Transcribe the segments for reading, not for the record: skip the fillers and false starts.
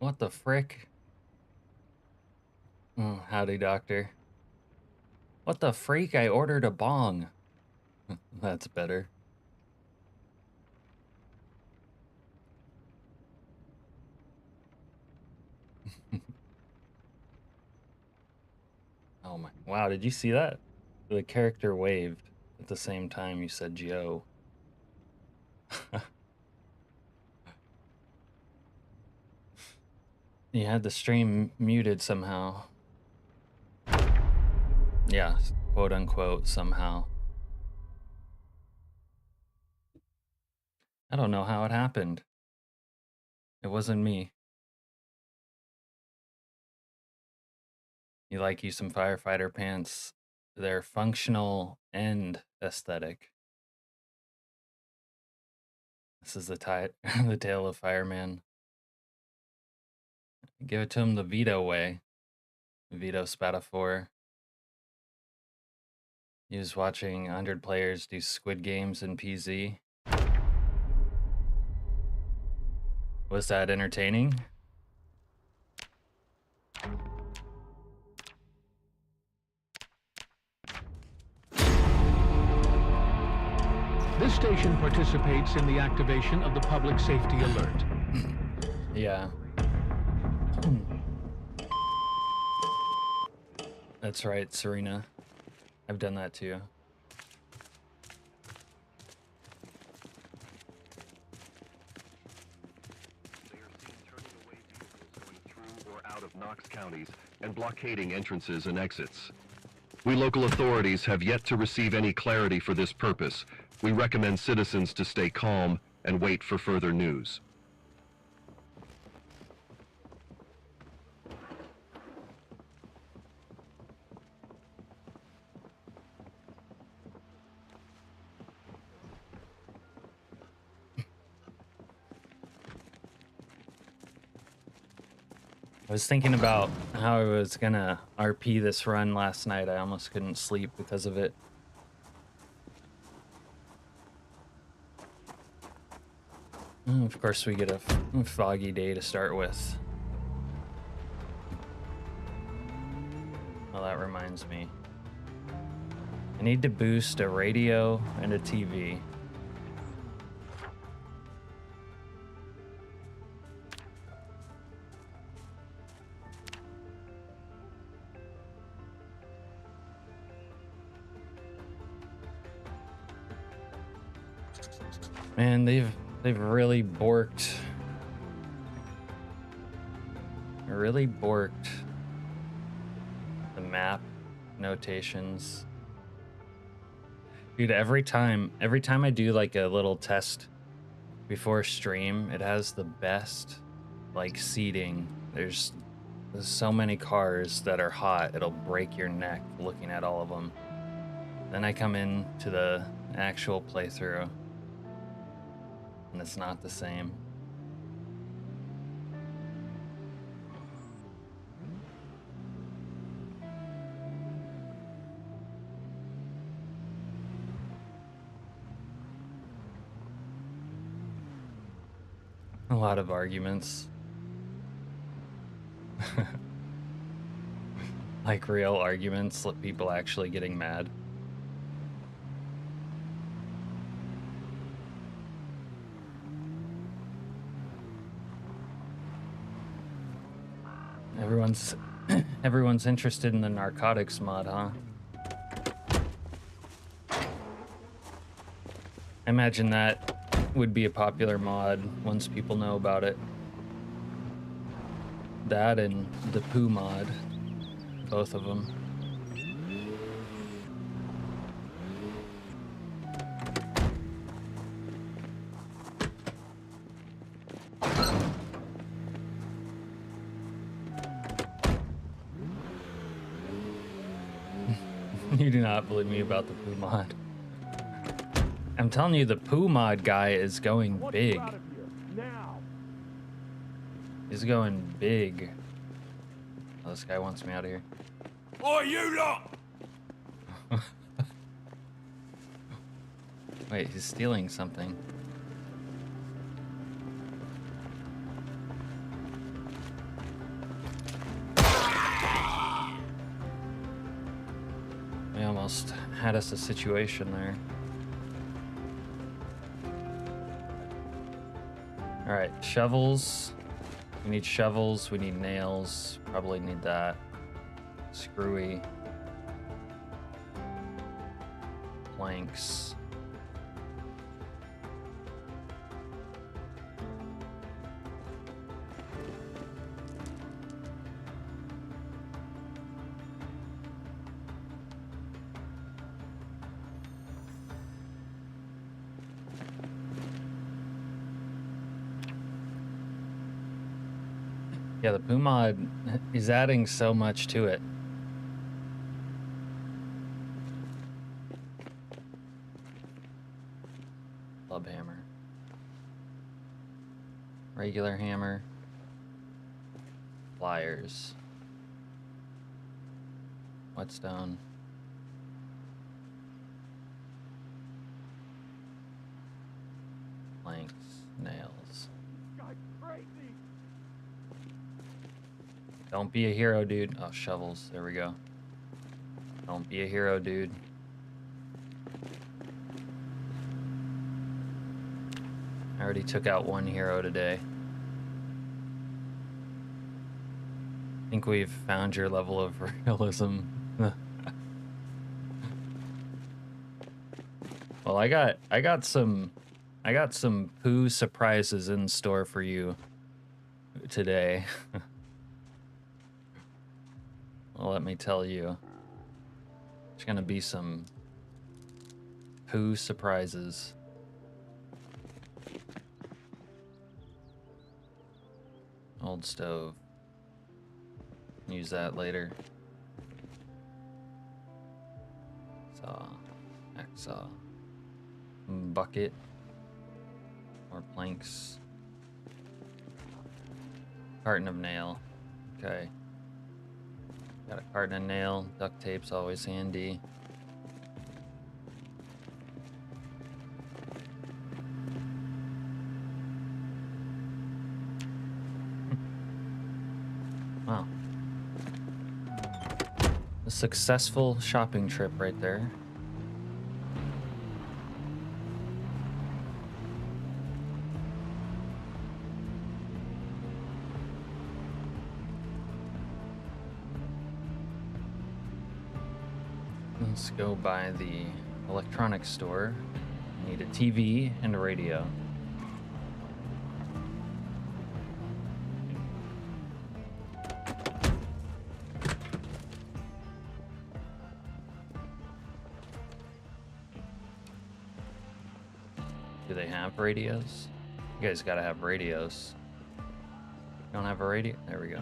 What the frick? Oh, howdy, doctor. What the freak? I ordered a bong. That's better. Oh my. Wow, did you see that? The character waved at the same time you said Joe. You had the stream muted somehow. Yeah, quote unquote, somehow. I don't know how it happened. It wasn't me. You like you some firefighter pants. They're functional and aesthetic. This is the the tale of fireman. Give it to him the Vito way. Vito Spatafor. He was watching 100 players do Squid Games in PZ. Was that entertaining? This station participates in the activation of the public safety alert. Yeah. That's right, Serena. I've done that too. Out of Knox counties and blockading entrances and exits. We local authorities have yet to receive any clarity for this purpose. We recommend citizens to stay calm and wait for further news. I was thinking about how I was gonna RP this run last night. I almost couldn't sleep because of it. Of course, we get a foggy day to start with. Well, that reminds me. I need to boost a radio and a TV. Man, they've really borked the map notations. Dude, every time I do like a little test before stream, it has the best like seating. There's so many cars that are hot, it'll break your neck looking at all of them. Then I come in to the actual playthrough and it's not the same. A lot of arguments. Like real arguments, people actually getting mad. Everyone's interested in the narcotics mod, huh? I imagine that would be a popular mod once people know about it. That and the poo mod, both of them. You do not believe me about the poo mod. I'm telling you, the poo mod guy is going big. He's going big. Oh, this guy wants me out of here. Oh, you lot! Wait, he's stealing something. had us a situation there. All right, shovels. We need shovels. We need nails. Probably need that. Screwy. Planks. Yeah, the Poo mod is adding so much to it. Club hammer. Regular hammer. Pliers. Whetstone. Planks. Nails. Don't be a hero, dude. Oh, shovels. There we go. Don't be a hero, dude. I already took out one hero today. I think we've found your level of realism. Well, I got some poo surprises in store for you today. Well, let me tell you. There's gonna be some poo surprises. Old stove. Use that later. Saw. Hacksaw. Bucket. More planks. Carton of nail. Okay. Got a carton of nail. Duct tape's always handy. Wow. A successful shopping trip right there. Let's go by the electronics store. I need a TV and a radio. Do they have radios? You guys gotta have radios. Don't have a radio? There we go.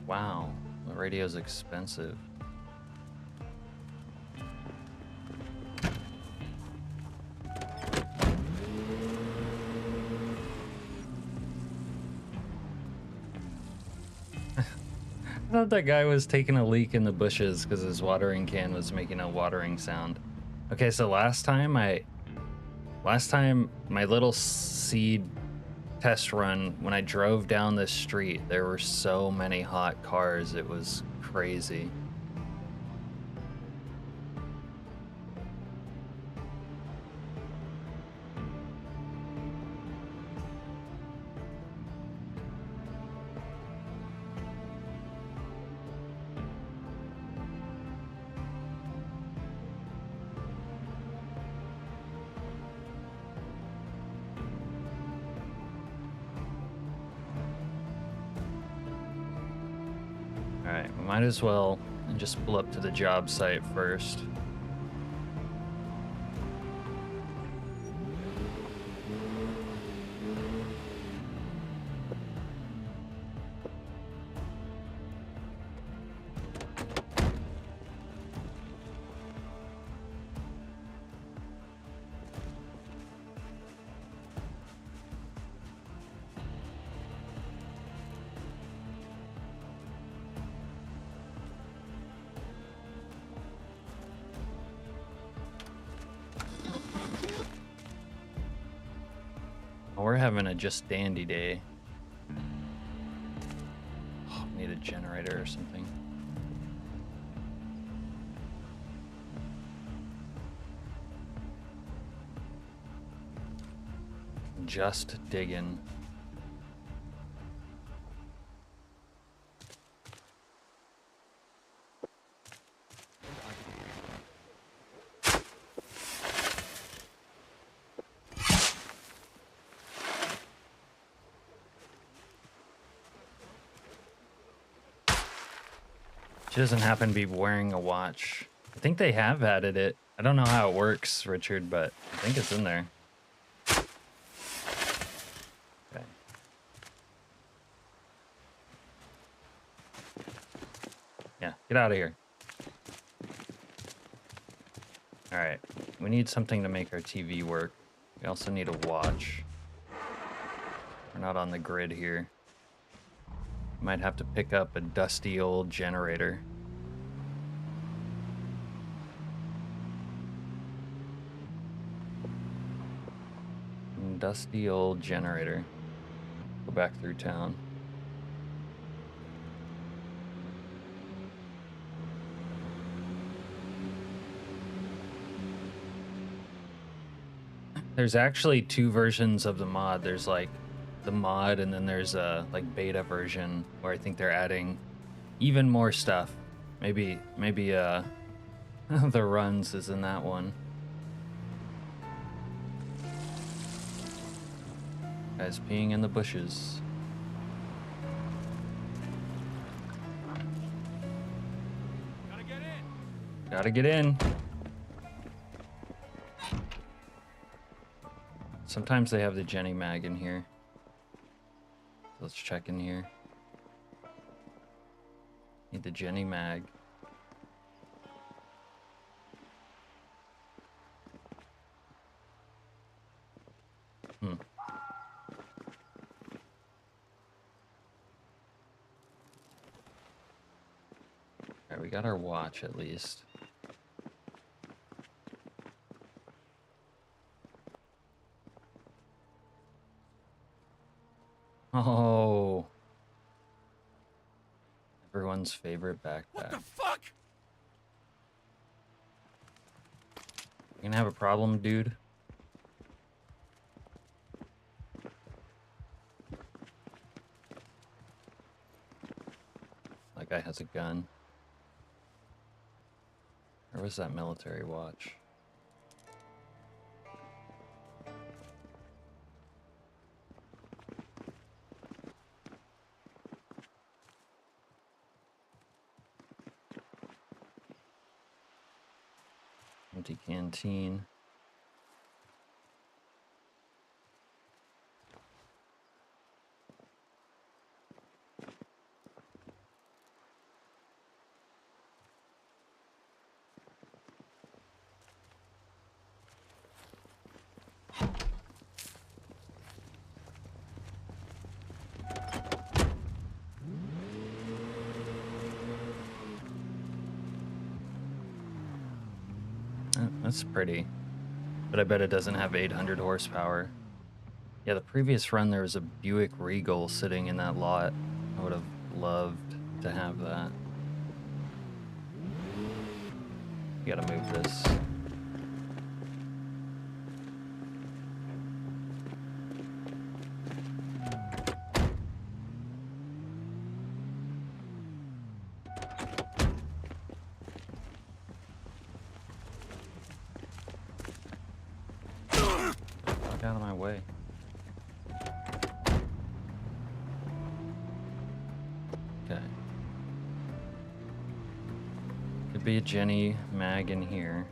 Wow. The radio's expensive. I thought that guy was taking a leak in the bushes because his watering can was making a watering sound. Okay, so last time my little seed test run, when I drove down this street, there were so many hot cars, it was crazy. Alright, we might as well just pull up to the job site first. We're having a just dandy day. Oh, need a generator or something. just digging. She doesn't happen to be wearing a watch. I think they have added it. I don't know how it works, Richard, but I think it's in there. Okay. Yeah, get out of here. All right, we need something to make our TV work. We also need a watch. We're not on the grid here. Might have to pick up a dusty old generator. Dusty old generator. Go back through town. There's actually two versions of the mod. There's like the mod, and then there's a like beta version where I think they're adding even more stuff. Maybe the runs is in that one. Guys peeing in the bushes. Gotta get in. Gotta get in. Sometimes they have the Jenny mag in here. Let's check in here. Need the Jenny mag. Alright, we got our watch at least. Oh. Everyone's favorite backpack. What the fuck? You gonna have a problem, dude? That guy has a gun. Where was that military watch? Empty canteen. That's pretty. But I bet it doesn't have 800 horsepower. Yeah, the previous run there was a Buick Regal sitting in that lot. I would have loved to have that. You gotta move this. Out of my way. Okay. Could be a Jenny mag in here.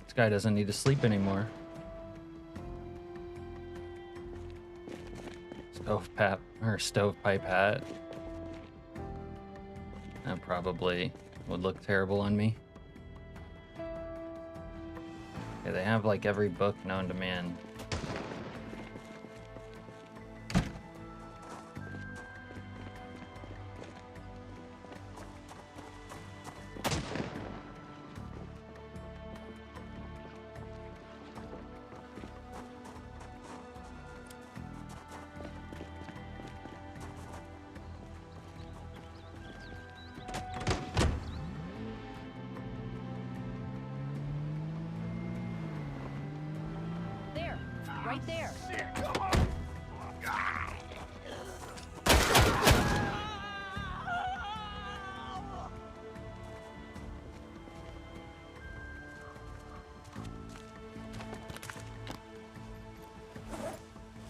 This guy doesn't need to sleep anymore. Stovepipe hat. That probably would look terrible on me. Yeah, they have like every book known to man. right there.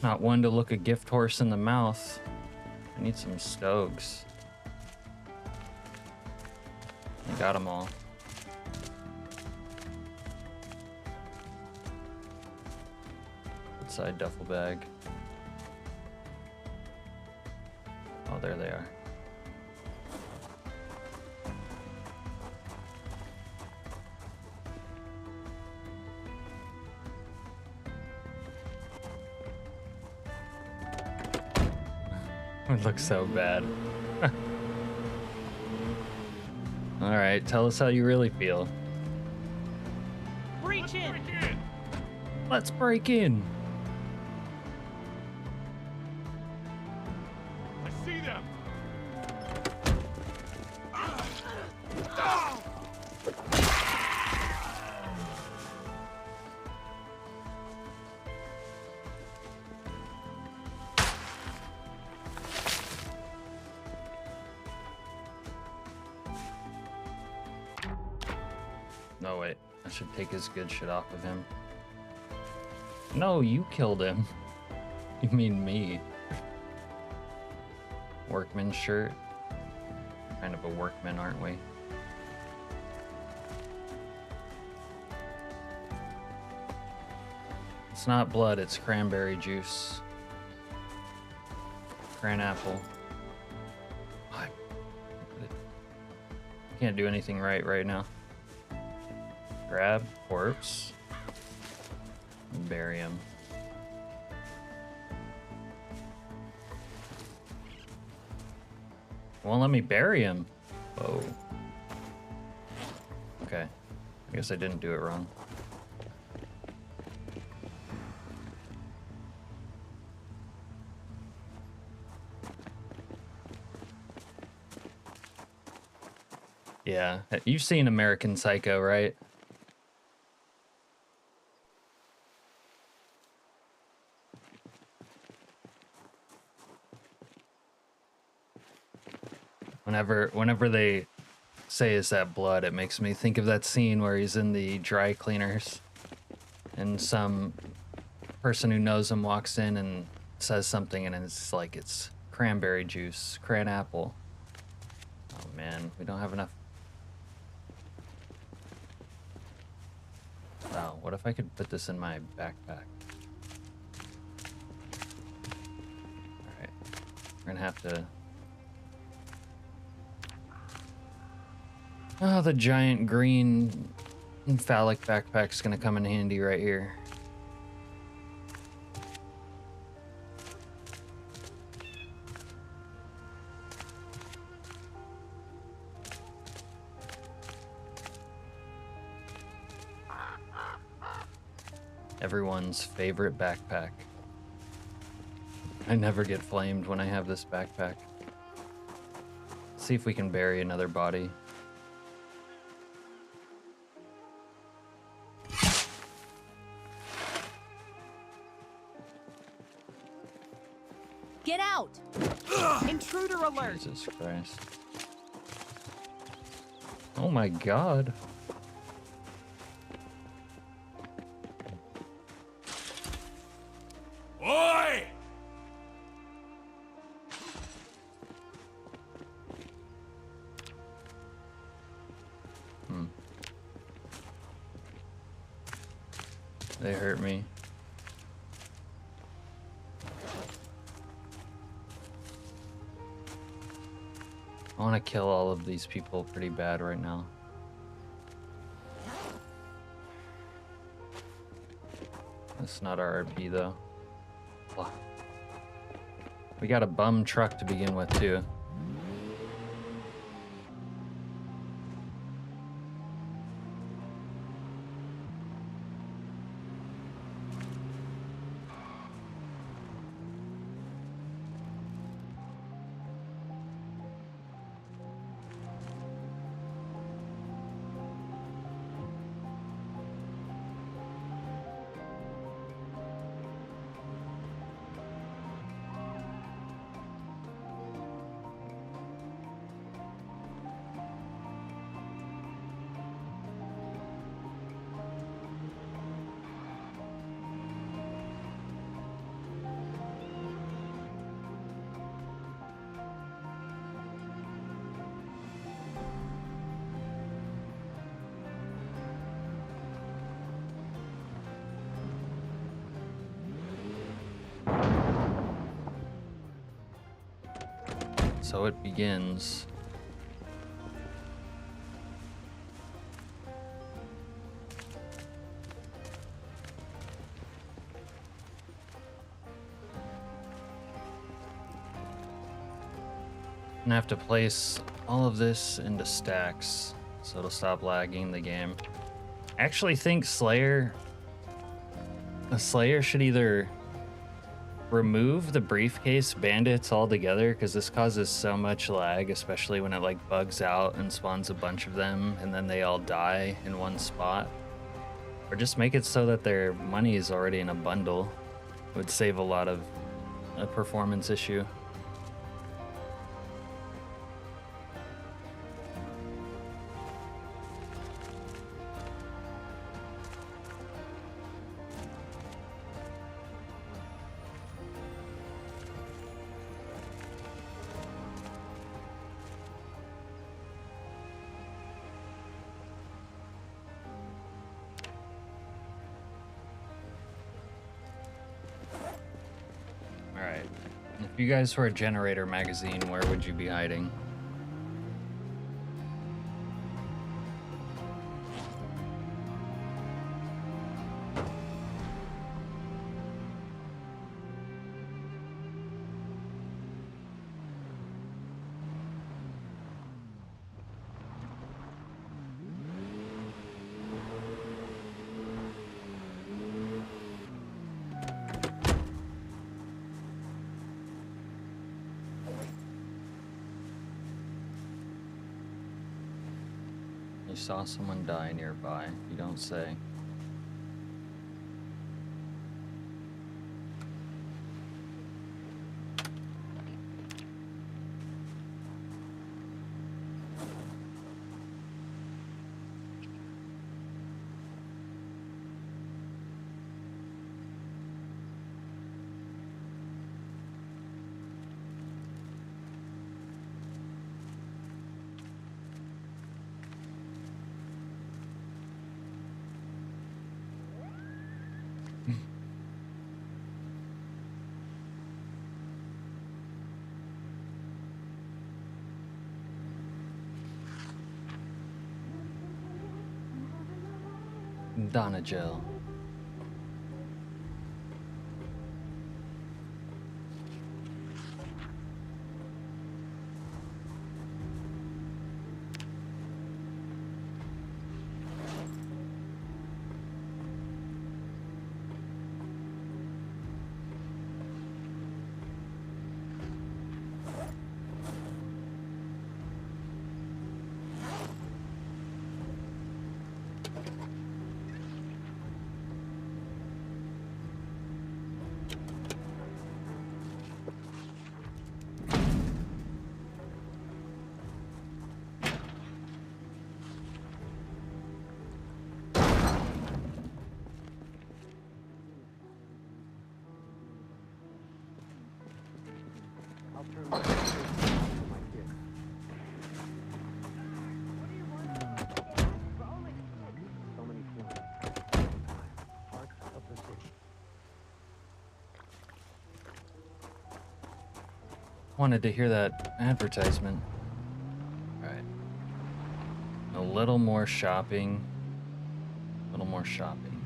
Not one to look a gift horse in the mouth. I need some stogs. I got them all. Outside duffel bag. Oh, there they are. It looks so bad. All right, tell us how you really feel. Breach in. Let's break in. I see them. No, wait. I should take his good shit off of him. No, you killed him. You mean me. Workman shirt. Kind of a workman, aren't we? It's not blood, it's cranberry juice. Cran apple. I can't do anything right now. Grab corpse. Bury him. Won't let me bury him. Whoa. Okay. I guess I didn't do it wrong. Yeah. You've seen American Psycho, right? Whenever they say is that blood, it makes me think of that scene where he's in the dry cleaners and some person who knows him walks in and says something and it's like it's cranberry juice, cran apple. Oh man, we don't have enough. Wow, what if I could put this in my backpack? Alright, we're gonna have to... Oh, the giant green phallic backpack's gonna come in handy right here. Everyone's favorite backpack. I never get flamed when I have this backpack. Let's see if we can bury another body. Get out! Intruder alert! Jesus Christ. Oh my God. Oi! They hurt me. I want to kill all of these people pretty bad right now. That's not our RP though. Ugh. We got a bum truck to begin with too. So it begins. I'm gonna have to place all of this into stacks so it'll stop lagging the game. I actually think a Slayer should either remove the briefcase bandits altogether, because this causes so much lag, especially when it like bugs out and spawns a bunch of them and then they all die in one spot. Or just make it so that their money is already in a bundle. It would save a lot of a performance issue. If you guys were a Generator magazine, where would you be hiding? You saw someone die nearby. You don't say. Donna Jill. Wanted to hear that advertisement. All right. A little more shopping. A little more shopping.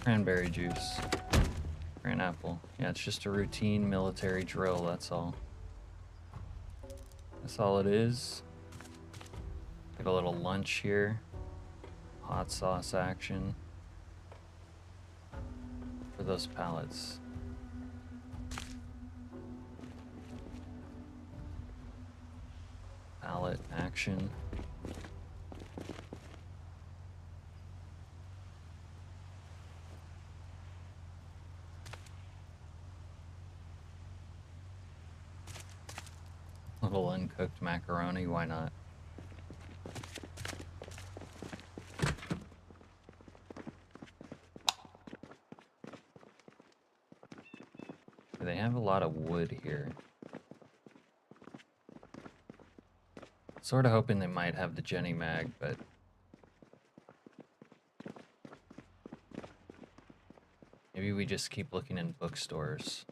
Cranberry juice. Gran apple. Yeah, it's just a routine military drill, that's all. That's all it is. Get a little lunch here. Hot sauce action. For those pallets. Pallet action. Little uncooked macaroni, why not? They have a lot of wood here. Sort of hoping they might have the Jenny mag, but Maybe we just keep looking in bookstores.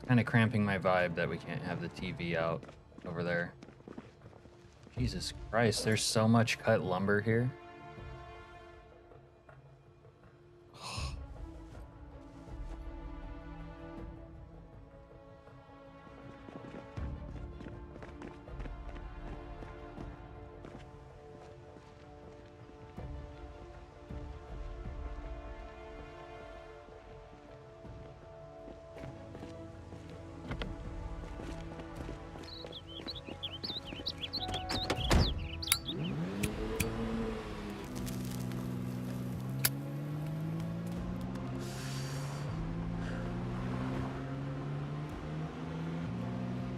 Kind of cramping my vibe that we can't have the TV out over there. Jesus Christ, there's so much cut lumber here.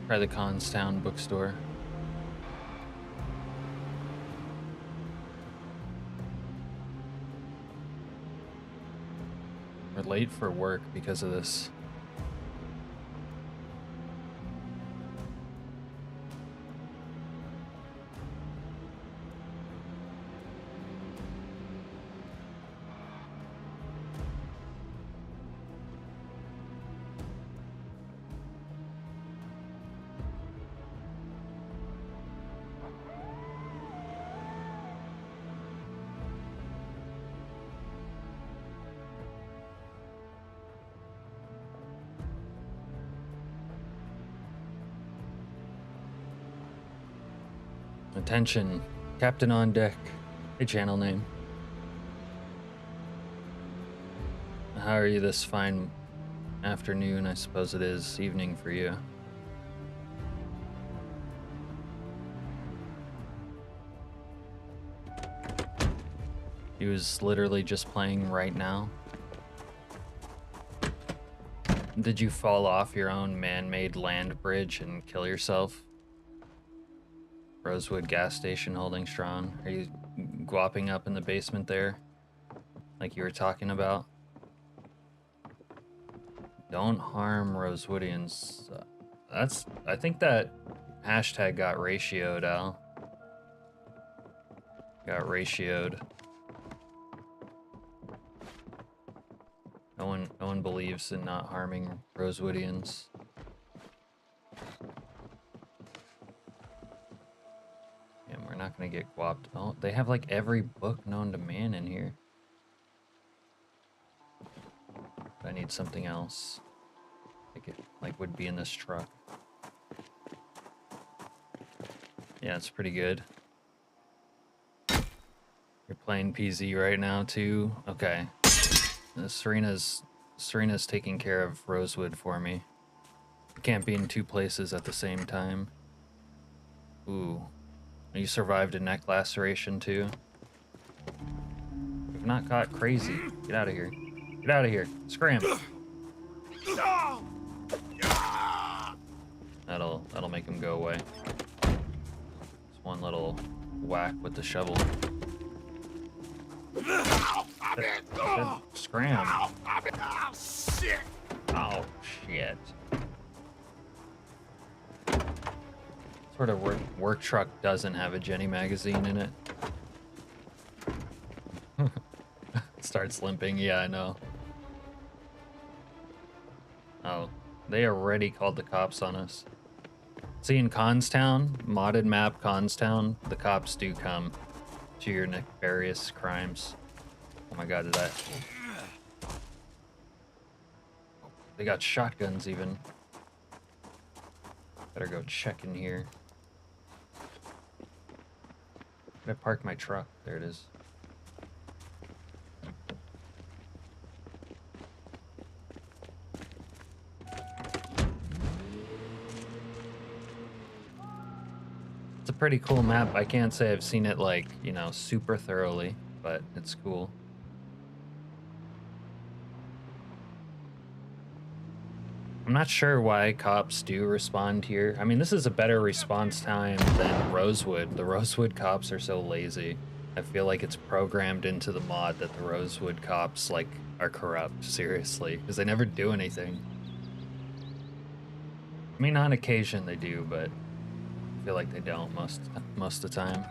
Try the Constown bookstore. We're late for work because of this. Attention, Captain on deck. Hey, channel name. How are you this fine afternoon? I suppose it is evening for you. He was literally just playing right now. Did you fall off your own man-made land bridge and kill yourself? Rosewood gas station holding strong. Are you guapping up in the basement there? Like you were talking about? Don't harm Rosewoodians. I think that hashtag got ratioed, Al. Got ratioed. No one believes in not harming Rosewoodians. We're not gonna get guapped. Oh, they have like every book known to man in here. I need something else. Like would be in this truck. Yeah, it's pretty good. You're playing PZ right now too? Okay. Serena's taking care of Rosewood for me. I can't be in two places at the same time. Ooh. You survived a neck laceration too. We've not got crazy. Get out of here. Get out of here. Scram. That'll make him go away. Just one little whack with the shovel. Scram. Oh, shit! Oh, shit. Sort of work truck doesn't have a Jenny magazine in it. Starts limping. Yeah, I know. Oh, they already called the cops on us. See, in Constown, modded map Constown, the cops do come to your nefarious crimes. Oh my god, did that... They got shotguns even. Better go check in here. Did I park my truck? There it is. It's a pretty cool map. I can't say I've seen it like, you know, super thoroughly, but it's cool. I'm not sure why cops do respond here. I mean, this is a better response time than Rosewood. The Rosewood cops are so lazy. I feel like it's programmed into the mod that the Rosewood cops, like, are corrupt, seriously, because they never do anything. I mean, on occasion they do, but I feel like they don't most of the time.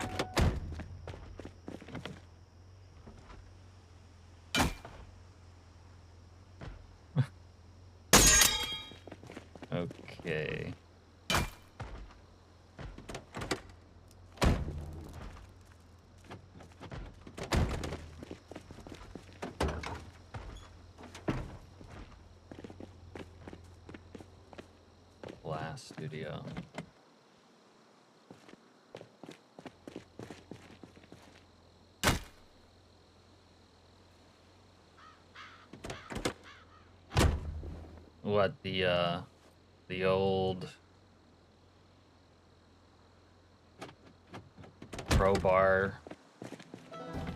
Okay. Blast Studio. What, the old crowbar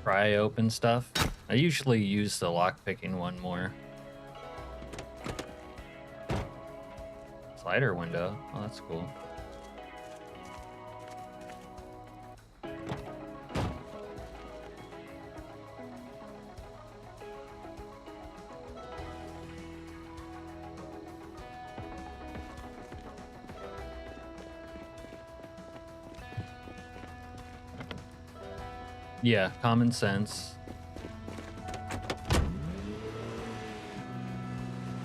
pry open stuff? I usually use the lockpicking one more. Slider window. Oh, that's cool. Yeah, common sense.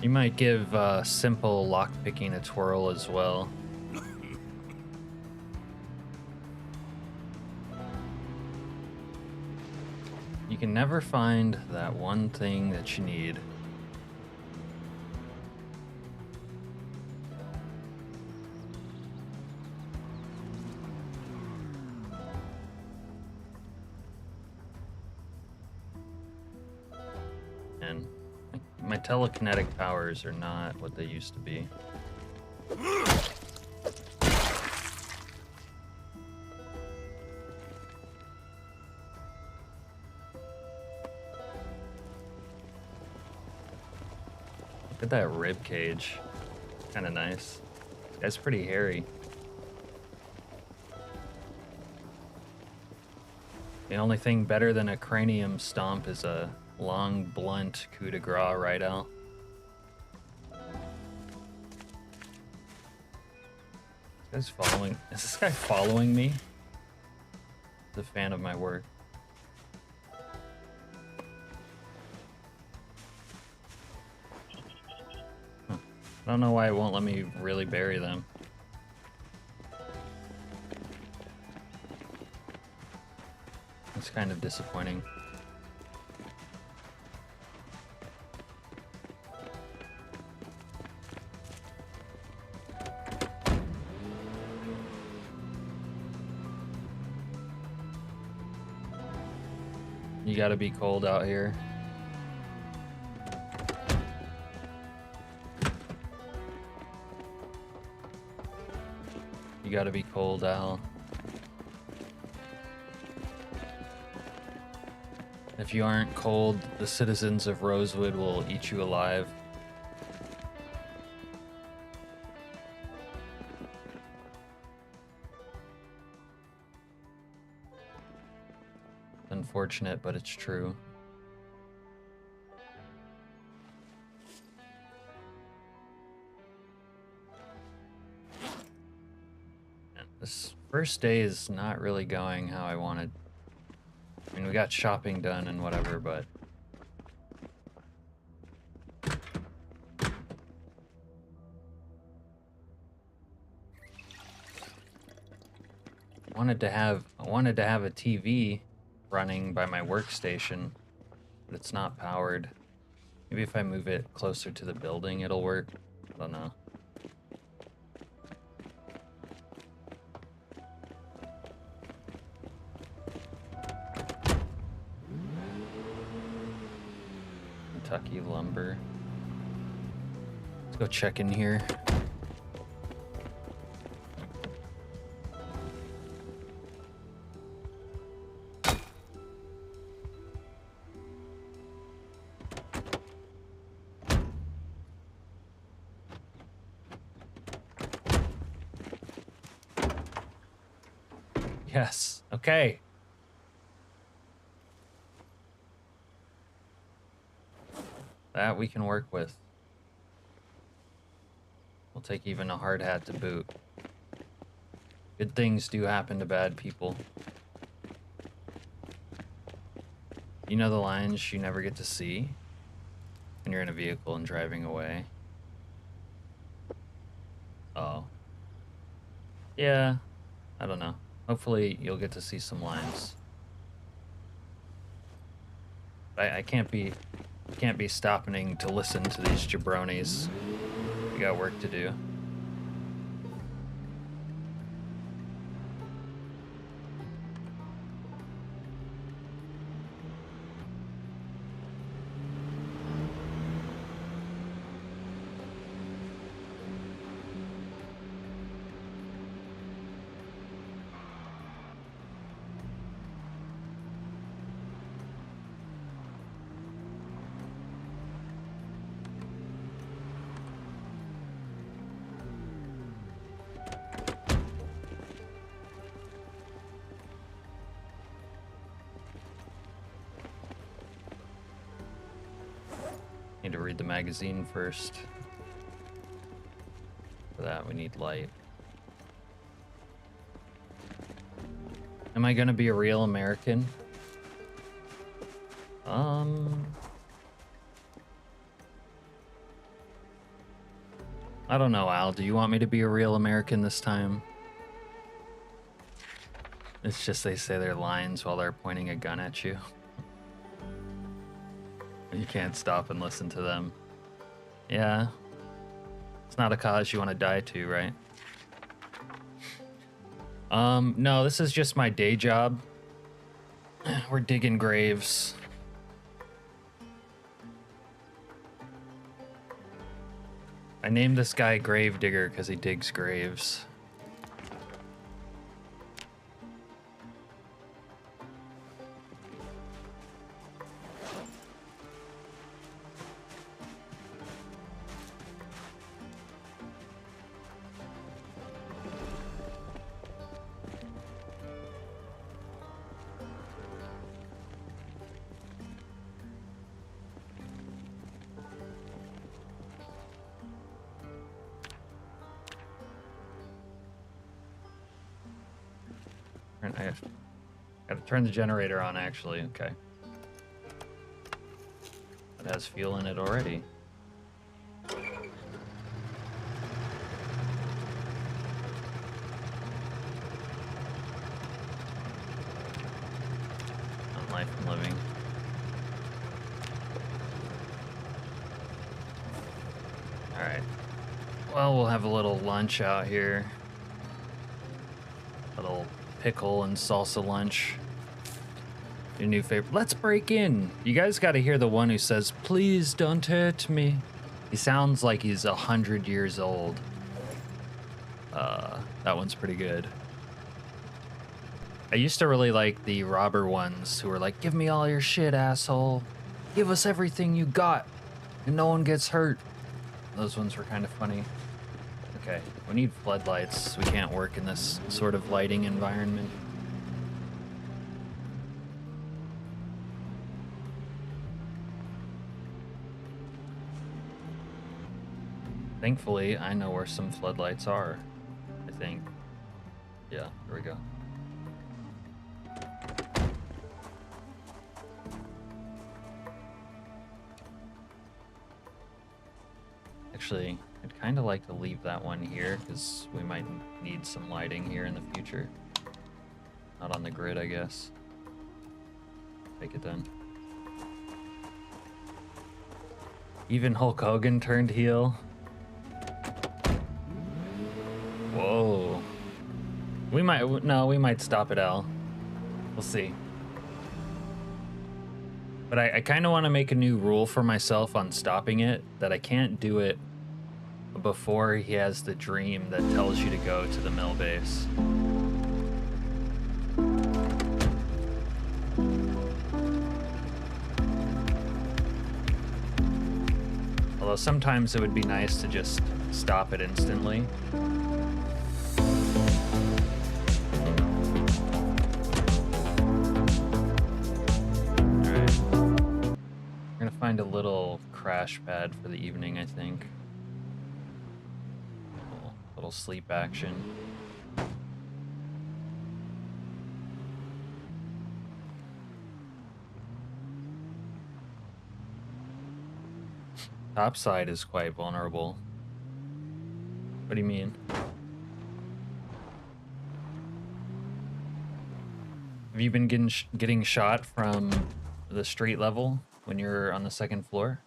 You might give simple lockpicking a twirl as well. You can never find that one thing that you need. And my telekinetic powers are not what they used to be. Look at that rib cage. Kind of nice. That's pretty hairy. The only thing better than a cranium stomp is a long, blunt coup de grace, right, Al? Is this guy following me? He's a fan of my work. Huh. I don't know why it won't let me really bury them. It's kind of disappointing. You gotta be cold out here. You gotta be cold, Al. If you aren't cold, the citizens of Rosewood will eat you alive. Unfortunate, but it's true. And this first day is not really going how I wanted. I mean, we got shopping done and whatever, but I wanted to have a TV running by my workstation, but it's not powered. Maybe if I move it closer to the building, it'll work. I don't know. Kentucky lumber. Let's go check in here. Yes. Okay. That we can work with. We'll take even a hard hat to boot. Good things do happen to bad people. You know the lines you never get to see when you're in a vehicle and driving away? Oh, Yeah, I don't know. Hopefully you'll get to see some lines. I can't be stopping to listen to these jabronis. We got work to do. Need to read the magazine first. For that, we need light. Am I gonna be a real American? I don't know, Al. Do you want me to be a real American this time? It's just they say their lines while they're pointing a gun at you. You can't stop and listen to them. Yeah. It's not a cause you want to die to, right? No, this is just my day job. We're digging graves. I named this guy Grave Digger because he digs graves. I gotta turn the generator on, actually. Okay. It has fuel in it already. On life and living. Alright. Well, we'll have a little lunch out here. Little pickle and salsa lunch. Your new favorite. Let's break in. You guys got to hear the one who says, "Please don't hurt me." He sounds like he's 100 years old. That one's pretty good. I used to really like the robber ones who were like, "Give me all your shit, asshole. Give us everything you got, and no one gets hurt." Those ones were kind of funny. Okay, we need floodlights. We can't work in this sort of lighting environment. Thankfully, I know where some floodlights are, I think. Yeah, here we go. Actually, I'd kind of like to leave that one here because we might need some lighting here in the future. Not on the grid, I guess. Take it then. Even Hulk Hogan turned heel. Whoa. We might stop it, Al. We'll see. But I kind of want to make a new rule for myself on stopping it, that I can't do it before he has the dream that tells you to go to the mill base. Although sometimes it would be nice to just stop it instantly. Alright. We're gonna find a little crash pad for the evening, I think. Little sleep action. Topside is quite vulnerable. What do you mean? Have you been getting shot from the street level when you're on the second floor?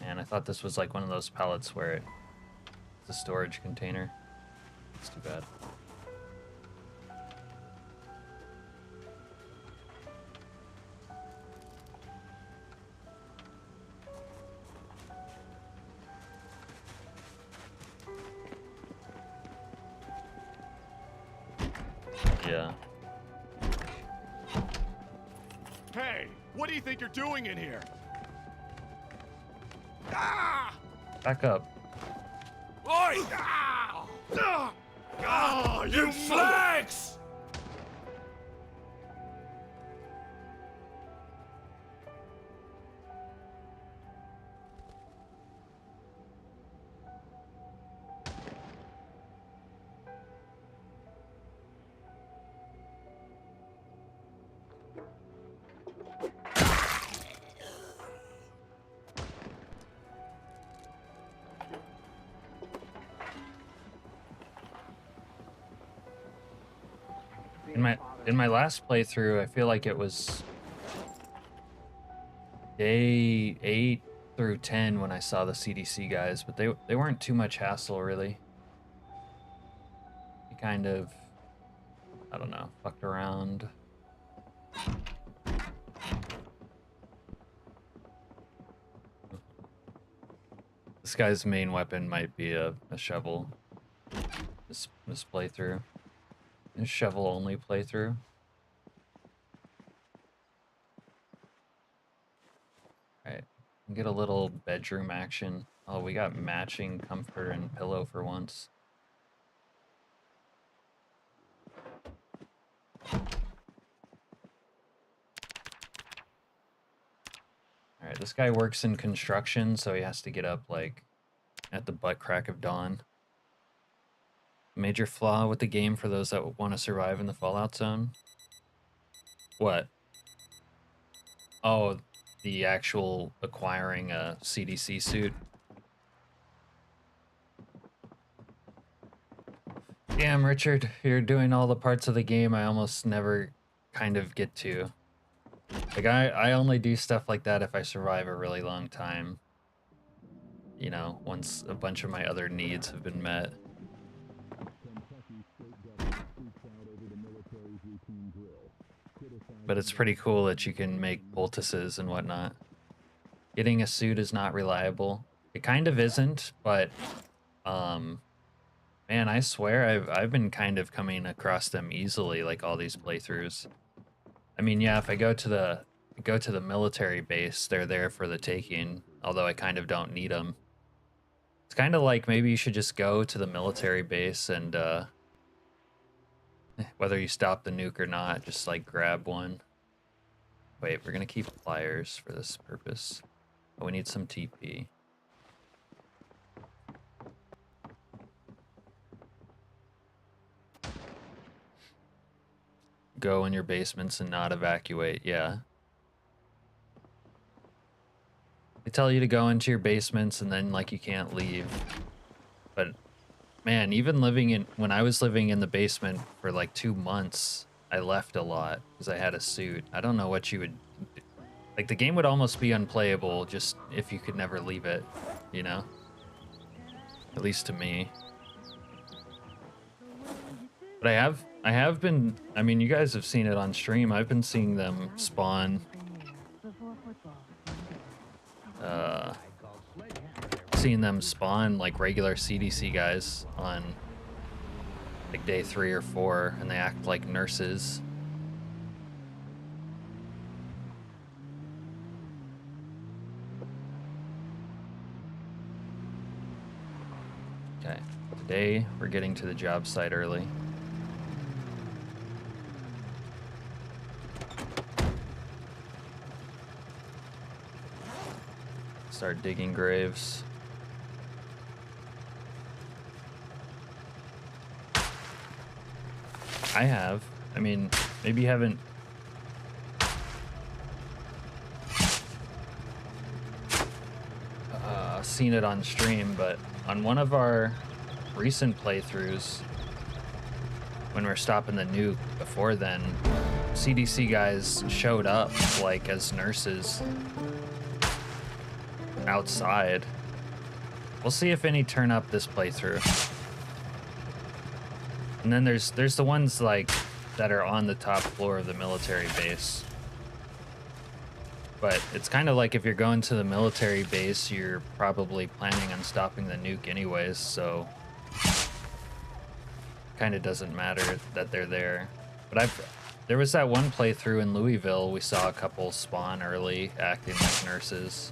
Man, I thought this was like one of those pallets where it's a storage container. It's too bad. Yeah. Hey, what do you think you're doing in here? Ah! Back up. Oi! Ah! Ah, you flags! In my last playthrough, I feel like it was day 8 through 10 when I saw the CDC guys, but they weren't too much hassle really. You kind of, I don't know, fucked around. This guy's main weapon might be a shovel. This playthrough. A shovel only playthrough. Alright, get a little bedroom action. Oh, we got matching comforter and pillow for once. Alright, this guy works in construction, so he has to get up like at the butt crack of dawn. Major flaw with the game for those that want to survive in the Fallout zone. What? Oh, the actual acquiring a CDC suit. Damn, Richard, you're doing all the parts of the game I almost never kind of get to. Like, I only do stuff like that if I survive a really long time. You know, once a bunch of my other needs have been met. But it's pretty cool that you can make poultices and whatnot. Getting a suit is not reliable. It kind of isn't, but man, I swear I've been kind of coming across them easily, like all these playthroughs. I mean, yeah, if I go to the military base, they're there for the taking, although I kind of don't need them. It's kind of like maybe you should just go to the military base and whether you stop the nuke or not, just like grab one. Wait, we're gonna keep pliers for this purpose. Oh, we need some TP. Go in your basements and not evacuate, yeah. They tell you to go into your basements and then like you can't leave. But man, even when I was living in the basement for like 2 months, I left a lot because I had a suit. I don't know what you would do. Like the game would almost be unplayable just if you could never leave it, you know? At least to me. But I have been, I mean, you guys have seen it on stream. I've been seeing them spawn like regular CDC guys on like day 3 or 4, and they act like nurses. Okay, today we're getting to the job site early. Start digging graves. I have. I mean, maybe you haven't. seen it on stream, but on one of our recent playthroughs, when we're stopping the nuke, before then, CDC guys showed up, like, as nurses outside. We'll see if any turn up this playthrough. And then there's the ones, like, that are on the top floor of the military base. But it's kind of like if you're going to the military base, you're probably planning on stopping the nuke anyways, so kind of doesn't matter that they're there. But there was that one playthrough in Louisville, we saw a couple spawn early acting like nurses.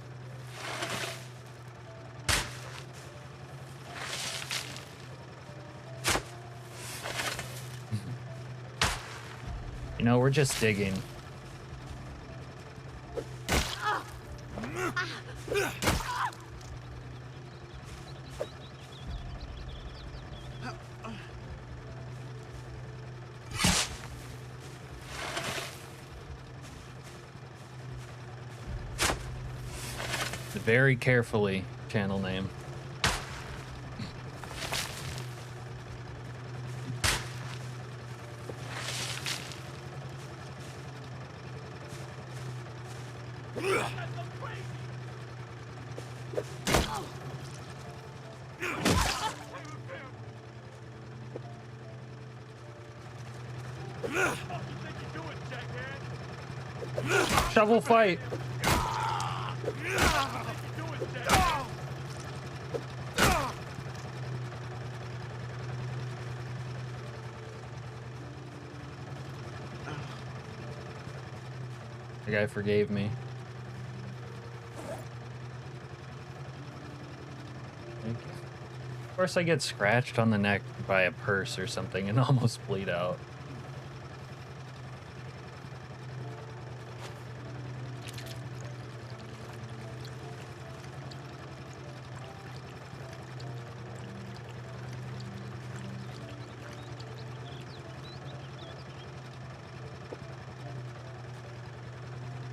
You know, we're just digging. Very carefully, channel name. Shovel fight. The guy forgave me. Thank you. Of course, I get scratched on the neck by a purse or something and almost bleed out.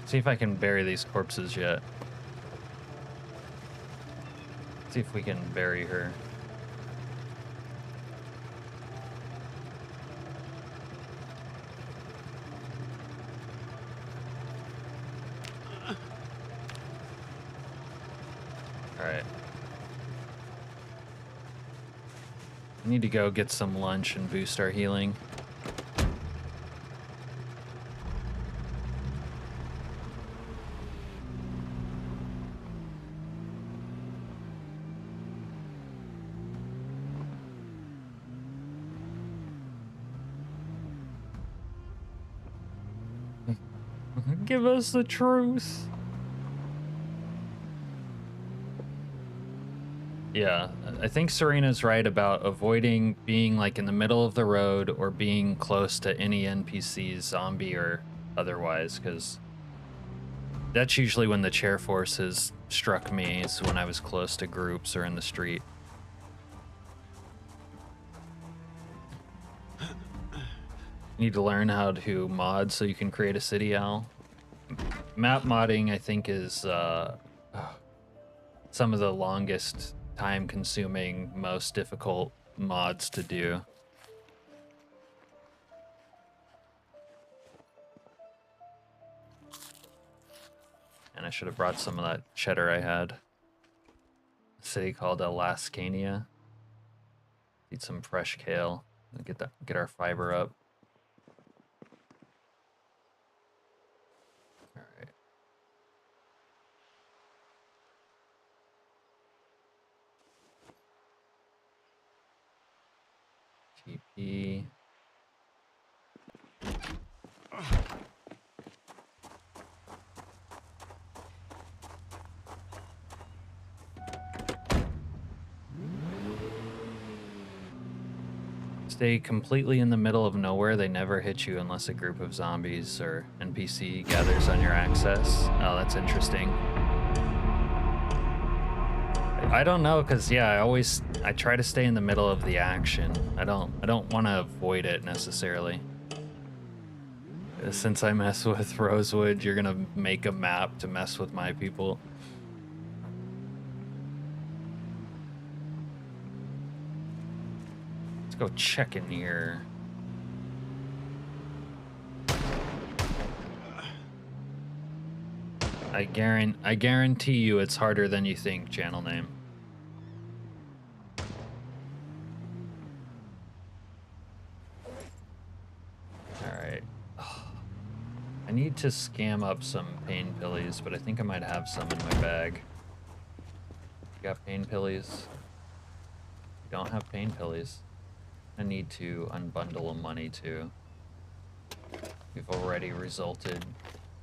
See if I can bury these corpses yet. See if we can bury her. Alright. I need to go get some lunch and boost our healing. Give us the truth. Yeah, I think Serena's right about avoiding being like in the middle of the road or being close to any NPCs, zombie or otherwise, because that's usually when the chair force has struck me, is when I was close to groups or in the street. You need to learn how to mod so you can create a city owl. Map modding, I think, is some of the longest time-consuming, most difficult mods to do. And I should have brought some of that cheddar I had. A city called Alaskania. Eat some fresh kale. Get our fiber up. TP. Stay completely in the middle of nowhere. They never hit you unless a group of zombies or NPC gathers on your access. Oh, that's interesting. I don't know, because yeah, I try to stay in the middle of the action. I don't want to avoid it necessarily. Since I mess with Rosewood, you're gonna make a map to mess with my people. go check in here. I guarantee you it's harder than you think, channel name. Alright. I need to scam up some pain pillies, but I think I might have some in my bag. You got pain pillies? You don't have pain pillies. I need to unbundle a money too. We've already resorted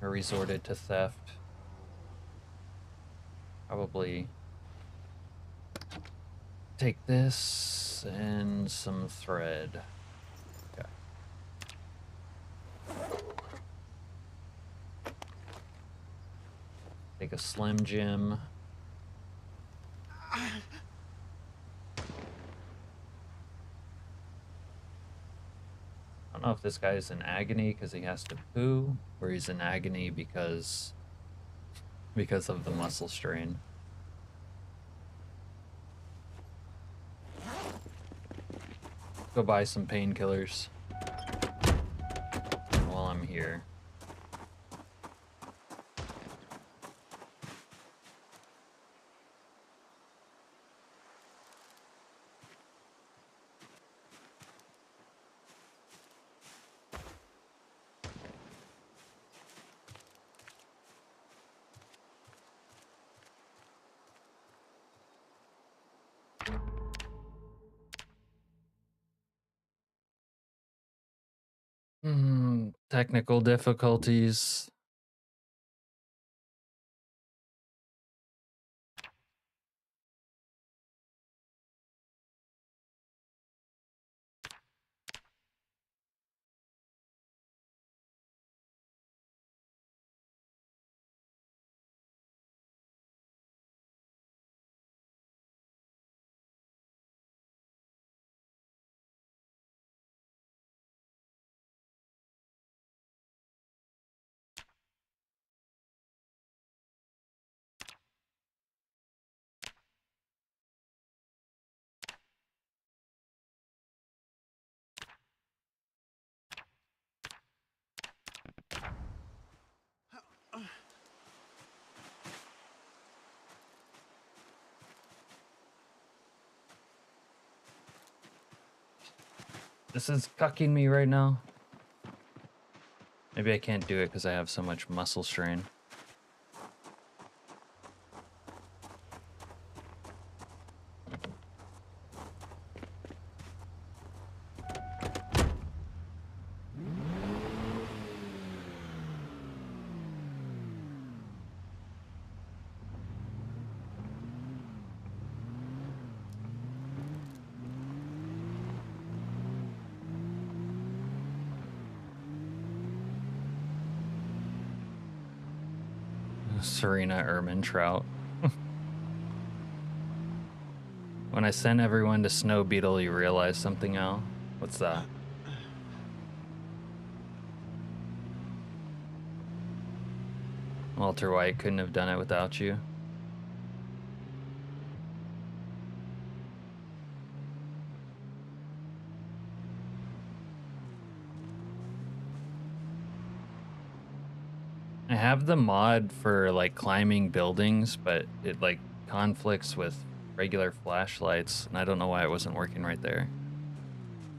to theft. Probably take this and some thread. Okay. Take a Slim Jim. I don't know if this guy's in agony because he has to poo, or he's in agony because of the muscle strain. Go buy some painkillers while I'm here. Technical difficulties. This is cucking me right now. Maybe I can't do it because I have so much muscle strain. Serena Ermintrout. When I sent everyone to Snow Beetle, you realized something, Al? What's that? Walter White couldn't have done it without you. I have the mod for like climbing buildings, but it like conflicts with regular flashlights, and I don't know why it wasn't working right there.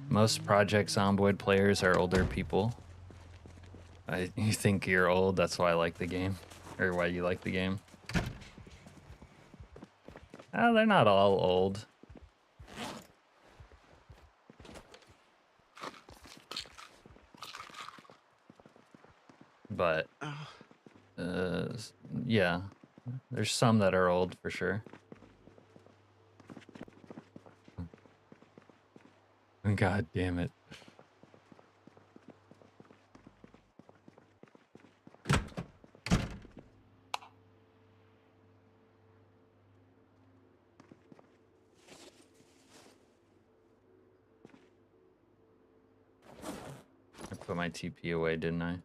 Most Project Zomboid players are older people. You think you're old, that's why I like the game, or why you like the game. Oh, they're not all old. But yeah, there's some that are old for sure. God damn it. I put my TP away, didn't I?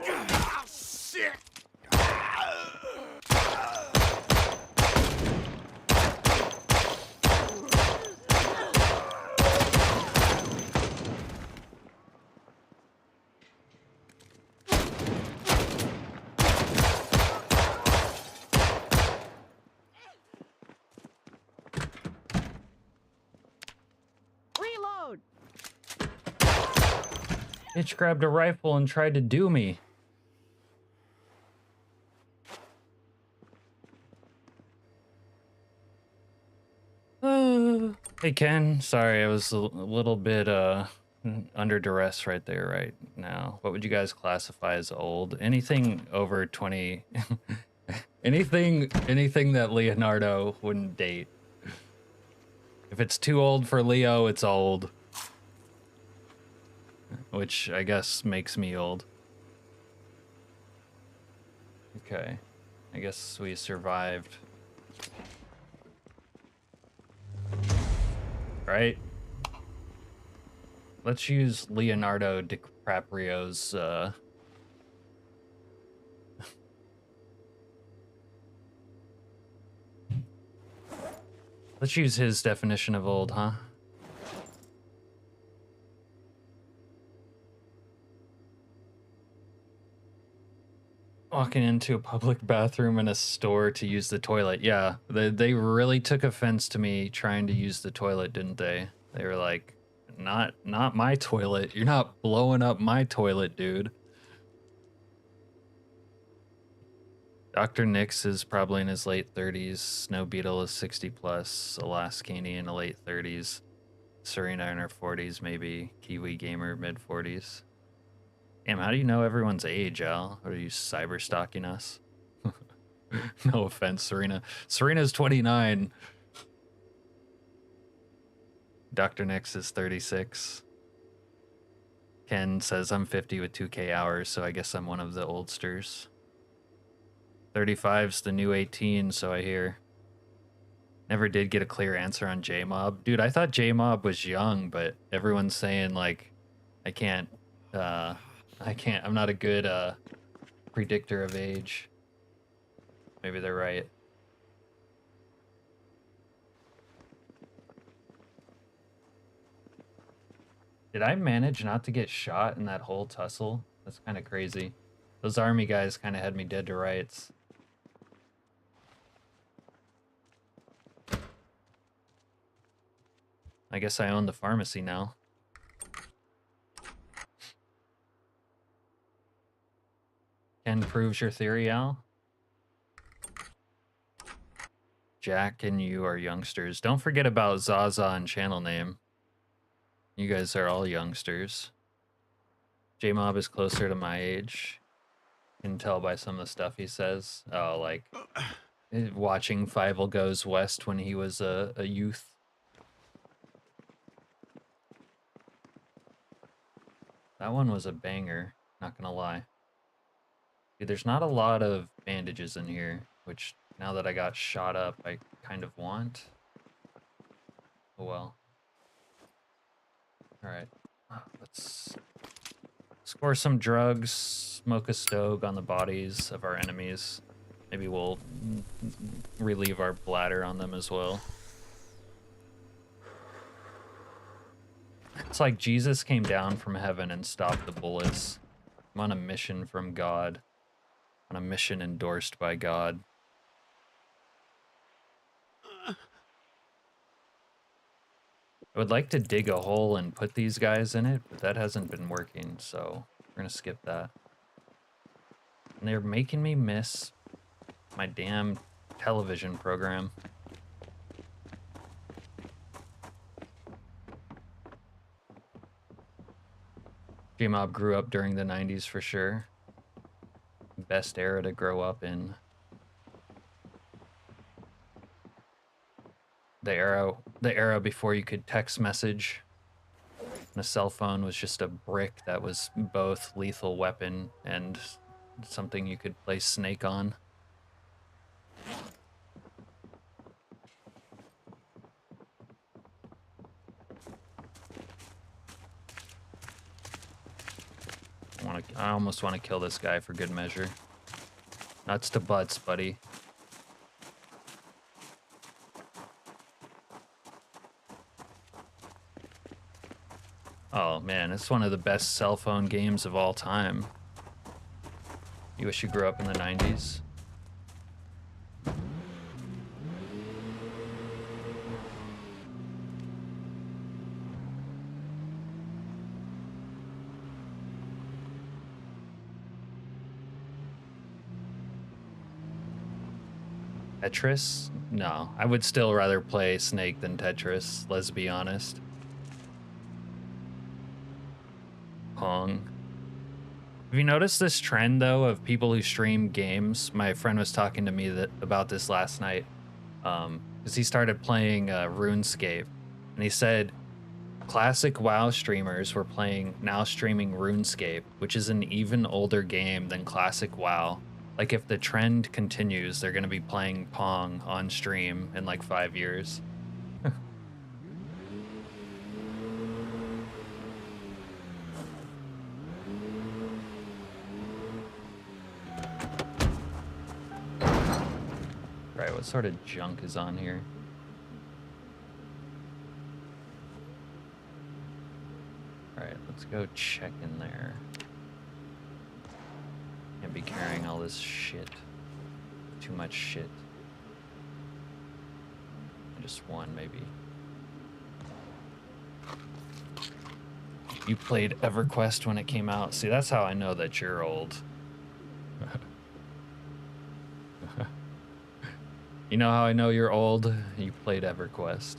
Oh, shit! Reload. Bitch grabbed a rifle and tried to do me. Hey Ken, sorry, I was a little bit under duress right there right now. What would you guys classify as old? Anything over 20 anything that Leonardo wouldn't date. If it's too old for Leo, it's old. Which I guess makes me old. Okay. I guess we survived. Right? Let's use Leonardo DiCaprio's let's use his definition of old, huh? Walking into a public bathroom in a store to use the toilet. Yeah, they really took offense to me trying to use the toilet, didn't they? They were like, not my toilet. You're not blowing up my toilet, dude. Dr. Nix is probably in his late 30s. Snow Beetle is 60 plus. Alaskani in the late 30s. Serena in her 40s, maybe. Kiwi Gamer mid 40s. Damn, how do you know everyone's age, Al? Are you cyber stalking us? No offense, Serena. Serena's 29. Dr. Nix is 36. Ken says I'm 50 with 2K hours, so I guess I'm one of the oldsters. 35's the new 18, so I hear. Never did get a clear answer on J-Mob. Dude, I thought J-Mob was young, but everyone's saying, like, I can't, I'm not a good, predictor of age. Maybe they're right. Did I manage not to get shot in that whole tussle? That's kind of crazy. Those army guys kind of had me dead to rights. I guess I own the pharmacy now. Ken proves your theory, Al. Jack and you are youngsters. Don't forget about Zaza and channel name. You guys are all youngsters. J-Mob is closer to my age. Can tell by some of the stuff he says. Oh, like watching Fievel Goes West when he was a youth. That one was a banger, not gonna lie. Dude, there's not a lot of bandages in here, which now that I got shot up, I kind of want. Oh well. Alright, let's score some drugs, smoke a stogue on the bodies of our enemies. Maybe we'll relieve our bladder on them as well. It's like Jesus came down from heaven and stopped the bullets. I'm on a mission from God. On a mission endorsed by God. I would like to dig a hole and put these guys in it, but that hasn't been working, so we're gonna skip that. And they're making me miss my damn television program. J-Mob grew up during the 90s for sure. Best era to grow up in. The era before you could text message. And a cell phone was just a brick that was both lethal weapon and something you could play Snake on. I almost want to kill this guy for good measure. Nuts to butts, buddy. Oh man, it's one of the best cell phone games of all time. You wish you grew up in the 90s? Tetris? No, I would still rather play Snake than Tetris, let's be honest. Pong. Have you noticed this trend though of people who stream games? My friend was talking to me about this last night, because he started playing RuneScape, and he said classic WoW streamers were now streaming RuneScape, which is an even older game than classic WoW. Like if the trend continues, they're gonna be playing Pong on stream in like 5 years. Right, what sort of junk is on here? Alright, let's go check in there. Can't be carrying all this shit. Too much shit. Just one, maybe. You played EverQuest when it came out. See, that's how I know that you're old. You know how I know you're old? You played EverQuest.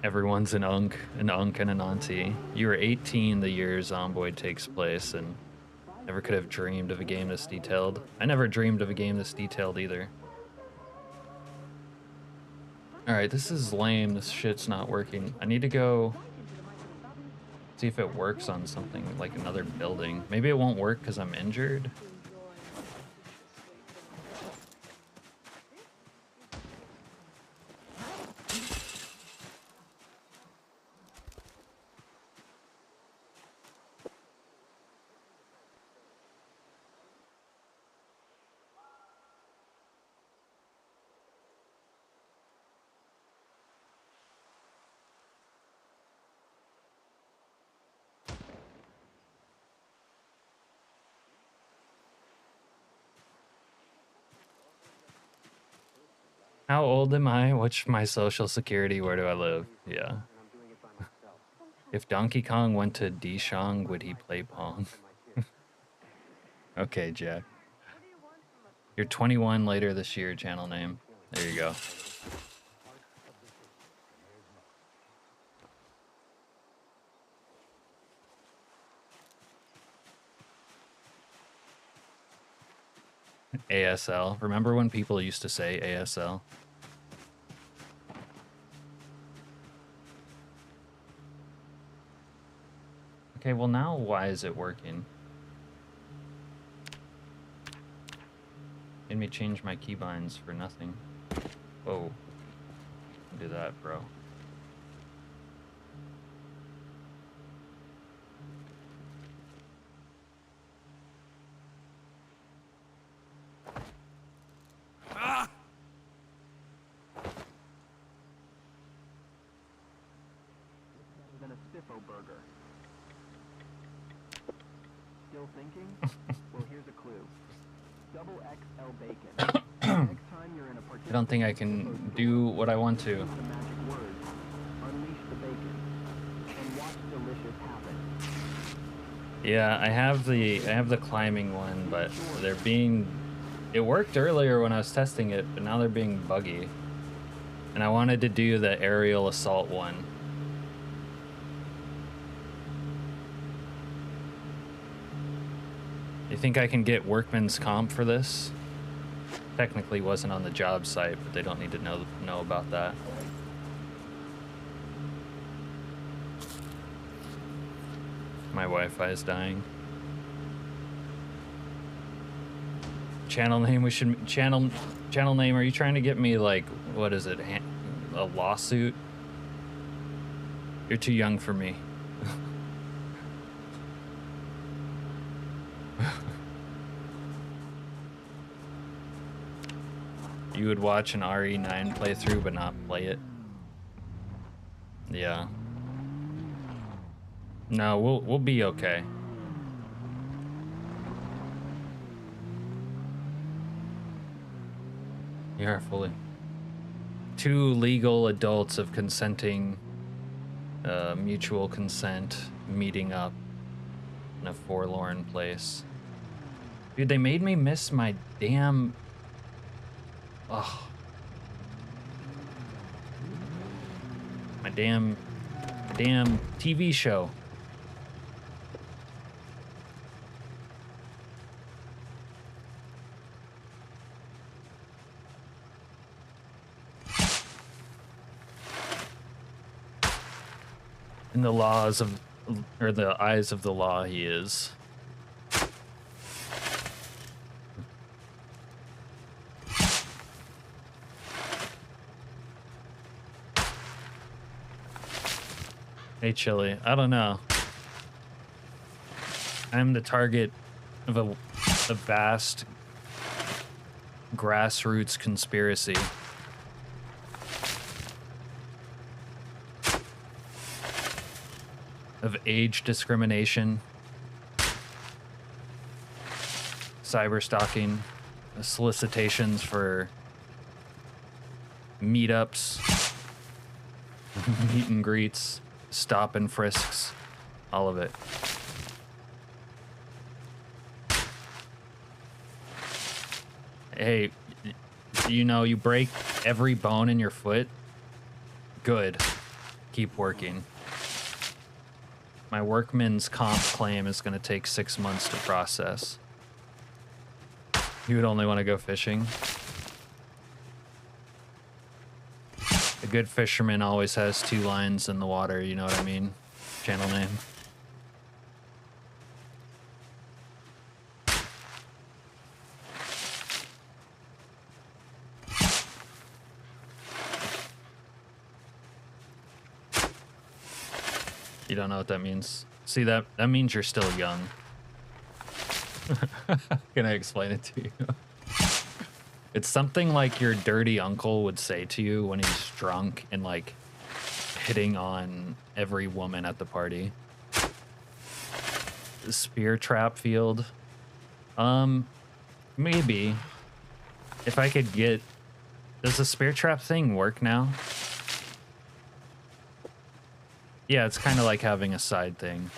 Everyone's an unk and an auntie. You were 18 the year Zomboid takes place, and never could have dreamed of a game this detailed. I never dreamed of a game this detailed either. Alright, this is lame. This shit's not working. I need to go see if it works on something, like another building. Maybe it won't work because I'm injured. How old am I? What's my social security? Where do I live? Yeah. If Donkey Kong went to Dishong, would he play Pong? Okay, Jack. You're 21 later this year, channel name. There you go. ASL. Remember when people used to say ASL? Okay, well now why is it working? Made me change my keybinds for nothing. Whoa. Don't do that, bro. Still thinking? Well, here's a clue. Double XL bacon. Next time you're in a I don't think I can do what I want to. the magic words, unleash the bacon, and watch delicious happen. Yeah, I have the climbing one, but it worked earlier when I was testing it, but now they're being buggy. And I wanted to do the aerial assault one. You think I can get workman's comp for this? Technically wasn't on the job site, but they don't need to know about that. My Wi-Fi is dying. Channel name, we should channel name. Are you trying to get me like, what is it, a lawsuit? You're too young for me. You would watch an RE9 playthrough but not play it. Yeah. No, we'll be okay. You are fully. 2 legal adults of consenting, mutual consent, meeting up in a forlorn place. Dude, they made me miss my damn... Oh. My damn TV show. In the laws of, or the eyes of the law, he is. Hey, Chili. I don't know. I'm the target of a vast grassroots conspiracy. Of age discrimination, cyber stalking, solicitations for meetups, meet and greets, stop and frisks, all of it. Hey, you know, you break every bone in your foot. Good. Keep working. My workman's comp claim is going to take 6 months to process. You would only want to go fishing. A good fisherman always has 2 lines in the water, you know what I mean? Channel name. You don't know what that means. See, that means you're still young. Can I explain it to you? It's something like your dirty uncle would say to you when he's drunk and like hitting on every woman at the party. The spear trap field. Maybe. If I could get... Does the spear trap thing work now? Yeah, it's kind of like having a side thing.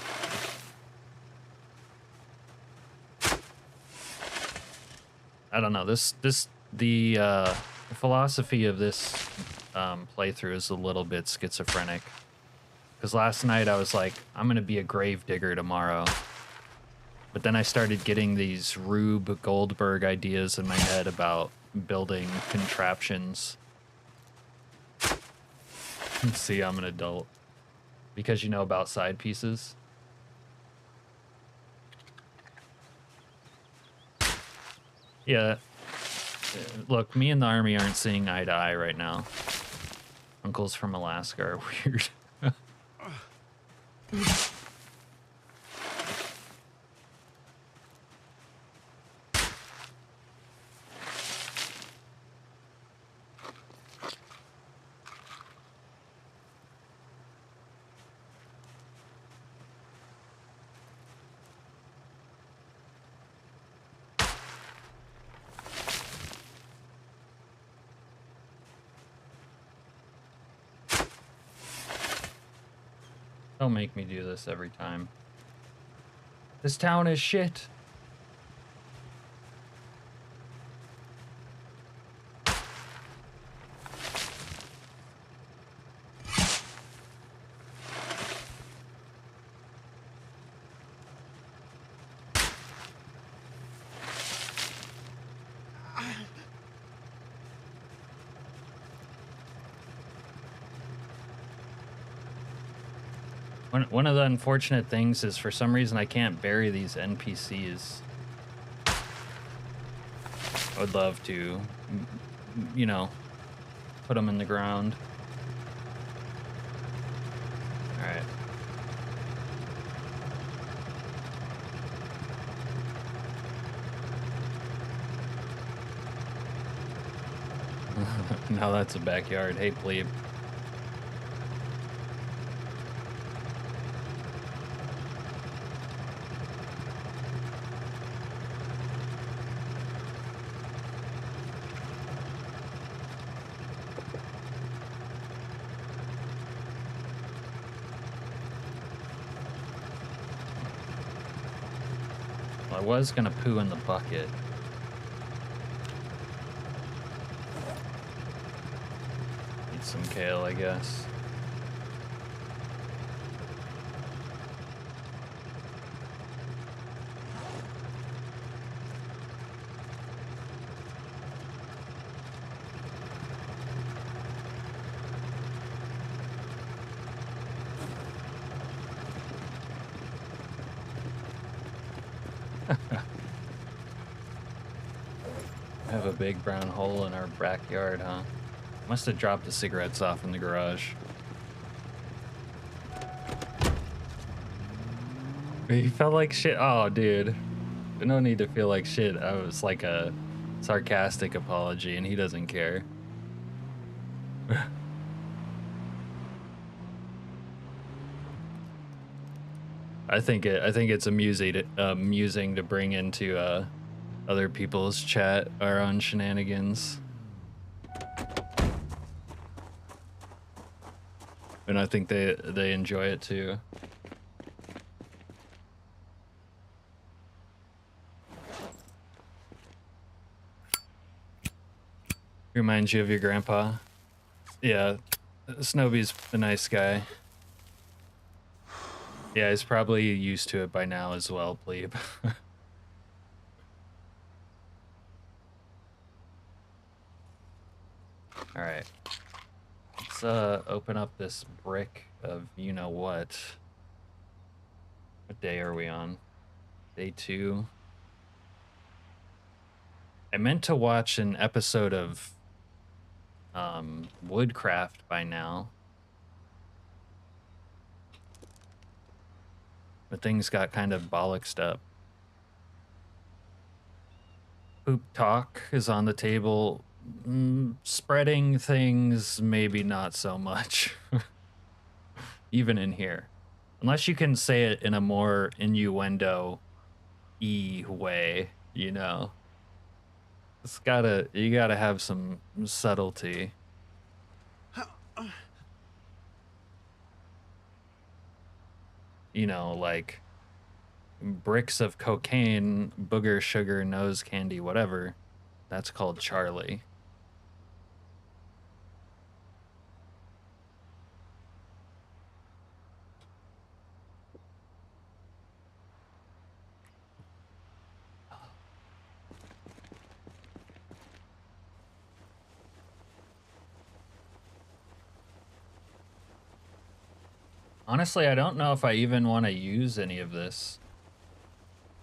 I don't know. The philosophy of this playthrough is a little bit schizophrenic. Because last night I was like, I'm gonna be a grave digger tomorrow. But then I started getting these Rube Goldberg ideas in my head about building contraptions. See, I'm an adult. Because you know about side pieces. Yeah. Look, me and the army aren't seeing eye to eye right now. Uncles from Alaska are weird. Don't make me do this every time. This town is shit. One of the unfortunate things is for some reason I can't bury these NPCs. I would love to, you know, put them in the ground. All right. Now that's a backyard. Hey, plebe. Well, I was gonna poo in the bucket. Eat some kale, I guess. Have a big brown hole in our backyard, huh? Must have dropped the cigarettes off in the garage. You felt like shit? Oh, dude. No need to feel like shit. I was like a sarcastic apology, and he doesn't care. I think it's amusing to bring into other people's chat our own shenanigans. And I think they enjoy it too. Reminds you of your grandpa? Yeah, Snowby's a nice guy. Yeah, he's probably used to it by now as well, plebe. All right, let's open up this brick of you-know-what. What day are we on? Day 2. I meant to watch an episode of Woodcraft by now, but things got kind of bollocksed up. Poop talk is on the table. Spreading things, maybe not so much. Even in here. Unless you can say it in a more innuendo-y way, you know. You gotta have some subtlety. You know, like bricks of cocaine, booger, sugar, nose candy, whatever. That's called Charlie. Honestly, I don't know if I even want to use any of this.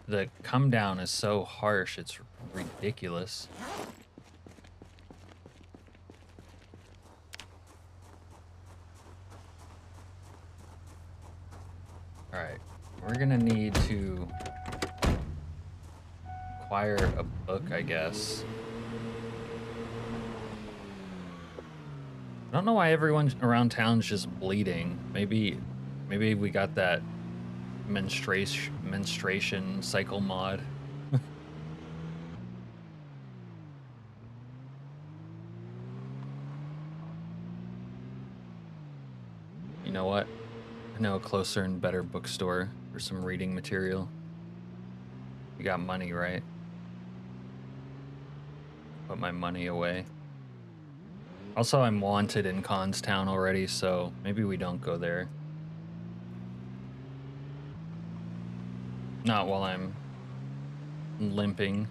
The come down is so harsh, it's ridiculous. All right, we're gonna need to acquire a book, I guess. I don't know why everyone around town's just bleeding. Maybe we got that menstruation cycle mod. You know what? I know a closer and better bookstore for some reading material. You got money, right? Put my money away. Also, I'm wanted in Constown already, so maybe we don't go there. Not while I'm limping.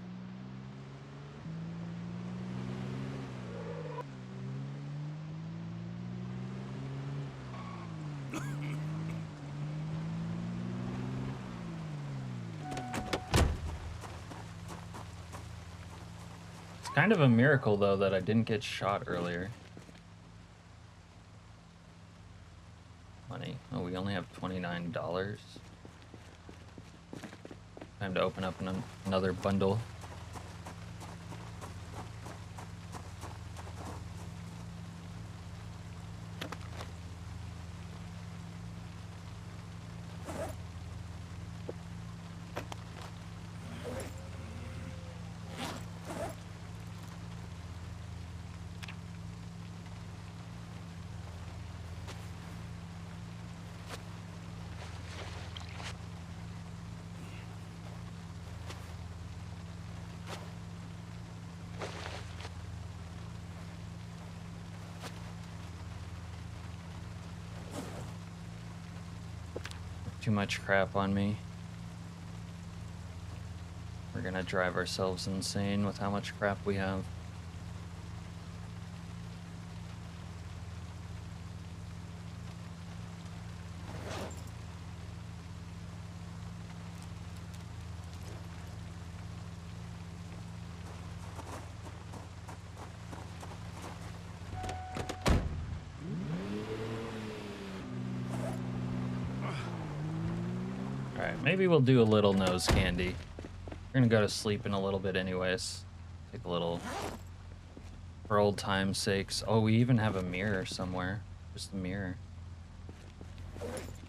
Kind of a miracle, though, that I didn't get shot earlier. Money. Oh, we only have $29. Time to open up another bundle. Too much crap on me. We're gonna drive ourselves insane with how much crap we have. Maybe we'll do a little nose candy. We're gonna go to sleep in a little bit anyways. Take a little for old time's sakes. Oh, we even have a mirror somewhere. Just a mirror.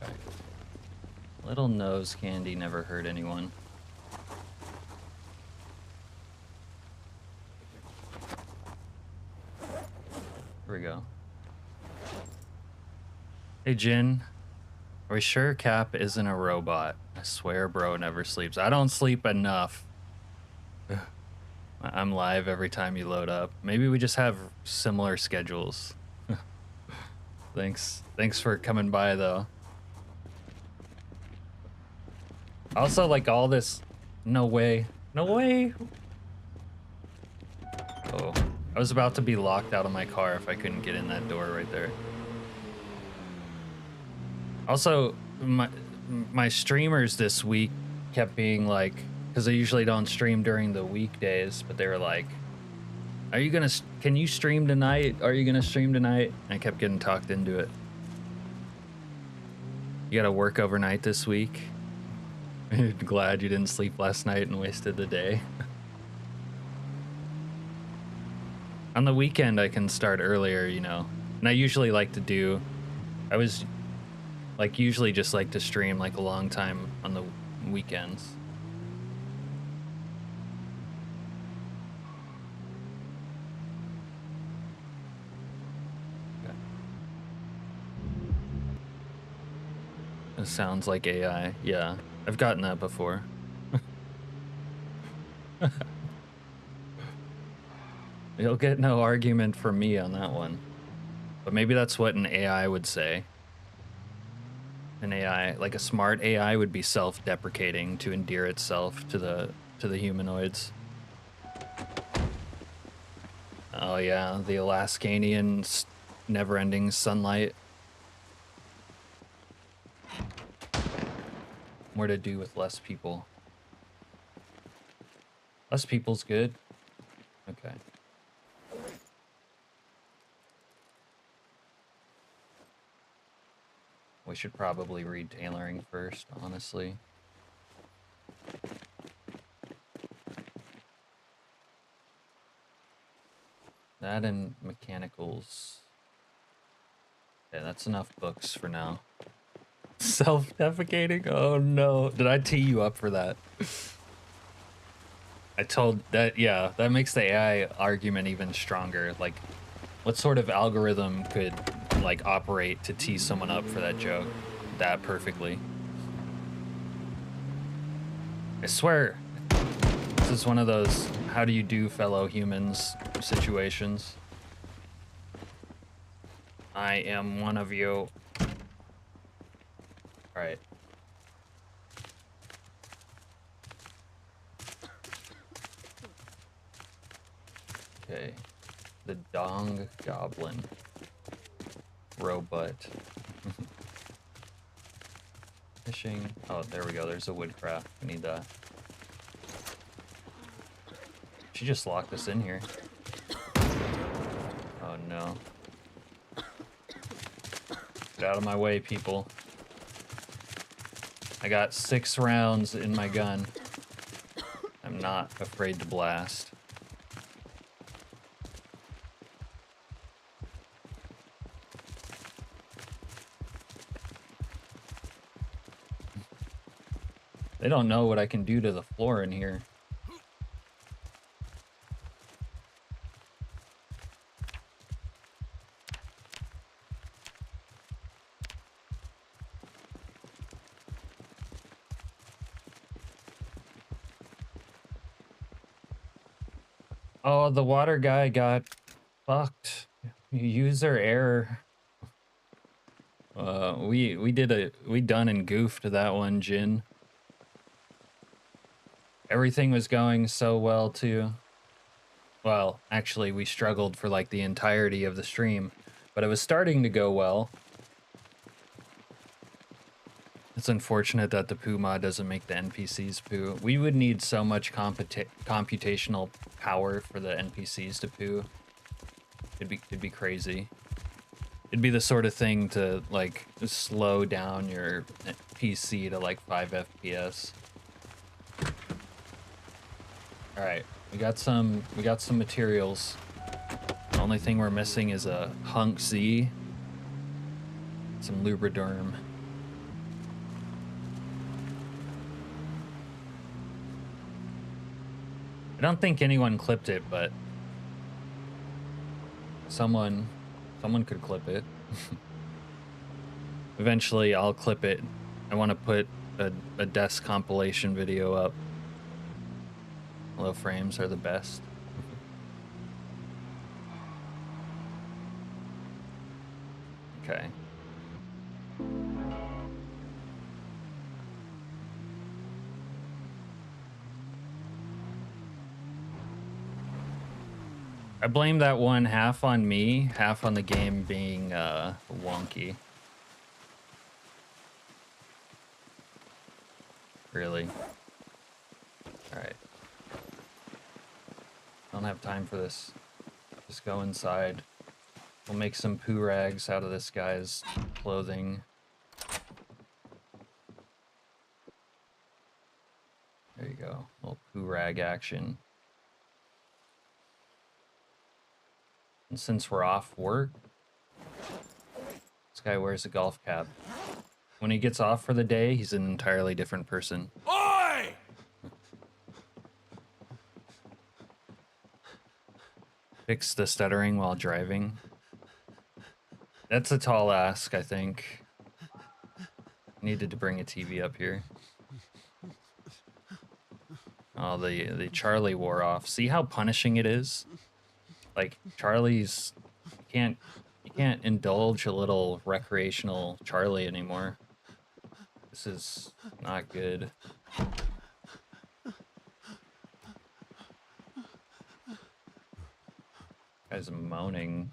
Okay. Little nose candy never hurt anyone. Here we go. Hey, Jin. Are we sure Cap isn't a robot? I swear bro never sleeps. I don't sleep enough. I'm live every time you load up. Maybe we just have similar schedules. Thanks for coming by though. Also, like all this, no way. No way. Oh, I was about to be locked out of my car if I couldn't get in that door right there. Also, my streamers this week kept being like, because I usually don't stream during the weekdays, but they were like, can you stream tonight? Are you gonna stream tonight? And I kept getting talked into it. You gotta work overnight this week. Glad you didn't sleep last night and wasted the day. On the weekend, I can start earlier, you know. And I usually like to do, usually just like to stream like a long time on the weekends. Okay. It sounds like AI. Yeah, I've gotten that before. You'll get no argument from me on that one. But maybe that's what an AI would say. An AI, like a smart AI, would be self-deprecating to endear itself to the humanoids. Oh yeah, the Alaskanian never-ending sunlight. More to do with less people. Less people's good. Okay. We should probably read tailoring first, honestly. That and mechanicals. Yeah, that's enough books for now. Self-defecating? Oh no. Did I tee you up for that? I told that, yeah, that makes the AI argument even stronger. Like, what sort of algorithm could like operate to tee someone up for that joke that perfectly? I swear this is one of those how do you do fellow humans situations. I am one of you. All right. Okay. The Dong Goblin. Robot. Fishing. Oh, there we go. There's a woodcraft. We need that. She just locked us in here. Oh no. Get out of my way, people. I got 6 rounds in my gun. I'm not afraid to blast. They don't know what I can do to the floor in here. Oh, the water guy got fucked. User error. We done and goofed that one, Jin. Everything was going so well too. Well, actually we struggled for like the entirety of the stream, but it was starting to go well. It's unfortunate that the poo mod doesn't make the NPCs poo. We would need so much computational power for the NPCs to poo. It'd be crazy. It'd be the sort of thing to like slow down your PC to like 5 FPS. All right, we got some materials. The only thing we're missing is a hunk Z, some lubriderm. I don't think anyone clipped it, but someone could clip it. Eventually I'll clip it. I want to put a desk compilation video up. Low frames are the best. Okay. I blame that one half on me, half on the game being wonky. Really. Alright. Don't have time for this. Just go inside. We'll make some poo rags out of this guy's clothing. There you go. Little poo rag action. And since we're off work, this guy wears a golf cap. When he gets off for the day, he's an entirely different person. Oi! Fix the stuttering while driving. That's a tall ask, I think. Needed to bring a TV up here. Oh, the Charlie wore off. See how punishing it is? Like Charlie's, you can't indulge a little recreational Charlie anymore. This is not good. Guy's moaning.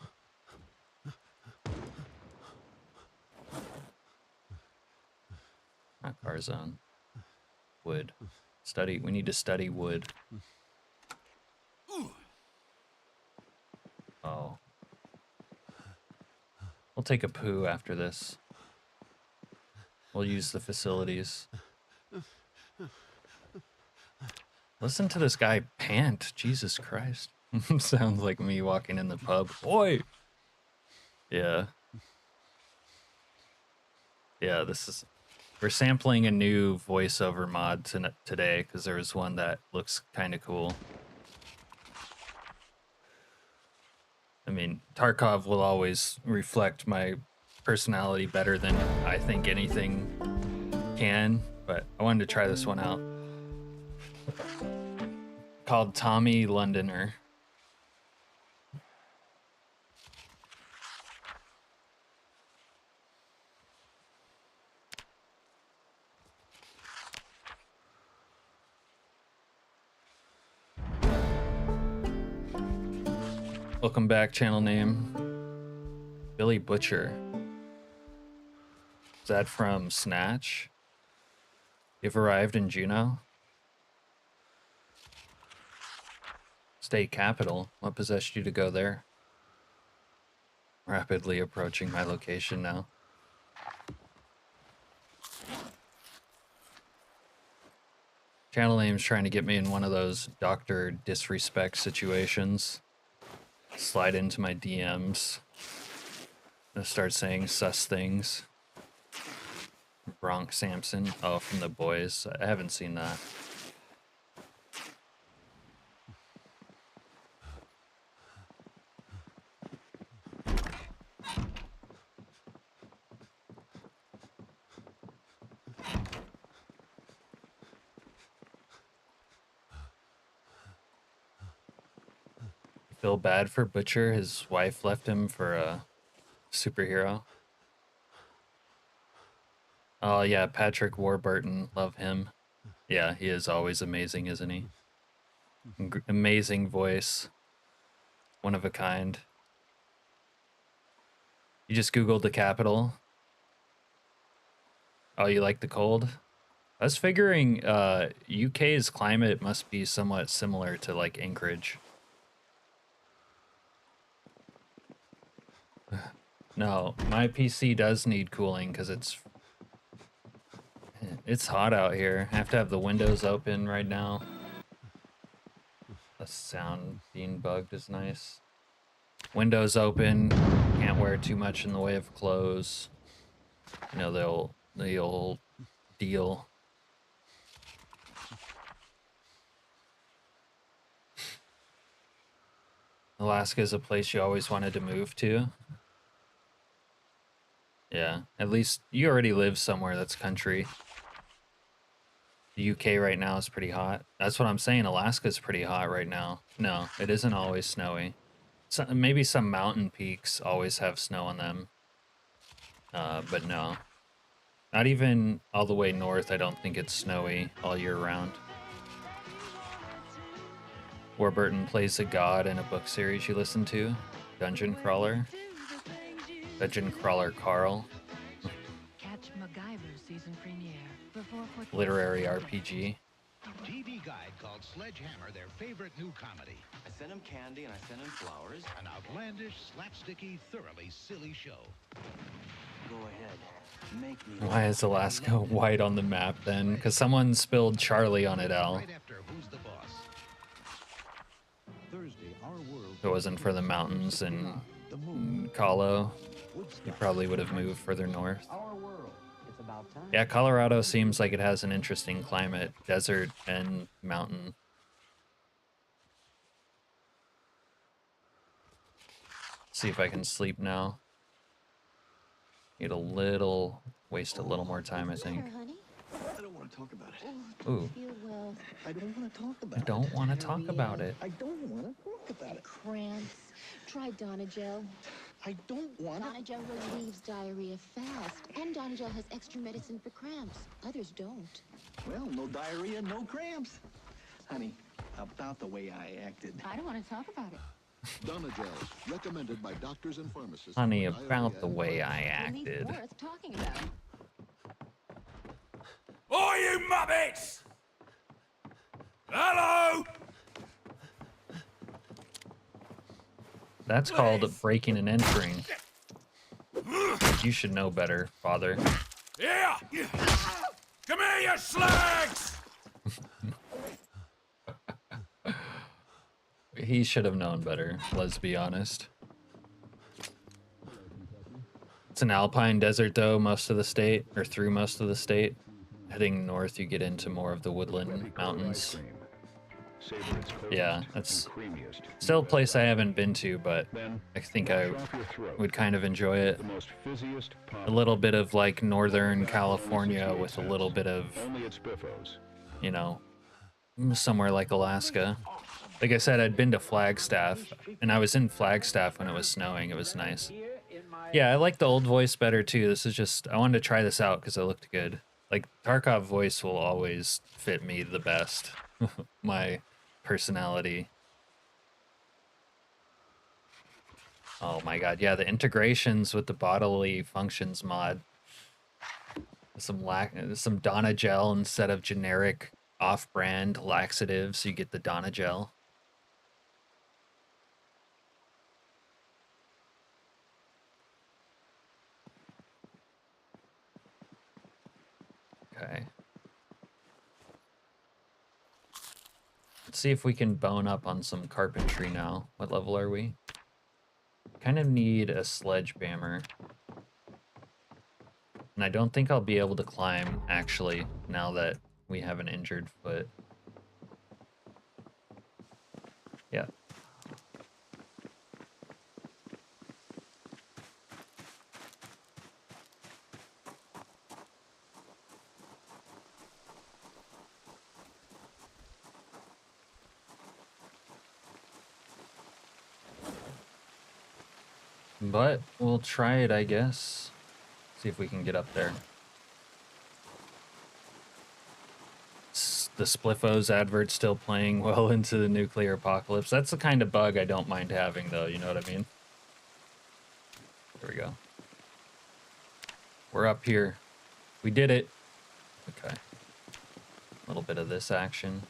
Not Carzone. Wood. Study. We need to study wood. Oh. We'll take a poo after this. We'll use the facilities. Listen to this guy pant. Jesus Christ. Sounds like me walking in the pub. Oi! Yeah. Yeah, this is... We're sampling a new voiceover mod today because there was one that looks kind of cool. I mean, Tarkov will always reflect my personality better than I think anything can, but I wanted to try this one out. Called Tommy Londoner. Welcome back, channel name. Billy Butcher. Is that from Snatch? You've arrived in Juneau? State capital. What possessed you to go there? Rapidly approaching my location now. Channel name's trying to get me in one of those doctor disrespect situations. Slide into my DMs. And start saying sus things. Bronx Sampson. Oh, from The Boys. I haven't seen that. Feel bad for Butcher. His wife left him for a superhero. Oh yeah, Patrick Warburton. Love him. Yeah, he is always amazing, isn't he? Amazing voice. One of a kind. You just Googled the capital. Oh, you like the cold? I was figuring UK's climate must be somewhat similar to like Anchorage. No, my PC does need cooling because it's hot out here. I have to have the windows open right now. The sound being bugged is nice. Windows open. Can't wear too much in the way of clothes. You know, the old deal. Alaska is a place you always wanted to move to. Yeah, at least you already live somewhere that's country. The UK right now is pretty hot. That's what I'm saying. Alaska's pretty hot right now. No, it isn't always snowy. So, maybe some mountain peaks always have snow on them. But no. Not even all the way north, I don't think it's snowy all year round. Warburton plays a god in a book series you listen to. Dungeon Crawler. Dungeon Crawler Carl. Catch MacGyver's season premiere before Literary RPG. TV guide called Sledgehammer their favorite new comedy. I sent him candy and I sent him flowers. An outlandish, slapsticky, thoroughly silly show. Go ahead. Make me. Why is Alaska white on the map then? Because someone spilled Charlie on it, Al. Right after Who's the Boss? Thursday, our world. If it wasn't for the mountains and Colo, you probably would have moved further north. Our world. It's about time. Yeah, Colorado seems like it has an interesting climate, desert and mountain. See if I can sleep now. Need waste a little more time, I think. I don't want to talk about it. Ooh. I don't want to talk about I don't want to talk about it. I don't want to talk about it. Cramps. Try Donagel. I don't want to. Donagel relieves diarrhea fast, and Donagel has extra medicine for cramps. Others don't. Well, no diarrhea, no cramps. Honey, about the way I acted. I don't want to talk about it. Donagel, recommended by doctors and pharmacists. Honey, about the way I acted. Worth talking about. Oh, you muppets! Hello! That's called breaking and entering. You should know better, father. Here! Come here, you slags! He should have known better, let's be honest. It's an alpine desert though, most of the state, or through most of the state. Heading north, you get into more of the woodland mountains. Yeah, that's still a place I haven't been to, but I think I would kind of enjoy it. A little bit of like Northern California with a little bit of, you know, somewhere like Alaska. Like I said, I'd been to Flagstaff, and I was in Flagstaff when it was snowing. It was nice. Yeah, I like the old voice better too. This is just, I wanted to try this out because it looked good. Like, Tarkov voice will always fit me the best. My personality. Oh my god, yeah, the integrations with the bodily functions mod. Some Donagel instead of generic off-brand laxatives, you get the Donagel. Okay. Let's see if we can bone up on some carpentry now. What level are we? Kind of need a sledgehammer. And I don't think I'll be able to climb, actually, now that we have an injured foot. Yeah. But we'll try it, I guess. See if we can get up there. The Spliffos advert still playing well into the nuclear apocalypse. That's the kind of bug I don't mind having, though, you know what I mean? There we go. We're up here. We did it. Okay. A little bit of this action.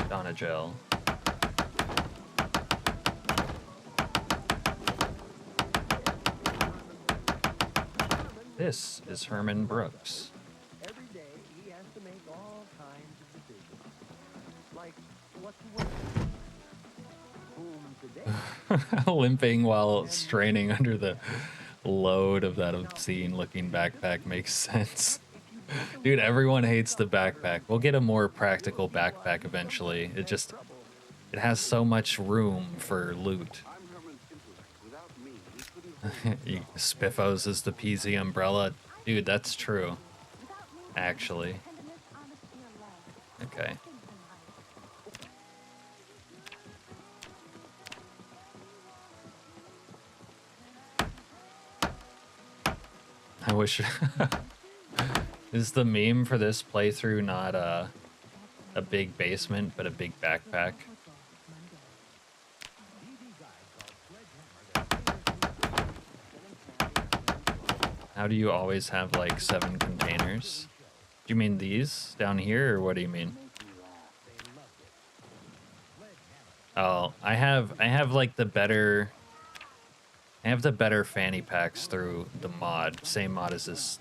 Donna gel. This is Herman Brooks. Every day he has to make all kinds of decisions. Like what to wear. Whom today? Limping while straining under the load of that obscene looking backpack makes sense. Dude, everyone hates the backpack. We'll get a more practical backpack eventually. It has so much room for loot. Spiffos is the PZ umbrella. Dude, that's true. Actually. Okay. I wish... Is the meme for this playthrough not a big basement, but a big backpack? How do you always have like 7 containers? Do you mean these down here, or what do you mean? Oh, I have like the better... I have the better fanny packs through the mod. Same mod as this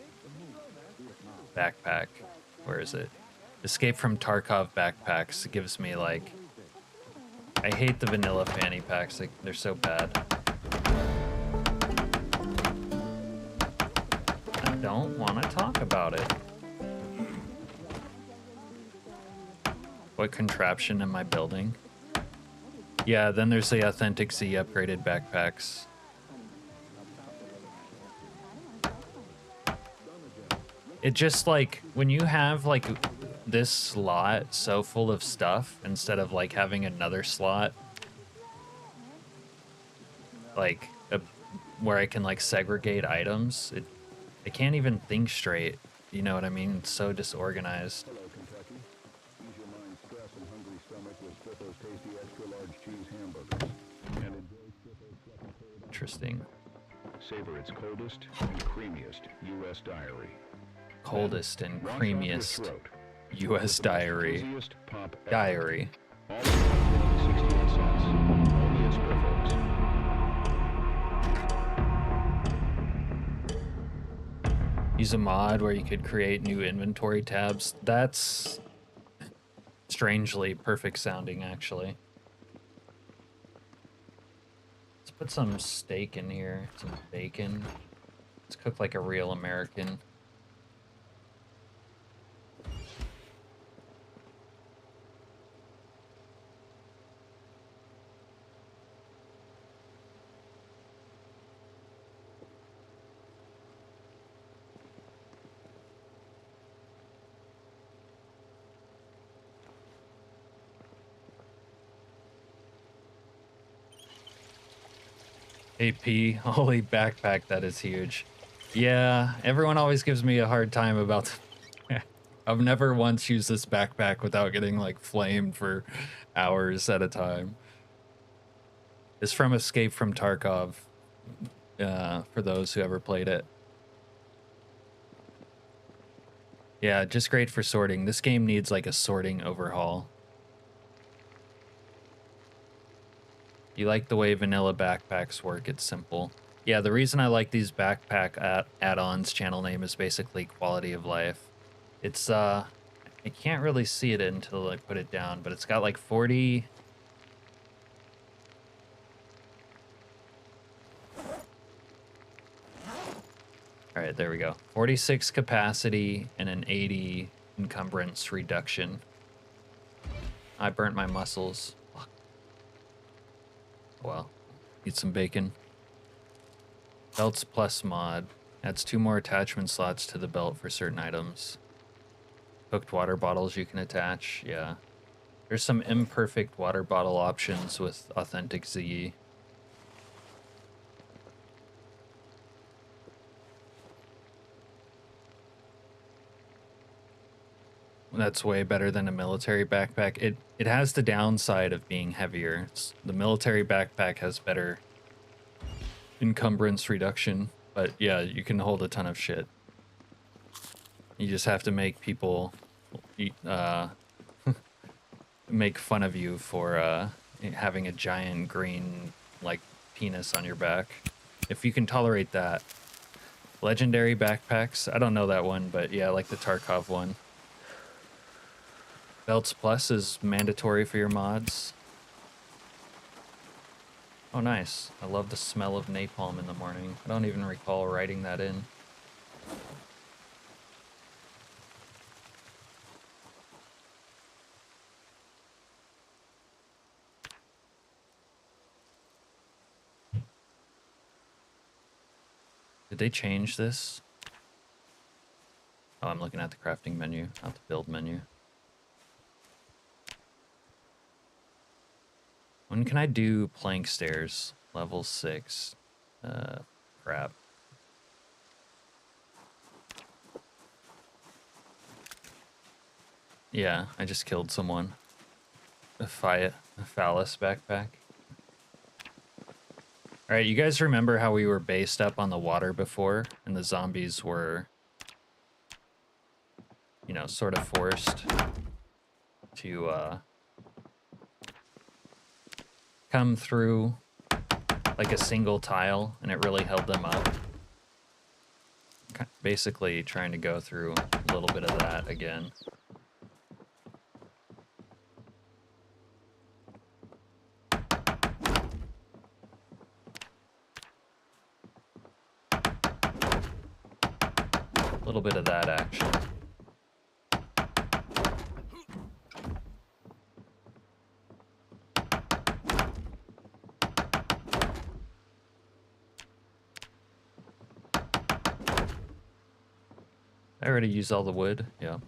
backpack. Where is it? Escape from Tarkov backpacks. It gives me like... I hate the vanilla fanny packs. Like, they're so bad. I don't want to talk about it. What contraption am I building? Yeah, then there's the Authentic Z upgraded backpacks. It just like, when you have like this slot so full of stuff, instead of like having another slot, like where I can like segregate items, I can't even think straight. You know what I mean? It's so disorganized. Hello, Kentucky. Ease your mind, stress, and hungry stomach with Spiffos tasty extra large cheese hamburgers. And enjoy Spiffos second third. Interesting. Savor its coldest and creamiest U.S. diary. Coldest and creamiest U.S. diary. Diary. All 68 cents. Only at Spiffos. Use a mod where you could create new inventory tabs. That's strangely perfect sounding, actually. Let's put some steak in here, some bacon. Let's cook like a real American. AP, holy backpack, that is huge. Yeah, everyone always gives me a hard time about... I've never once used this backpack without getting, like, flamed for hours at a time. It's from Escape from Tarkov, for those who ever played it. Yeah, just great for sorting. This game needs, like, a sorting overhaul. You like the way vanilla backpacks work, it's simple. Yeah, the reason I like these backpack add-ons channel name is basically quality of life. It's, I can't really see it until I put it down, but it's got like 40... All right, there we go. 46 capacity and an 80 encumbrance reduction. I burnt my muscles. Fuck. Well, eat some bacon. Belts plus mod. Adds 2 more attachment slots to the belt for certain items. Cooked water bottles you can attach. Yeah. There's some imperfect water bottle options with authentic Zees. That's way better than a military backpack. It has the downside of being heavier. The military backpack has better encumbrance reduction, but yeah, you can hold a ton of shit. You just have to make people make fun of you for having a giant green like penis on your back. If you can tolerate that. Legendary backpacks, I don't know that one, but yeah, like the Tarkov one. Belts Plus is mandatory for your mods. Oh, nice. I love the smell of napalm in the morning. I don't even recall writing that in. Did they change this? Oh, I'm looking at the crafting menu, not the build menu. When can I do plank stairs? Level 6. Crap. Yeah, I just killed someone. A phallus backpack. Alright, you guys remember how we were based up on the water before, and the zombies were, you know, sort of forced to, come through like a single tile, and it really held them up. Basically trying to go through a little bit of that again. A little bit of that action. I already used all the wood, yeah.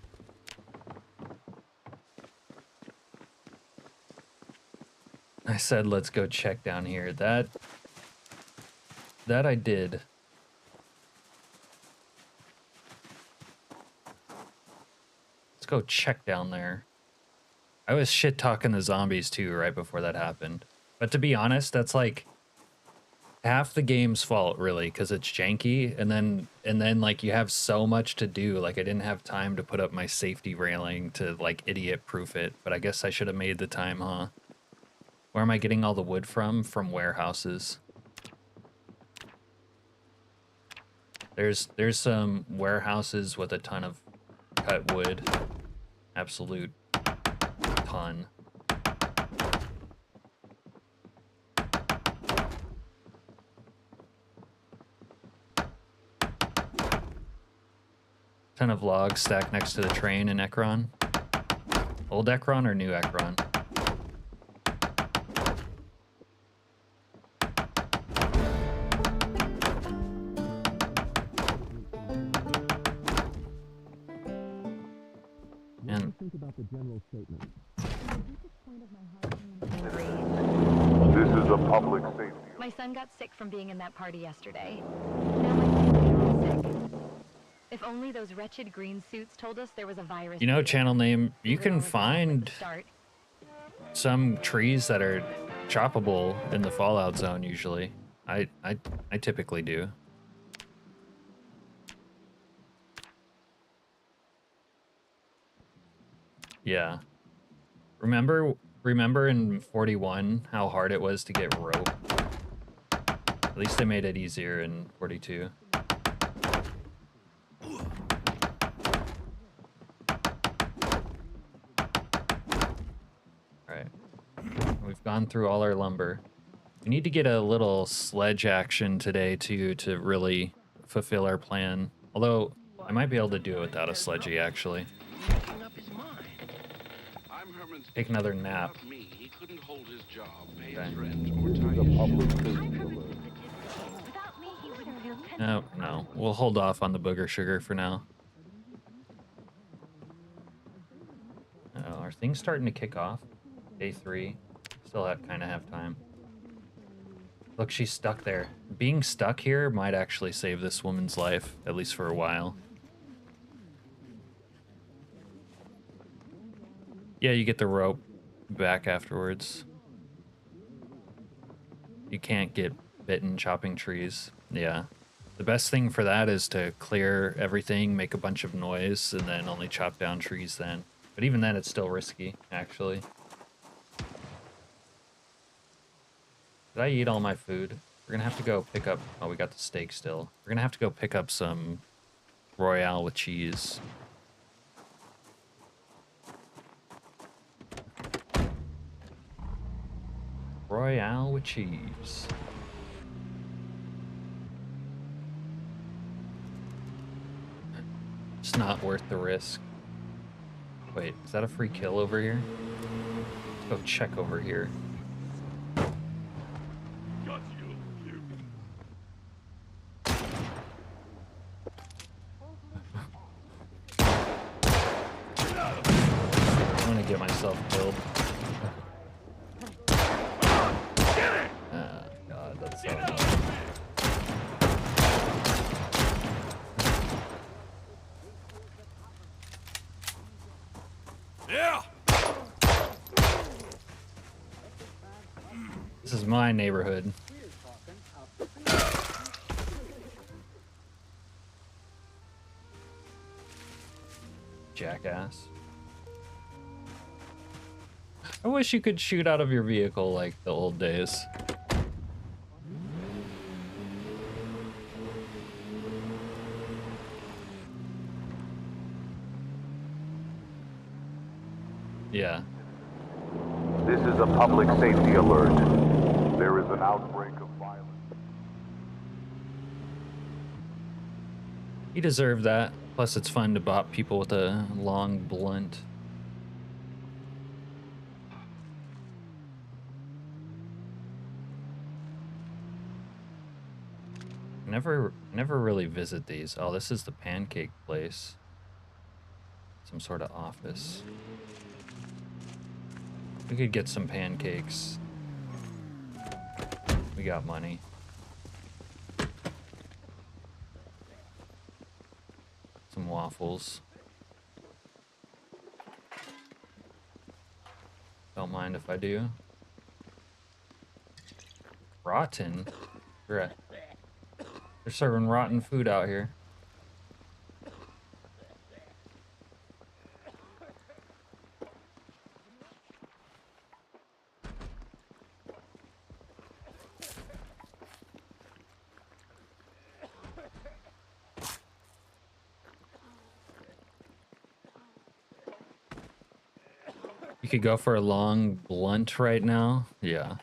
I said, let's go check down here. That I did. Let's go check down there. I was shit talking the zombies too right before that happened. But to be honest, that's like half the game's fault really, because it's janky, and then like you have so much to do. Like I didn't have time to put up my safety railing to like idiot proof it, but I guess I should have made the time, huh? Where am I getting all the wood from? From warehouses. There's some warehouses with a ton of cut wood. Absolute ton. Ton of logs stacked next to the train in Ekron. Old Ekron or new Ekron? And think about the general statement. This is a public safety. My son got sick from being in that party yesterday. Now my family are all sick. If only those wretched green suits told us there was a virus. you know, channel name, you can find some trees that are choppable in the Fallout zone usually. I typically do. Yeah. Remember in 41 how hard it was to get rope? At least they made it easier in 42. Alright. We've gone through all our lumber. We need to get a little sledge action today, too, to really fulfill our plan. Although, I might be able to do it without a sledgy, actually. Take another nap. Okay. No, no. We'll hold off on the booger sugar for now. Are things starting to kick off? Day 3. Still kind of have time. Look, she's stuck there. Being stuck here might actually save this woman's life, at least for a while. Yeah, you get the rope back afterwards. You can't get bitten chopping trees. Yeah. The best thing for that is to clear everything, make a bunch of noise, and then only chop down trees then. But even then, it's still risky, actually. Did I eat all my food? We're gonna have to go pick up... Oh, we got the steak still. We're gonna have to go pick up some Royale with cheese. Royale with cheese. It's not worth the risk. Wait, is that a free kill over here? Let's go check over here. I'm gonna get myself killed. Oh, God, that's so annoying. Yeah. This is my neighborhood. Jackass. I wish you could shoot out of your vehicle like the old days. Yeah. This is a public safety alert. There is an outbreak of violence. He deserved that. Plus, it's fun to bop people with a long blunt. Never really visit these. Oh, this is the pancake place. Some sort of office. We could get some pancakes. We got money. Some waffles. Don't mind if I do. Rotten? They're serving rotten food out here. You could go for a long blunt right now. Yeah.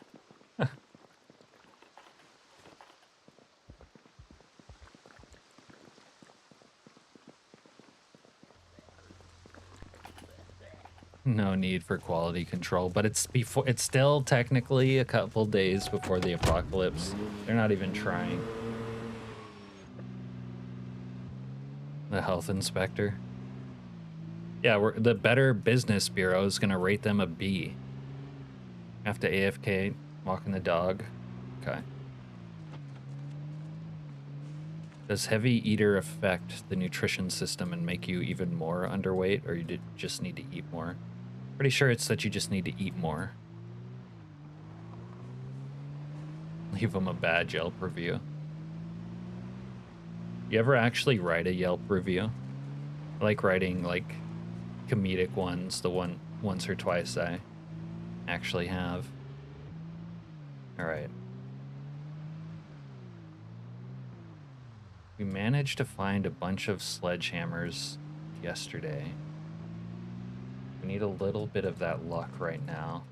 No need for quality control, but it's still technically a couple days before the apocalypse. They're not even trying. The health inspector. Yeah, the Better Business Bureau is gonna rate them a B. Have to AFK, walking the dog. Okay. Does heavy eater affect the nutrition system and make you even more underweight, or you just need to eat more? Pretty sure it's that you just need to eat more. Leave them a bad Yelp review. You ever actually write a Yelp review? I like writing like comedic ones, the once or twice I actually have. All right. We managed to find a bunch of sledgehammers yesterday. We need a little bit of that luck right now.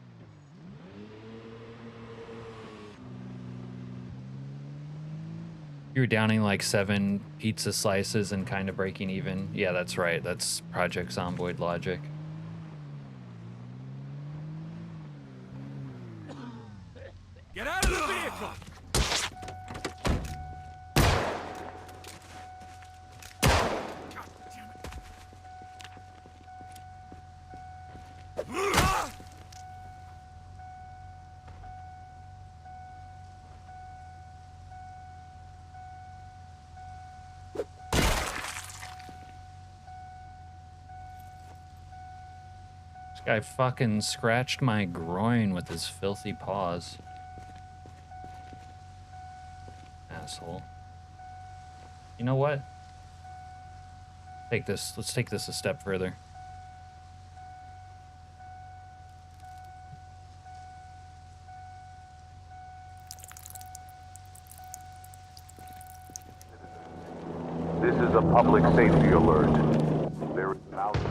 You're downing like 7 pizza slices and kind of breaking even. Yeah, that's right. That's Project Zomboid logic. Get out of the vehicle! This guy fucking scratched my groin with his filthy paws. Asshole. You know what? Take this. Let's take this a step further. This is a public safety alert. There is an outbreak.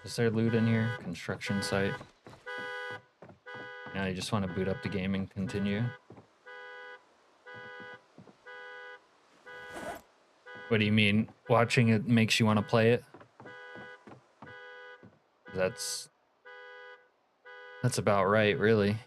Is there loot in here? Construction site. Now you just want to boot up the game and continue. What do you mean? Watching it makes you want to play it? That's about right, really.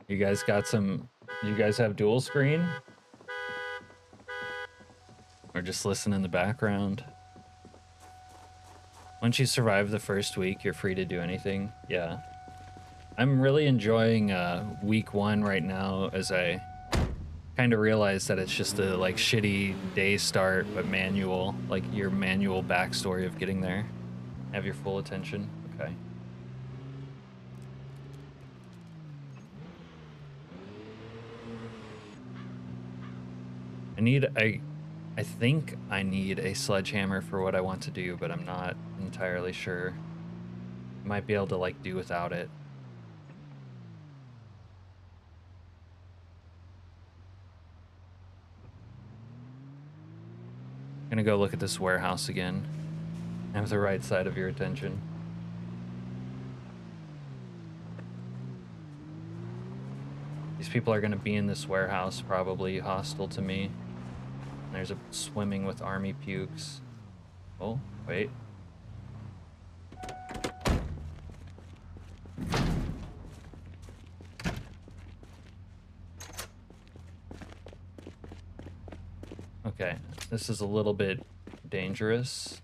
You guys got some. You guys have dual screen? Or just listen in the background? Once you survive the first week, you're free to do anything. Yeah. I'm really enjoying week 1 right now as I kind of realize that it's just a like shitty day start, but manual, like your manual backstory of getting there. Have your full attention. Okay. I think I need a sledgehammer for what I want to do, but I'm not entirely sure. Might be able to like do without it. I'm gonna go look at this warehouse again. Have the right side of your attention. These people are gonna be in this warehouse, probably hostile to me. There's a swimming with army pukes. Oh, wait. Okay, this is a little bit dangerous.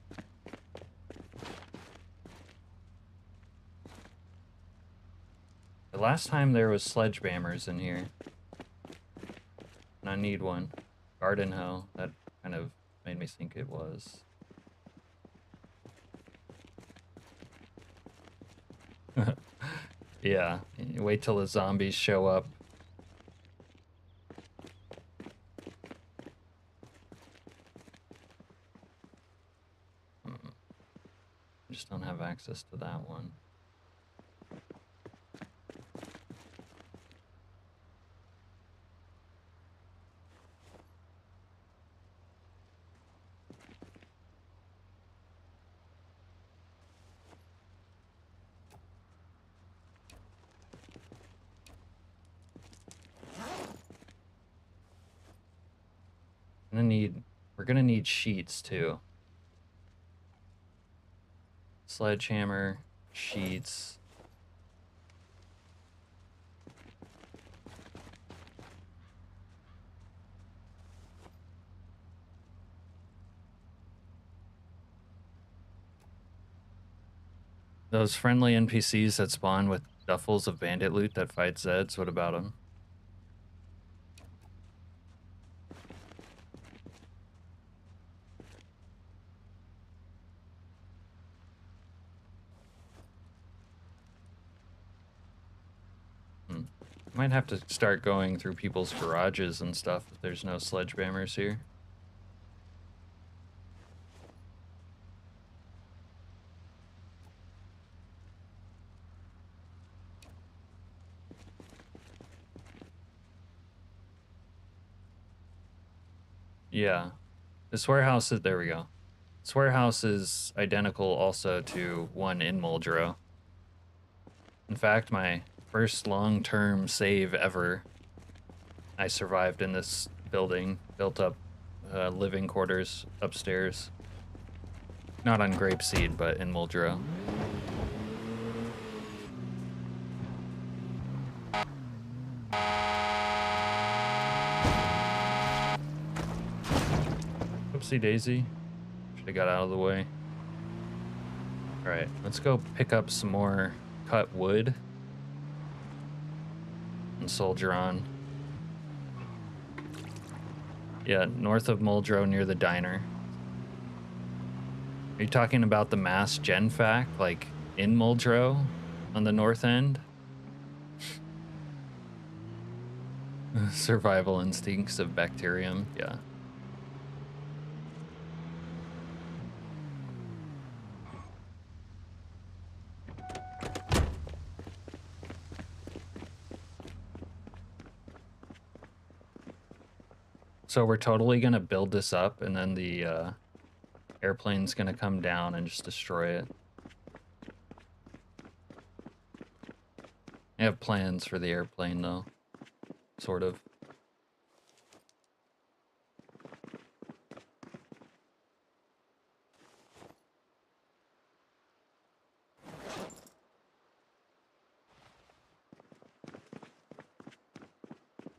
The last time there was sledgehammers in here. And I need one. Garden hoe, that kind of made me think it was. Yeah, wait till the zombies show up. I just don't have access to that one. We're gonna need sheets too. Sledgehammer, sheets. Those friendly NPCs that spawn with duffels of bandit loot that fight Zeds, what about them? Might have to start going through people's garages and stuff if there's no sledgehammers here. Yeah. This warehouse is, there we go. This warehouse is identical also to one in Muldrow. In fact, my first long-term save ever, I survived in this building, built up living quarters upstairs. Not on Grapeseed, but in Muldrow. Oopsie daisy. Should have got out of the way. Alright, let's go pick up some more cut wood and soldier on. Yeah, north of Muldrow near the diner. Are you talking about the mass genfac, like in Muldrow on the north end? Survival instincts of bacterium, yeah. So we're totally gonna build this up and then the airplane's gonna come down and just destroy it. I have plans for the airplane though, sort of.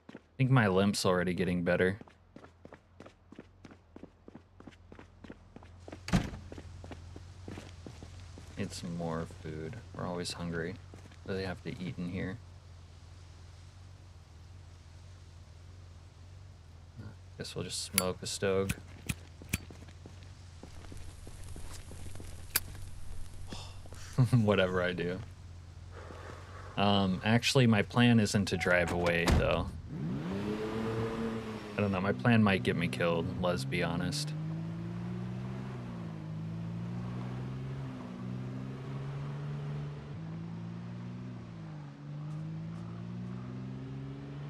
I think my limp's already getting better. Need some more food. We're always hungry. So they have to eat in here. Guess we'll just smoke a stove. Whatever I do. Actually, my plan isn't to drive away, though. I don't know, my plan might get me killed, let's be honest.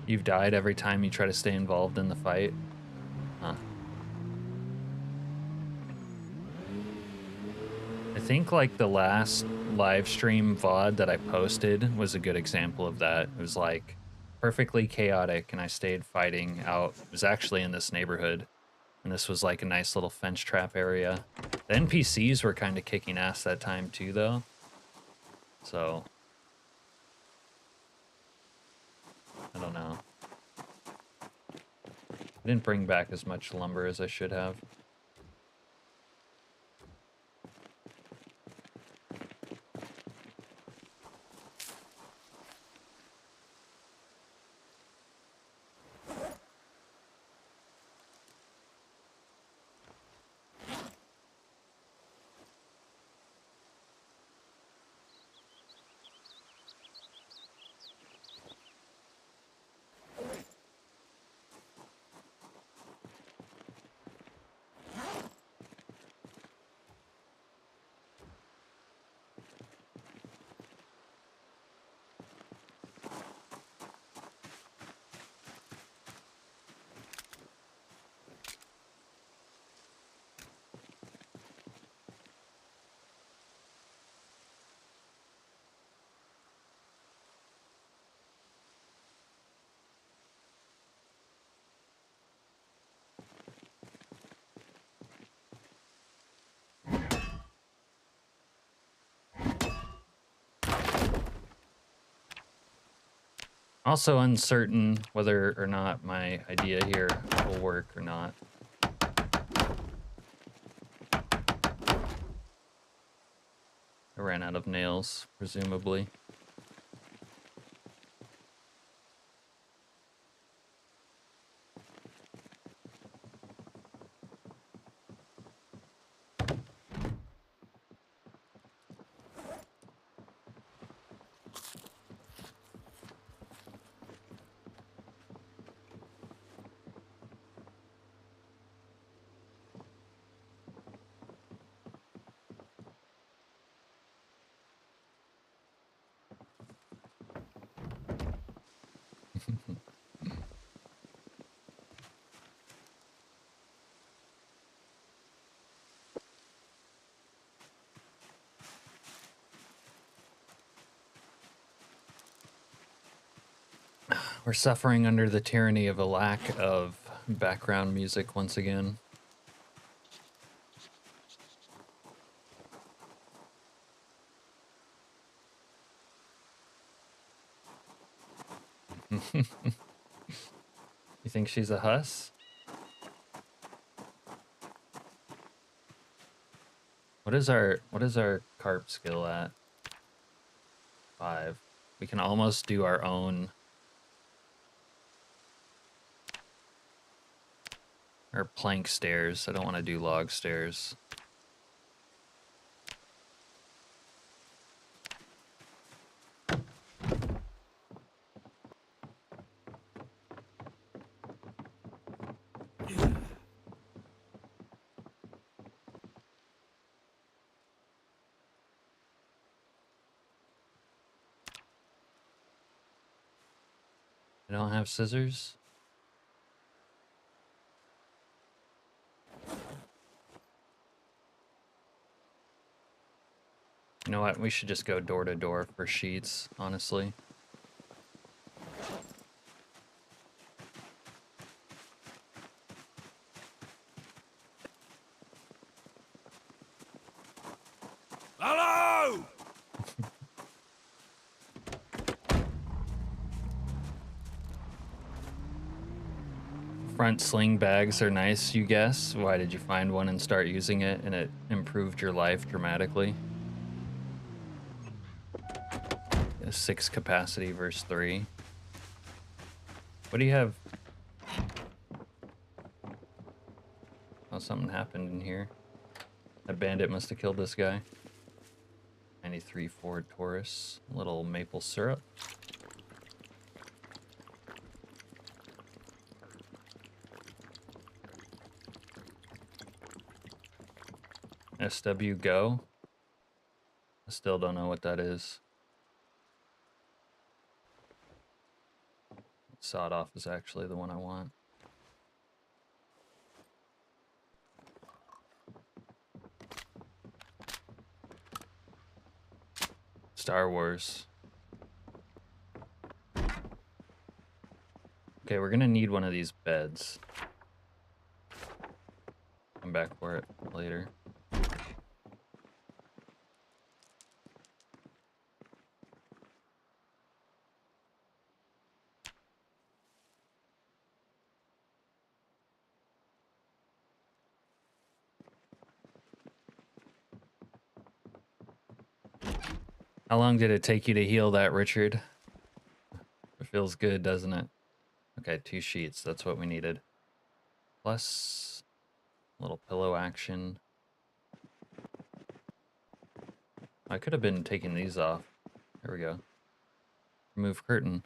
You've died every time you try to stay involved in the fight? Huh. I think like the last live stream VOD that I posted was a good example of that. It was like perfectly chaotic and I stayed fighting out. It was actually in this neighborhood and this was like a nice little fence trap area. The NPCs were kind of kicking ass that time too though. So I don't know. I didn't bring back as much lumber as I should have. Also uncertain whether or not my idea here will work or not. I ran out of nails, presumably. We're suffering under the tyranny of a lack of background music once again. You think she's a huss? What is our carp skill at? 5. We can almost do our own or plank stairs. I don't want to do log stairs. I don't have scissors. You know what? We should just go door to door for sheets, honestly. Hello! Front sling bags are nice, you guess. Why did you find one and start using it and it improved your life dramatically? 6 capacity versus 3. What do you have? Oh, something happened in here. That bandit must have killed this guy. 93 Ford Taurus. A little maple syrup. SW Go. I still don't know what that is. Sawed off is actually the one I want. Star Wars. Okay, we're gonna need one of these beds. Come back for it later. How long did it take you to heal that, Richard? It feels good, doesn't it? Okay, 2 sheets. That's what we needed. Plus a little pillow action. I could have been taking these off. There we go. Remove curtain.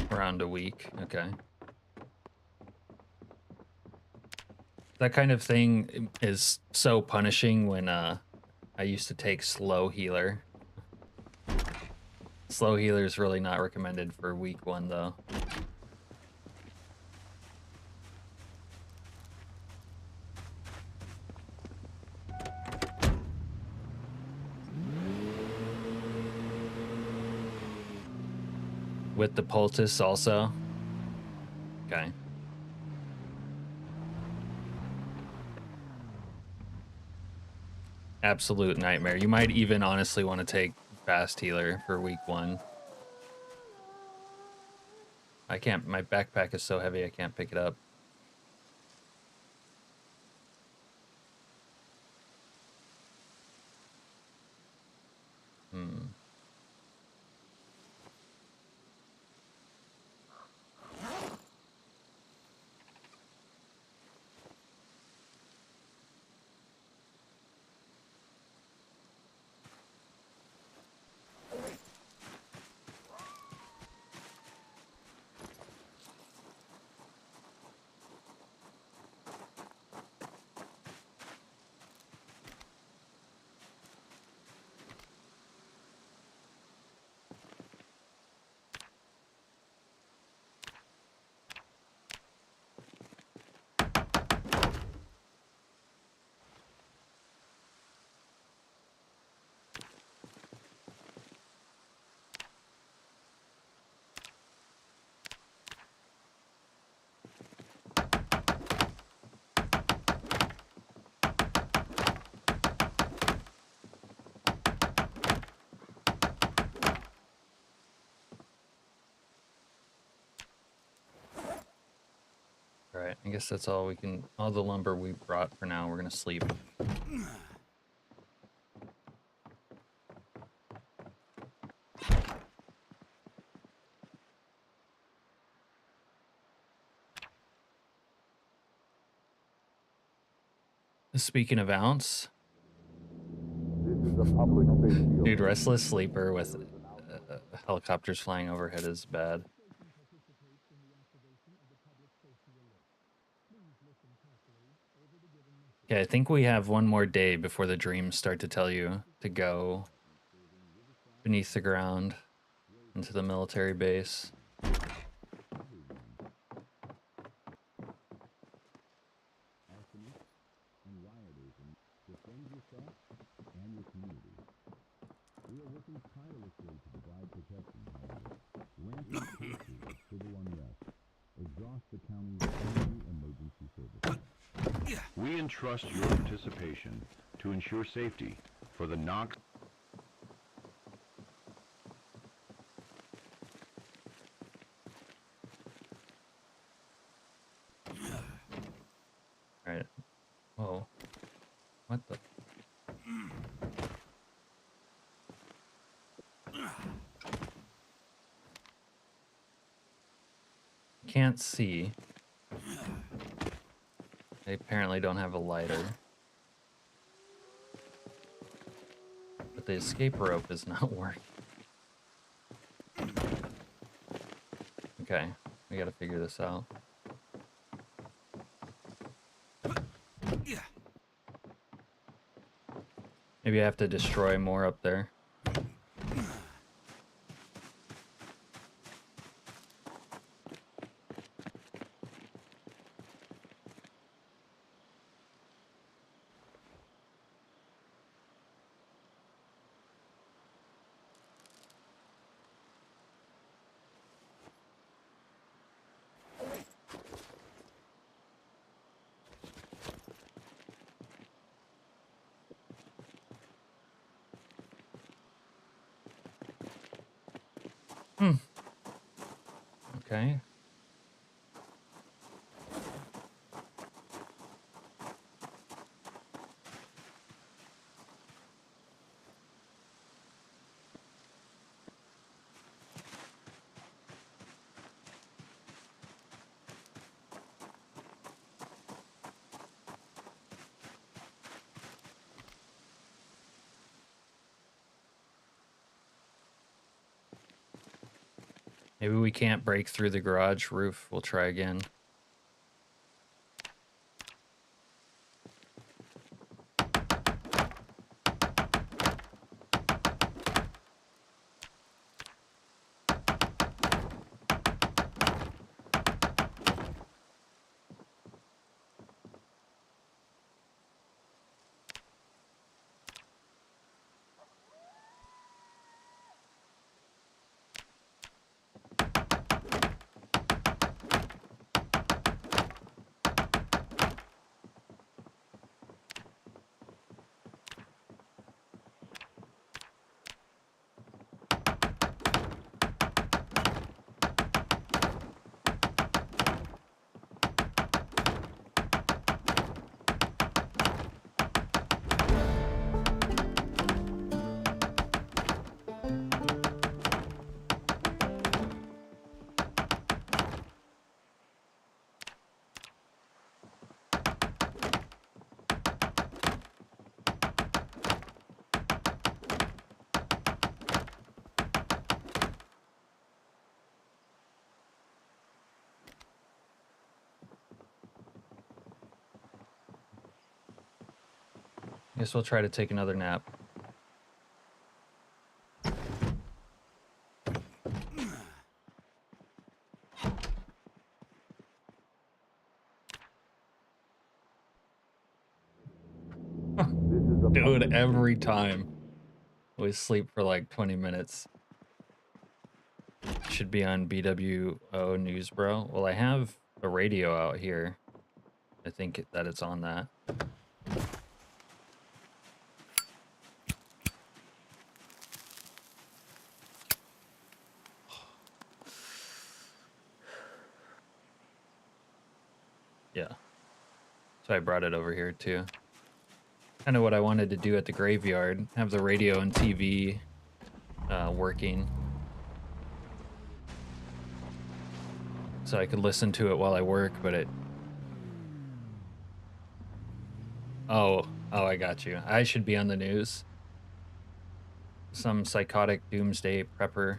Around a week, okay. That kind of thing is so punishing when I used to take slow healer. Slow healer is really not recommended for week 1 though. With the poultice also? Okay. Absolute nightmare. You might even honestly want to take fast healer for week 1. I can't, my backpack is so heavy I can't pick it up. Alright, I guess that's all we can, all the lumber we brought for now. We're gonna sleep. Speaking of ounce, dude, restless sleeper with helicopters flying overhead is bad. Yeah, I think we have one more day before the dreams start to tell you to go beneath the ground into the military base. We entrust your participation to ensure safety for the Knox. All right. Whoa. What the? Can't see. They apparently don't have a lighter. But the escape rope is not working. Okay, we gotta figure this out. Maybe I have to destroy more up there. Okay. Maybe we can't break through the garage roof. We'll try again. Guess we'll try to take another nap. Dude, every time we sleep for like 20 minutes. Should be on BWO News, bro. Well, I have a radio out here. I think that it's on that. So I brought it over here too. Kind of what I wanted to do at the graveyard. Have the radio and TV working. So I could listen to it while I work, but it... Oh, I got you. I should be on the news. Some psychotic doomsday prepper.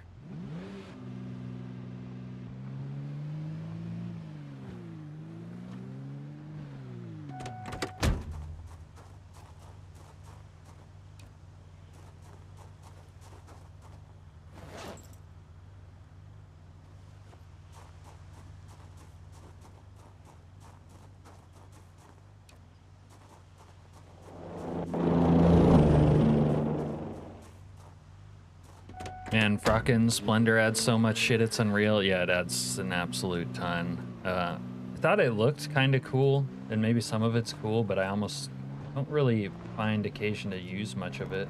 Man, frockin' Splendor adds so much shit, it's unreal. Yeah, it adds an absolute ton. I thought it looked kind of cool, and maybe some of it's cool, but I almost don't really find occasion to use much of it.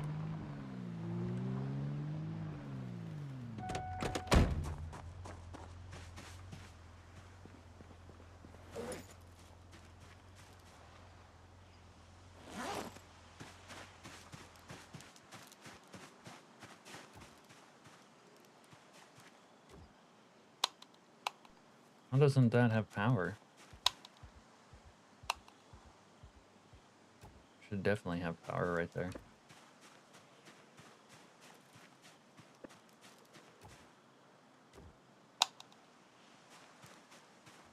How doesn't that have power? Should definitely have power right there.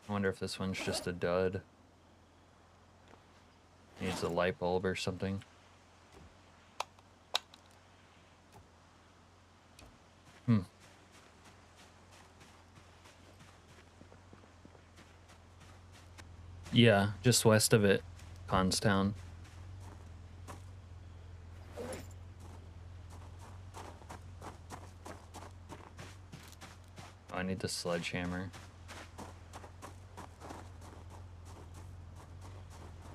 I wonder if this one's just a dud. Needs a light bulb or something. Yeah, just west of it, Constown. Oh, I need the sledgehammer.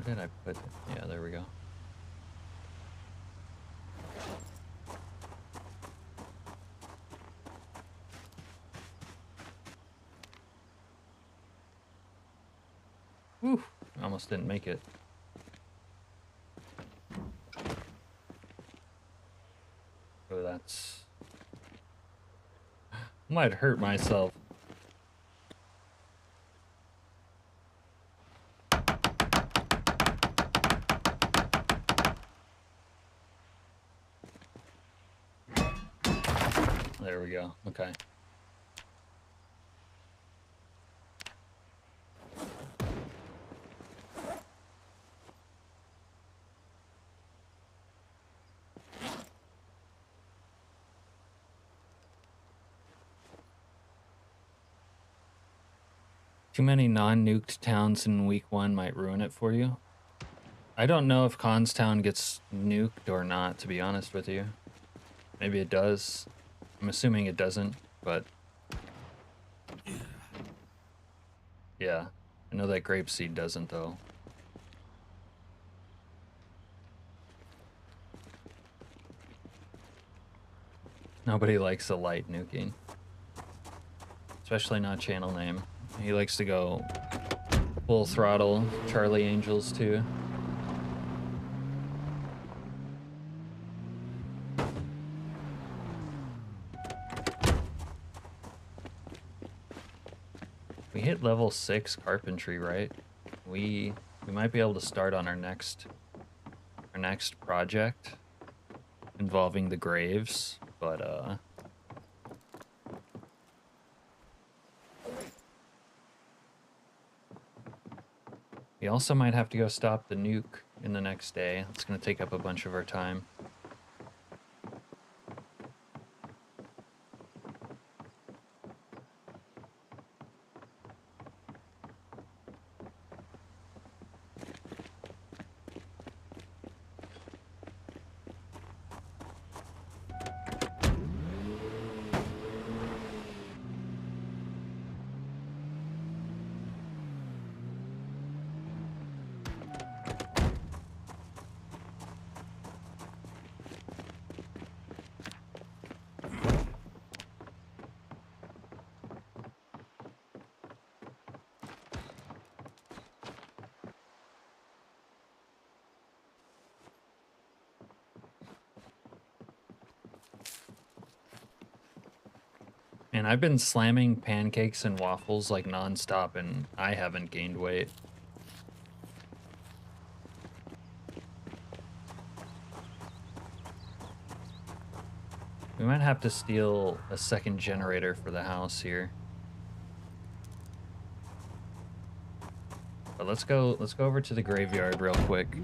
Where did I put it? Yeah, there we go. Whew, almost didn't make it. Oh, that's... Might hurt myself. There we go. Okay. Too many non-nuked towns in week 1 might ruin it for you. I don't know if Constown gets nuked or not, to be honest with you. Maybe it does. I'm assuming it doesn't, but... Yeah, I know that Grapeseed doesn't, though. Nobody likes a light nuking. Especially not channel name. He likes to go full throttle Charlie Angels too. We hit level 6 carpentry, right? We might be able to start on our next project involving the graves, but we also might have to go stop the nuke in the next day. It's going to take up a bunch of our time. And I've been slamming pancakes and waffles like nonstop, and I haven't gained weight. We might have to steal a second generator for the house here. But let's go over to the graveyard real quick.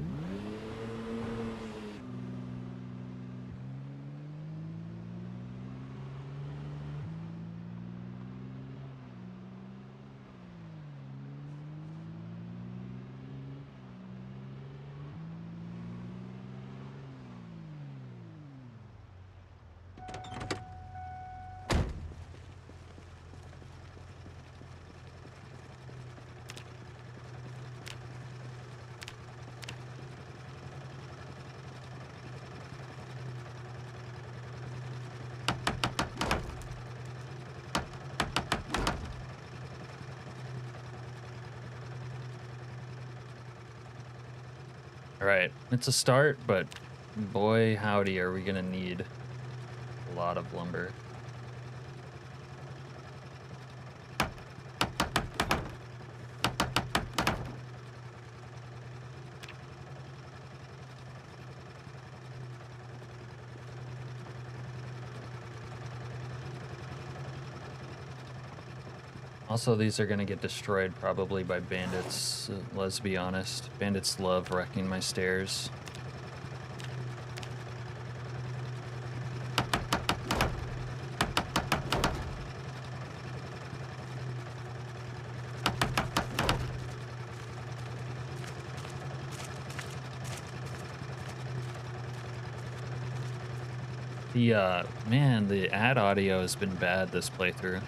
Alright, it's a start, but boy howdy are we gonna need a lot of lumber. Also, these are gonna get destroyed probably by bandits, let's be honest. Bandits love wrecking my stairs. Man, the ad audio has been bad this playthrough.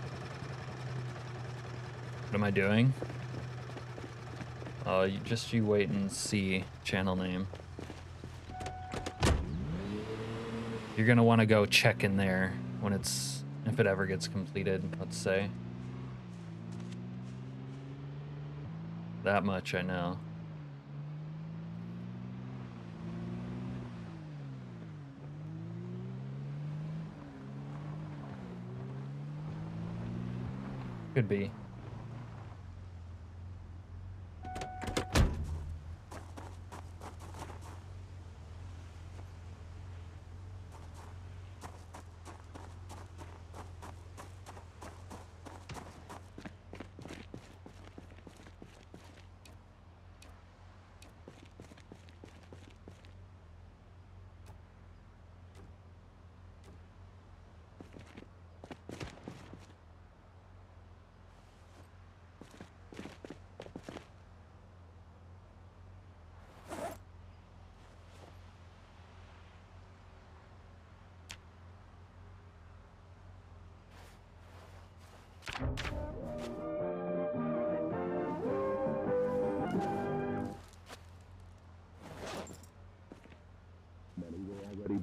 What am I doing? Oh, you wait and see channel name. You're gonna want to go check in there when if it ever gets completed, let's say. That much I know. Could be.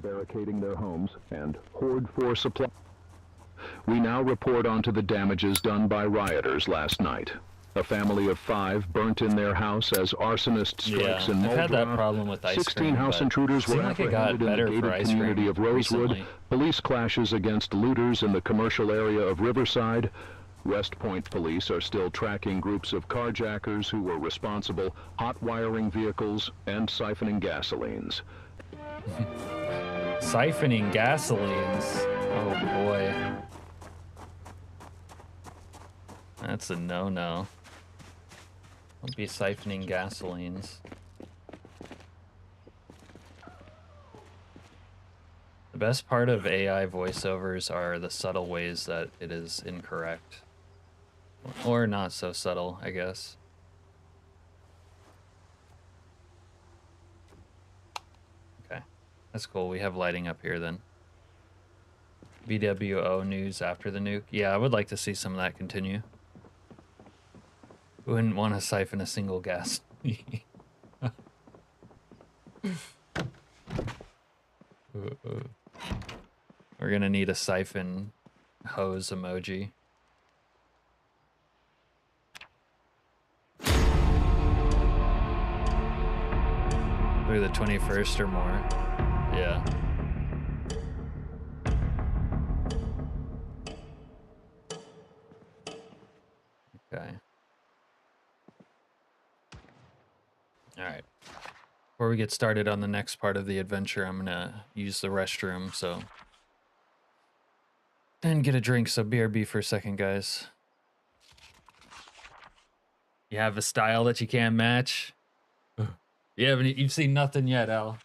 Barricading their homes and hoard for supply. We now report on to the damages done by rioters last night. A family of 5 burnt in their house as arsonist strikes in Muldraugh. I've had that problem with ice 16 cream, house intruders were apprehended in the gated community of Rosewood. Recently. Police clashes against looters in the commercial area of Riverside. West Point police are still tracking groups of carjackers who were responsible, hot wiring vehicles, and siphoning gasolines. Siphoning gasolines. Oh boy. That's a no-no. Don't be siphoning gasolines. The best part of AI voiceovers are the subtle ways that it is incorrect. Or not so subtle, I guess. Okay. That's cool. We have lighting up here then. BWO news after the nuke. Yeah, I would like to see some of that continue. Wouldn't want to siphon a single gas. We're gonna need a siphon hose emoji. Through the 21st or more. Yeah. Before we get started on the next part of the adventure, I'm gonna use the restroom, so... And get a drink, so BRB for a second, guys. You have a style that you can't match? You've seen nothing yet, Al.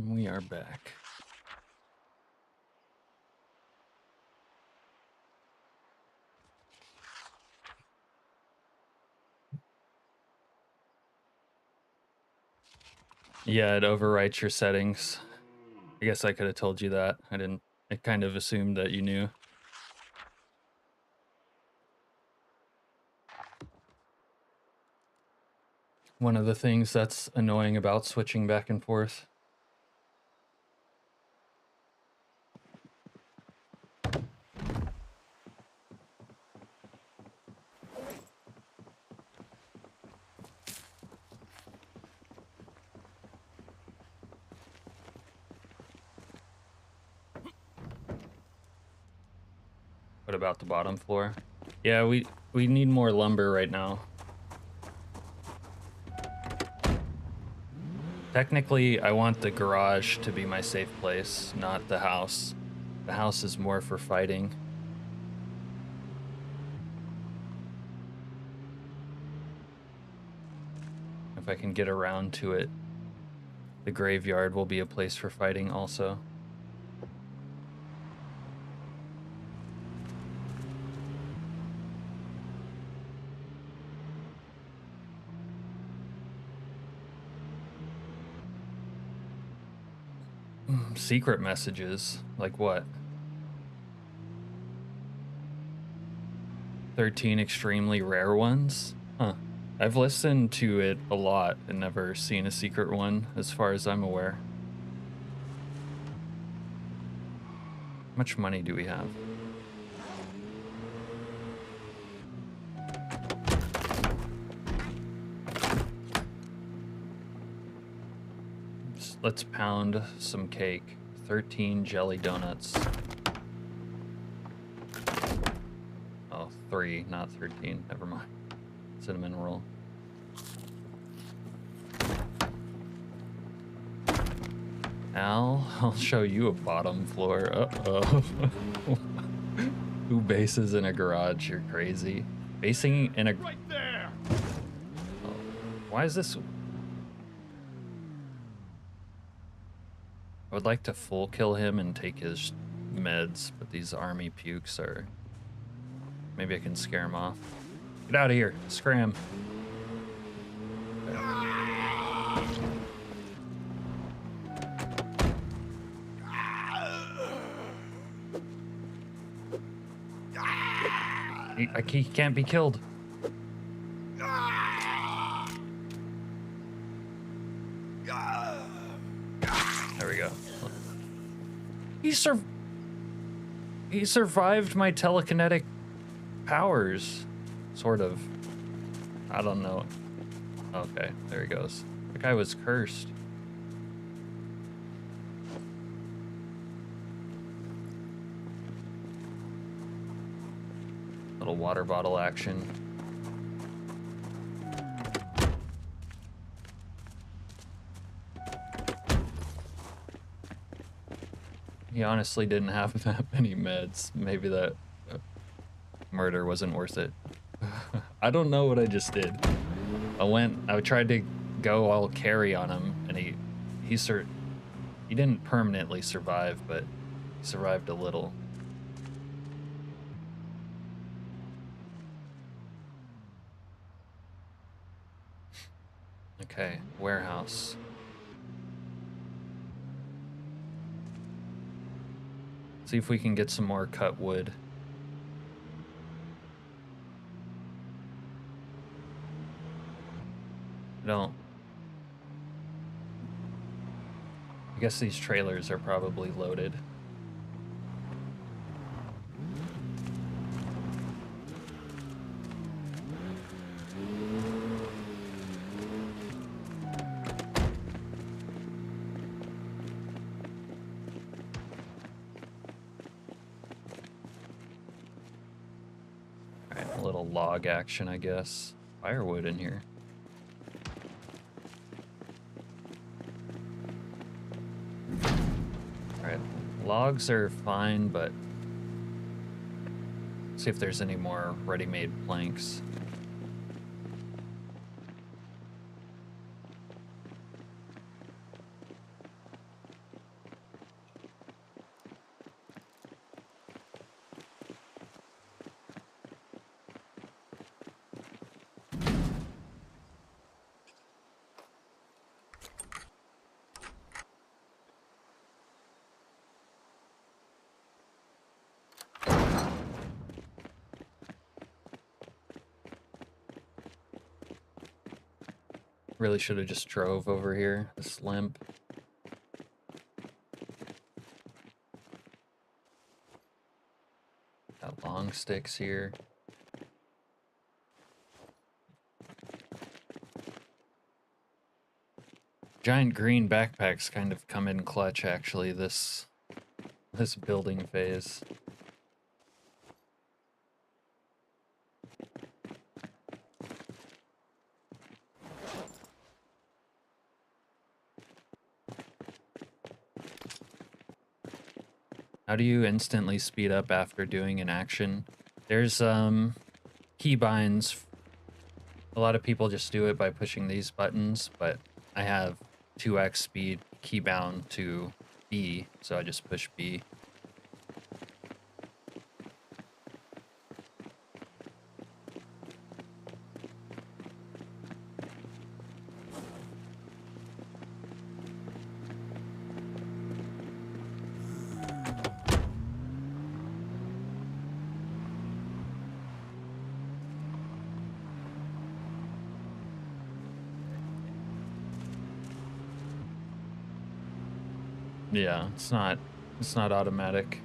We are back. Yeah, it overwrites your settings. I guess I could have told you that. I didn't. I kind of assumed that you knew. One of the things that's annoying about switching back and forth. What about the bottom floor? Yeah, we need more lumber right now. Technically, I want the garage to be my safe place, not the house. The house is more for fighting. If I can get around to it, the graveyard will be a place for fighting also. Secret messages? Like what? 13 extremely rare ones? Huh. I've listened to it a lot and never seen a secret one, as far as I'm aware. How much money do we have? Let's pound some cake. 13 jelly donuts. Oh, 3, not 13. Never mind. Cinnamon roll. Al, I'll show you a bottom floor. Uh-oh. Who bases in a garage? You're crazy. Basing in a... Right there! Oh, why is this... I would like to full kill him and take his meds, but these army pukes are... Maybe I can scare him off. Get out of here. Scram. He can't be killed. There we go. He survived my telekinetic powers, sort of. I don't know. Okay, there he goes. The guy was cursed. Little water bottle action. He honestly didn't have that many meds. Maybe that murder wasn't worth it. I don't know what I just did. I tried to go all carry on him, and he didn't permanently survive, but he survived a little. Okay, warehouse. See if we can get some more cut wood. I guess these trailers are probably loaded. Alright, a little log action, I guess. Firewood in here. Logs are fine, but see if there's any more ready-made planks. Really should have just drove over here, this limp. Got long sticks here. Giant green backpacks kind of come in clutch, actually, this building phase. How do you instantly speed up after doing an action? There's keybinds. A lot of people just do it by pushing these buttons, but I have 2x speed keybound to B, so I just push B. Yeah, it's not automatic.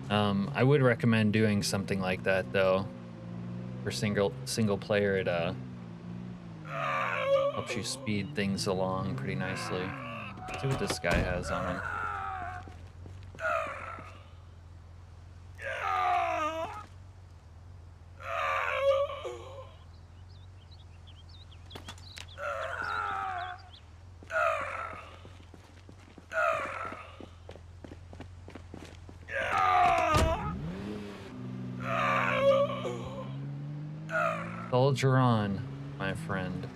I would recommend doing something like that though. For single player, it helps you speed things along pretty nicely. Let's see what this guy has on him. Soldier on, my friend.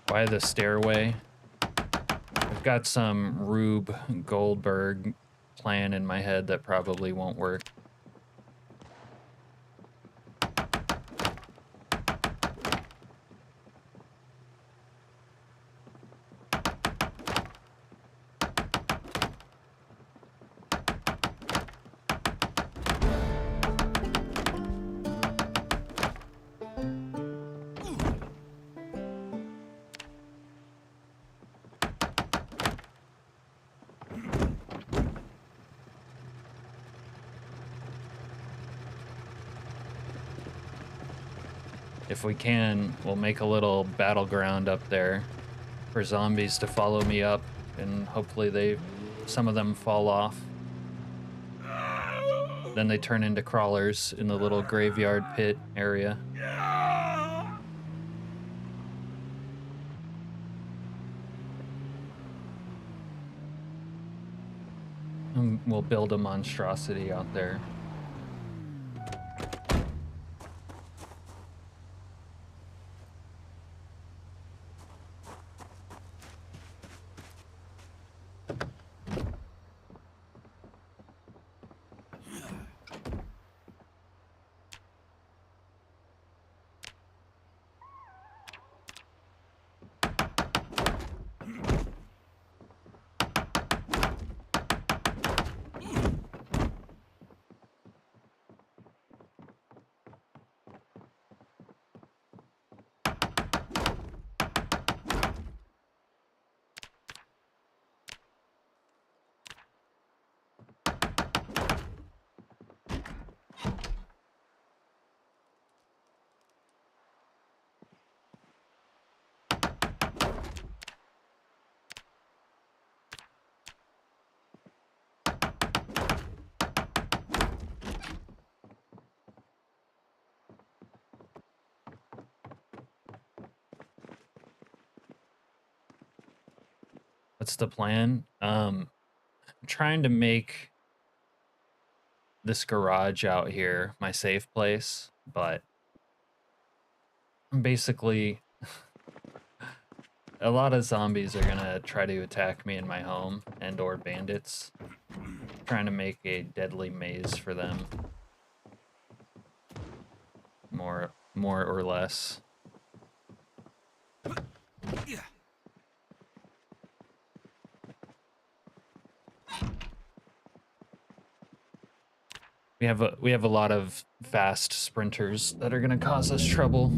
By the stairway. I've got some Rube Goldberg plan in my head that probably won't work. If we can, we'll make a little battleground up there for zombies to follow me up, and hopefully some of them fall off. Then they turn into crawlers in the little graveyard pit area. And we'll build a monstrosity out there. What's the plan? I'm trying to make this garage out here my safe place, but basically a lot of zombies are gonna try to attack me in my home, and or bandits. I'm trying to make a deadly maze for them. More or less. Yeah. We have a lot of fast sprinters that are gonna cause us trouble.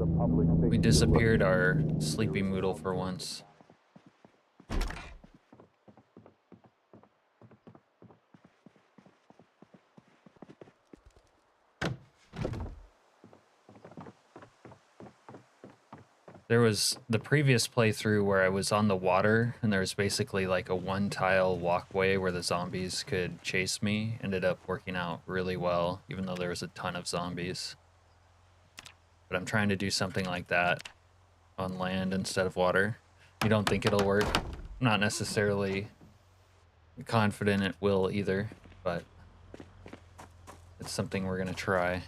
We disappeared our sleepy Moodle for once. There was the previous playthrough where I was on the water and there was basically like a one-tile walkway where the zombies could chase me. Ended up working out really well, even though there was a ton of zombies. But I'm trying to do something like that on land instead of water. You don't think it'll work? I'm not necessarily confident it will either, but it's something we're gonna try.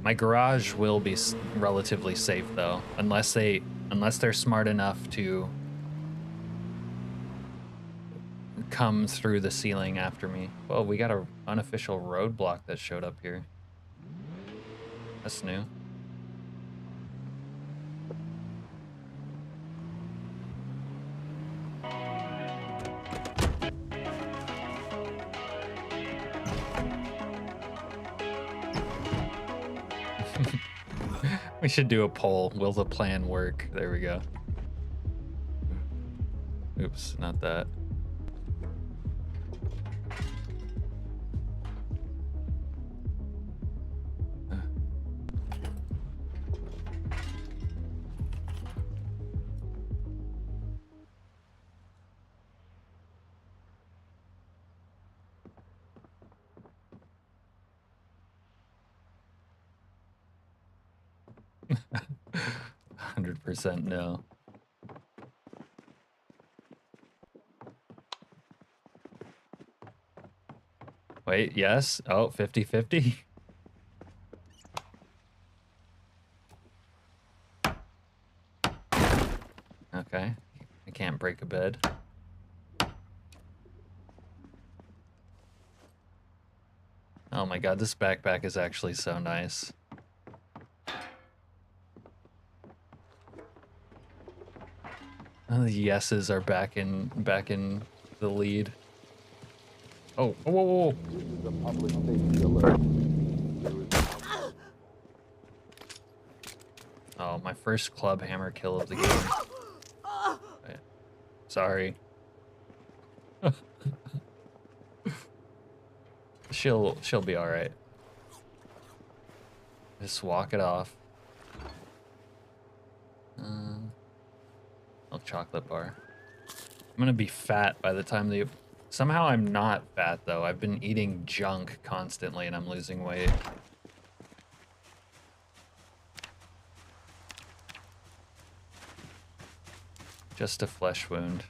My garage will be relatively safe though, unless they're smart enough to come through the ceiling after me. Well, we got an unofficial roadblock that showed up here. That's new. We should do a poll. Will the plan work? There we go. Oops, not that. %, no. Wait, yes? Oh, 50-50? Okay. I can't break a bed. Oh my god, this backpack is actually so nice. The yeses are back in the lead. Oh, whoa, whoa. Oh, my first club hammer kill of the game. Wait. Sorry. She'll be all right. Just walk it off. Chocolate bar. I'm gonna be fat by the time they... Somehow I'm not fat though. I've been eating junk constantly and I'm losing weight. Just a flesh wound.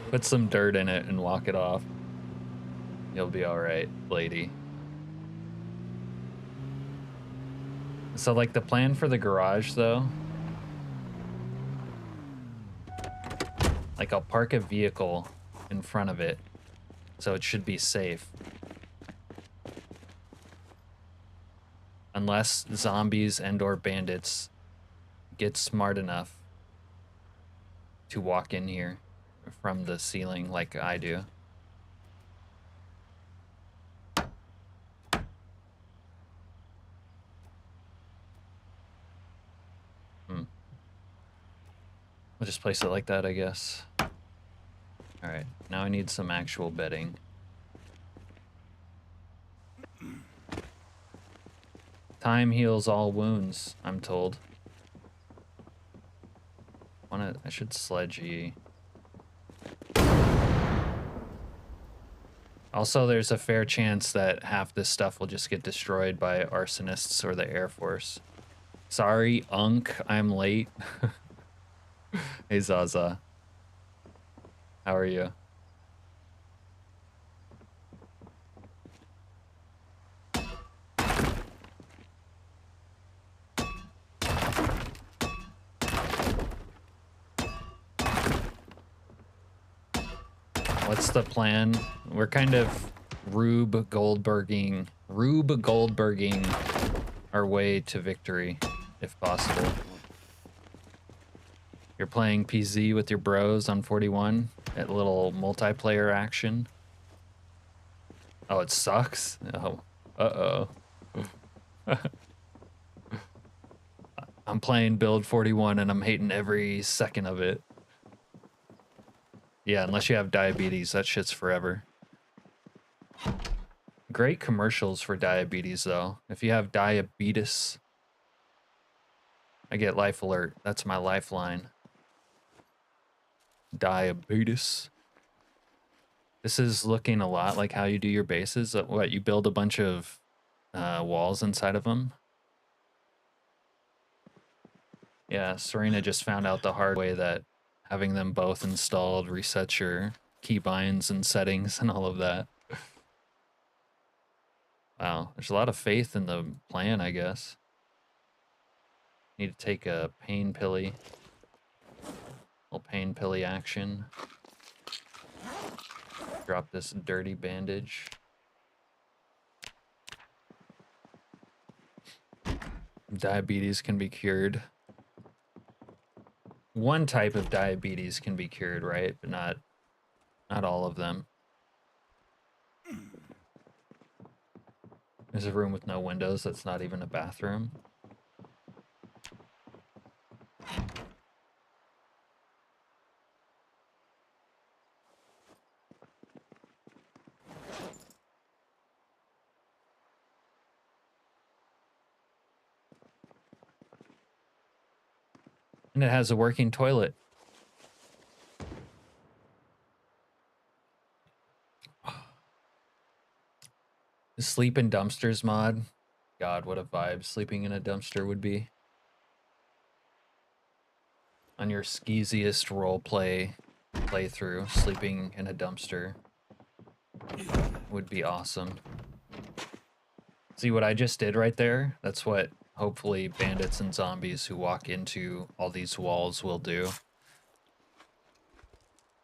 Put some dirt in it and walk it off. You'll be alright, lady. So, like, the plan for the garage, though... Like, I'll park a vehicle in front of it, so it should be safe. Unless zombies and/or bandits get smart enough to walk in here from the ceiling like I do. We'll just place it like that, I guess. Alright, now I need some actual bedding. Time heals all wounds, I'm told. I should sledge ye. Also, there's a fair chance that half this stuff will just get destroyed by arsonists or the Air Force. Sorry, Unk, I'm late. Hey Zaza, how are you? What's the plan? We're kind of Rube Goldberging our way to victory, if possible. You're playing PZ with your bros on 41 at little multiplayer action. Oh, it sucks? Oh. Uh-oh. I'm playing build 41 and I'm hating every second of it. Yeah, unless you have diabetes, that shit's forever. Great commercials for diabetes, though. If you have diabetes, I get Life Alert. That's my lifeline. Diabetes. This is looking a lot like how you do your bases. What, you build a bunch of walls inside of them? Yeah, Serena just found out the hard way that having them both installed resets your keybinds and settings and all of that. Wow, there's a lot of faith in the plan, I guess. Need to take a pain pilly. Little pain pilly action. Drop this dirty bandage. Diabetes can be cured. One type of diabetes can be cured, right? But not all of them. There's a room with no windows that's not even a bathroom. And it has a working toilet. The sleep in dumpsters mod. God, what a vibe sleeping in a dumpster would be. On your skeeziest roleplay playthrough, sleeping in a dumpster would be awesome. See what I just did right there? That's what hopefully bandits and zombies who walk into all these walls will do.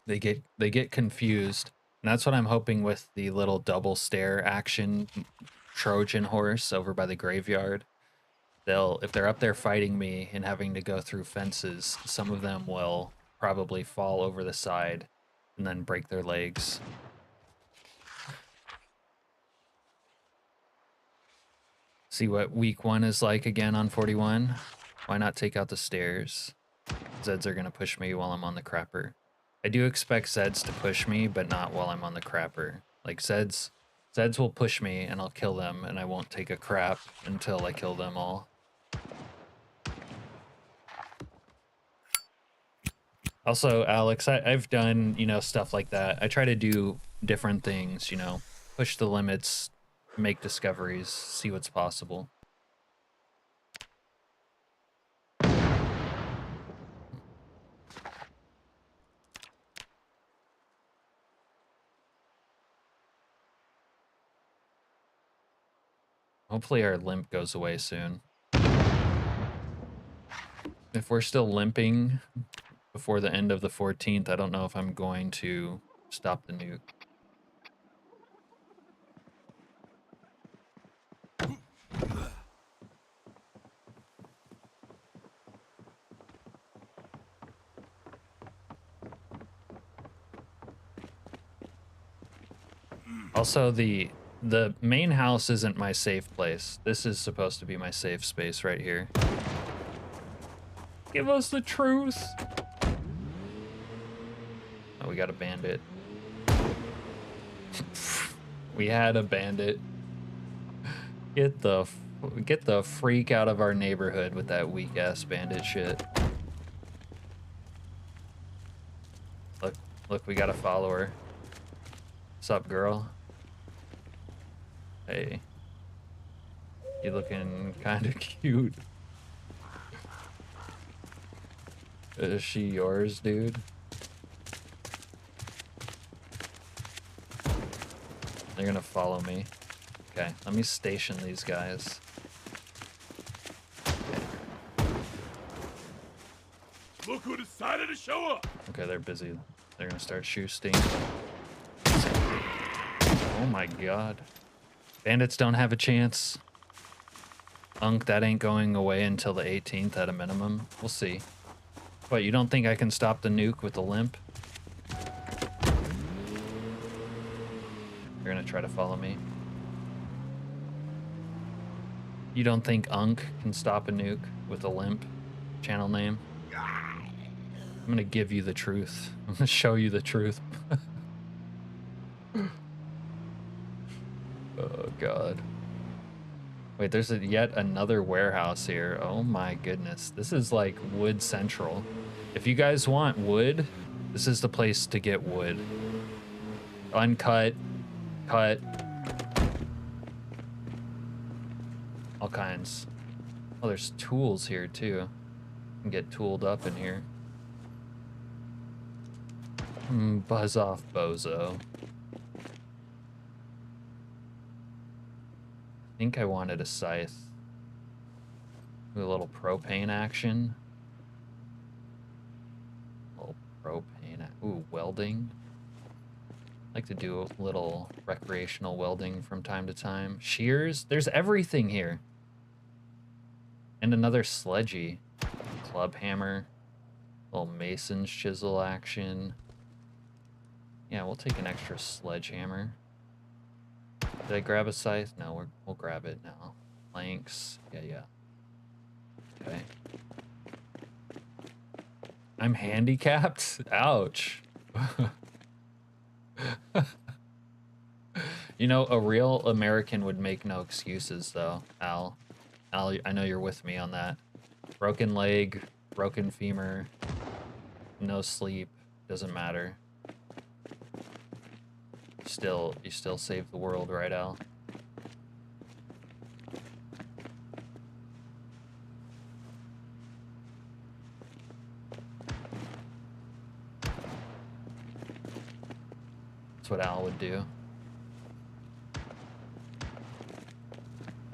They get confused. And that's what I'm hoping with the little double stair action Trojan horse over by the graveyard. If they're up there fighting me and having to go through fences, some of them will probably fall over the side and then break their legs. See what week 1 is like again on 41. Why not take out the stairs? Zeds are gonna push me while I'm on the crapper. I do expect Zeds to push me, but not while I'm on the crapper. Like Zeds will push me and I'll kill them, and I won't take a crap until I kill them all. Also, Alex, I've done, stuff like that. I try to do different things, push the limits, make discoveries, see what's possible. Hopefully our limp goes away soon. If we're still limping before the end of the 14th, I don't know if I'm going to stop the nuke. Also, the main house isn't my safe place. This is supposed to be my safe space right here. Give us the truth. Oh, we got a bandit. We had a bandit. Get the freak out of our neighborhood with that weak ass bandit shit. Look, we got a follower. What's up, girl? Hey. You looking kind of cute. Is she yours, dude? They're gonna follow me. Okay, let me station these guys. Look who decided to show up! Okay, they're busy. They're gonna start shooting. Oh my god. Bandits don't have a chance. That ain't going away until the 18th at a minimum. We'll see. What, you don't think I can stop the nuke with the limp? You're gonna try to follow me. You don't think Unk can stop a nuke with a limp channel name? I'm gonna give you the truth. I'm gonna show you the truth. Oh god. Wait, there's yet another warehouse here. Oh my goodness. This is like wood central. If you guys want wood, this is the place to get wood. Uncut, cut. All kinds. Oh, there's tools here too. You can get tooled up in here. Buzz off, bozo. I think I wanted a scythe. Do a little propane action. A little propane. Ooh, welding. I like to do a little recreational welding from time to time. Shears. There's everything here. And another sledgy. Club hammer. Little mason's chisel action. Yeah, we'll take an extra sledgehammer. Did I grab a scythe? No, we'll grab it now. Planks. Yeah. Okay. I'm handicapped? Ouch. You know, a real American would make no excuses, though, Al. Al, I know you're with me on that. Broken leg, broken femur, no sleep, doesn't matter. You still save the world, right, Al? That's what Al would do.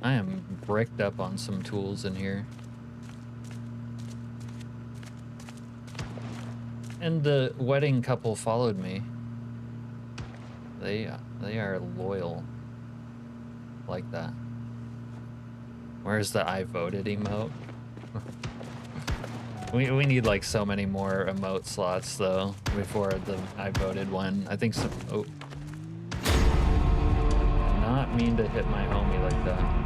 I am bricked up on some tools in here. And the wedding couple followed me. They are loyal. Like that. Where's the I voted emote? we need like so many more emote slots though before the I voted one. I think so. Oh. Did not mean to hit my homie like that.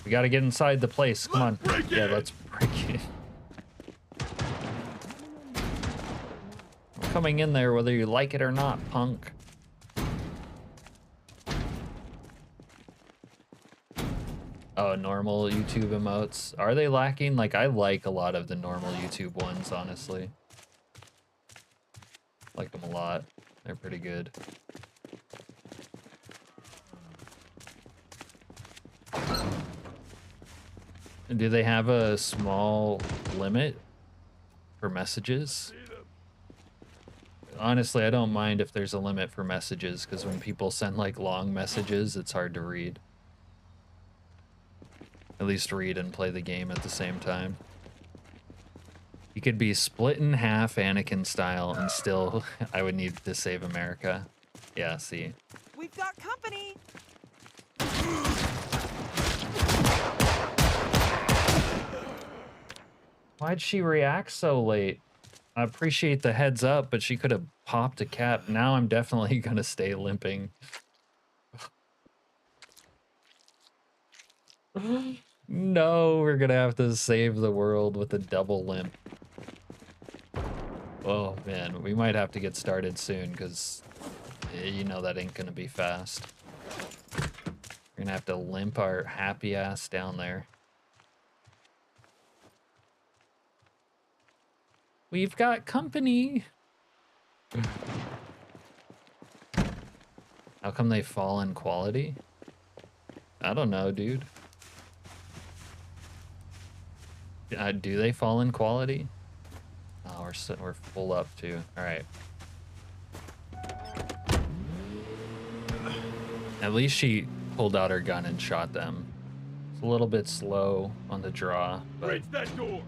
We gotta get inside the place. Come on. Yeah, let's break it. I'm coming in there whether you like it or not, punk. Oh, normal YouTube emotes. Are they lacking? Like, I like a lot of the normal YouTube ones, honestly. Like them a lot. They're pretty good. Do they have a small limit for messages? Honestly, I don't mind if there's a limit for messages, because when people send like long messages, it's hard to read. At least read and play the game at the same time. You could be split in half Anakin style and still I would need to save America. Yeah, see. We've got company. Why'd she react so late? I appreciate the heads up, but she could have popped a cap. Now I'm definitely gonna stay limping. No, we're gonna have to save the world with a double limp. Oh man, we might have to get started soon, because you know that ain't gonna be fast. We're gonna have to limp our happy ass down there. We've got company. How come they fall in quality? I don't know, dude. Do they fall in quality? Oh, we're full up too. All right. At least she pulled out her gun and shot them. It's a little bit slow on the draw, but Breach that door.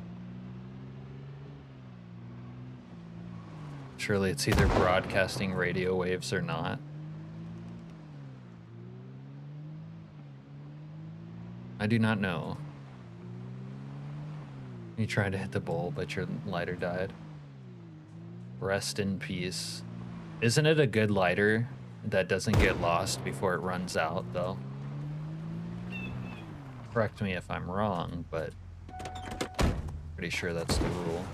Surely it's either broadcasting radio waves or not. I do not know. You tried to hit the bowl, but your lighter died. Rest in peace. Isn't it a good lighter that doesn't get lost before it runs out, though? Correct me if I'm wrong, but pretty sure that's the rule.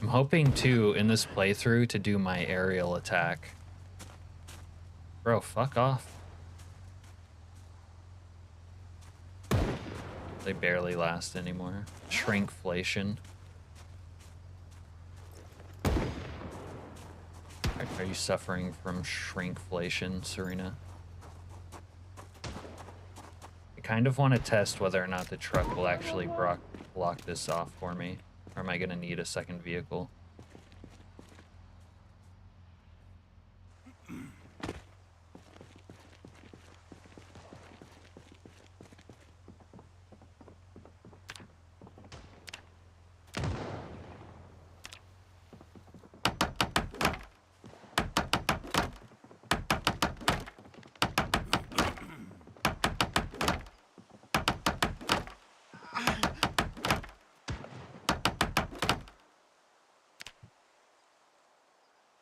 I'm hoping to, in this playthrough, to do my aerial attack. Bro, fuck off. They barely last anymore. Shrinkflation. Are you suffering from shrinkflation, Serena? I kind of want to test whether or not the truck will actually block this off for me. Or am I going to need a second vehicle?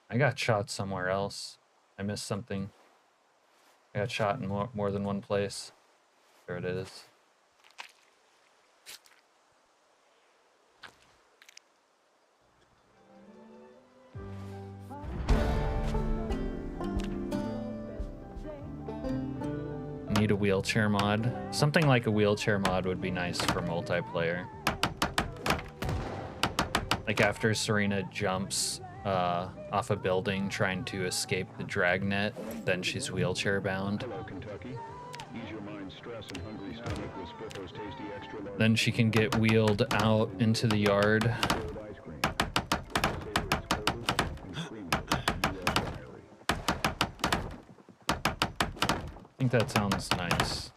I got shot somewhere else. I missed something. I got shot in more than one place. There it is. Need a wheelchair mod. Something like a wheelchair mod would be nice for multiplayer. Like after Serena jumps off a building trying to escape the dragnet, then she's wheelchair bound. Hello, Kentucky. Ease your mind, stress, and hungry stomach with Spiffos tasty extra large. Then she can get wheeled out into the yard. I think that sounds nice.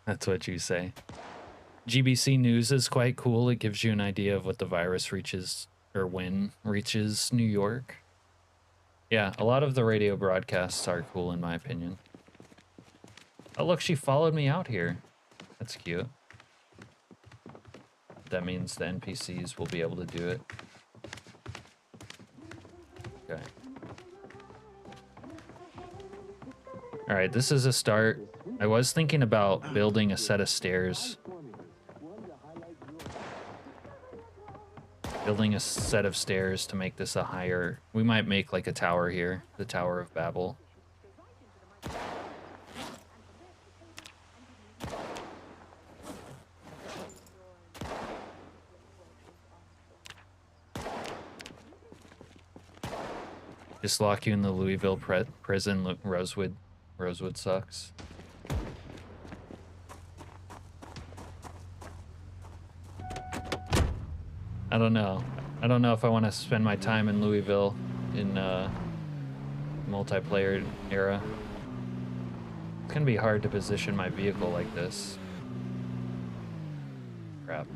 That's what you say. GBC News is quite cool. It gives you an idea of what the virus reaches, or when reaches New York. Yeah, a lot of the radio broadcasts are cool in my opinion. Oh look, she followed me out here. That's cute. That means the NPCs will be able to do it. Okay. Alright, this is a start. I was thinking about building a set of stairs. Building a set of stairs to make this a higher... We might make like a tower here. The Tower of Babel. Just lock you in the Louisville prison, Rosewood. Rosewood sucks. I don't know. I don't know if I want to spend my time in Louisville in multiplayer era. It's gonna be hard to position my vehicle like this. Crap.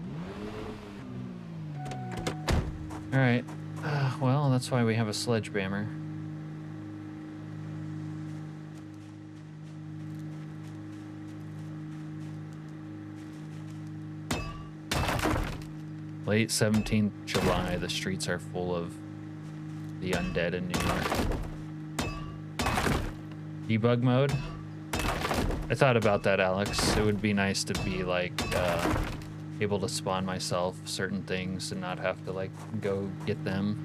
Alright. Well, that's why we have a sledgehammer. Late 17th July, the streets are full of the undead in New York. Debug mode? I thought about that, Alex. It would be nice to be like able to spawn myself certain things and not have to like go get them.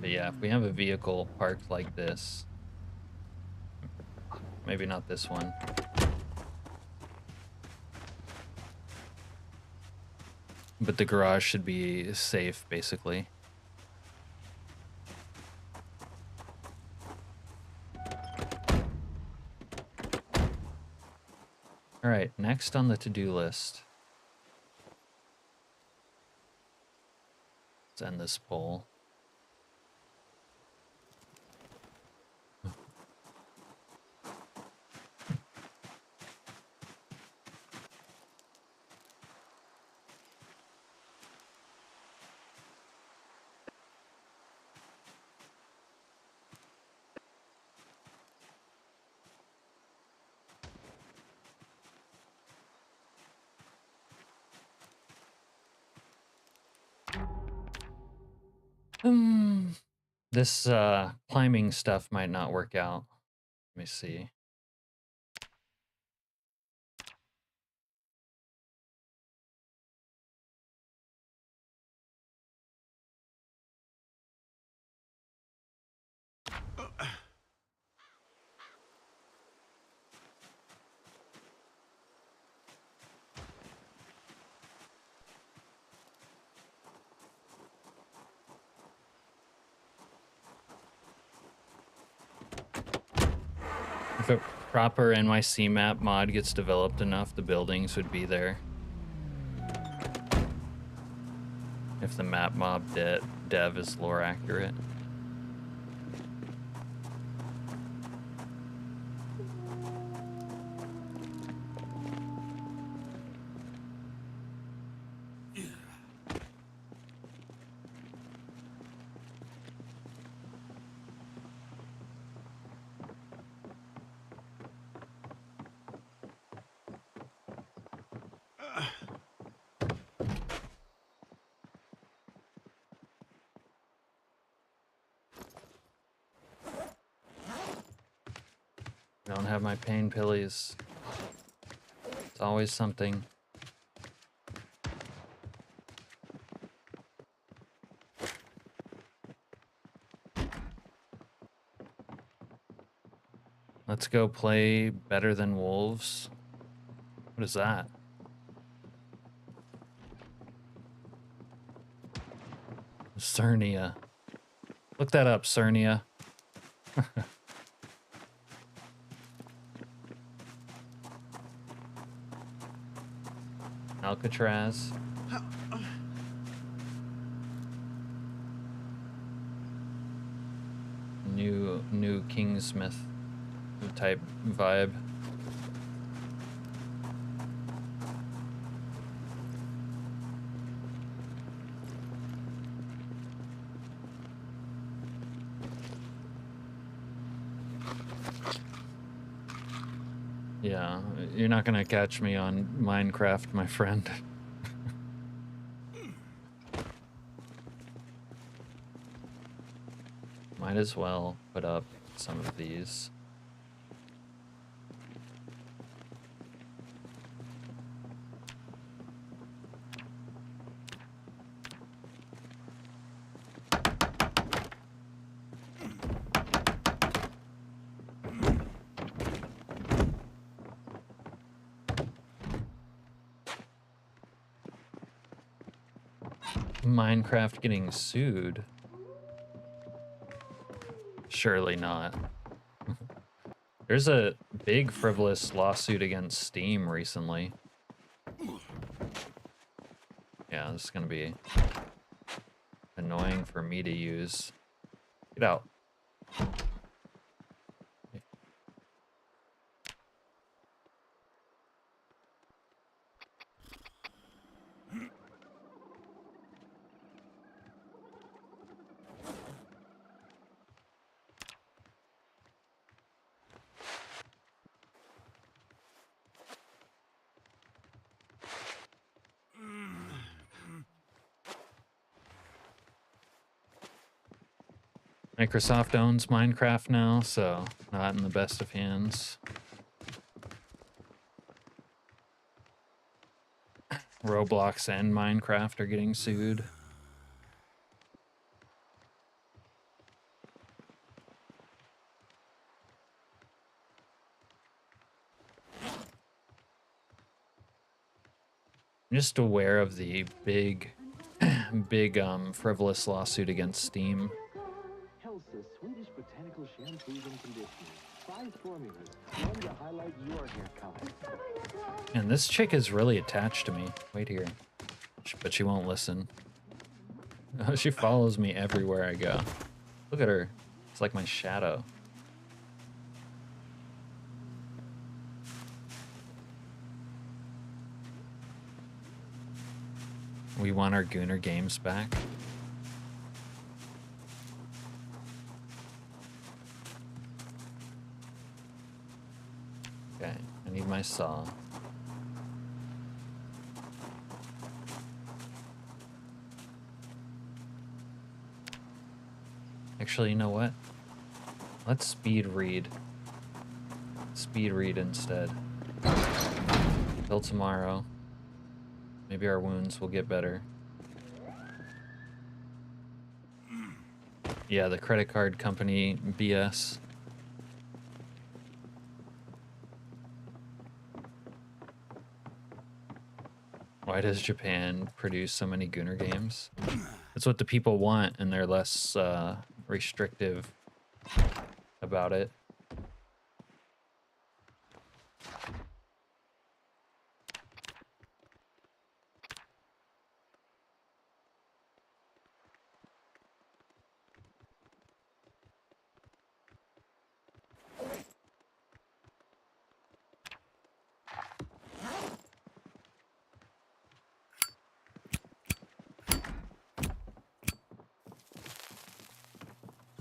But yeah, if we have a vehicle parked like this, maybe not this one. But the garage should be safe, basically. All right, next on the to-do list. Let's end this poll. This climbing stuff might not work out. Let me see. If a proper NYC map mod gets developed enough, the buildings would be there. If the map mob dev is lore accurate. Don't have my pain pillies. It's always something. Let's go play Better Than Wolves. What is that? Cernia. Look that up, Cernia. Alcatraz. New Kingsmith type vibe. Yeah, you're not gonna catch me on Minecraft, my friend. Might as well put up some of these. Minecraft getting sued? Surely not. There's a big frivolous lawsuit against Steam recently. Yeah, this is gonna be annoying for me to use. Get out. Microsoft owns Minecraft now, so not in the best of hands. Roblox and Minecraft are getting sued. I'm just aware of the big frivolous lawsuit against Steam. Helsa's Swedish botanical shampoos and conditioners. 5 formulas, one to highlight your hair color. And this chick is really attached to me. Wait here. But she won't listen. She follows me everywhere I go. Look at her. It's like my shadow. We want our Gooner games back. Okay, I need my saw. Actually, you know what? Let's speed read. Speed read instead. Till tomorrow. Maybe our wounds will get better. Yeah, the credit card company BS. Why does Japan produce so many Gooner games? That's what the people want, and they're less restrictive about it.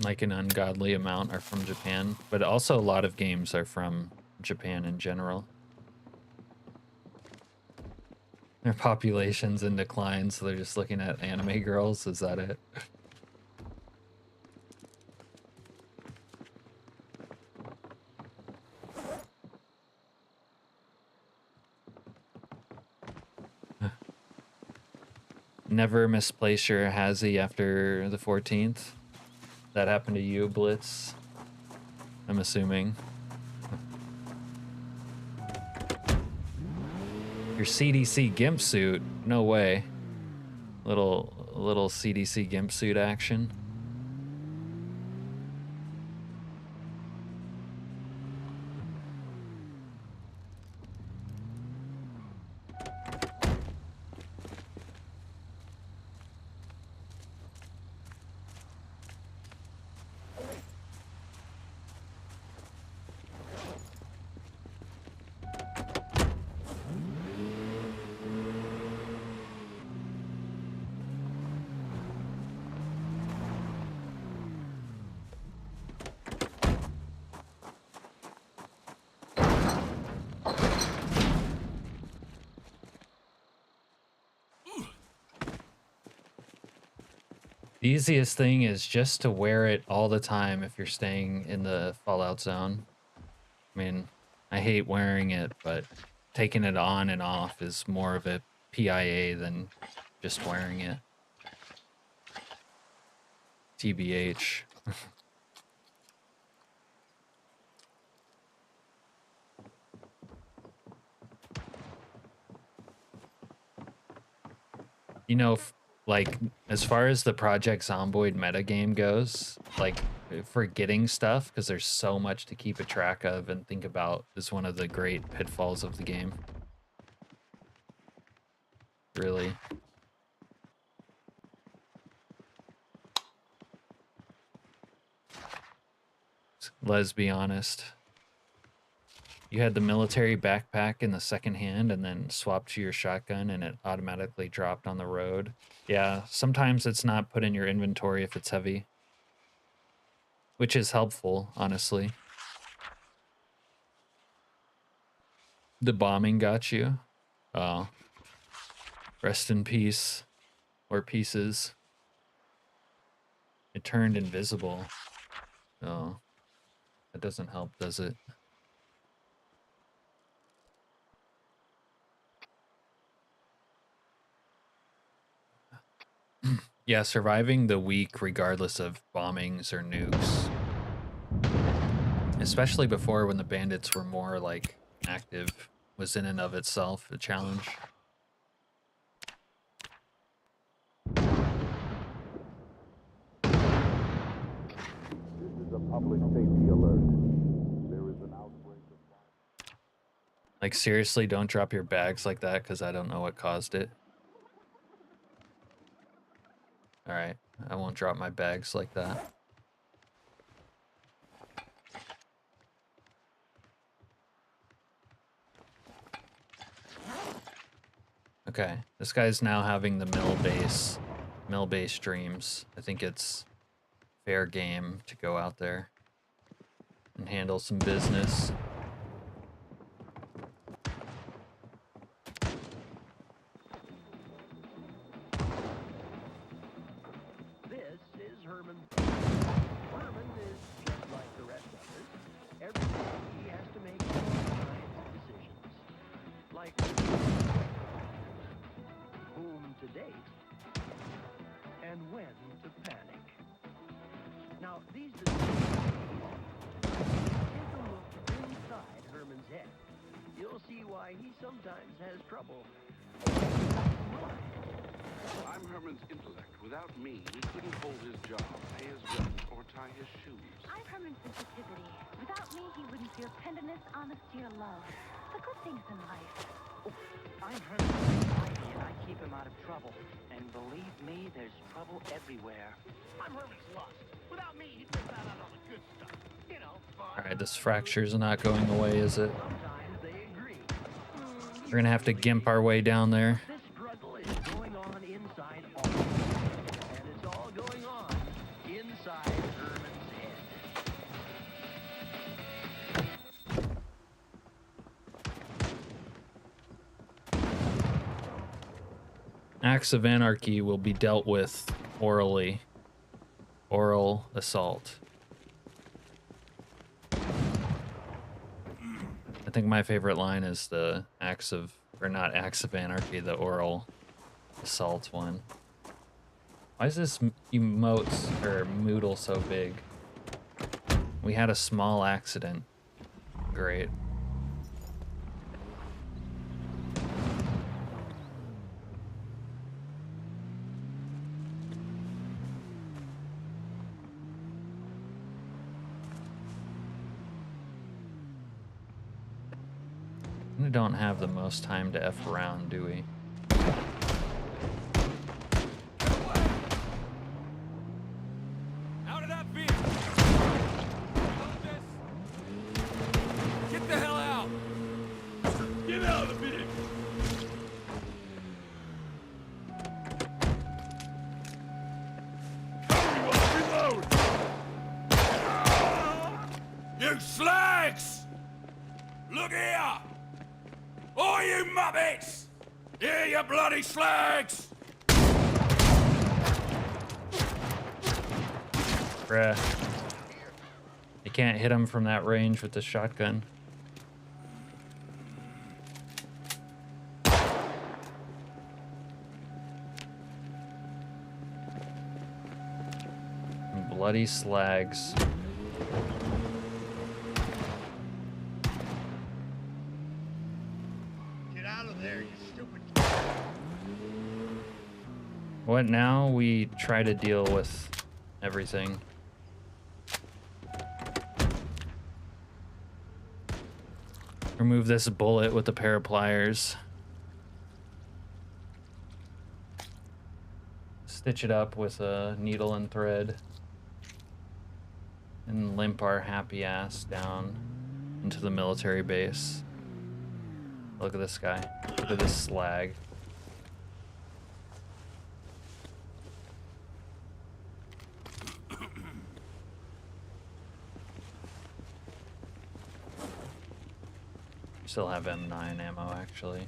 Like an ungodly amount are from Japan, but also a lot of games are from Japan in general. Their population's in decline, so they're just looking at anime girls. Is that it? Never misplace your Hazy after the 14th. That happened to you, Blitz, I'm assuming. Your CDC gimp suit? No way. Little CDC gimp suit action. The easiest thing is just to wear it all the time if you're staying in the Fallout zone. I mean, I hate wearing it, but taking it on and off is more of a PIA than just wearing it. TBH. You know, like, as far as the Project Zomboid metagame goes, like, forgetting stuff, because there's so much to keep a track of and think about, is one of the great pitfalls of the game. Really. Let's be honest. You had the military backpack in the second hand and then swapped to your shotgun and it automatically dropped on the road. Yeah, sometimes it's not put in your inventory if it's heavy. Which is helpful, honestly. The bombing got you? Oh. Rest in peace. Or pieces. It turned invisible. Oh. That doesn't help, does it? Yeah, surviving the week regardless of bombings or nukes. Especially before when the bandits were more, like, active, was in and of itself a challenge. This is a public safety alert. There Like, seriously, don't drop your bags like that, because I don't know what caused it. Alright, I won't drop my bags like that. Okay, this guy's now having the mill base dreams. I think it's fair game to go out there and handle some business. This is Herman. Herman is just like the rest of us. Every day he has to make all kinds of decisions. Like whom to date and when to panic. Now, these decisions, take a look inside Herman's head. You'll see why he sometimes has trouble. I'm Herman's intellect. Without me, he couldn't hold his job, pay his rent, or tie his shoes. I'm Herman's sensitivity. Without me, he wouldn't feel tenderness, honesty, or love. The good things in life. I'm Herman's anxiety, and I keep him out of trouble. And believe me, there's trouble everywhere. I'm Herman's lust. Without me, he'd miss out on all the good stuff. You know, Alright, this fracture's not going away, is it? We're gonna have to gimp our way down there. This struggle is going on inside all of us. And it's all going on inside Herman's head. Acts of anarchy will be dealt with orally. Oral assault. I think my favorite line is the acts of, or not acts of anarchy, the oral assault one. Why is this emotes or Moodle so big? We had a small accident. Great. We don't have the most time to F around, do we? Out of that vehicle! Get the hell out! Get out of the vehicle! Reload! You slags! Look here! All you muppets! Here, you bloody slags! Bruh. You can't hit him from that range with the shotgun. Bloody slags. get out of there, you stupid. What now? We try to deal with everything. Remove this bullet with a pair of pliers. Stitch it up with a needle and thread. And limp our happy ass down into the military base. Look at this guy. Look at this slag. Still have M9 ammo, actually.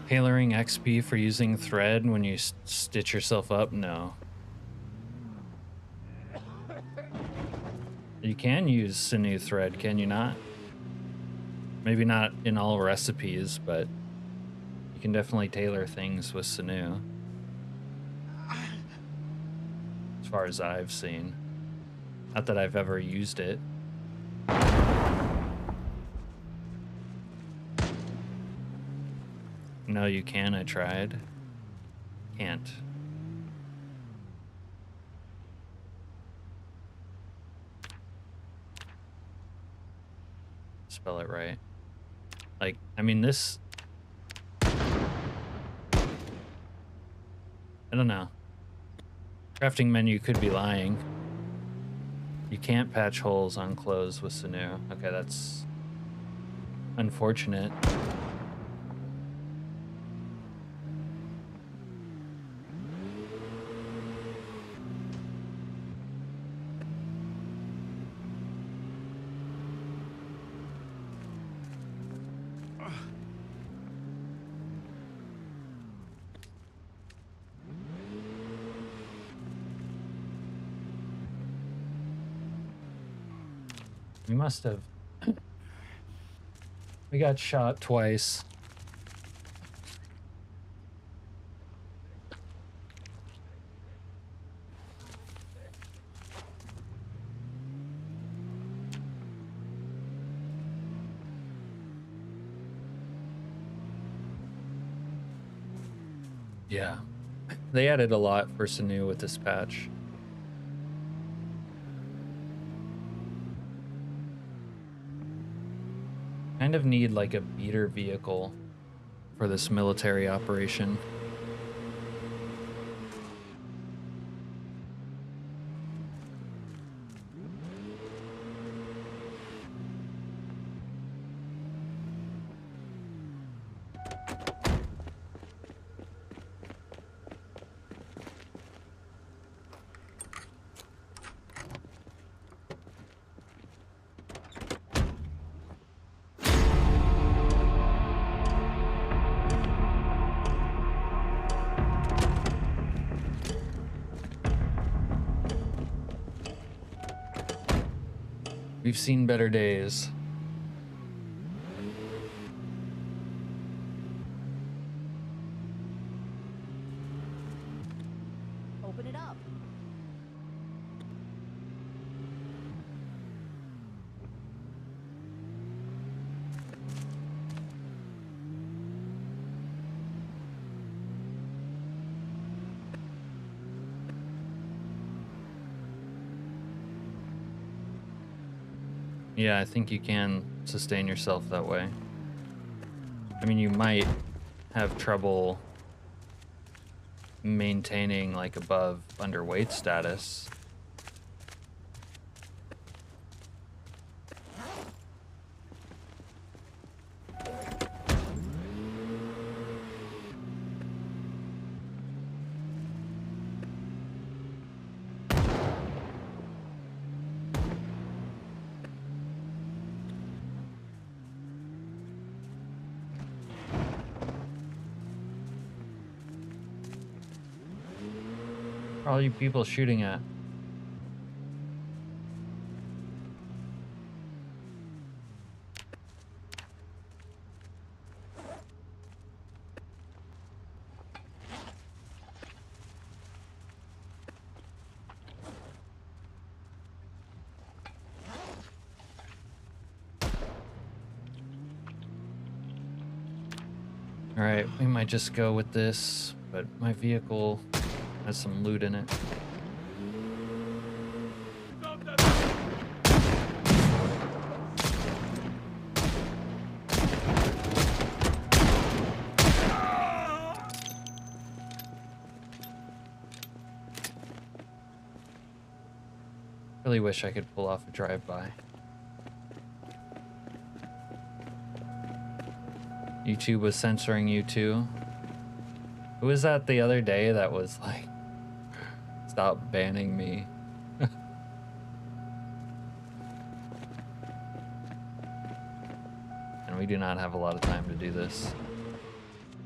Tailoring XP for using thread when you stitch yourself up? No. You can use sinew thread, can you not? Maybe not in all recipes, but you can definitely tailor things with sinew. As far as I've seen. Not that I've ever used it. No, you can. I tried. Can't. Spell it right. Like, I mean, this... I don't know. Crafting menu could be lying. You can't patch holes on clothes with Sanu. Okay, that's unfortunate. We must have. We got shot twice. Yeah. They added a lot for Sanu with this patch. Kind of need like a beater vehicle for this military operation. We've seen better days. Open it up. Yeah, I think you can sustain yourself that way. I mean, you might have trouble maintaining like above underweight status. What are all you people shooting at? All right, we might just go with this, but my vehicle has some loot in it. Really wish I could pull off a drive-by. YouTube was censoring you too. Who was that the other day that was like, stop banning me? And we do not have a lot of time to do this,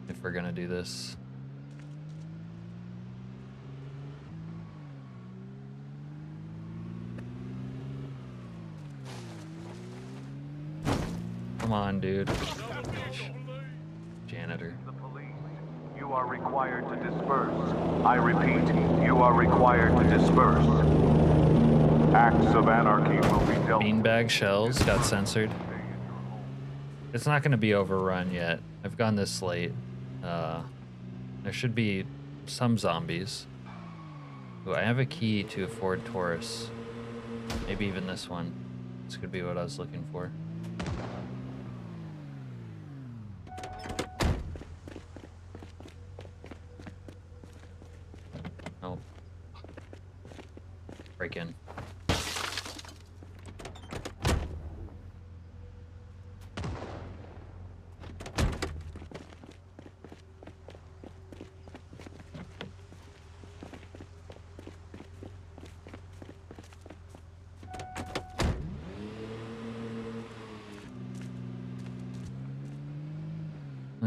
if we're gonna do this. Come on, dude. Janitor. You are required to disperse. I repeat, you are required to disperse. Acts of anarchy will be dealt with. Beanbag shells got censored. It's not going to be overrun yet. I've gone this late. There should be some zombies. Ooh, I have a key to a Ford Taurus. Maybe even this one. This could be what I was looking for. Oh. Break in.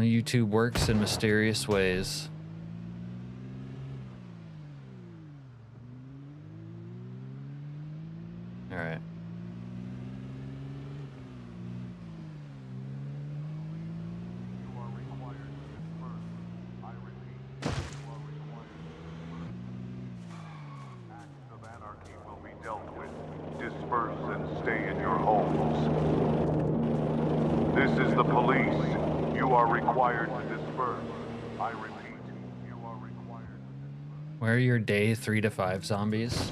YouTube works in mysterious ways. All right. Acts of anarchy will be dealt with. Disperse and stay in your homes. This is the police. You are required to disperse. I repeat, you are required to disperse. Where are your day 3 to 5 zombies?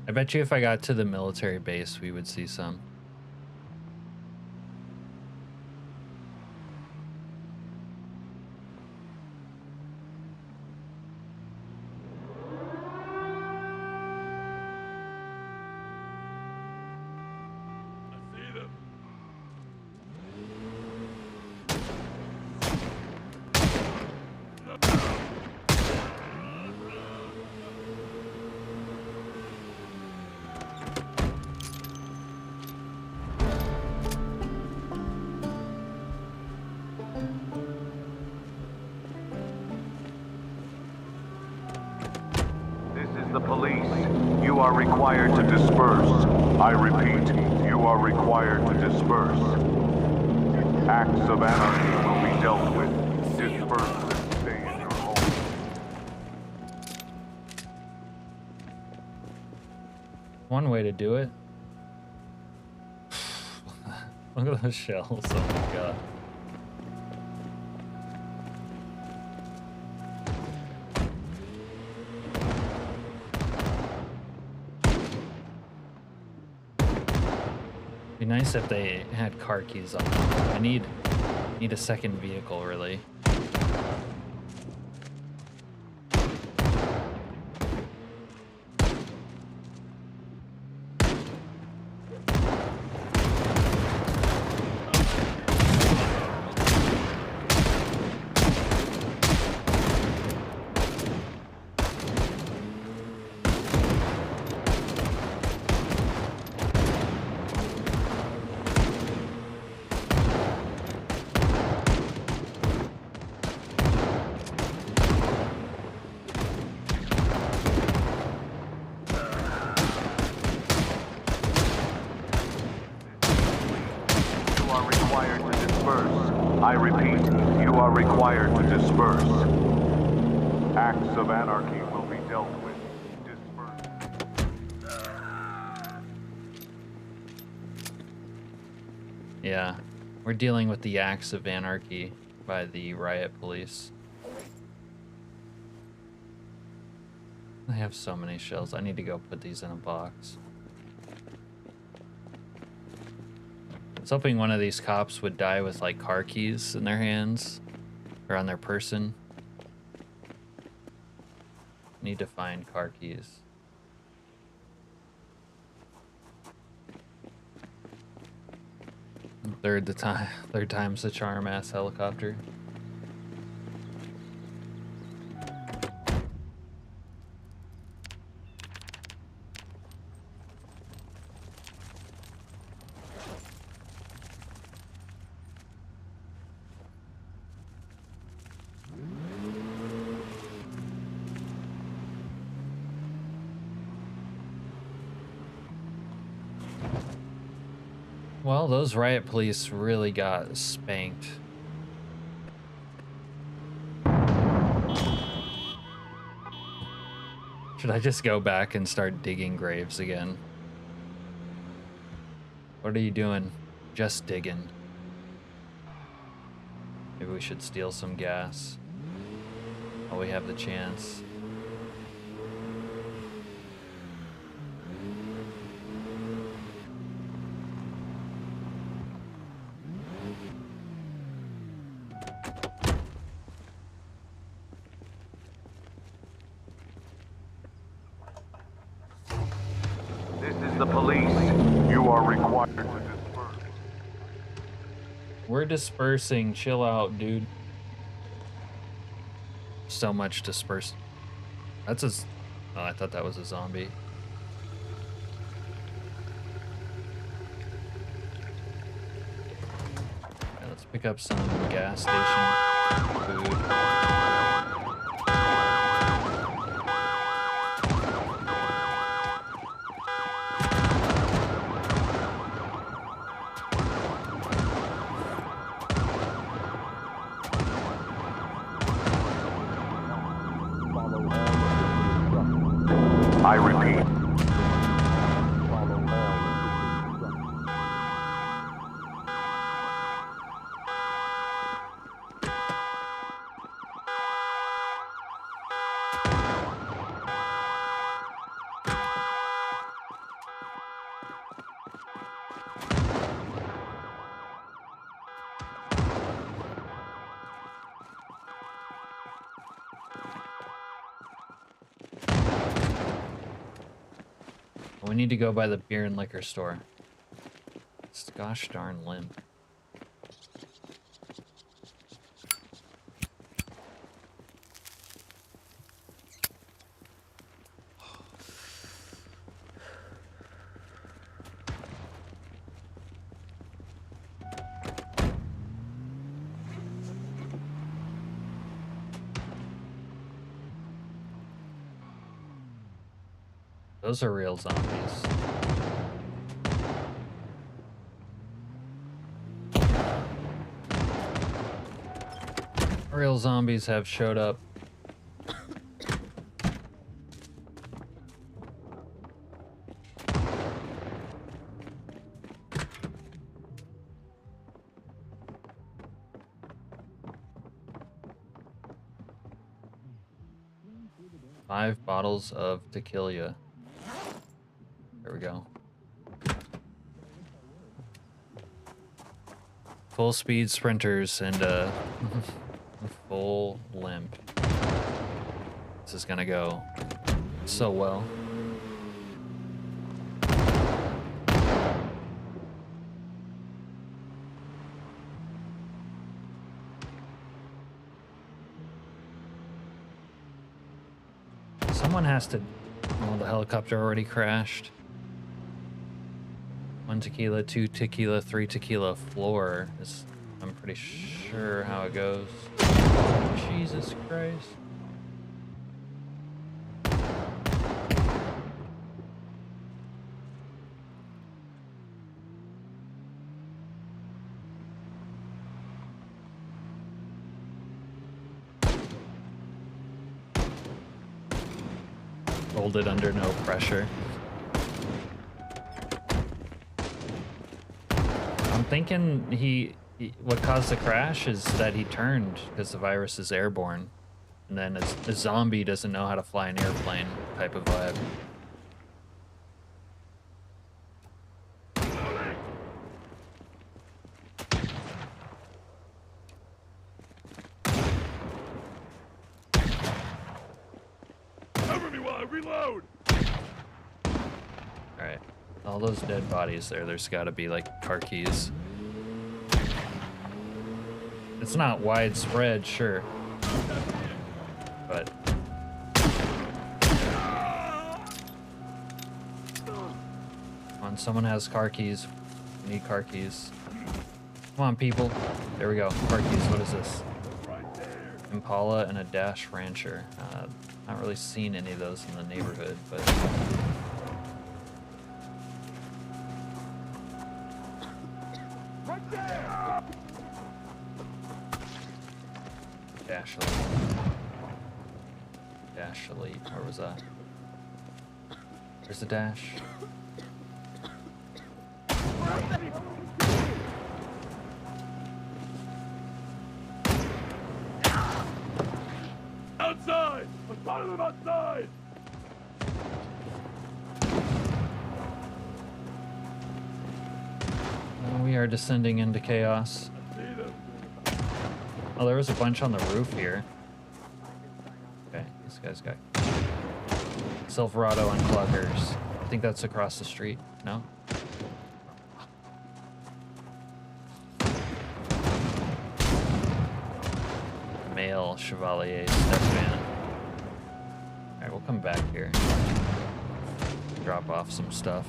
I bet you if I got to the military base, we would see some. The police. You are required to disperse. I repeat, you are required to disperse. Acts of anarchy will be dealt with. Disperse and stay in your home. One way to do it. Look at those shells. Oh my god. Be nice if they had car keys on them. I need a second vehicle, really. I repeat, you are required to disperse. Acts of anarchy will be dealt with. Disperse. Yeah, we're dealing with the acts of anarchy by the riot police. I have so many shells. I need to go put these in a box. I was hoping one of these cops would die with like car keys in their hands or on their person. Need to find car keys. Third time's the charm, ass helicopter. Well, those riot police really got spanked. Should I just go back and start digging graves again? What are you doing? Just digging. Maybe we should steal some gas while we have the chance. This is the police. You are required to disperse. We're dispersing. Chill out, dude. So much disperse. That's a... Oh, I thought that was a zombie. Yeah, let's pick up some gas station food. I repeat. We need to go by the beer and liquor store. It's gosh darn limp. Those are real zombies. Real zombies have showed up. Five bottles of tequila. There we go. Full speed sprinters and full limp. This is gonna go so well. Someone has to... Oh, the helicopter already crashed. 1 tequila, 2 tequila, 3 tequila floor is, I'm pretty sure how it goes. Jesus Christ. Hold it under no pressure. I'm thinking what caused the crash is that he turned because the virus is airborne. And then a zombie doesn't know how to fly an airplane type of vibe. Cover me while I reload! Alright. All those dead bodies there's gotta be like car keys. It's not widespread, sure. But come on, someone has car keys. We need car keys. Come on, people. There we go. Car keys. What is this? Impala and a Dash Rancher. Not really seen any of those in the neighborhood, but Right there! Dash Elite. Where was that? There's the dash. Outside! I'm spotting them outside! We are descending into chaos. Oh, there was a bunch on the roof here. Okay, this guy's got Silverado uncloggers. I think that's across the street. No? Male Chevalier Stepman. Alright, we'll come back here. Drop off some stuff.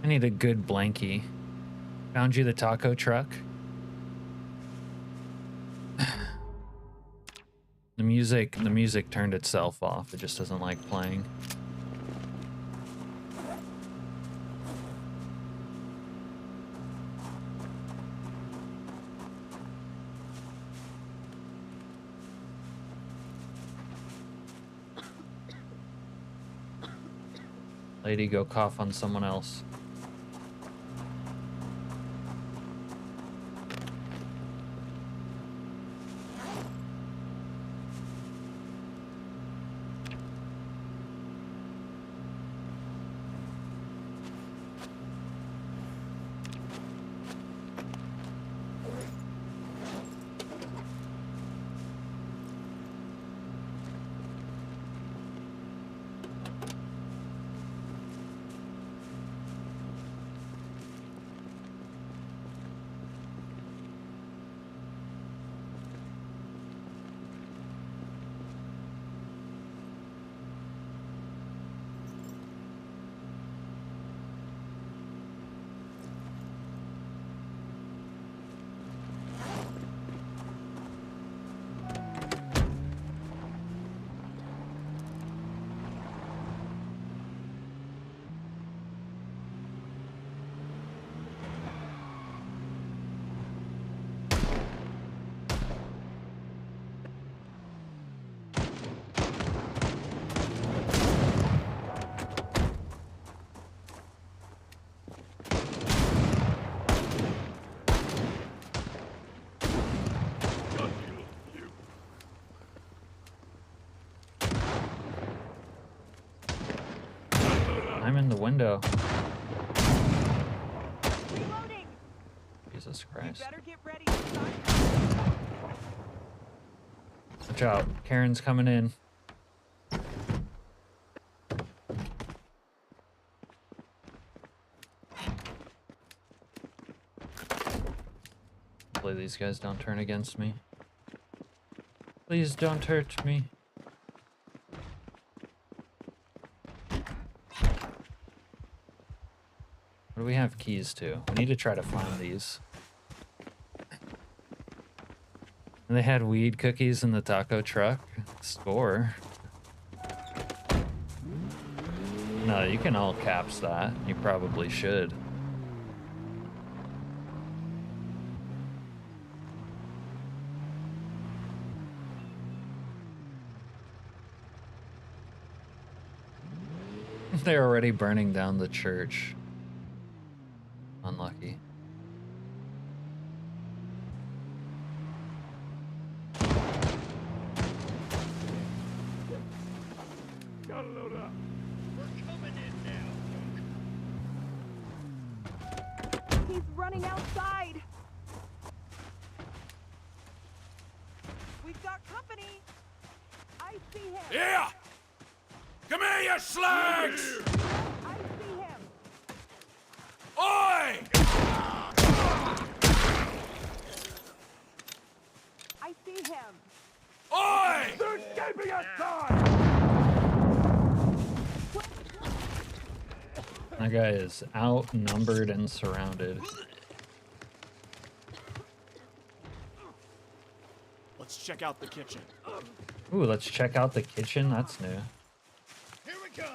I need a good blankie. Found you the taco truck. The music turned itself off. It just doesn't like playing. Lady, go cough on someone else. I'm in the window. Reloading. Jesus Christ. You better get ready. Watch out. Karen's coming in. Hopefully these guys don't turn against me. Please don't hurt me. What do we have keys to? We need to try to find these. And they had weed cookies in the taco truck. Score. No, you can all caps that. You probably should. They're already burning down the church. Unlucky. He's running outside. We've got company. I see him. Yeah! Come here, you slags! I see him. Oi! I see him. Oi! They're escaping outside! That guy is outnumbered and surrounded. Let's check out the kitchen. Ooh, let's check out the kitchen. That's new. Here we go!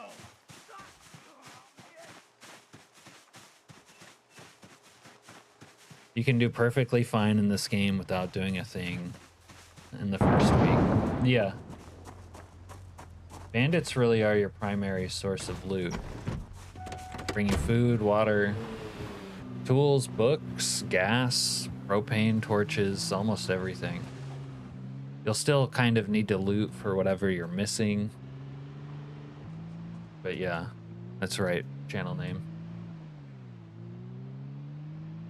You can do perfectly fine in this game without doing a thing in the first week. Yeah. Bandits really are your primary source of loot. Bring you food, water, tools, books, gas, propane, torches, almost everything. You'll still kind of need to loot for whatever you're missing. But yeah, that's right, channel name.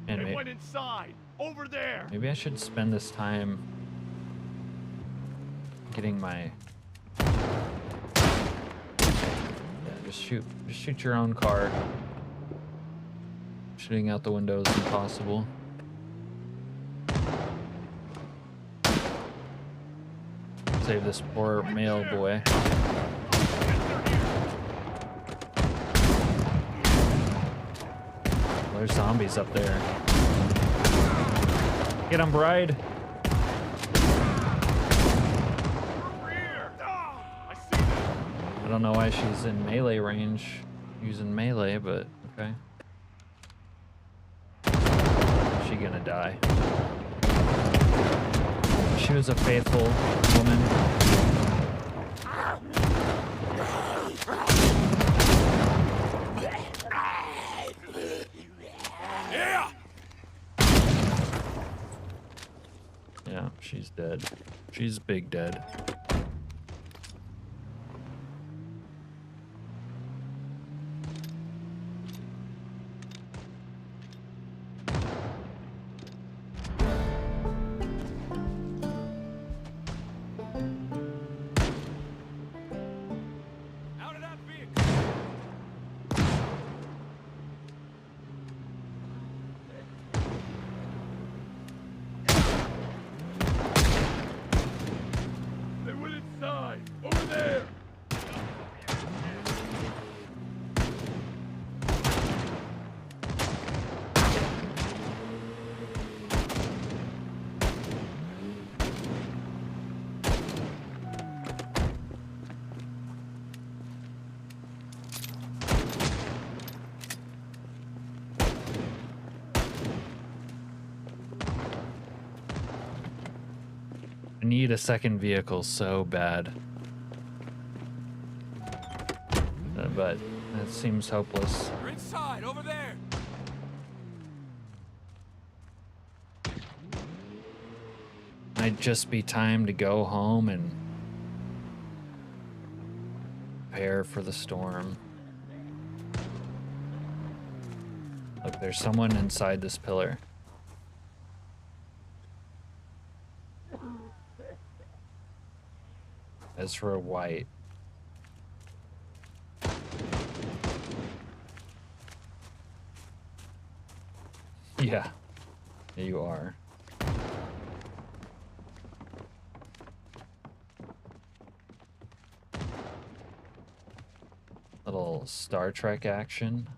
And They went inside! Over there! maybe I should spend this time getting my... Yeah, just shoot your own car. Shooting out the window is impossible. Save this poor male boy. There's zombies up there. Get him, bride. I don't know why she's in melee range using melee, but okay. Is she gonna die? She was a faithful woman. Yeah! Yeah, she's dead. She's big dead. They went inside! Over there! I need a second vehicle so bad. But it seems hopeless. They're inside! Over there! Might just be time to go home and prepare for the storm. Look, there's someone inside this pillar. Ezra White. Yeah, you are. Little Star Trek action.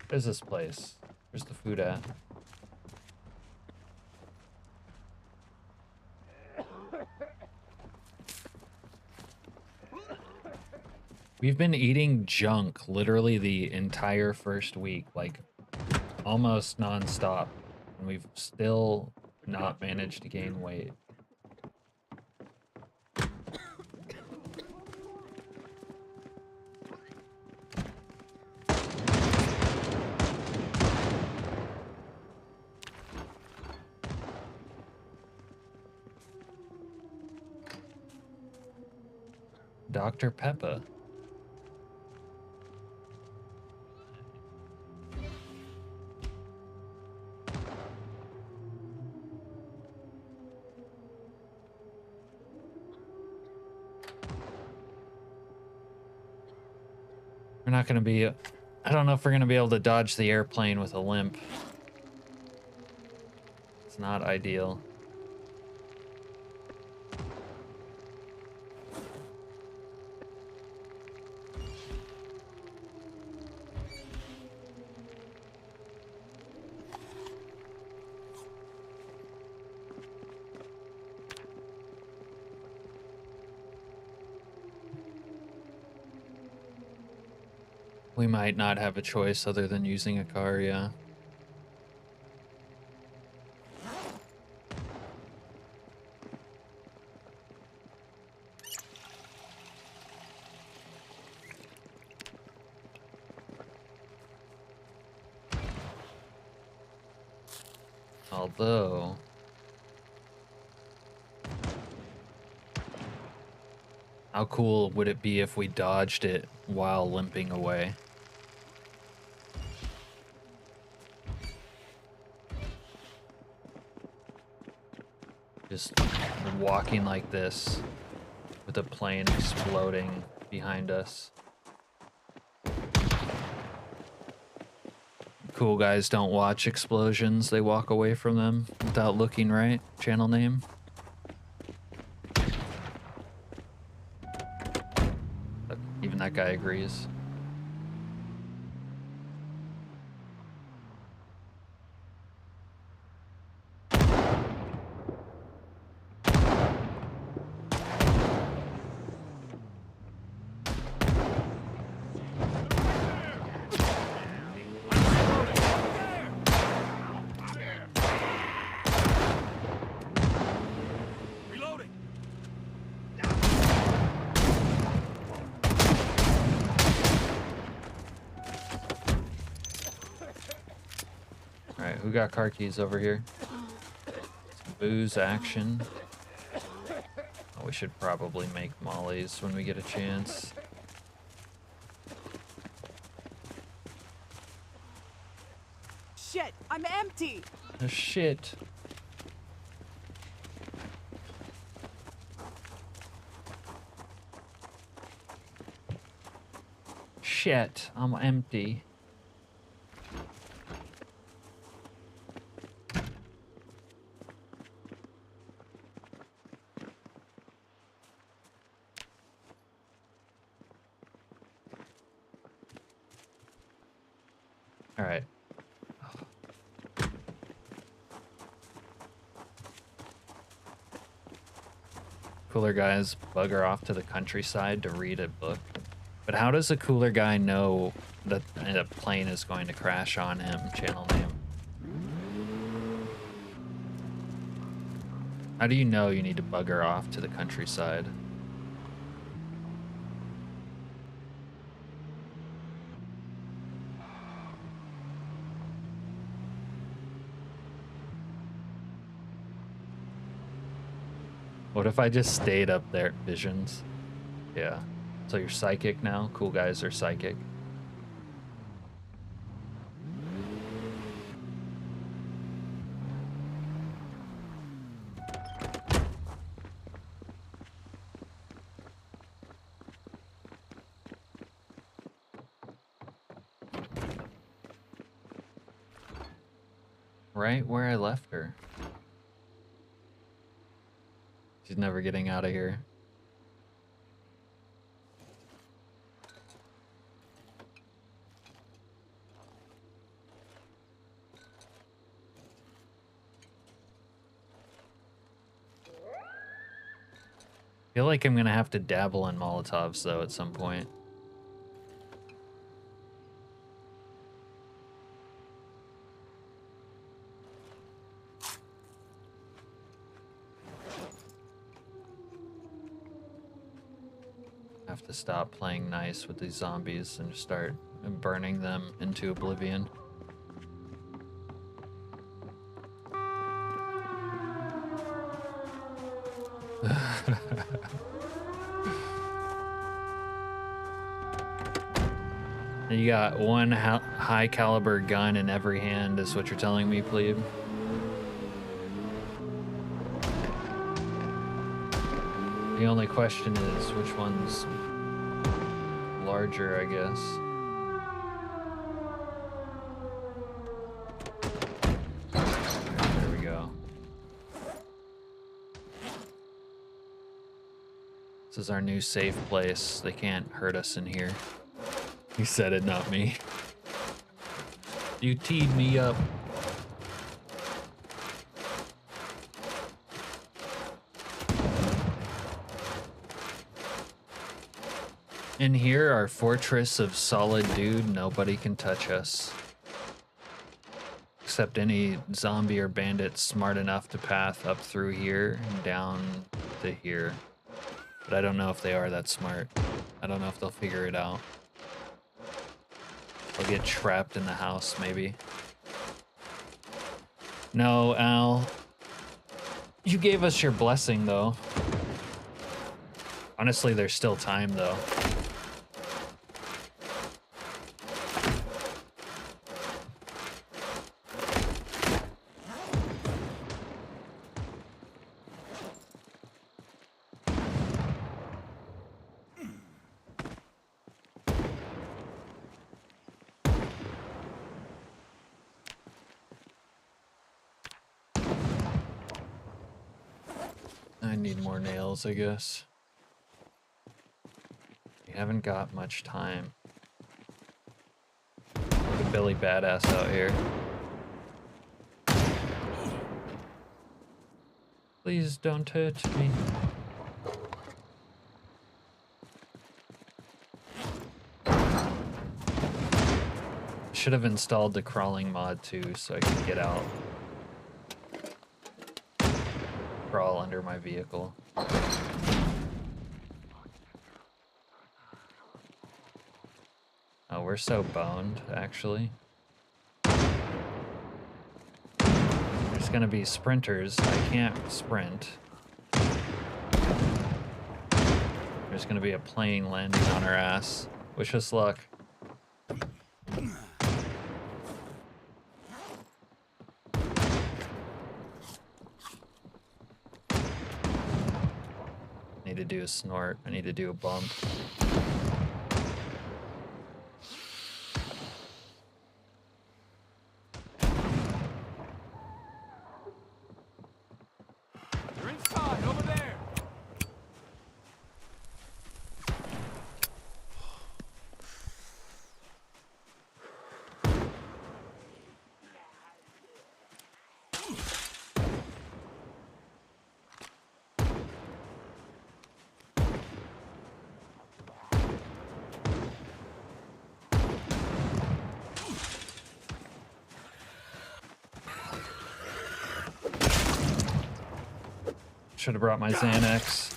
Where's this place? Where's the food at? We've been eating junk literally the entire first week, like almost non-stop, and we've still not managed to gain weight. Dr. Peppa. We're not going to be... I don't know if we're going to be able to dodge the airplane with a limp. It's not ideal. We might not have a choice other than using a car, yeah. Although... how cool would it be if we dodged it while limping away? Just walking like this with a plane exploding behind us. Cool guys don't watch explosions, they walk away from them without looking right. Channel name. Even that guy agrees. Alright, who got car keys over here? Some booze action. Oh, we should probably make mollies when we get a chance. Shit, I'm empty. Oh, shit. Shit, I'm empty. All right. Cooler guys bugger off to the countryside to read a book. But how does a cooler guy know that a plane is going to crash on him? Channel name. How do you know you need to bugger off to the countryside? What if I just stayed up there? Visions. Yeah. So you're psychic now? Cool guys are psychic. Right where I left her. She's never getting out of here. I feel like I'm gonna have to dabble in Molotovs though at some point. Have to stop playing nice with these zombies and start burning them into oblivion. You got one high caliber gun in every hand, is what you're telling me, plebe. The only question is which one's larger, I guess. There we go. This is our new safe place. They can't hurt us in here. You said it, not me. You teed me up. In here, our fortress of solid dude, nobody can touch us. Except any zombie or bandit smart enough to path up through here and down to here. But I don't know if they are that smart. I don't know if they'll figure it out. They'll get trapped in the house, maybe. No, Al. You gave us your blessing, though. Honestly, there's still time, though. I need more nails, I guess. We haven't got much time. Look at Billy Badass out here. Please don't hurt me. Should have installed the crawling mod too, so I could get out. Crawl under my vehicle. Oh, we're so boned, actually. There's gonna be sprinters. I can't sprint. There's gonna be a plane landing on our ass. Wish us luck. To do a snort. I need to do a bump. You're inside, over there. Should have brought my Xanax.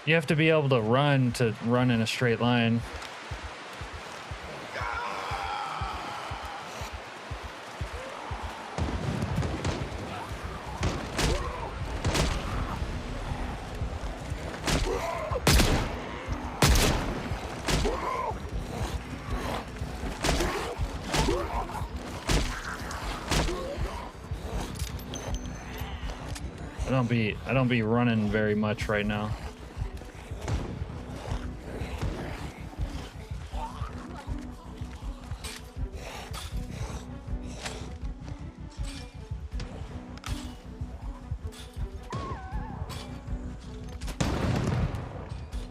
You have to be able to run in a straight line. don't be running very much right now.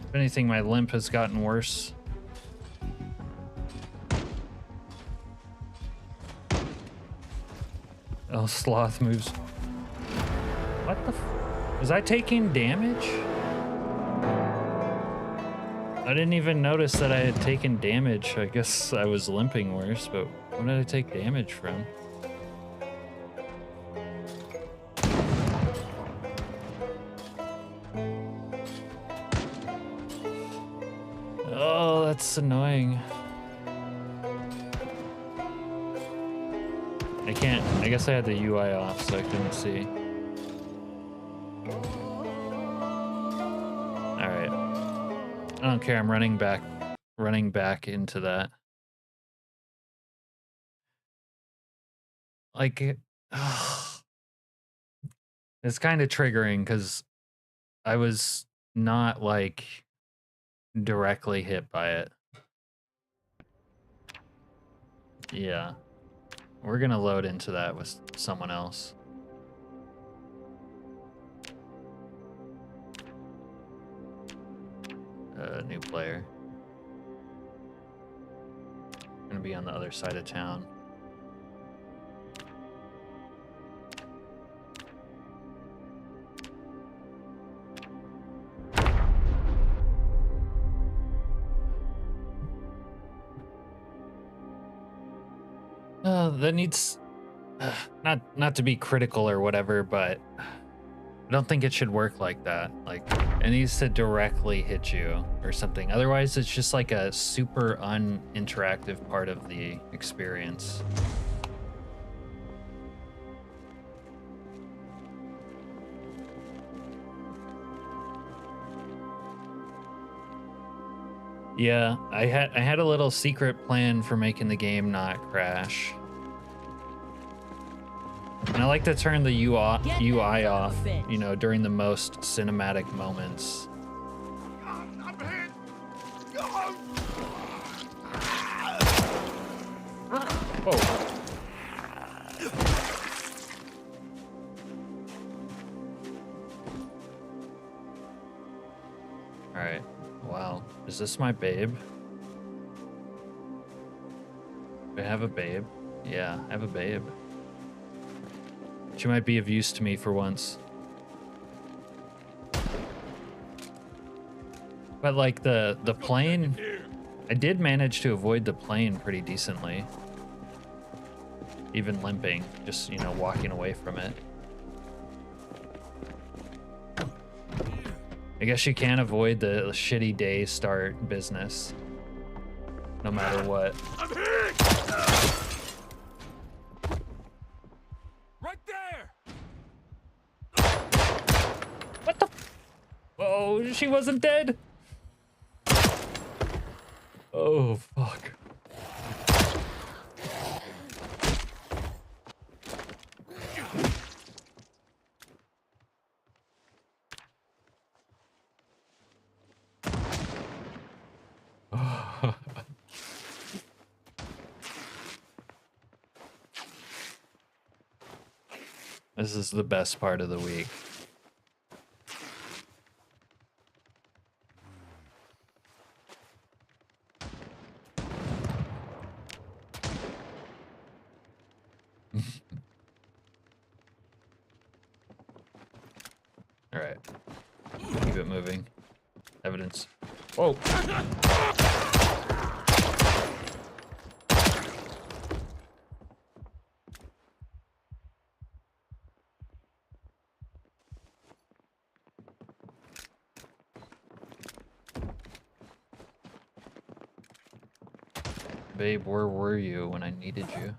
If anything, my limp has gotten worse. Oh, sloth moves. What the f— was I taking damage? I didn't even notice that I had taken damage. I guess I was limping worse, but when did I take damage from? Oh, that's annoying. I guess I had the UI off, so I couldn't see. Alright. I don't care, I'm running back into that. Like, it's kind of triggering because I was not, like, directly hit by it. Yeah. We're gonna load into that with someone else. New player. Gonna be on the other side of town. That needs not to be critical or whatever, but I don't think it should work like that. Like, it needs to directly hit you or something. Otherwise, it's just like a super uninteractive part of the experience. Yeah, I had a little secret plan for making the game not crash. And I like to turn the UI off, you know, during the most cinematic moments. Whoa. Alright. Wow. Is this my babe? Do I have a babe? Yeah, I have a babe. She might be of use to me for once. But like the plane, I did manage to avoid the plane pretty decently. Even limping, just, you know, walking away from it. I guess you can't avoid the shitty day start business. No matter what. I'm hit! Right there! What the? Oh, she wasn't dead. Oh, fuck. This is the best part of the week. All right, keep it moving. Evidence. Whoa. Babe, where were you when I needed you?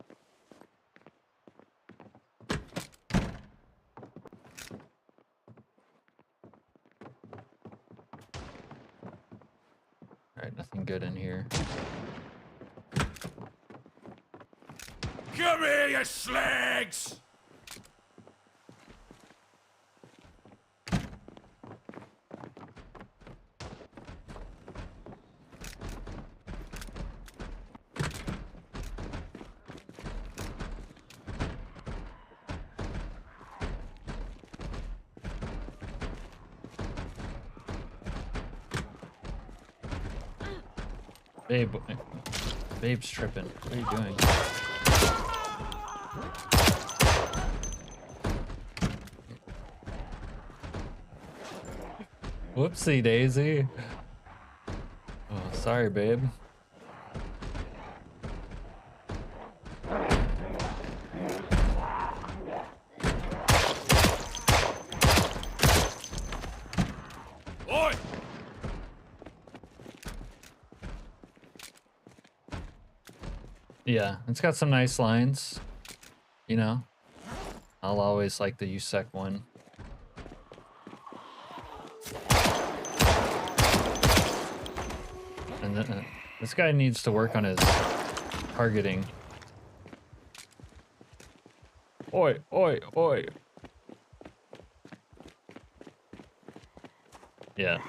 Alright, nothing good in here. Come here, you slags! Babe, babe's tripping. What are you doing? Whoopsie daisy. Oh, sorry, babe. Oi! Yeah, it's got some nice lines. You know, I'll always like the USEC one. And this guy needs to work on his targeting. Oi, oi, oi. Yeah.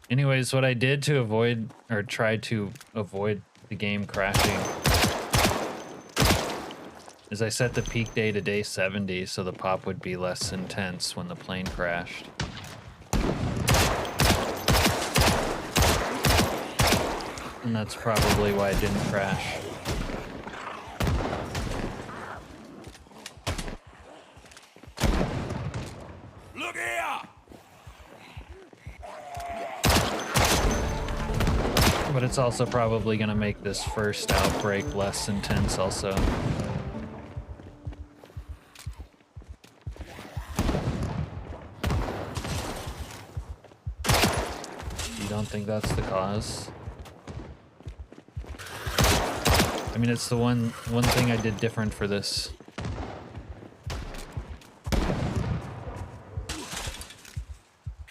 Anyways, what I did to avoid, or try to avoid the game crashing, is I set the peak day to day 70 so the pop would be less intense when the plane crashed. And that's probably why it didn't crash. Look here! But it's also probably going to make this first outbreak less intense also. You don't think that's the cause? I mean, it's the one thing I did different for this.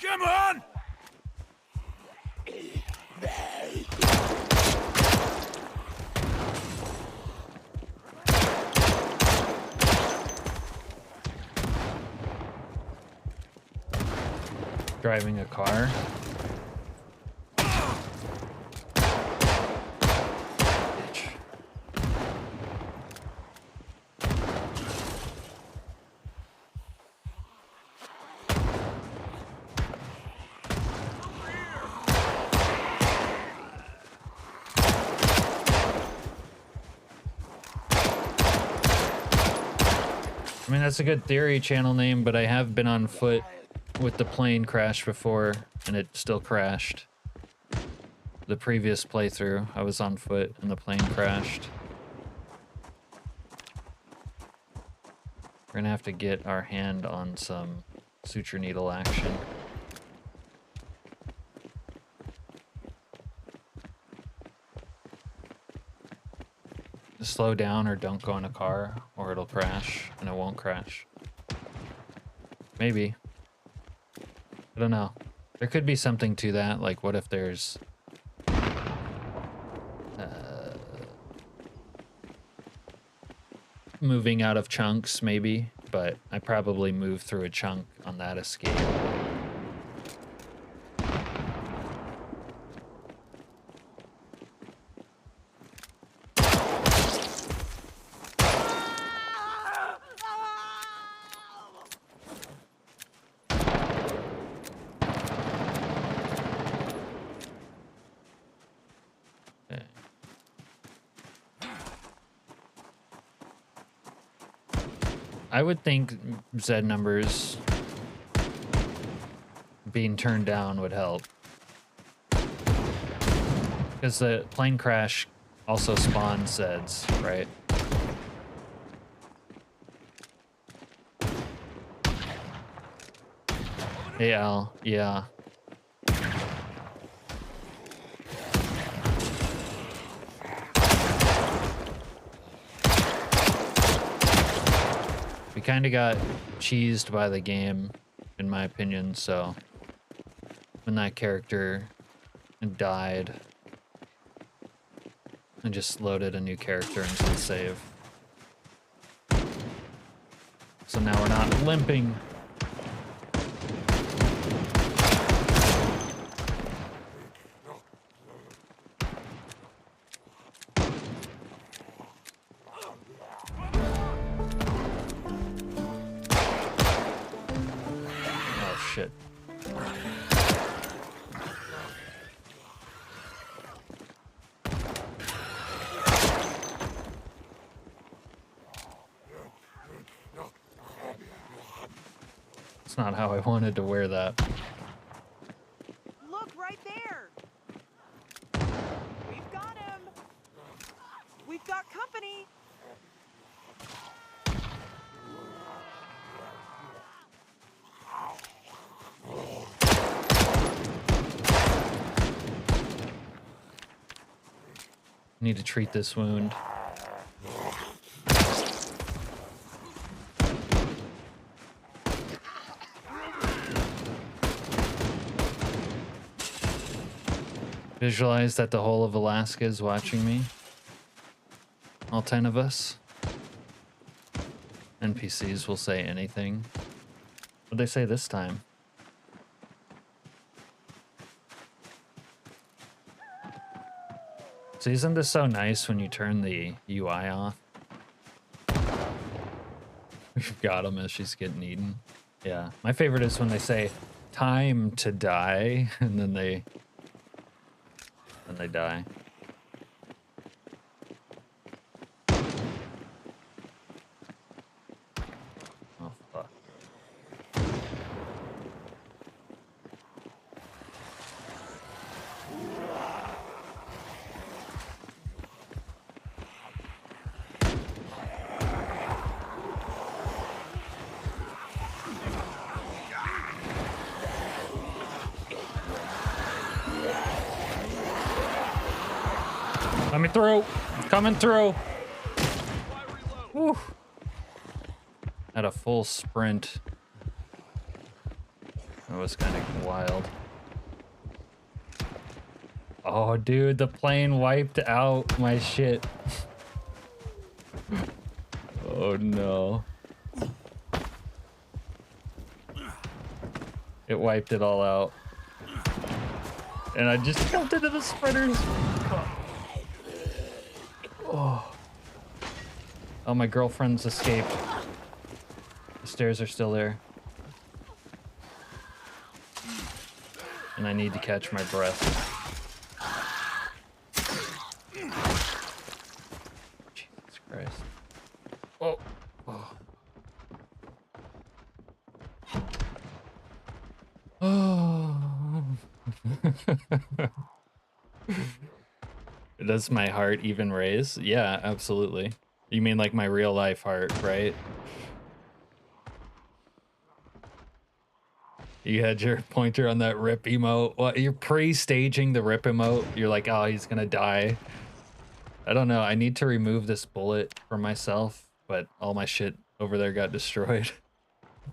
Come on! Driving a car. I mean, that's a good theory channel name, but I have been on foot with the plane crash before, and it still crashed. The previous playthrough, I was on foot and the plane crashed. We're gonna have to get our hand on some suture needle action. Slow down or don't go in a car, or it'll crash, and it won't crash. Maybe. I don't know. There could be something to that, like what if there's... moving out of chunks, maybe, but I probably moved through a chunk on that escape. I would think Z numbers being turned down would help. Because the plane crash also spawns Zeds, right? Hey Al, yeah. We kind of got cheesed by the game, in my opinion, so when that character died, I just loaded a new character into the save. So now we're not limping. shit. It's not how I wanted to wear that. Look right there. We've got him. We've got company. Need to treat this wound. Visualize that the whole of Alaska is watching me. All 10 of us. NPCs will say anything. What'd they say this time? So isn't this so nice when you turn the UI off? We've got him as she's getting eaten. Yeah, my favorite is when they say time to die and then they die. Oh fuck. Coming through. Coming through. Woo. At a full sprint. That was kind of wild. Oh, dude, the plane wiped out my shit. Oh, no. It wiped it all out. And I just jumped into the sprinters. Oh, my girlfriend's escaped. The stairs are still there. And I need to catch my breath. Jesus Christ. Oh. Oh. Does my heart even raise? Yeah, absolutely. You mean like my real life heart, right? You had your pointer on that rip emote. What, you're pre-staging the rip emote? You're like, oh, he's gonna die. I don't know. I need to remove this bullet from myself, but all my shit over there got destroyed.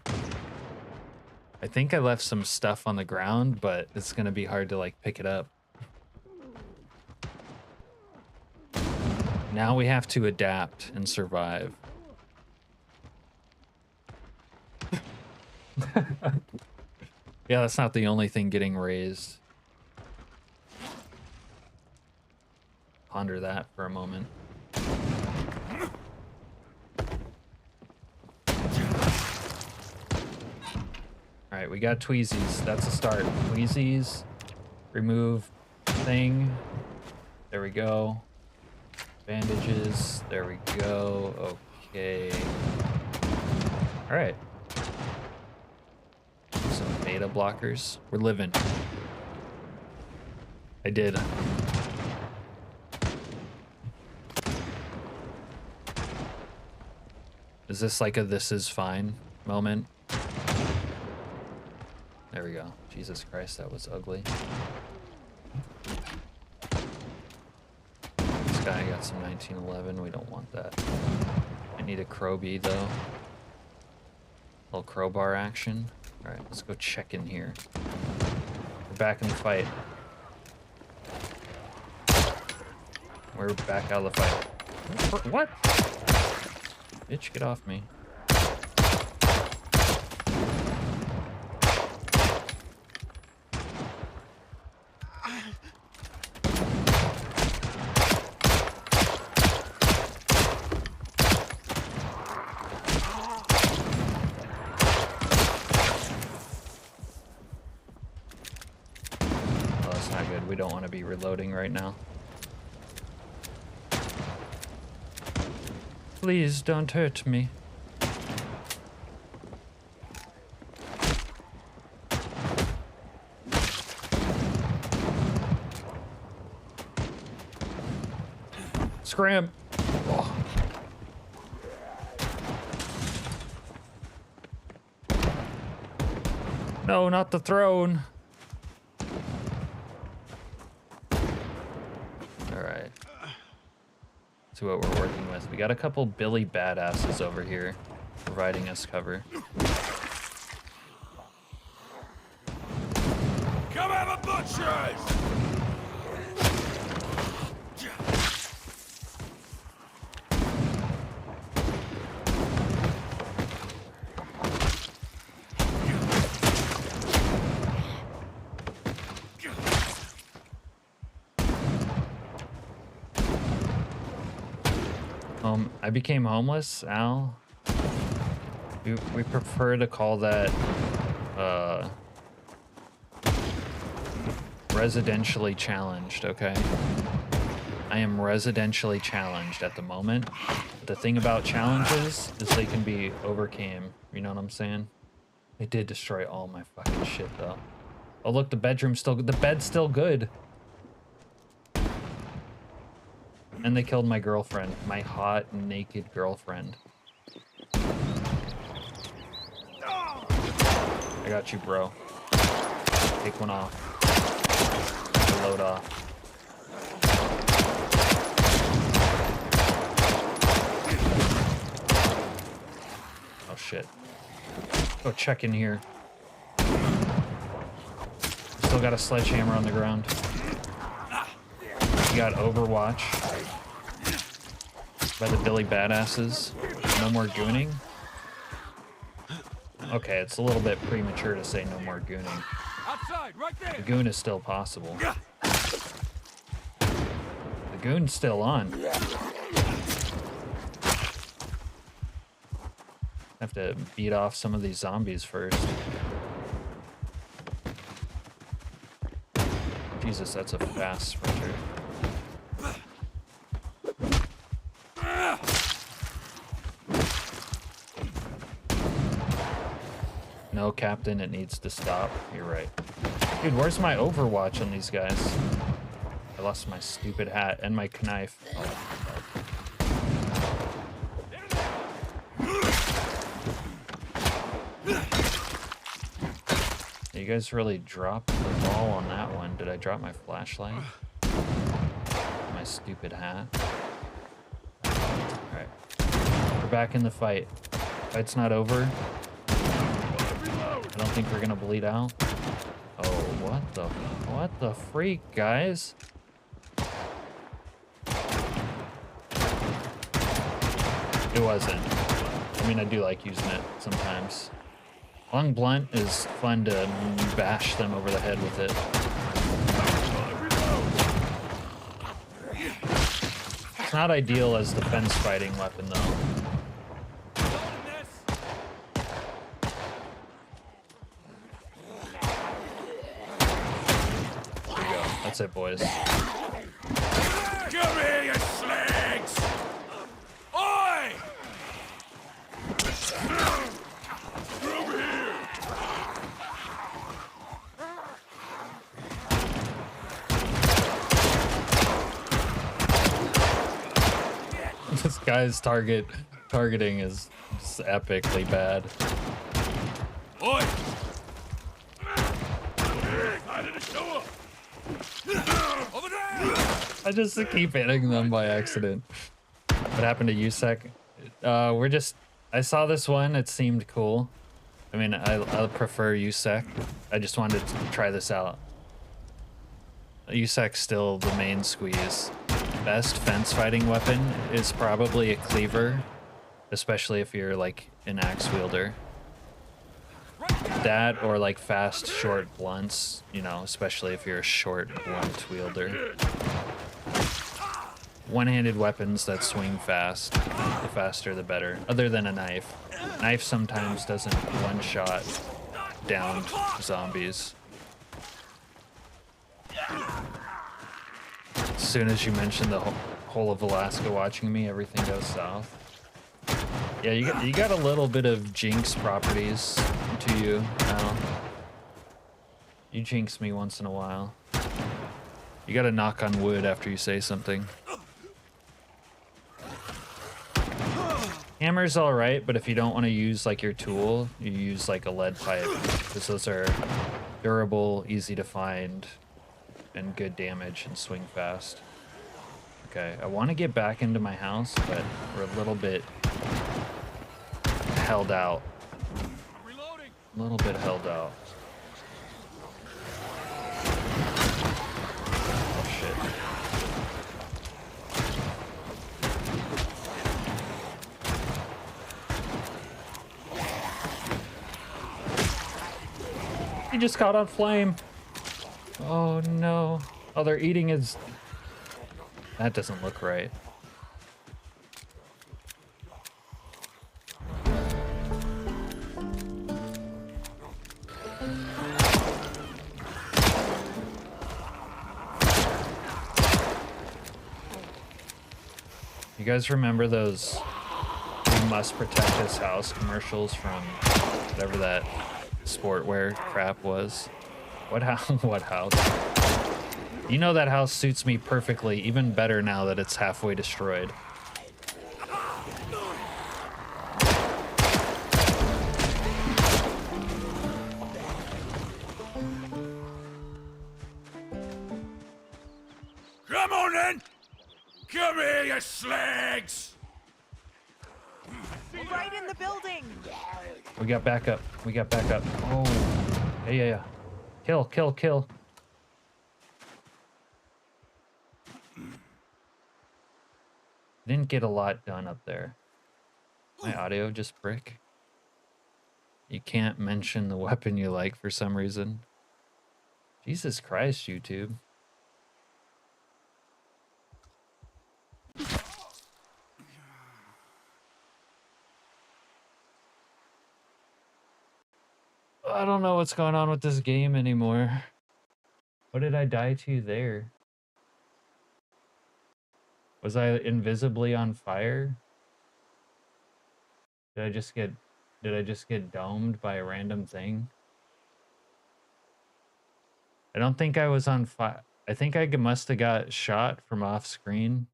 I think I left some stuff on the ground, but it's gonna be hard to like pick it up. Now we have to adapt and survive. Yeah, that's not the only thing getting raised. Ponder that for a moment. Alright, we got Tweezies. That's a start. Tweezies. Remove thing. There we go. Bandages. There we go. Okay. Alright. Some beta blockers. We're living. I did. Is this like a this is fine moment? There we go. Jesus Christ, that was ugly. This guy got some 1911. We don't want that. I need a crowbee though. Little crowbar action. Alright, let's go check in here. We're back in the fight. We're back out of the fight. What? Bitch, get off me. be reloading right now. Please don't hurt me. Scram! Oh. No, not the throne. Alright. See what we're working with. We got a couple Billy badasses over here providing us cover. Come have a butchers! I became homeless, Al. We prefer to call that residentially challenged, okay? I am residentially challenged at the moment. The thing about challenges is they can be overcame, you know what I'm saying? They did destroy all my fucking shit though. Oh look, the bedroom's still good. The bed's still good. And they killed my girlfriend, my hot, naked girlfriend. I got you, bro. Take one off. Load off. Oh shit. Go check in here. Still got a sledgehammer on the ground. You got Overwatch by the Billy Badasses. No more gooning. Okay, it's a little bit premature to say no more gooning. Outside, right there. The goon is still possible. The goon's still on. Have to beat off some of these zombies first. Jesus, that's a fast sprinter. No, Captain, it needs to stop. You're right. Dude, where's my Overwatch on these guys? I lost my stupid hat and my knife. You guys really dropped the ball on that one. Did I drop my flashlight? My stupid hat. Alright. We're back in the fight. Fight's not over. I don't think we're gonna bleed out. Oh, what the freak, guys? It wasn't. I mean, I do like using it sometimes. Long blunt is fun to bash them over the head with it. It's not ideal as the fence fighting weapon, though. That's it, boys. Come here, you slags! Oi! Over here! This guy's targeting is just epically bad. Oi! How did it show up? Over there! I just keep hitting them by accident. What happened to USEC? I saw this one, it seemed cool. I mean, I prefer USEC. I just wanted to try this out. USEC's still the main squeeze. Best fence fighting weapon is probably a cleaver, especially if you're like an axe wielder. That or like fast short blunts, you know, especially if you're a short blunt wielder. One-handed weapons that swing fast, the faster the better, other than a knife. Knife sometimes doesn't one-shot down zombies. soon as you mention the whole of Alaska watching me, everything goes south. Yeah, you got a little bit of jinx properties to you now. You jinx me once in a while. You gotta knock on wood after you say something. Hammer's alright, but if you don't want to use like your tool, you use like a lead pipe, because those are durable, easy to find, and good damage and swing fast. Okay, I want to get back into my house, but we're a little bit held out. A little bit held out. Oh shit. He just caught on flame. Oh no. Oh, they're eating his... That doesn't look right. You guys remember those "We must protect his house" commercials from whatever that sportwear crap was? What house? What house? You know that house suits me perfectly, even better now that it's halfway destroyed. Come on then! Come here, you slags! Right in the building. We got backup. We got backup. Oh. Yeah. Kill, kill, kill. Didn't get a lot done up there. My audio just brick. You can't mention the weapon you like for some reason. Jesus Christ, YouTube. I don't know what's going on with this game anymore. What did I die to there? Was I invisibly on fire? Did I just get domed by a random thing? I don't think I was on fire. I think I must have got shot from off screen.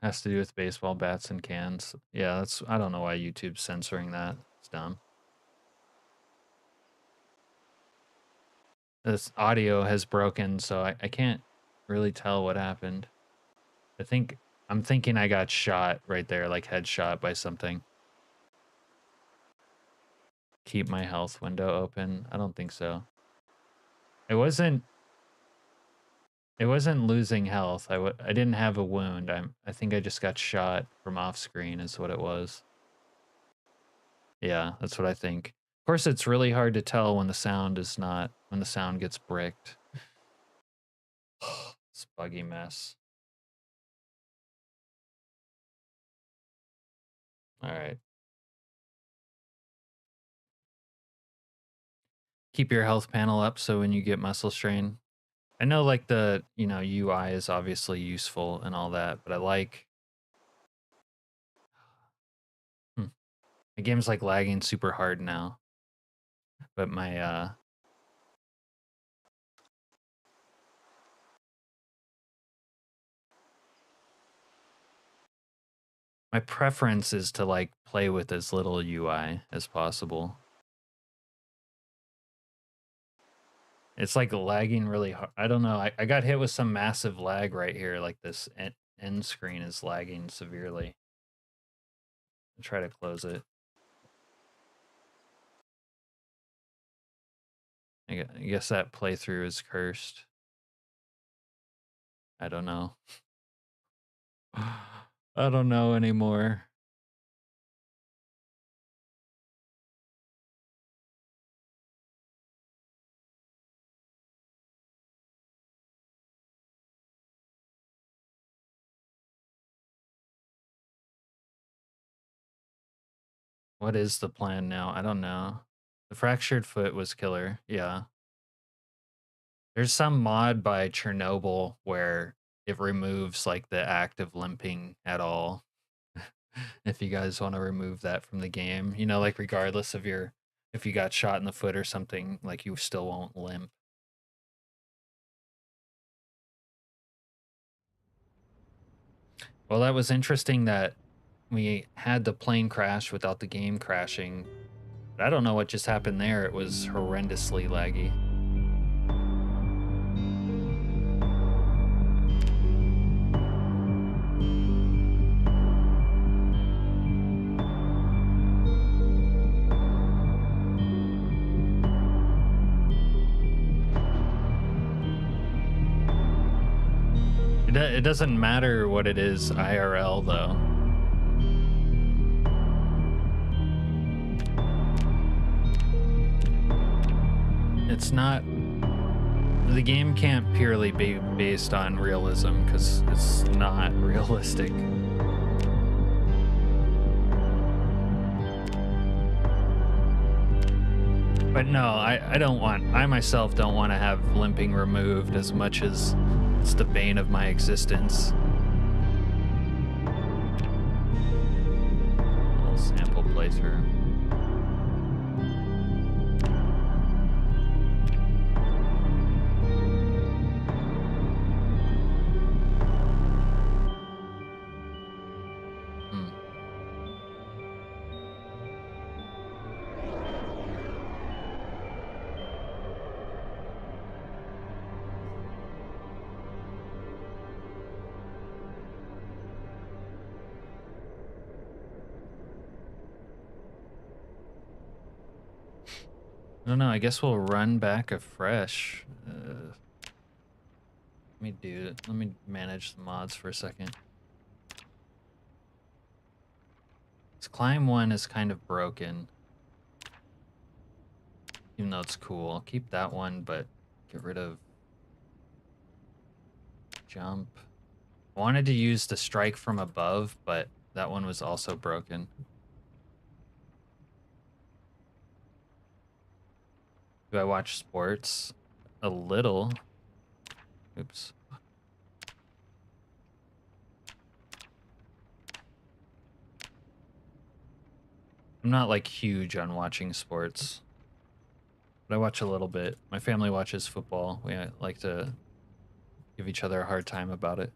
Has to do with baseball bats and cans. Yeah, I don't know why YouTube's censoring that. It's dumb. This audio has broken, so I can't really tell what happened. I'm thinking I got shot right there, like headshot by something. Keep my health window open. I don't think so. It wasn't losing health. I didn't have a wound. I think I just got shot from off screen is what it was. Yeah, that's what I think. Of course, it's really hard to tell when the sound gets bricked. It's a buggy mess. All right. Keep your health panel up so when you get muscle strain. I know like the, UI is obviously useful and all that, but I like... The game's like lagging super hard now. But my my preference is to like play with as little UI as possible. It's like lagging really hard. I don't know. I got hit with some massive lag right here. Like this end screen is lagging severely. I'll try to close it. I guess that playthrough is cursed. I don't know. I don't know anymore. What is the plan now? I don't know. The fractured foot was killer. Yeah. There's some mod by Chernobyl where it removes like the act of limping at all. If you guys want to remove that from the game, you know, like regardless of your, if you got shot in the foot or something, like you still won't limp. Well, that was interesting that we had the plane crash without the game crashing. But I don't know what just happened there. It was horrendously laggy. It doesn't matter what it is IRL though. It's not, the game can't purely be based on realism because it's not realistic. But no, I myself don't want to have limping removed as much as it's the bane of my existence. Little sample playthrough. I don't know, I guess we'll run back afresh. Let me manage the mods for a second. This climb one is kind of broken. Even though it's cool. I'll keep that one, but get rid of jump. I wanted to use the strike from above, but that one was also broken. Do I watch sports? A little. Oops. I'm not like huge on watching sports, but I watch a little bit. My family watches football. We like to give each other a hard time about it.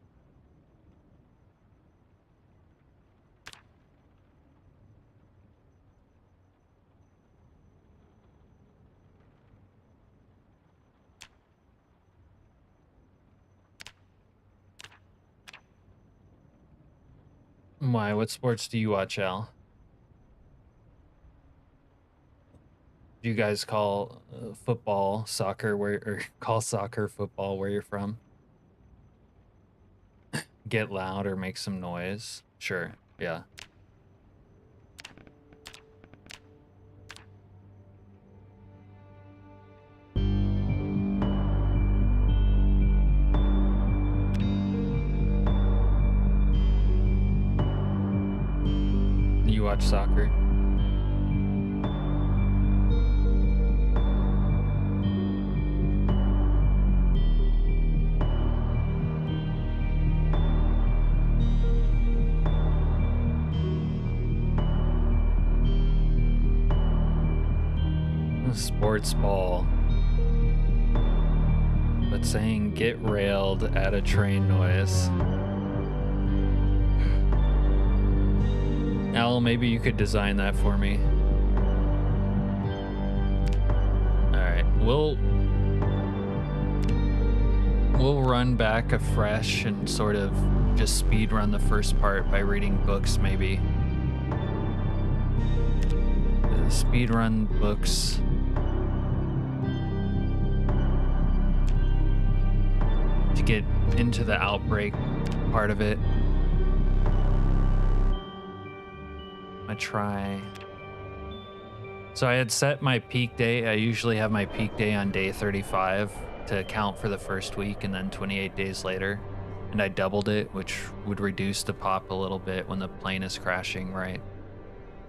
Why? What sports do you watch, Al? Do you guys call football soccer or call soccer football where you're from? Get loud or make some noise? Sure, yeah. You watch soccer? Sports ball. But saying get railed at a train noise. Al, maybe you could design that for me. Alright, we'll run back afresh and sort of just speed run the first part by reading books, maybe. Speed run books. To get into the outbreak part of it. I try. So I had set my peak day. I usually have my peak day on day 35 to account for the first week and then 28 days later. And I doubled it, which would reduce the pop a little bit when the plane is crashing, right?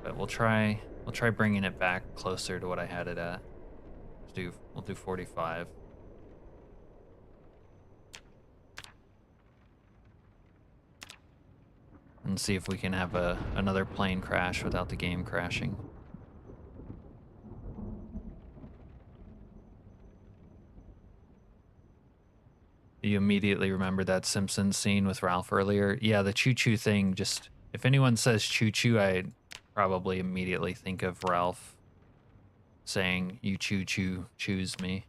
But we'll try bringing it back closer to what I had it at. We'll do 45. and see if we can have another plane crash without the game crashing. You immediately remember that Simpsons scene with Ralph earlier? Yeah, the choo-choo thing, just... If anyone says choo-choo, I probably immediately think of Ralph saying, you choo-choo, choose me.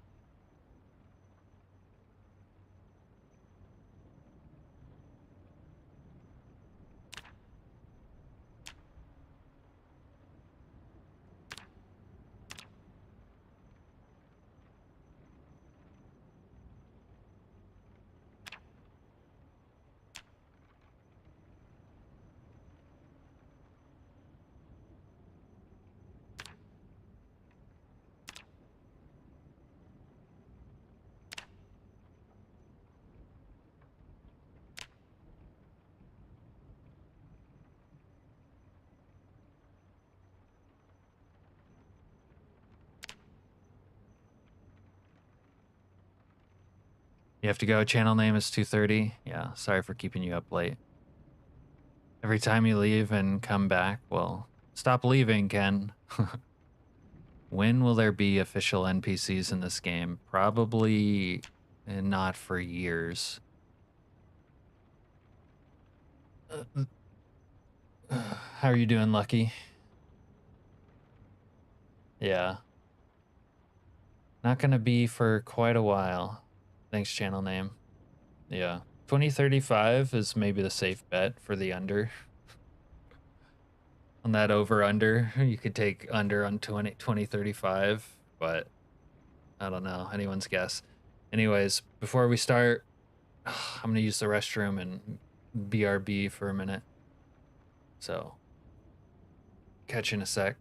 You have to go. Channel name is 2:30. Yeah, sorry for keeping you up late. Every time you leave and come back, well, stop leaving, Ken. When will there be official NPCs in this game? Probably not for years. How are you doing, Lucky? Yeah. Not gonna be for quite a while. Thanks, channel name. Yeah. 2035 is maybe the safe bet for the under. On that over-under, you could take under on 2035, but I don't know. Anyone's guess. Anyways, before we start, I'm gonna use the restroom and BRB for a minute. So, catch you in a sec.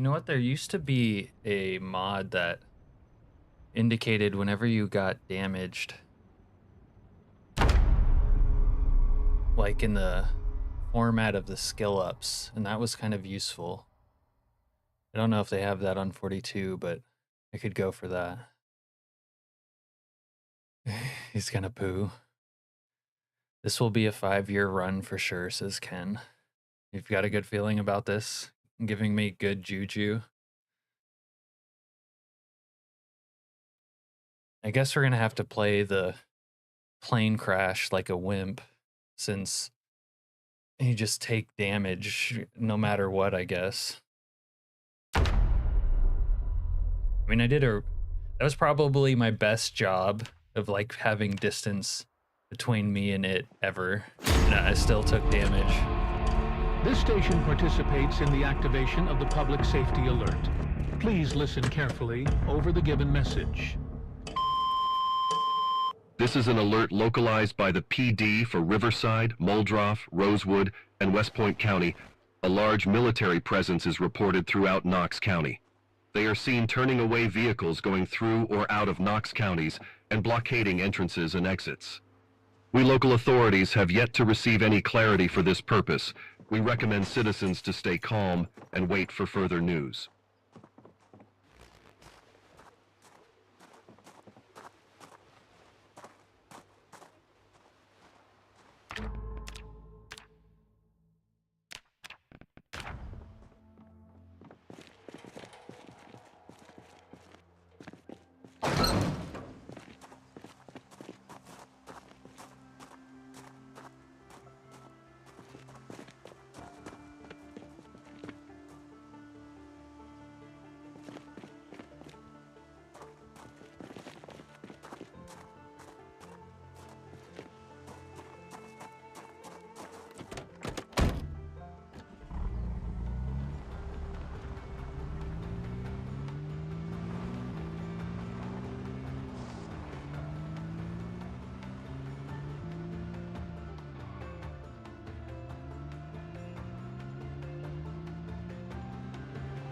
You know what? There used to be a mod that indicated whenever you got damaged, like in the format of the skill ups, and that was kind of useful. I don't know if they have that on 42, but I could go for that. He's gonna poo. This will be a 5-year run for sure, says Ken. You've got a good feeling about this? Giving me good juju. I guess we're gonna have to play the plane crash like a wimp, since you just take damage no matter what, I guess. I mean, that was probably my best job of like having distance between me and it ever, and I still took damage. This station participates in the activation of the public safety alert. Please listen carefully over the given message. This is an alert localized by the PD for Riverside, Muldroff, Rosewood, and West Point County. A large military presence is reported throughout Knox County. They are seen turning away vehicles going through or out of Knox counties and blockading entrances and exits. We local authorities have yet to receive any clarity for this purpose. We recommend citizens to stay calm and wait for further news.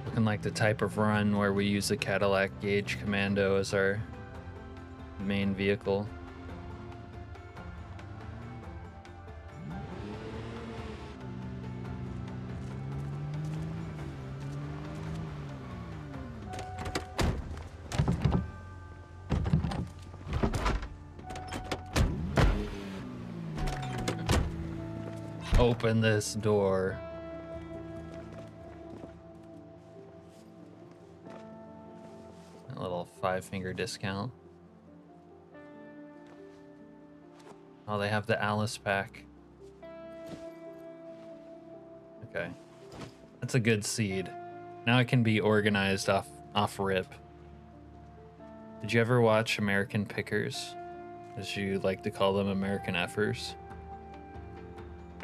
Looking like the type of run where we use the Cadillac Gauge Commando as our main vehicle. Open this door. A little 5-finger discount. Oh, they have the Alice pack. Okay. That's a good seed. Now it can be organized off rip. Did you ever watch American Pickers? As you like to call them, American Effers?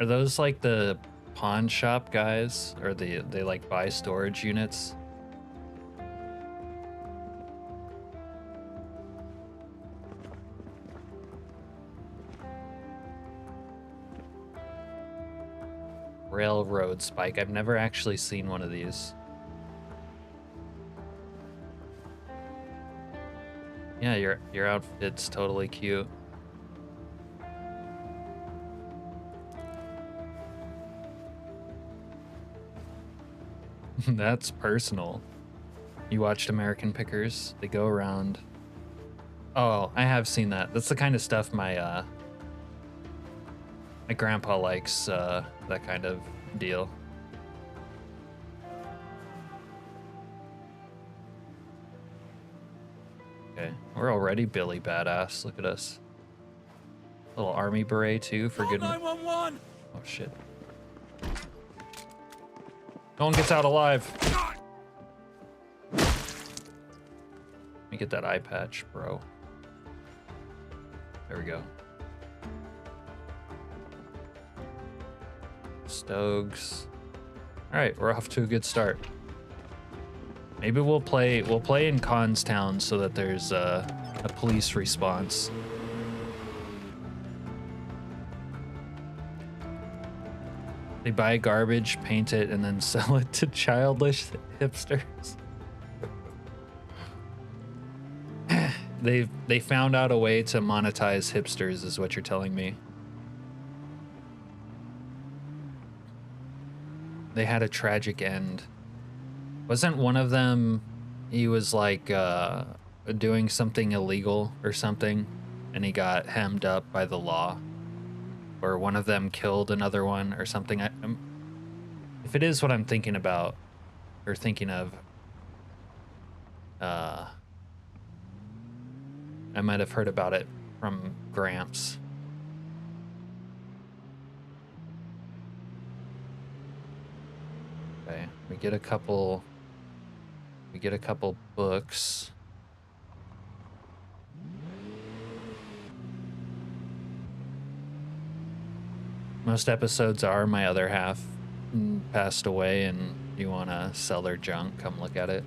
Are those like the pawn shop guys? Or they like buy storage units? Railroad spike. I've never actually seen one of these. Yeah, your outfit's totally cute. That's personal. You watched American Pickers? They go around. Oh, I have seen that. That's the kind of stuff my my grandpa likes, that kind of deal. Okay, we're already Billy Badass. Look at us. Little army beret too for good. 911! Oh shit. No one gets out alive. Let me get that eye patch, bro. There we go. Stogs. All right, we're off to a good start. Maybe we'll play in Constown so that there's a police response. They buy garbage, paint it, and then sell it to childish hipsters. They found out a way to monetize hipsters, is what you're telling me. They had a tragic end. Wasn't one of them, he was like doing something illegal or something, and he got hemmed up by the law? Or one of them killed another one or something? If it is what I'm thinking about, or thinking of, I might have heard about it from Gramps. Okay, we get a couple books. Most episodes are my other half passed away and you want to sell their junk, come look at it.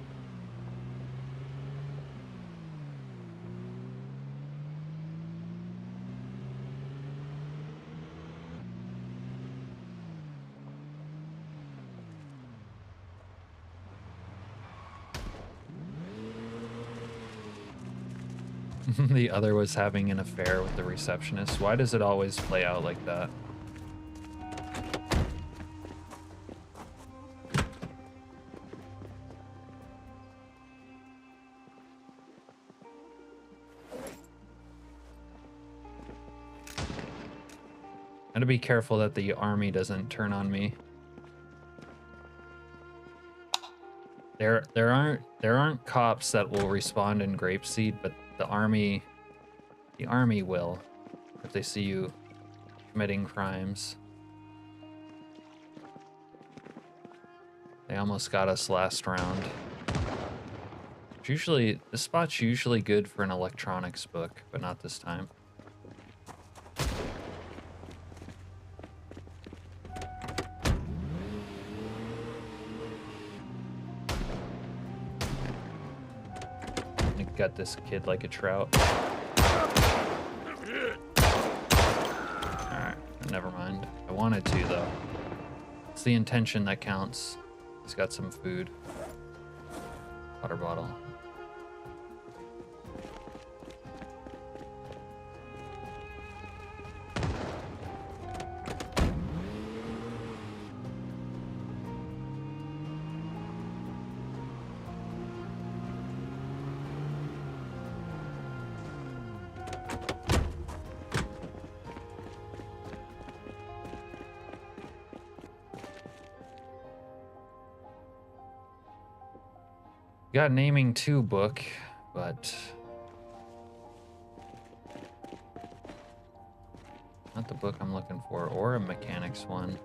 The other was having an affair with the receptionist. Why does it always play out like that? Gotta be careful that the army doesn't turn on me. There aren't cops that will respond in Grapeseed, but the army will if they see you committing crimes. They almost got us last round. Usually, this spot's usually good for an electronics book, but not this time. Got this kid like a trout. Alright, never mind. I wanted to, though. It's the intention that counts. He's got some food. Water bottle. Got naming 2 book, but not the book I'm looking for, or a mechanics one.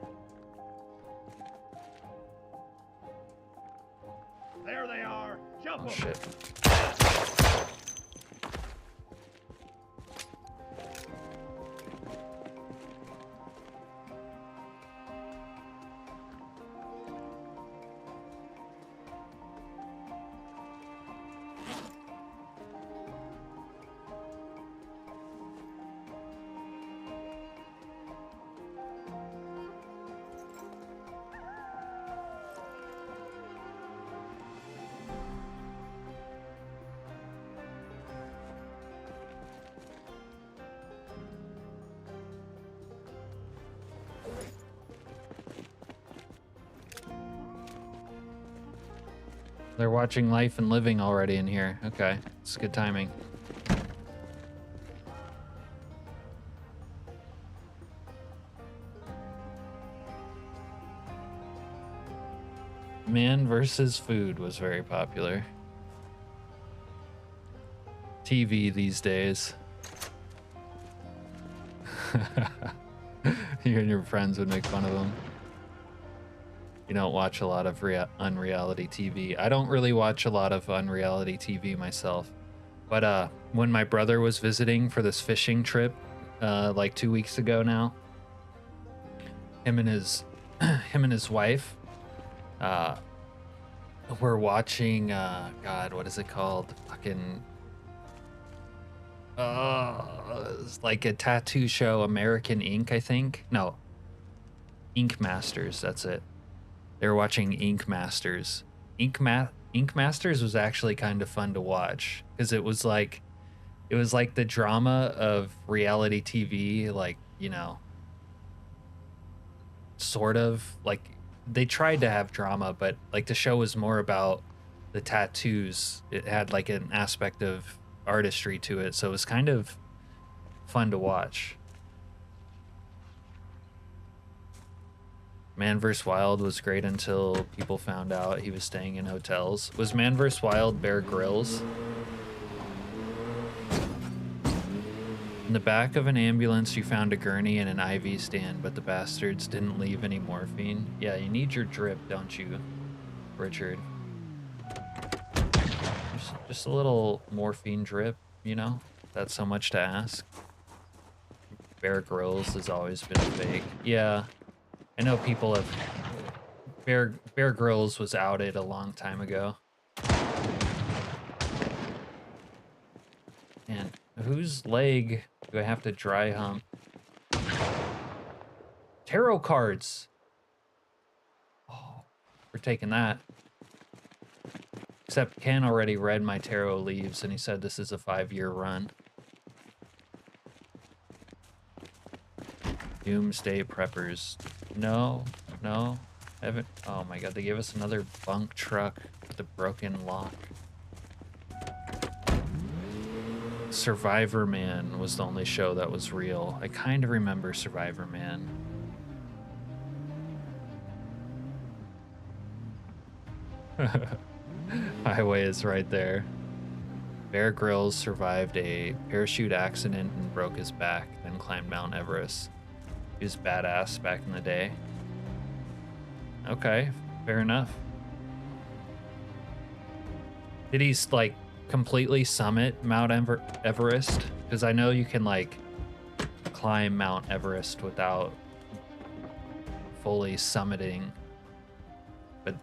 There they are. Jump Oh shit. They're watching Life and Living already in here. Okay, it's good timing. Man versus Food was very popular. TV these days. You and your friends would make fun of them. You don't watch a lot of unreality TV. I don't really watch a lot of unreality TV myself. But when my brother was visiting for this fishing trip, like 2 weeks ago now, him and his wife, were watching, God, what is it called? Fucking, it's like a tattoo show, American Ink, I think. No, Ink Masters, that's it. They were watching Ink Masters. Ink Masters was actually kind of fun to watch because it was like the drama of reality TV, like, you know, sort of like they tried to have drama, but like the show was more about the tattoos. It had like an aspect of artistry to it, so it was kind of fun to watch. Man vs. Wild was great until people found out he was staying in hotels. Was Man vs. Wild Bear Grylls? In the back of an ambulance, you found a gurney and an IV stand, but the bastards didn't leave any morphine. Yeah, you need your drip, don't you, Richard? Just a little morphine drip, you know? That's so much to ask. Bear Grylls has always been fake. Yeah, I know people have... Bear Grylls was outed a long time ago. Man, whose leg do I have to dry hump? Tarot cards! Oh, we're taking that. Except Ken already read my tarot leaves and he said this is a 5-year run. Doomsday Preppers. No, no, haven't. Oh my god, they gave us another bunk truck with a broken lock. Survivor Man was the only show that was real. I kind of remember Survivor Man. Highway is right there. Bear Grylls survived a parachute accident and broke his back, then climbed Mount Everest. He was badass back in the day. Okay, fair enough. Did he like completely summit Mount Everest? Because I know you can like climb Mount Everest without fully summiting, but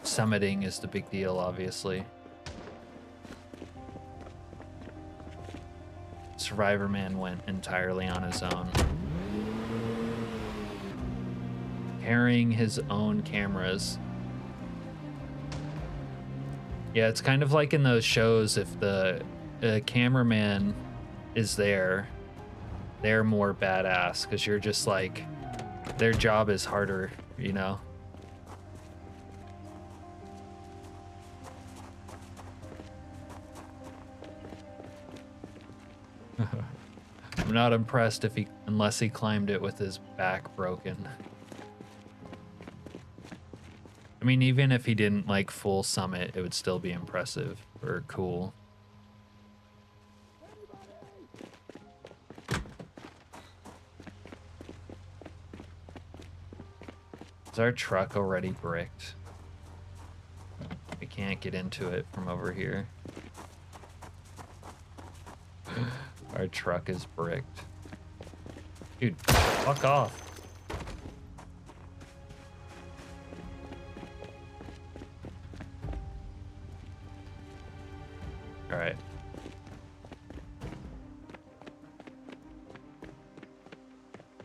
summiting is the big deal, obviously. Survivor Man went entirely on his own, carrying his own cameras. Yeah, it's kind of like in those shows, if the cameraman is there, they're more badass because you're just like, their job is harder, you know? I'm not impressed unless he climbed it with his back broken. I mean, even if he didn't like full summit, it would still be impressive or cool. Is our truck already bricked? We can't get into it from over here. Our truck is bricked. Dude, fuck off. All right.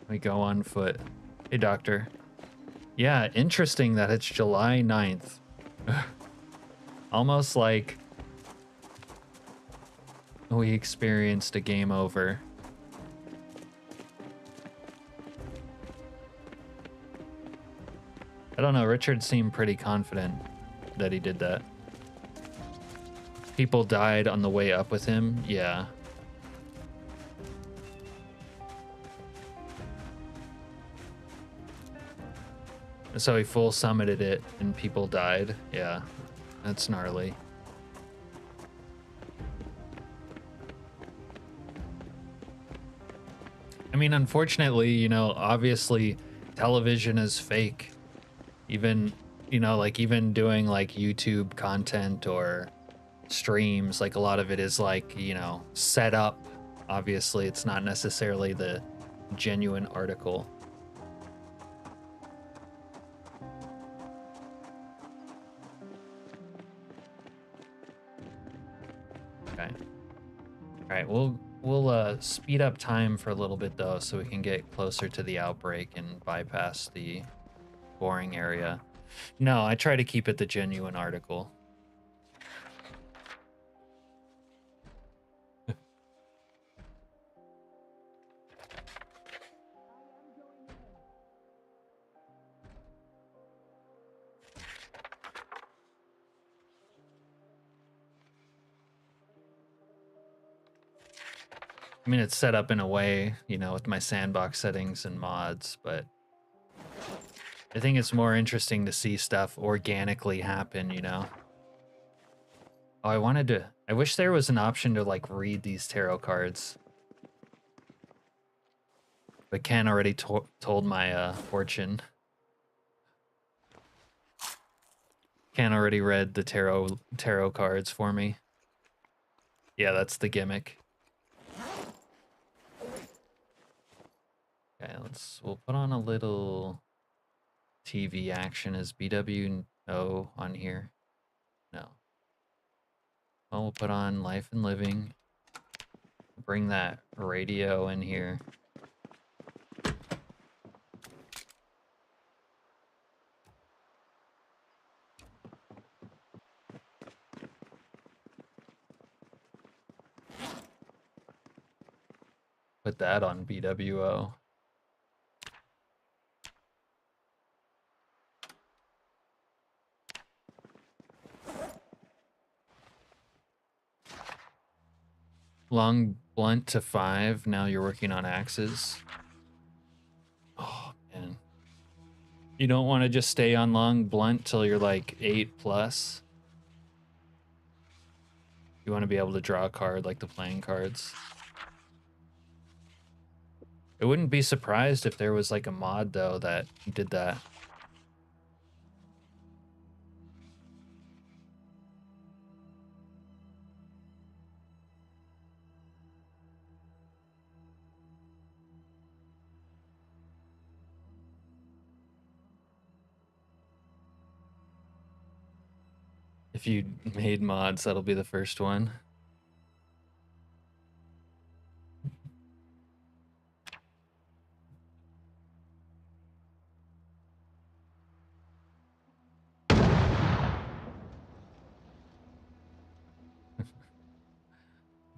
We go on foot. Hey, doctor. Yeah, interesting that it's July 9th. Almost like we experienced a game over. I don't know, Richard seemed pretty confident that he did that. People died on the way up with him, yeah. So he full summited it and people died, yeah. That's gnarly. I mean, unfortunately, you know, obviously television is fake. Even, you know, like even doing like YouTube content or streams, like a lot of it is like, you know, set up. Obviously, it's not necessarily the genuine article. Okay. All right, we'll speed up time for a little bit though, so we can get closer to the outbreak and bypass the boring area. No, I try to keep it the genuine article. I mean, it's set up in a way, you know, with my sandbox settings and mods, but I think it's more interesting to see stuff organically happen, you know? Oh, I wish there was an option to, like, read these tarot cards. But Ken already told my fortune. Ken already read the tarot cards for me. Yeah, that's the gimmick. Okay, we'll put on a little TV action. Is BW no on here? No. Well, we'll put on Life and Living. Bring that radio in here. Put that on BWO. Long blunt to 5. Now you're working on axes. Oh, man. You don't want to just stay on long blunt till you're like 8+. You want to be able to draw a card like the playing cards. I wouldn't be surprised if there was like a mod though that did that. If you made mods, that'll be the first one.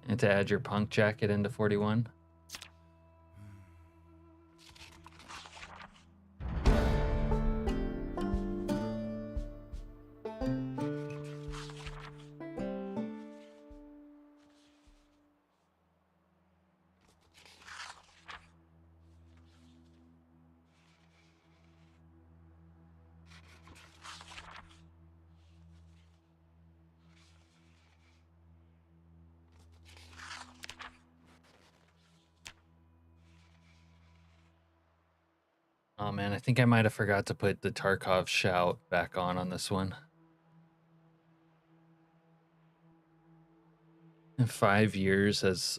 And to add your punk jacket into 41. Oh man, I think I might have forgot to put the Tarkov shout back on this one. 5 years as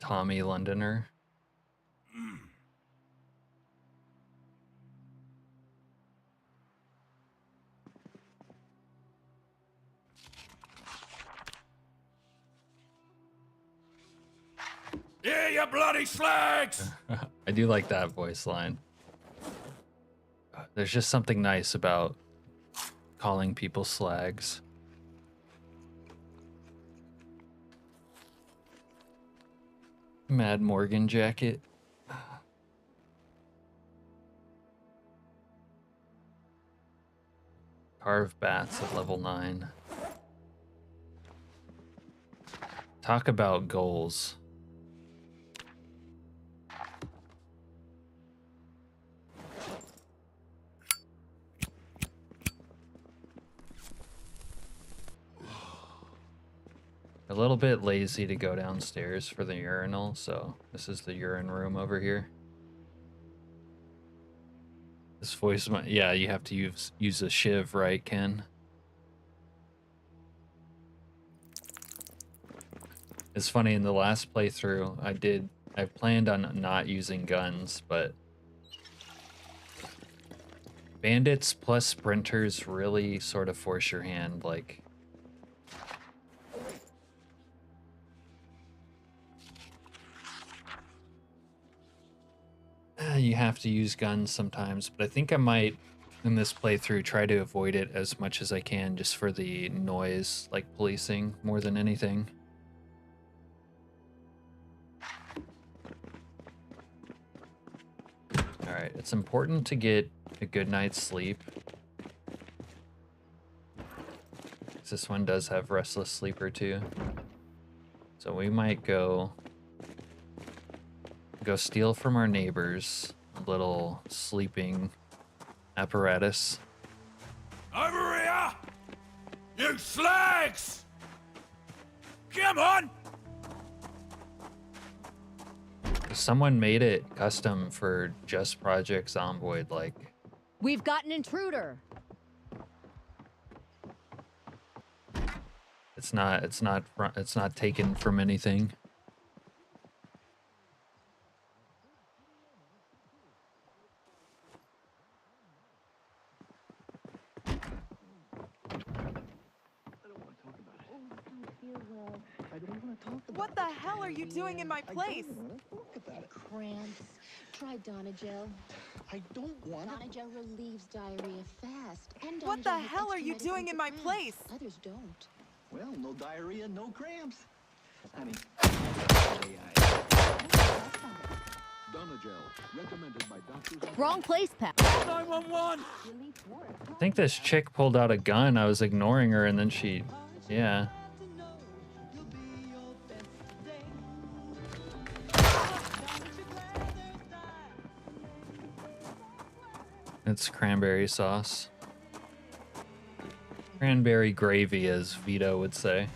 Tommy Londoner. Yeah, you bloody slags! I do like that voice line. There's just something nice about calling people slags. Mad Morgan jacket. Carved bats at level 9. Talk about goals. A little bit lazy to go downstairs for the urinal, so this is the urine room over here. This voice, yeah, you have to use a shiv, right, Ken? It's funny, in the last playthrough, I planned on not using guns, but bandits plus sprinters really sort of force your hand, like... You have to use guns sometimes, but I think I might in this playthrough, try to avoid it as much as I can just for the noise, like policing, more than anything. Alright, it's important to get a good night's sleep. This one does have restless sleeper too. So we might go steal from our neighbors a little sleeping apparatus. Over here! You slags! Come on! Someone made it custom for just Project Zomboid, like. We've got an intruder. It's not taken from anything. What the hell are you doing in my place? Cramps. Try Donagel. I don't want to. Donagel relieves diarrhea fast. And What the Donagel has hell are you extra doing in my medicine for place? cramps. Others don't. Well, no diarrhea, no cramps. Honey. Donagel, recommended by doctors. Wrong place, Pat. 911! I think this chick pulled out a gun. I was ignoring her, and then she, yeah. It's cranberry sauce. Cranberry gravy, as Vito would say.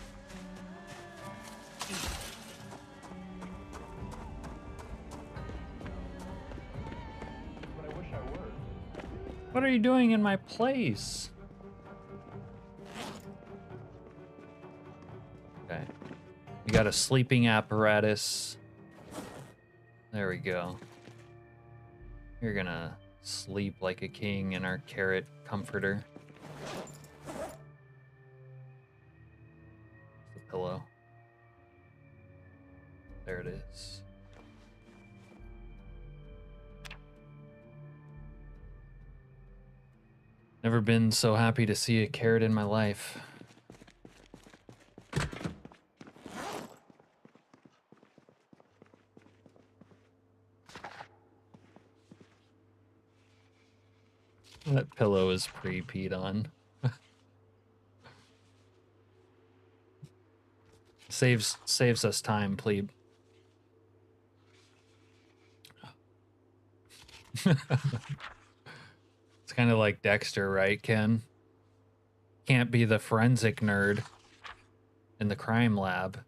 But I wish I were. What are you doing in my place? Okay. We got a sleeping apparatus. There we go. You're gonna sleep like a king in our carrot comforter. The pillow. There it is. Never been so happy to see a carrot in my life. That pillow is pre-peed on. Saves us time, plebe. It's kind of like Dexter, right, Ken? Can't be the forensic nerd in the crime lab.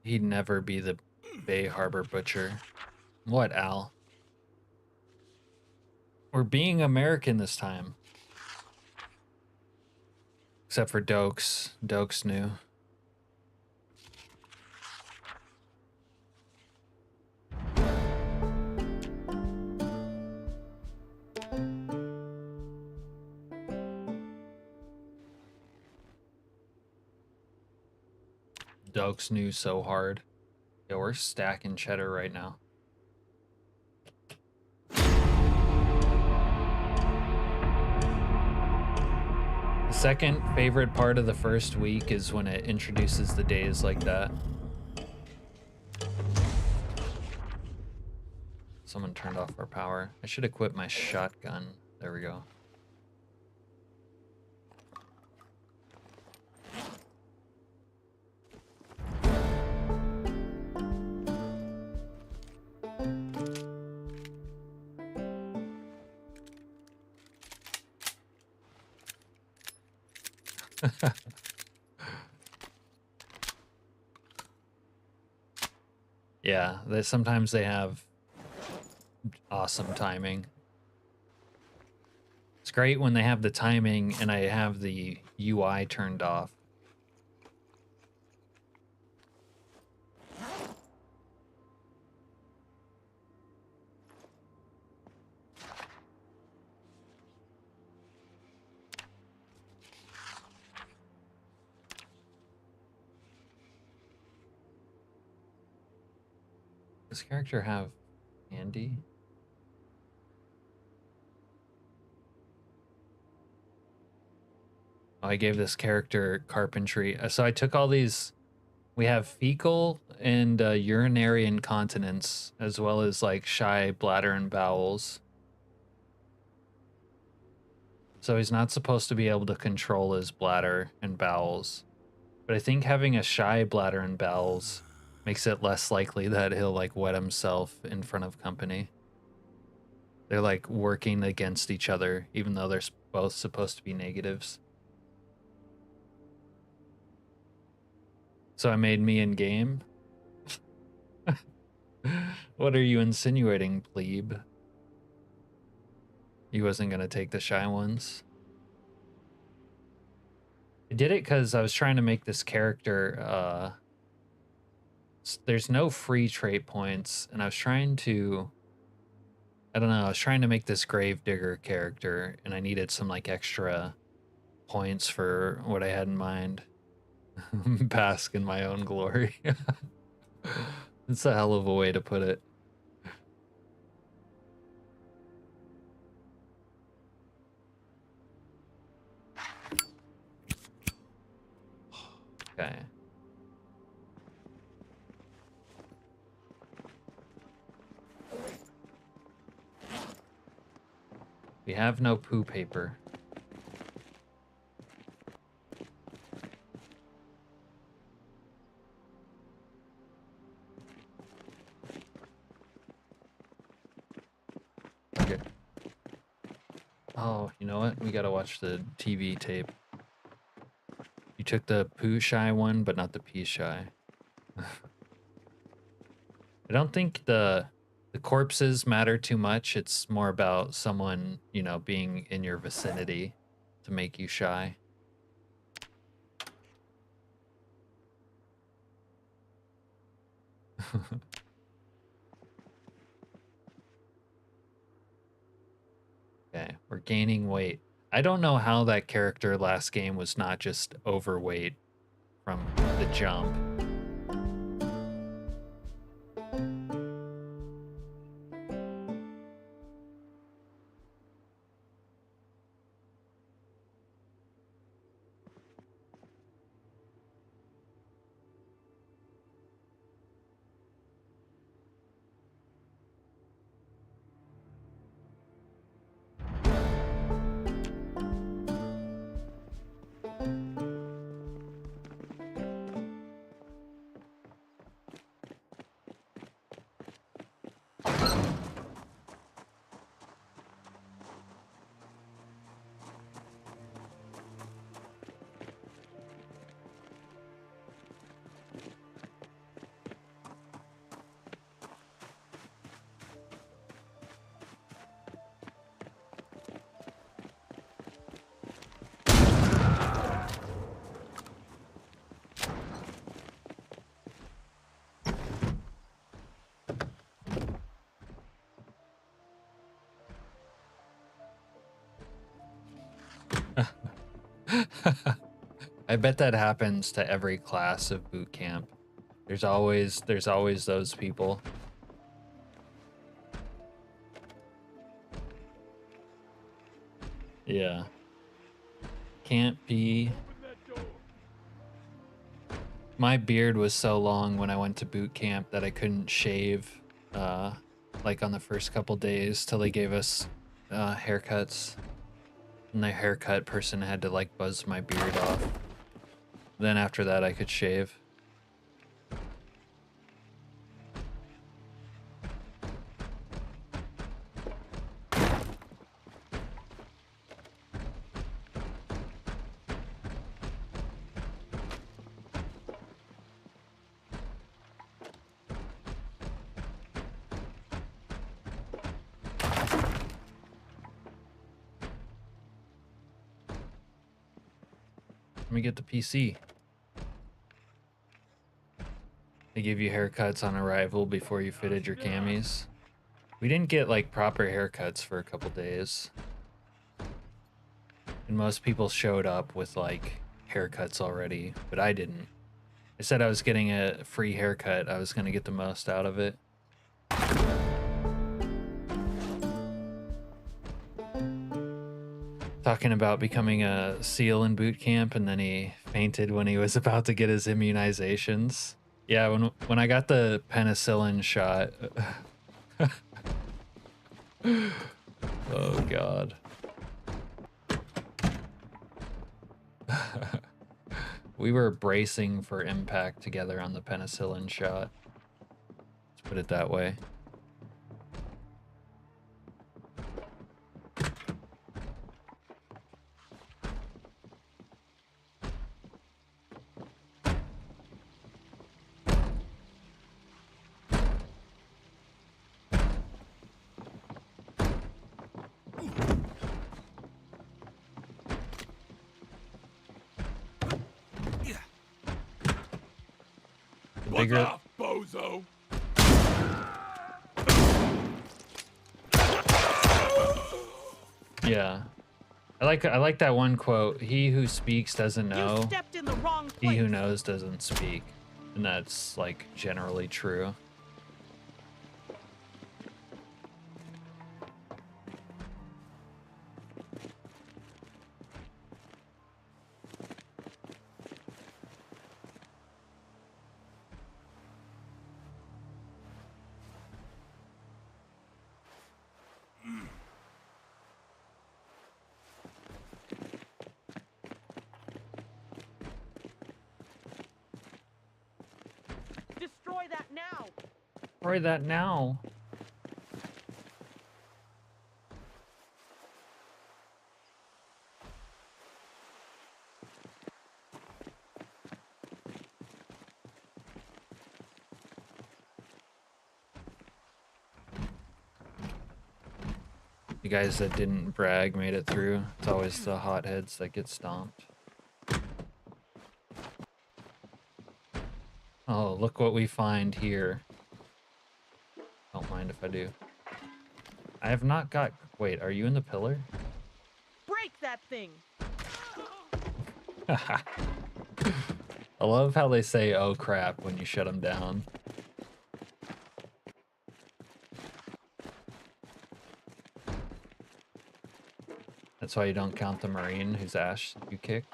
He'd never be the Bay Harbor butcher. What, Al? We're being American this time. Except for Dokes. Dokes knew. Dokes knew so hard. Yeah, we're stacking cheddar right now. Second favorite part of the first week is when it introduces the days like that. Someone turned off our power. I should equip my shotgun. There we go. Yeah, sometimes they have awesome timing. It's great when they have the timing and I have the UI turned off. Does this character have Andy? I gave this character carpentry. So I took all these. We have fecal and urinary incontinence, as well as like shy bladder and bowels. So he's not supposed to be able to control his bladder and bowels. But I think having a shy bladder and bowels makes it less likely that he'll like wet himself in front of company. They're like working against each other, even though they're both supposed to be negatives. So I made me in game. What are you insinuating, plebe? You wasn't gonna take the shy ones? I did it because I was trying to make this character, there's no free trait points, and I was trying to, I don't know, I was trying to make this gravedigger character, and I needed some like extra points for what I had in mind. Bask in my own glory. It's a hell of a way to put it. Okay. We have no poo paper. Okay. Oh, you know what? We gotta watch the TV tape. You took the poo shy one, but not the pee shy. I don't think the corpses matter too much. It's more about someone, you know, being in your vicinity to make you shy. Okay, we're gaining weight. I don't know how that character last game was not just overweight from the jump. I bet that happens to every class of boot camp. There's always those people. Yeah. Can't be. My beard was so long when I went to boot camp that I couldn't shave like on the first couple days till they gave us haircuts. And the haircut person had to like buzz my beard off. Then after that I could shave. Let me get the PC. They give you haircuts on arrival before you fitted your camis. We didn't get like proper haircuts for a couple days. And most people showed up with like haircuts already, but I didn't. I said I was getting a free haircut. I was going to get the most out of it. talking about becoming a SEAL in boot camp, and then he fainted when he was about to get his immunizations. Yeah, when I got the penicillin shot. Oh God. We were bracing for impact together on the penicillin shot. Let's put it that way. Bigger What's up, bozo? Yeah. I like that one quote. He who speaks doesn't know. You stepped in the wrong place. He who knows doesn't speak. And that's like generally true. Destroy that now. Destroy that now. You guys that didn't brag made it through. It's always the hotheads that get stomped. Oh, look what we find here. Don't mind if I do. I have not got... Wait, are you in the pillar? Break that thing. I love how they say, oh crap, when you shut them down. That's why you don't count the Marine whose ass you kicked.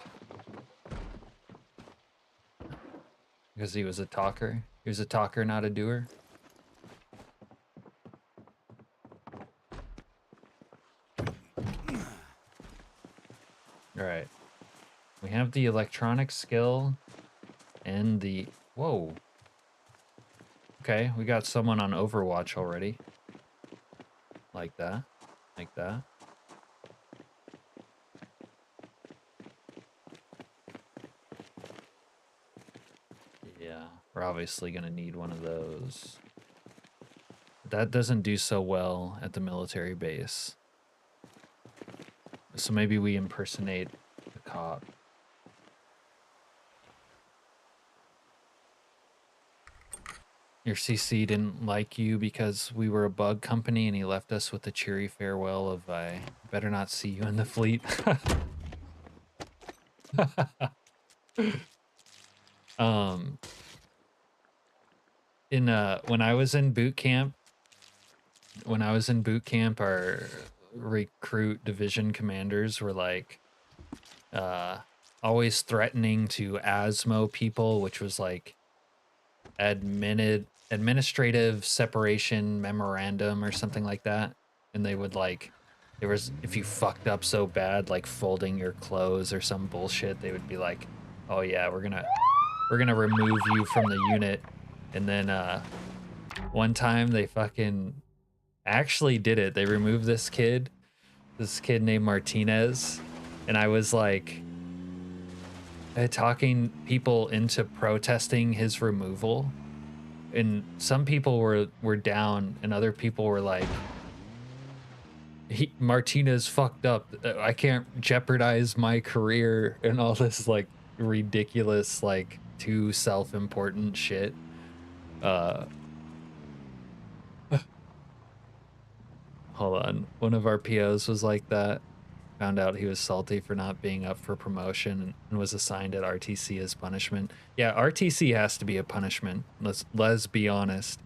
Because he was a talker. He was a talker, not a doer. Alright. We have the electronic skill and the... Whoa. Okay, we got someone on Overwatch already. Like that. Like that. Yeah, we're obviously gonna need one of those. That doesn't do so well at the military base. So maybe we impersonate the cop. Your CC didn't like you because we were a bug company and he left us with a cheery farewell of I better not see you in the fleet. When I was in boot camp, our recruit division commanders were like always threatening to ASMO people, which was like administrative separation memorandum or something like that. And they would like, there was, if you fucked up so bad, like folding your clothes or some bullshit, they would be like, oh yeah, we're gonna remove you from the unit. And then one time they fucking actually did it. They removed this kid named Martinez, and I was like talking people into protesting his removal, and some people were down and other people were like, Martinez fucked up, I can't jeopardize my career, and all this like ridiculous, like too self-important shit. Hold on, one of our POs was like that. Found out he was salty for not being up for promotion and was assigned at RTC as punishment. Yeah, RTC has to be a punishment. Let's be honest.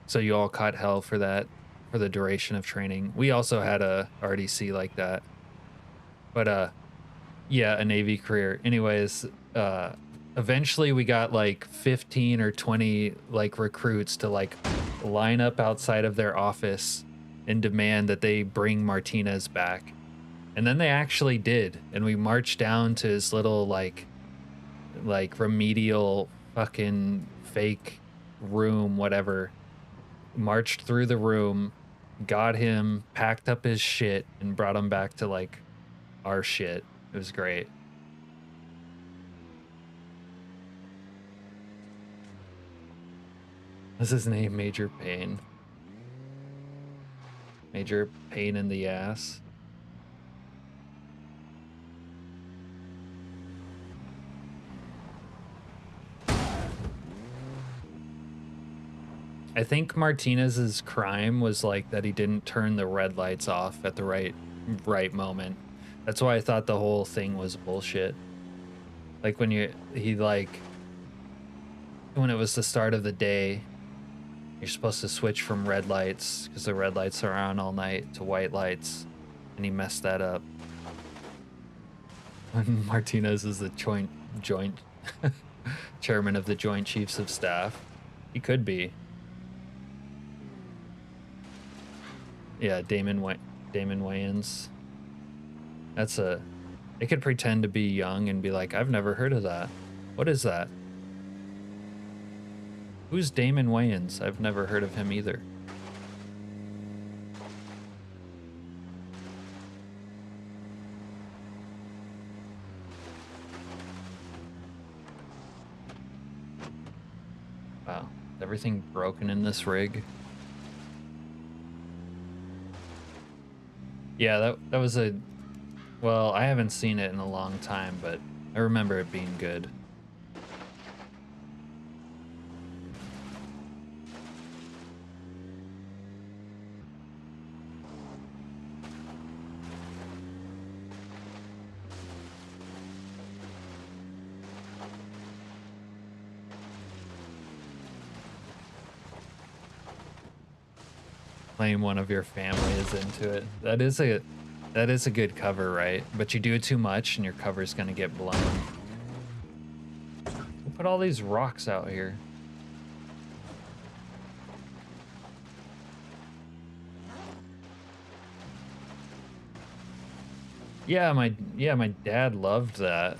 So you all caught hell for that, for the duration of training. We also had a RDC like that. But yeah, a Navy career. Anyways, eventually we got like 15 or 20 like recruits to like line up outside of their office and demand that they bring Martinez back. And then they actually did, and we marched down to his little like remedial fucking fake room, whatever. Marched through the room, got him, packed up his shit, and brought him back to like our shit. It was great. What's his name? Major Pain. Major Pain in the ass. I think Martinez's crime was like that he didn't turn the red lights off at the right moment. That's why I thought the whole thing was bullshit. Like when when it was the start of the day, you're supposed to switch from red lights because the red lights are on all night to white lights, and he messed that up. When Martinez is the joint chairman of the Joint Chiefs of Staff, he could be. Yeah, Damon Wayans. It could pretend to be young and be like, I've never heard of that. What is that? Who's Damon Wayans? I've never heard of him either. Wow, is everything broken in this rig? Yeah, that was well, I haven't seen it in a long time, but I remember it being good. Claim one of your family is into it. That is a good cover, right? But you do it too much and your cover's gonna get blown. Who put all these rocks out here? Yeah, my dad loved that.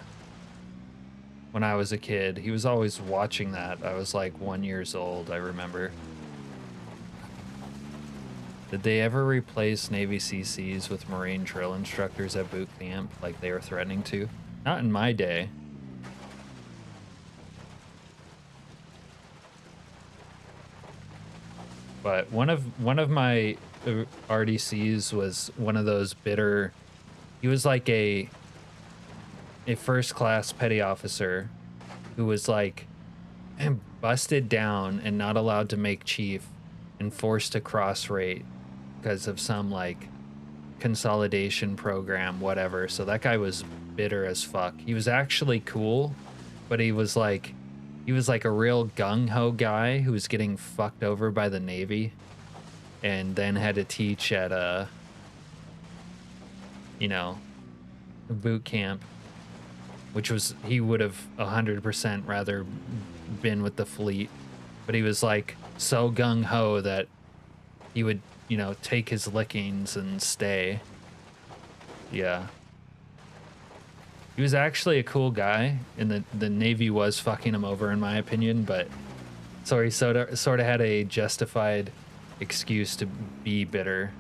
When I was a kid, he was always watching that. I was like 1 year old, I remember. Did they ever replace Navy CCs with Marine drill instructors at boot camp like they were threatening to? Not in my day. But one of my RDCs was one of those bitter. He was like a first class petty officer who was like busted down and not allowed to make chief and forced to cross rate because of some like consolidation program, whatever. So that guy was bitter as fuck. He was actually cool, but he was like a real gung-ho guy who was getting fucked over by the Navy and then had to teach at a boot camp, which was, he would have 100% rather been with the fleet, but he was like so gung-ho that he would take his lickings and stay. Yeah. He was actually a cool guy, and the Navy was fucking him over, in my opinion, but so he sort of had a justified excuse to be bitter,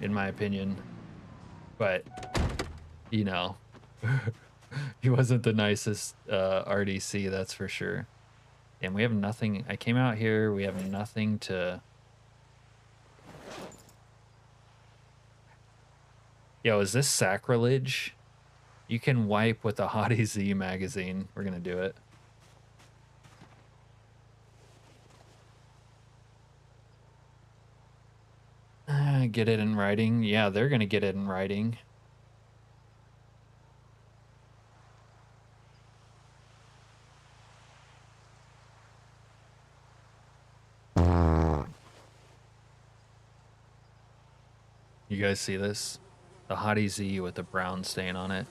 in my opinion. But, he wasn't the nicest RDC, that's for sure. And we have nothing. I came out here, we have nothing to... Yo, is this sacrilege? You can wipe with a Hottie Z magazine. We're gonna do it. Get it in writing? Yeah, they're gonna get it in writing. You guys see this? The Hottie Z with the brown stain on it.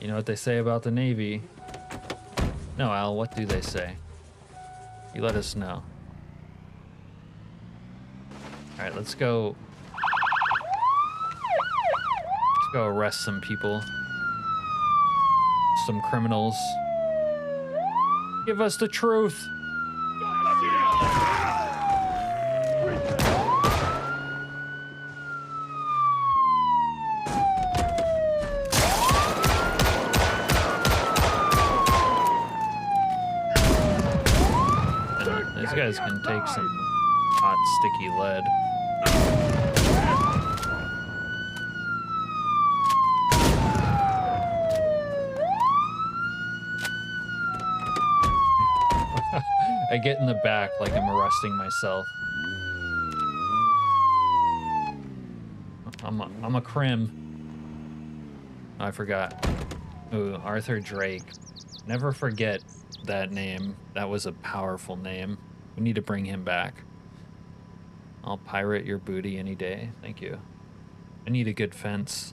You know what they say about the Navy? No, Al, what do they say? You let us know. Alright, let's go. Let's go arrest some people. Some criminals. Give us the truth. These guys can take some hot, sticky lead. I get in the back like I'm arresting myself. I'm a crim. Oh, I forgot. Ooh, Arthur Drake. Never forget that name. That was a powerful name. We need to bring him back. I'll pirate your booty any day. Thank you. I need a good fence.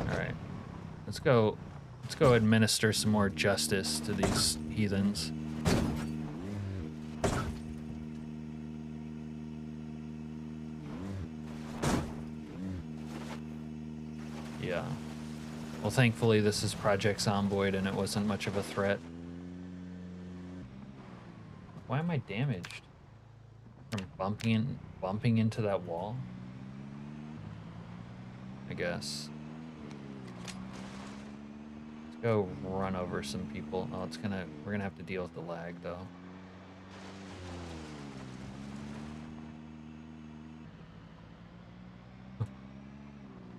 Alright. Let's go administer some more justice to these heathens. Yeah. Well, thankfully this is Project Zomboid and it wasn't much of a threat. Why am I damaged? From bumping into that wall? I guess. Let's go run over some people. Oh, we're gonna have to deal with the lag though.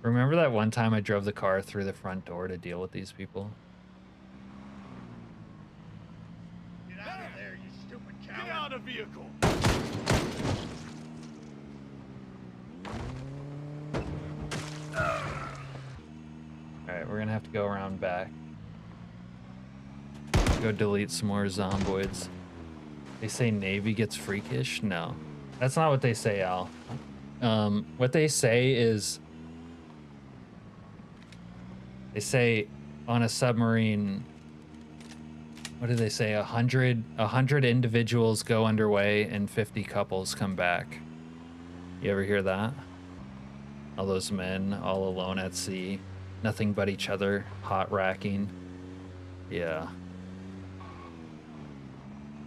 Remember that one time I drove the car through the front door to deal with these people? Get out of there, you stupid coward! Get out of the vehicle! Alright, we're gonna have to go around back. Go delete some more zomboids. They say Navy gets freakish? No. That's not what they say, Al. What they say is... They say on a submarine, what do they say? 100 individuals go underway and 50 couples come back. You ever hear that? All those men all alone at sea, nothing but each other, hot racking. Yeah.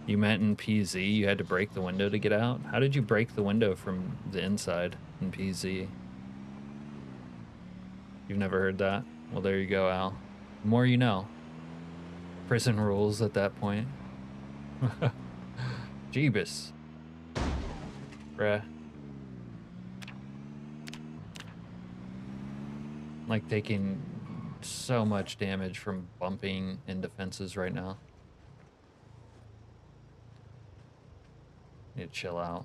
You meant in PZ you had to break the window to get out? How did you break the window from the inside in PZ? You've never heard that? Well, there you go, Al. The more you know. Prison rules at that point. Jeebus. Bruh. Like taking so much damage from bumping into fences right now. Need to chill out.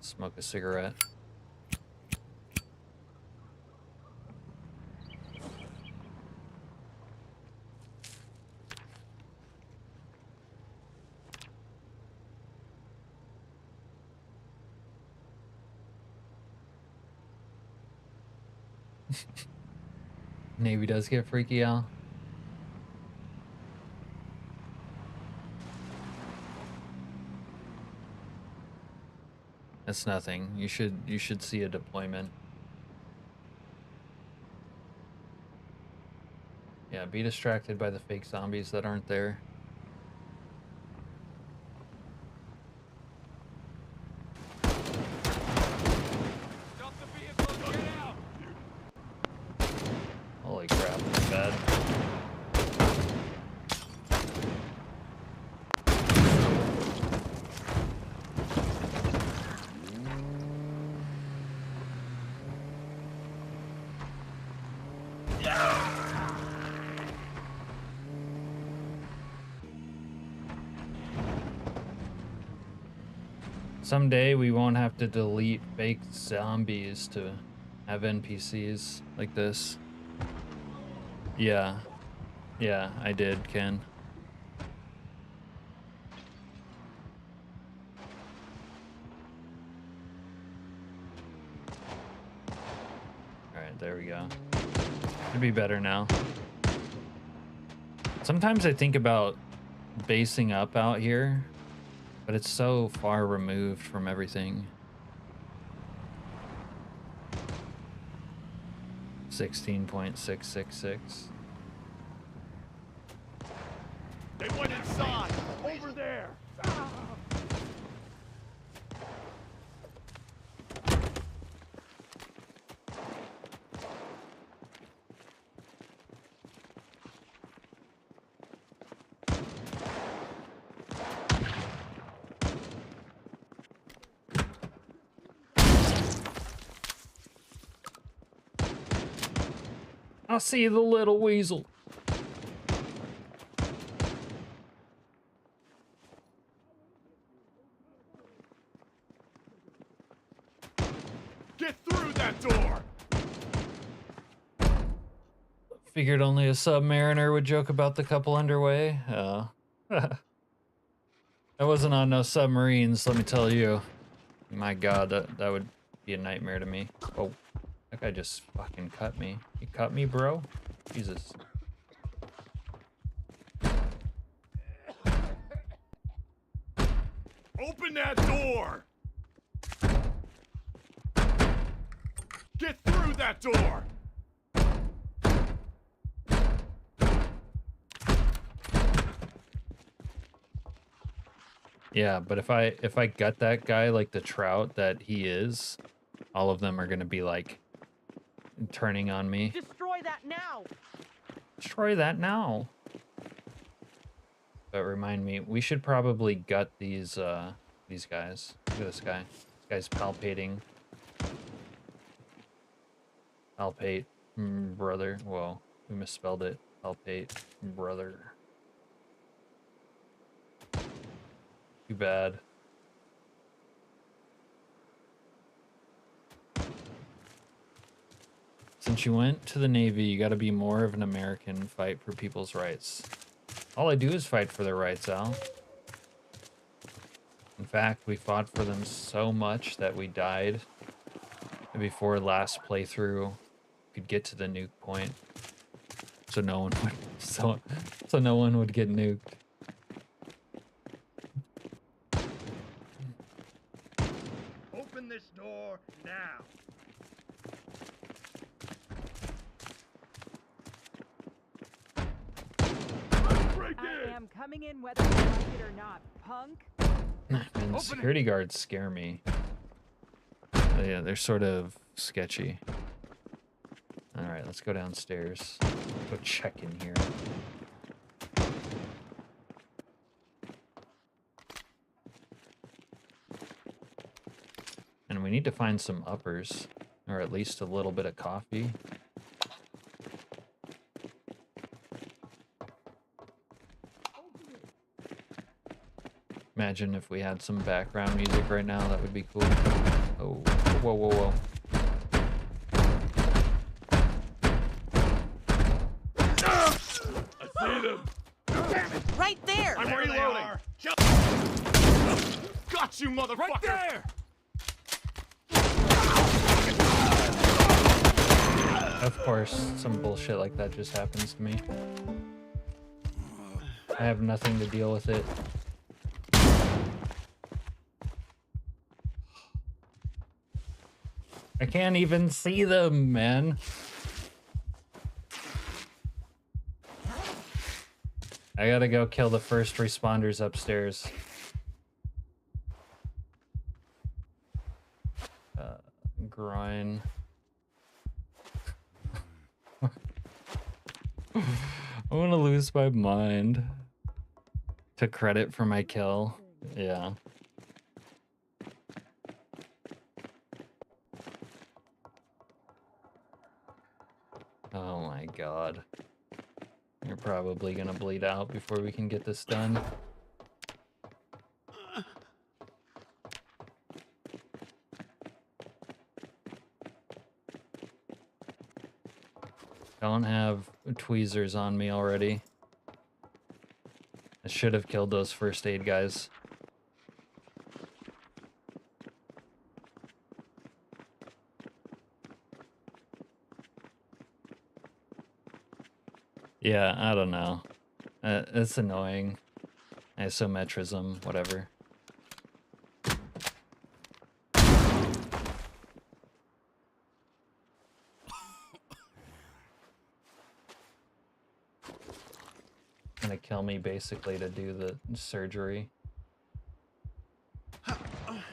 Smoke a cigarette. Navy does get freaky, Al. That's nothing. You should see a deployment. Yeah, be distracted by the fake zombies that aren't there. Holy crap, that's bad. Someday we won't have to delete fake zombies to have NPCs like this. Yeah. Yeah, I did, Ken. There we go. Should be better now. Sometimes I think about basing up out here, but it's so far removed from everything. 16.666. They went inside! Over there! I see the little weasel. Get through that door! Figured only a submariner would joke about the couple underway. I wasn't on no submarines, let me tell you. My god, that would be a nightmare to me. Oh, that guy just fucking cut me. You cut me, bro? Jesus. Open that door! Get through that door! Yeah, but if I gut that guy like the trout that he is, all of them are gonna be like turning on me. Destroy that now! Destroy that now. But remind me, we should probably gut these guys. Look at this guy. This guy's palpating. Palpate, brother. Whoa, we misspelled it. Palpate, brother. Too bad. Since you went to the Navy, you gotta be more of an American, fight for people's rights. All I do is fight for their rights, Al. In fact, we fought for them so much that we died before last playthrough could get to the nuke point. So no one would so no one would get nuked. Open this door now! I am coming in whether you like it or not, punk. And security guards scare me. Yeah, they're sort of sketchy. All right, let's go downstairs. Go check in here. And we need to find some uppers, or at least a little bit of coffee. Imagine if we had some background music right now, that would be cool. Oh, whoa, whoa, whoa. I see them! Damn it! Right there! I'm reloading! Got you, motherfucker! Right there! Of course, some bullshit like that just happens to me. I have nothing to deal with it. I can't even see them, man. I gotta go kill the first responders upstairs. Groin. I want to lose my mind to credit for my kill. Yeah. Oh my god. You're probably gonna bleed out before we can get this done. Don't have tweezers on me already. I should have killed those first aid guys. Yeah, I don't know. It's annoying. Isometrism, whatever. Gonna kill me basically to do the surgery.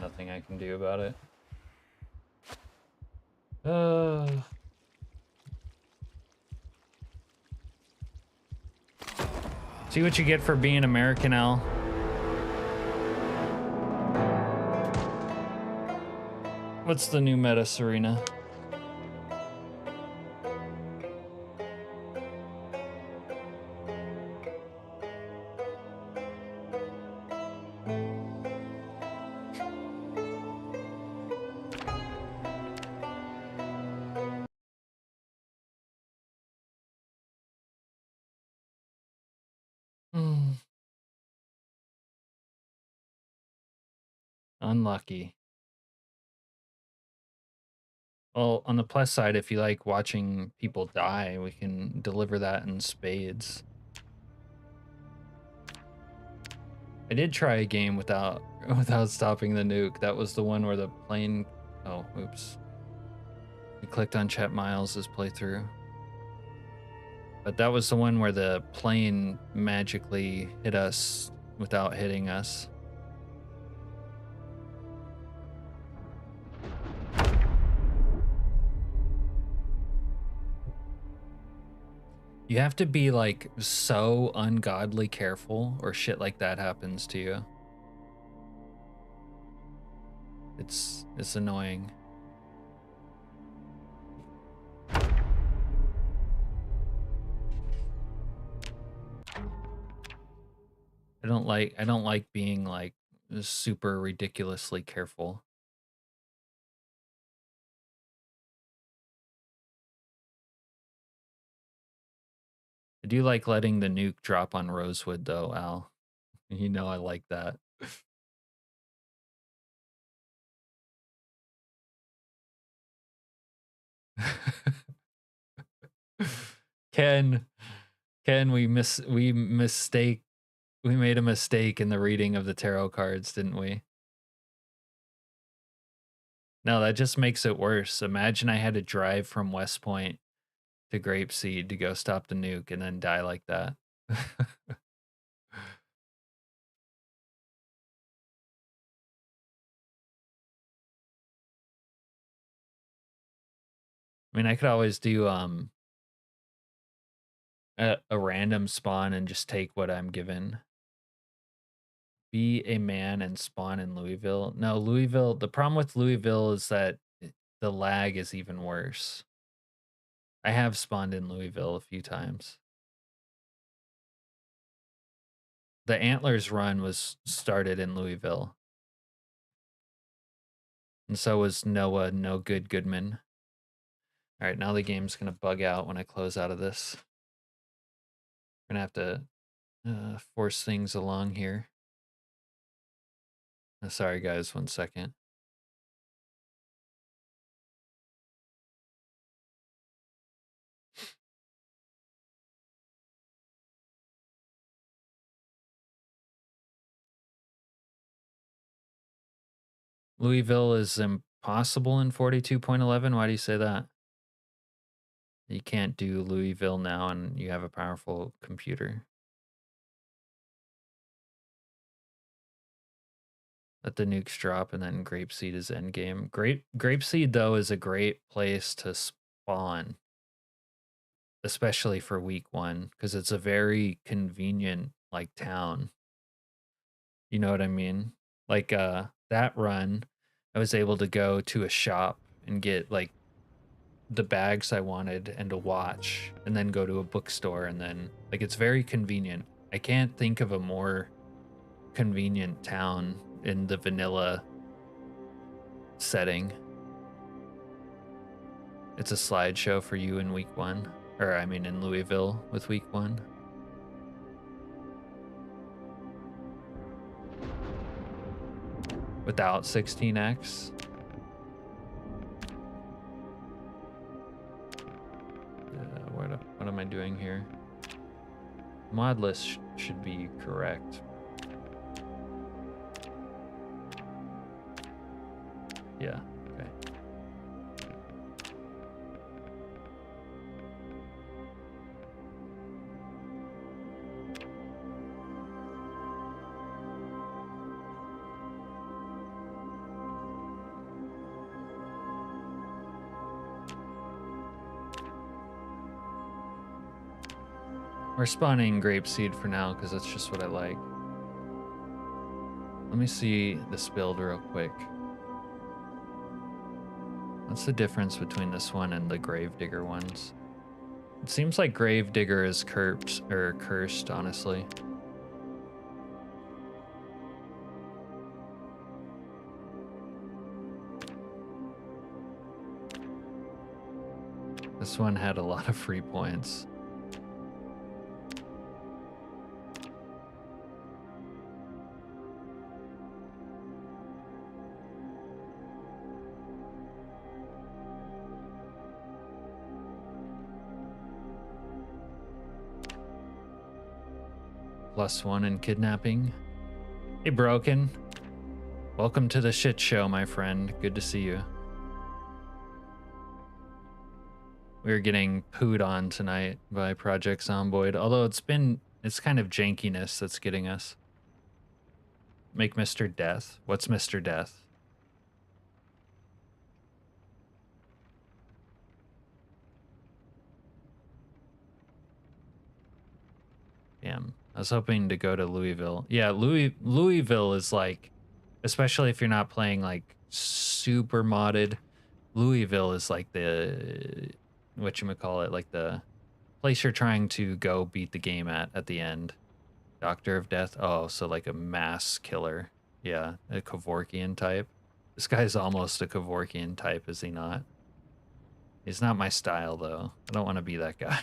Nothing I can do about it. See what you get for being American, Al. What's the new meta, Serena? Unlucky. Well, on the plus side, if you like watching people die, we can deliver that in spades. I did try a game without stopping the nuke. That was the one where the plane... Oh, oops. We clicked on Chet Miles' playthrough. But that was the one where the plane magically hit us without hitting us. You have to be like so ungodly careful or shit like that happens to you. It's annoying. I don't like being like super ridiculously careful. I do like letting the nuke drop on Rosewood though, Al. You know I like that. Ken, we made a mistake in the reading of the tarot cards, didn't we? No, that just makes it worse. Imagine I had to drive from West Point to Grapeseed to go stop the nuke and then die like that. I mean, I could always do a random spawn and just take what I'm given. Be a man and spawn in Louisville. No, Louisville, the problem with Louisville is that the lag is even worse. I have spawned in Louisville a few times. The Antlers run was started in Louisville. And so was Noah No Good Goodman. All right, now the game's going to bug out when I close out of this. We're going to have to force things along here. Sorry, guys, 1 second. Louisville is impossible in 42.11. Why do you say that? You can't do Louisville now and you have a powerful computer. Let the nukes drop and then Grapeseed is endgame. Grapeseed, though, is a great place to spawn. Especially for week 1, because it's a very convenient, like, town. You know what I mean? Like, that run, I was able to go to a shop and get, like, the bags I wanted and a watch, and then go to a bookstore, and then, like, it's very convenient. I can't think of a more convenient town in the vanilla setting. It's a slideshow for you in week 1. Or, I mean, in Louisville with week 1. Without 16x. What am I doing here? Mod list should be correct. Yeah, okay. We're spawning grapeseed for now because that's just what I like. Let me see this build real quick. What's the difference between this one and the Gravedigger ones? It seems like Gravedigger is cursed, honestly. This one had a lot of free points. +1 in kidnapping. Hey, Broken. Welcome to the shit show, my friend. Good to see you. We're getting pooed on tonight by Project Zomboid, although it's kind of jankiness that's getting us. Make Mr. Death. What's Mr. Death? Damn. I was hoping to go to Louisville. Yeah, Louisville is like, especially if you're not playing like super modded, Louisville is like the, whatchamacallit, like the place you're trying to go beat the game at the end. Doctor of Death. Oh, so like a mass killer. Yeah, a Kevorkian type. This guy's almost a Kevorkian type, is he not? He's not my style, though. I don't want to be that guy.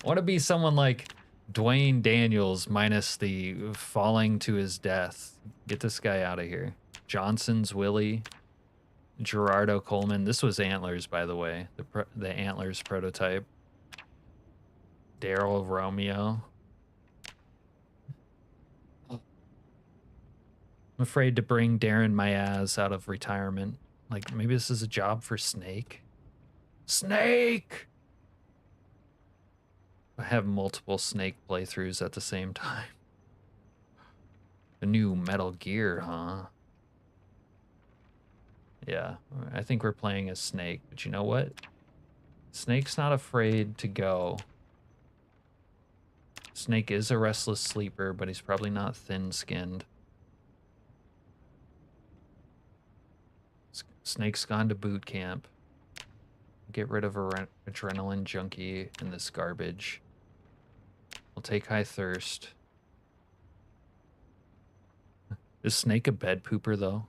I want to be someone like Dwayne Daniels minus the falling to his death. Get this guy out of here. Johnson's Willie. Gerardo Coleman. This was Antlers, by the way. The Antlers prototype. Daryl Romeo. I'm afraid to bring Darren Mayaz out of retirement. Like, maybe this is a job for Snake. Snake! I have multiple Snake playthroughs at the same time. The new Metal Gear, huh? Yeah, I think we're playing as Snake, but you know what? Snake's not afraid to go. Snake is a restless sleeper, but he's probably not thin-skinned. Snake's gone to boot camp. Get rid of adrenaline junkie and this garbage. We'll take high thirst. Is Snake a bed pooper, though?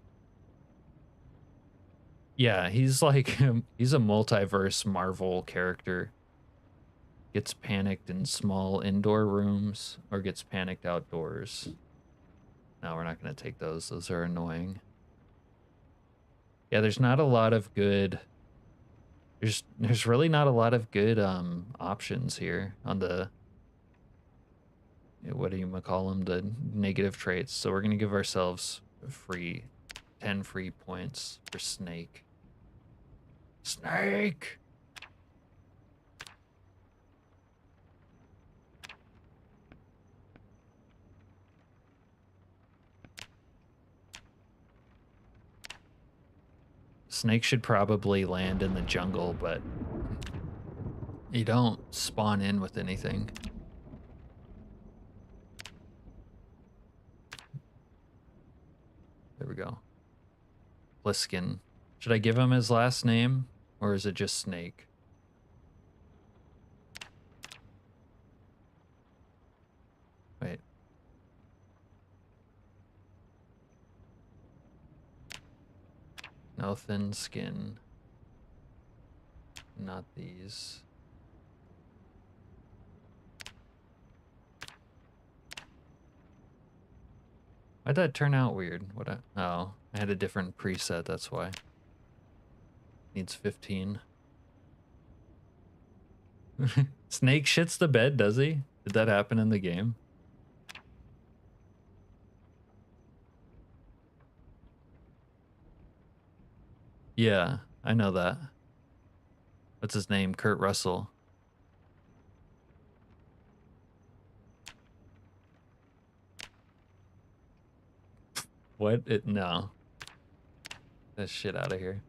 Yeah, he's like, he's a multiverse Marvel character. Gets panicked in small indoor rooms or gets panicked outdoors. No, we're not going to take those. Those are annoying. Yeah, there's not a lot of good... There's really not a lot of good options here on the... What do you call them? The negative traits. So we're going to give ourselves 10 free points for Snake. Snake! Snake should probably land in the jungle, but you don't spawn in with anything. There we go. Pliskin. Should I give him his last name, or is it just Snake? Wait. No thin skin. Not these. Why'd that turn out weird? Oh, I had a different preset, that's why. Needs 15. Snake shits the bed, does he? Did that happen in the game? Yeah, I know that. What's his name? Kurt Russell. What? No. That shit out of here.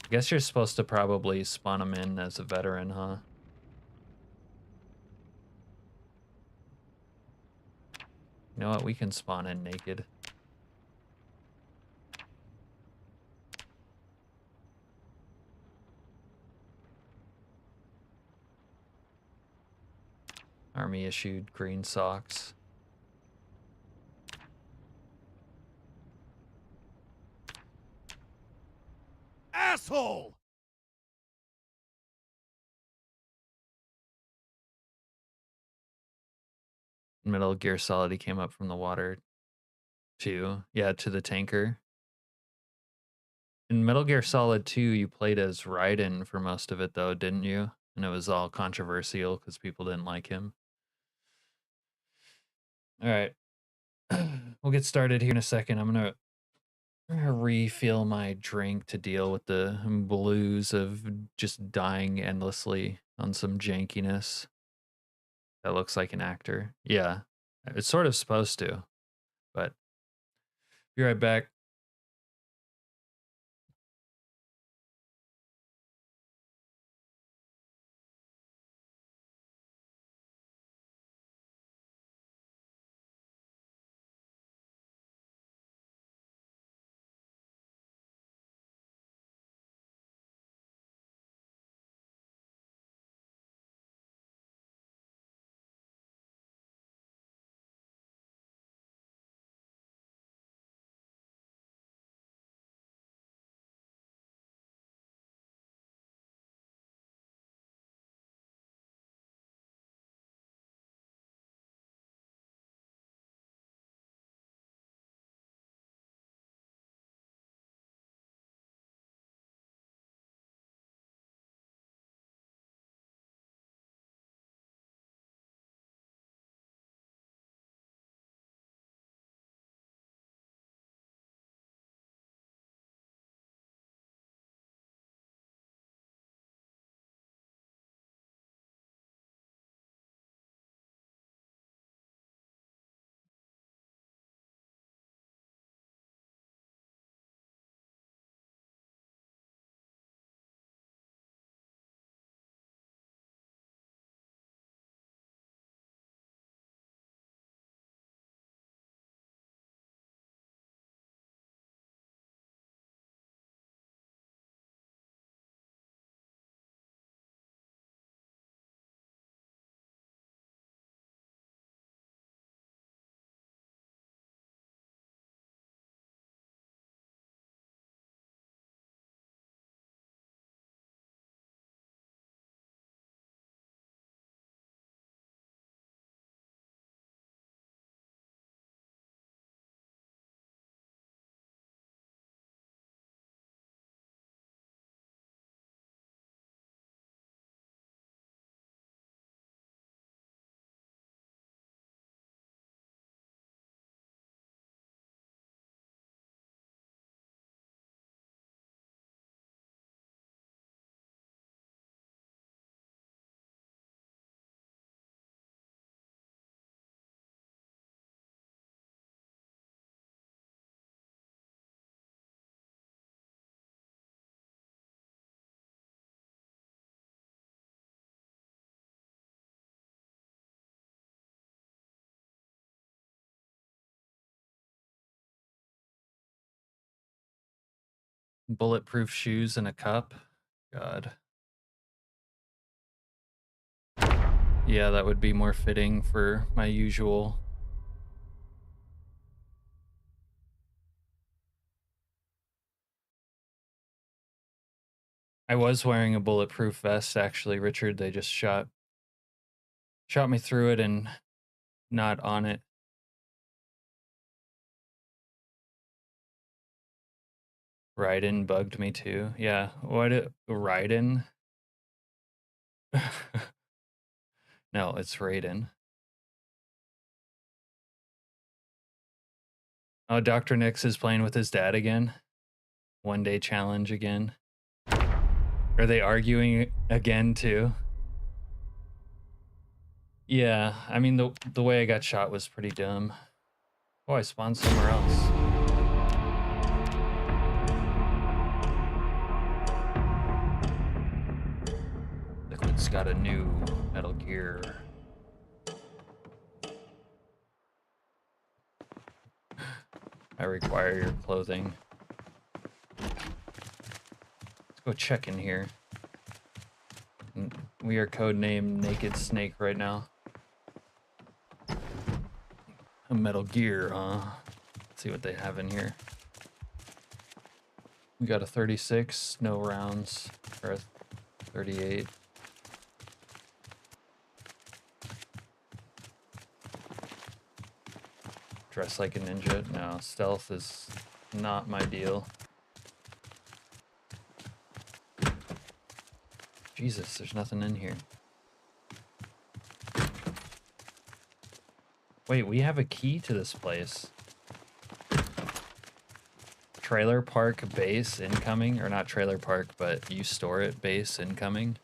I guess you're supposed to probably spawn him in as a veteran, huh? You know what? We can spawn in naked. Army issued green socks. Asshole! Metal Gear Solid, he came up from the water too. Yeah, to the tanker. In Metal Gear Solid 2, you played as Raiden for most of it, though, didn't you? And it was all controversial because people didn't like him. All right. We'll get started here in a second. I'm gonna refill my drink to deal with the blues of just dying endlessly on some jankiness. That looks like an actor. Yeah, it's sort of supposed to, but be right back. Bulletproof shoes and a cup. God. Yeah, that would be more fitting for my usual. I was wearing a bulletproof vest, actually, Richard. They just shot me through it and not on it. Raiden bugged me too. Yeah, what? Raiden? No, it's Raiden. Oh, Dr. Nix is playing with his dad again. 1-day challenge again. Are they arguing again too? Yeah, I mean the way I got shot was pretty dumb. Oh, I spawned somewhere else. Liquid's got a new Metal Gear. I require your clothing. Let's go check in here. We are codenamed Naked Snake right now. A Metal Gear, huh? Let's see what they have in here. We got a 36, no rounds, or a 38. Dress like a ninja? No, stealth is not my deal. Jesus, there's nothing in here. Wait, we have a key to this place. Trailer park base incoming, or not trailer park, but you store it base incoming.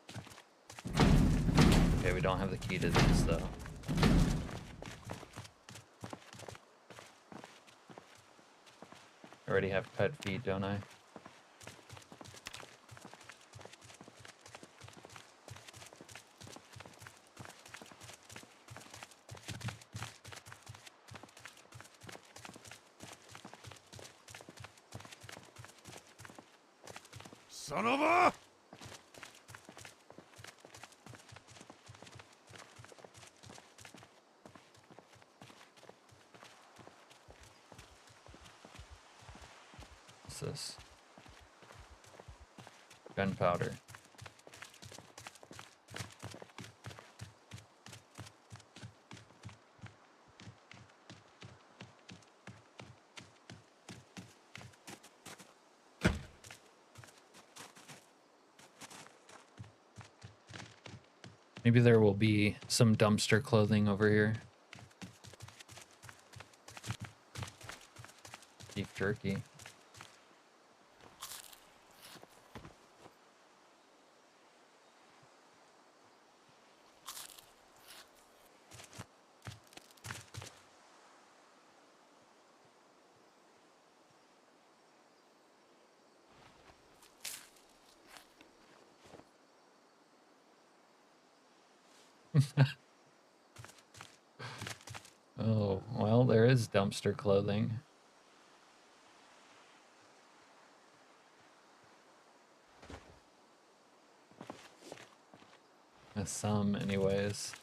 Okay, we don't have the key to these though. I already have cut feet, don't I? Son of a! What's this? Gunpowder. Maybe there will be some dumpster clothing over here. Beef jerky. Oh, well, there is dumpster clothing. Some, anyways.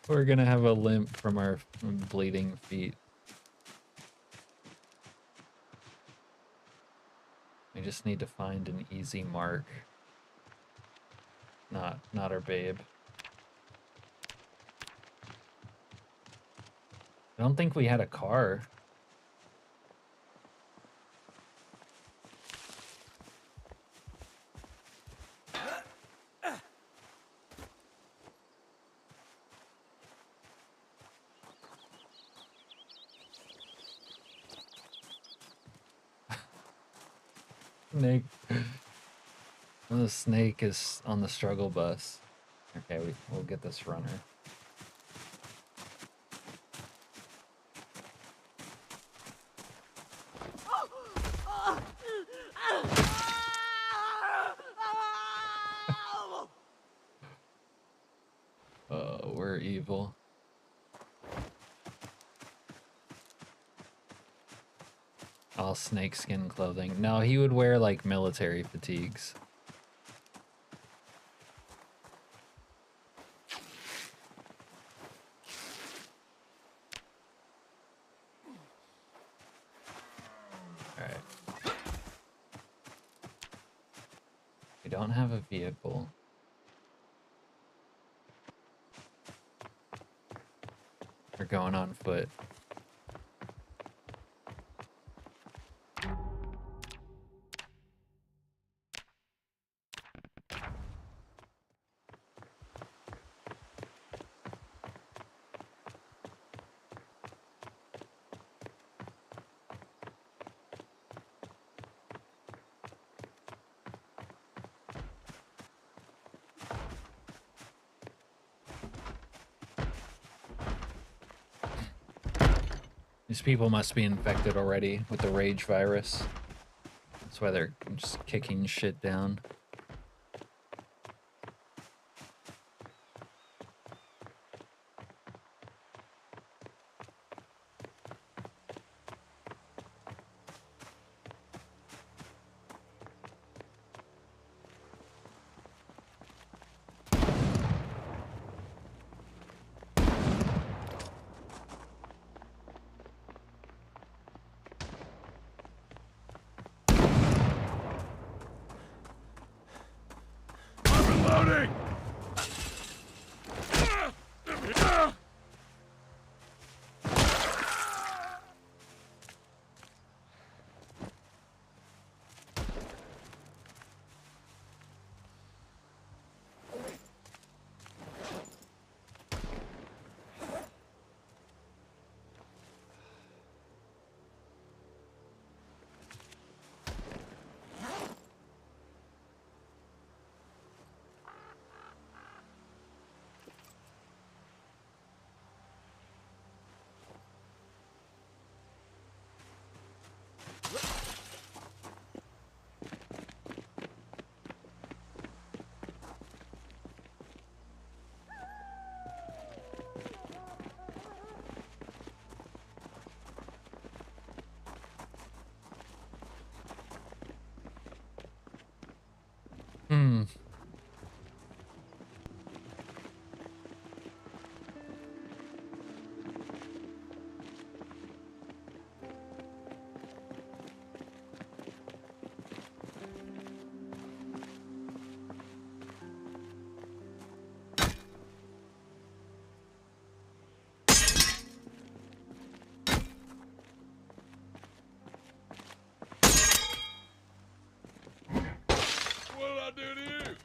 We're gonna have a limp from our bleeding feet. We just need to find an easy mark. Not our babe. I don't think we had a car. Snake. The snake is on the struggle bus. Okay, we'll get this runner. Oh, we're evil. All snakeskin clothing. No, he would wear like military fatigues. Alright. We don't have a vehicle. going on foot. These people must be infected already with the rage virus. That's why they're just kicking shit down. Reloading! What did I do to you?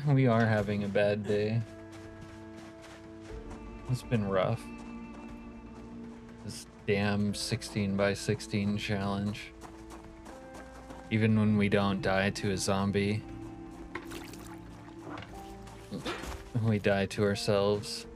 We are having a bad day. It's been rough. This damn 16 by 16 challenge. Even when we don't die to a zombie, we die to ourselves.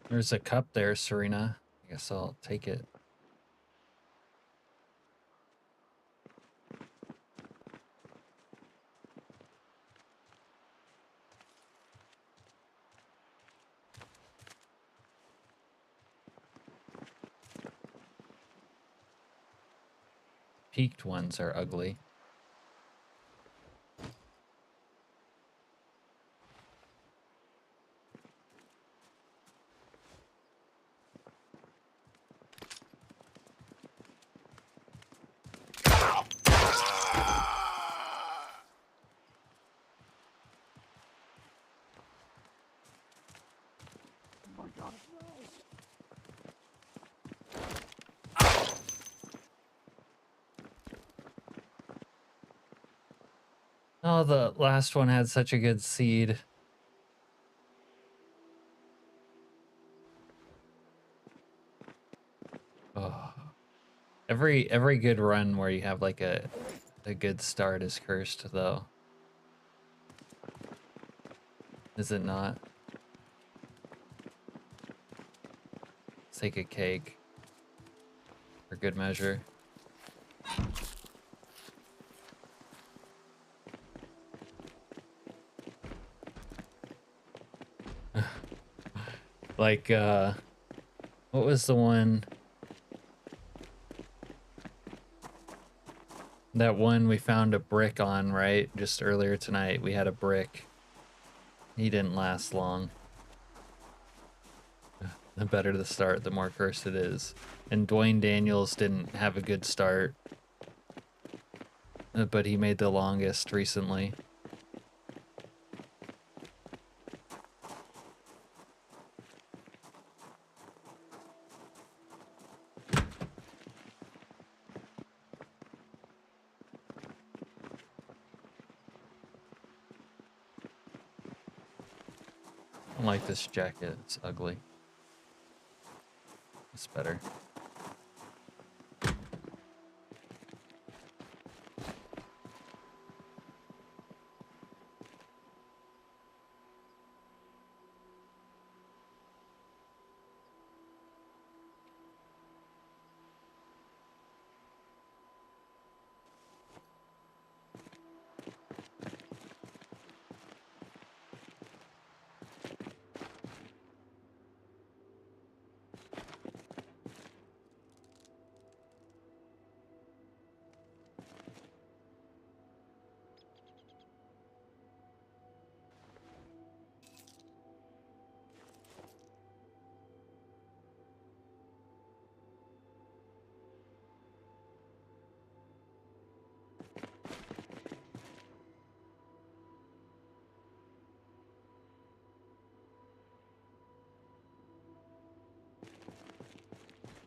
There's a cup there, Serena. I guess I'll take it. Peaked ones are ugly. Oh, the last one had such a good seed. Oh. Every good run where you have like a good start is cursed though. Is it not? Let's take a cake for good measure. Like what was the one? That one we found a brick on, right? Just earlier tonight, we had a brick. He didn't last long. The better the start, the more cursed it is. And Dwayne Daniels didn't have a good start, but he made the longest recently. I don't like this jacket, it's ugly. It's better.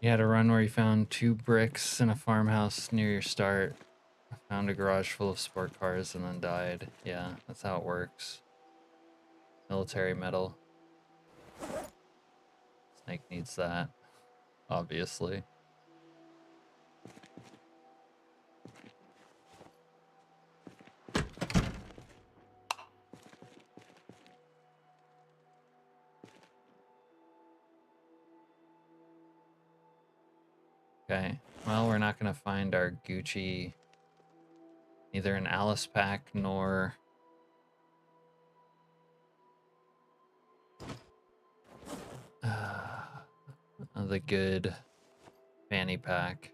You had a run where you found 2 bricks in a farmhouse near your start. Found a garage full of sport cars and then died. Yeah, that's how it works. Military medal. Snake needs that, obviously. Okay, well, we're not gonna find our Gucci either in Alice pack nor the good fanny pack.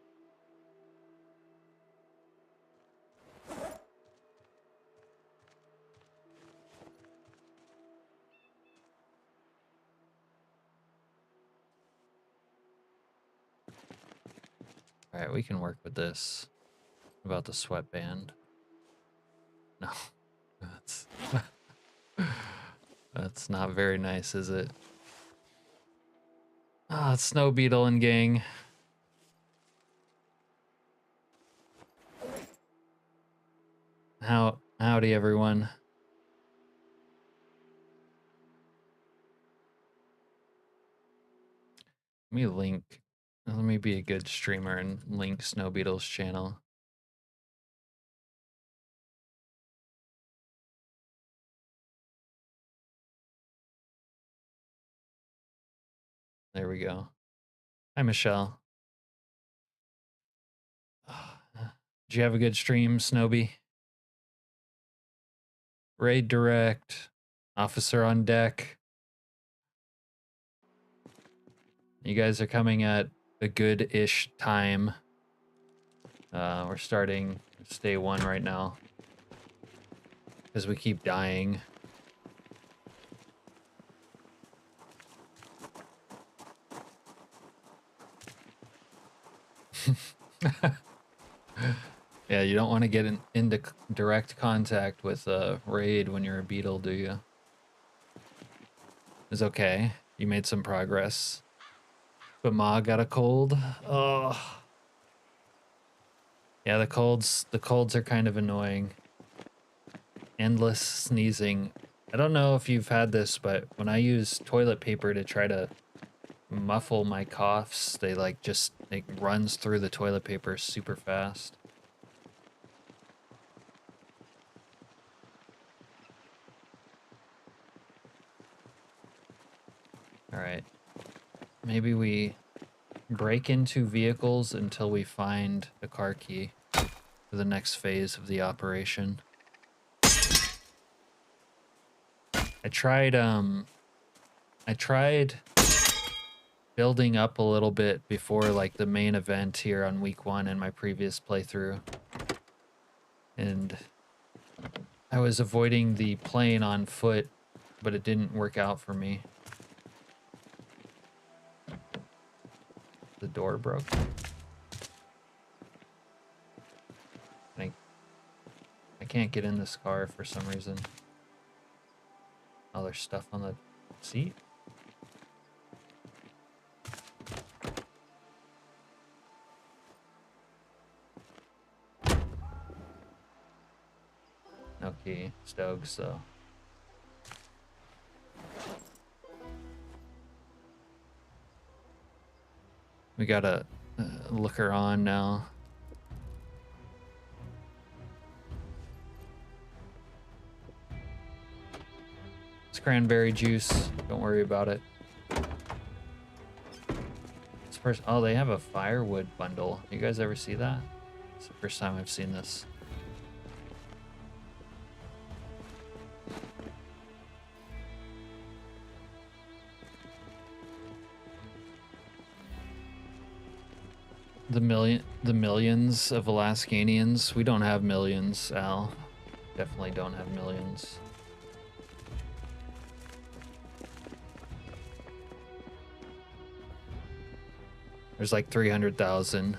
All right, we can work with this. About the sweatband. No, that's not very nice, is it? Ah, it's Snow Beetle and gang. Howdy, everyone. Let me be a good streamer and link Snow Beetle's channel. There we go. Hi, Michelle. Did you have a good stream, Snowbee? Raid direct. Officer on deck. You guys are coming at a good-ish time. We're starting day 1 right now. Because we keep dying. Yeah, you don't want to get into direct contact with a raid when you're a beetle, do you? It's okay. You made some progress. But Ma got a cold. Oh. Yeah, the colds are kind of annoying. endless sneezing. I don't know if you've had this, but when I use toilet paper to try to muffle my coughs, they like just, it runs through the toilet paper super fast. All right, maybe we break into vehicles until we find the car key for the next phase of the operation. I tried building up a little bit before like the main event here on week 1 in my previous playthrough. And I was avoiding the plane on foot, but it didn't work out for me. The door broke. I can't get in this car for some reason. Oh, there's stuff on the seat. Okay, Stokes, so. We gotta look her on now. It's cranberry juice. Don't worry about it. This person, oh, they have a firewood bundle. You guys ever see that? It's the first time I've seen this. The millions of Alaskanians. We don't have millions, Al. Definitely don't have millions. There's like 300,000.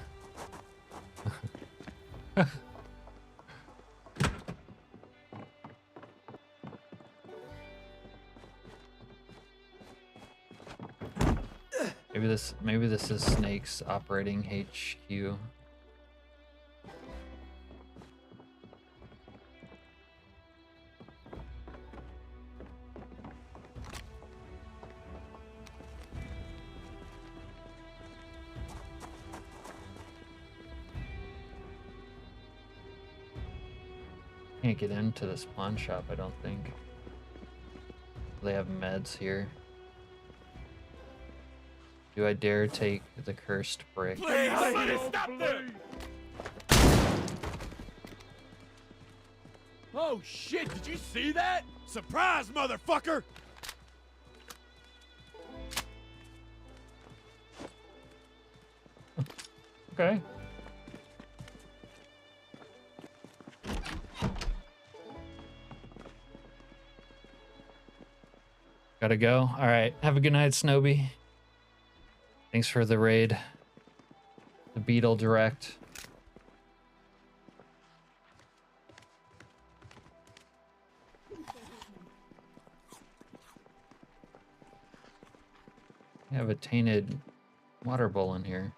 Maybe this is Snake's operating HQ. Can't get into this pawn shop, I don't think. They have meds here. Do I dare take the cursed brick? Please, somebody stop them! Oh shit, did you see that? Surprise, motherfucker! Okay. Gotta go. All right. Have a good night, Snowbie. Thanks for the raid. The Beetle Direct. I have a tainted water bowl in here.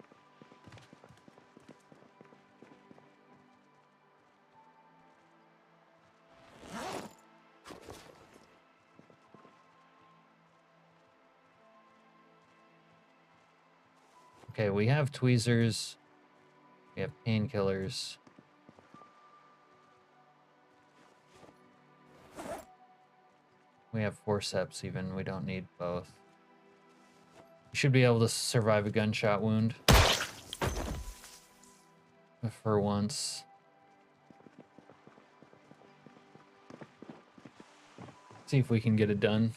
Okay, we have tweezers. We have painkillers. We have forceps even. We don't need both. You should be able to survive a gunshot wound. For once. See if we can get it done.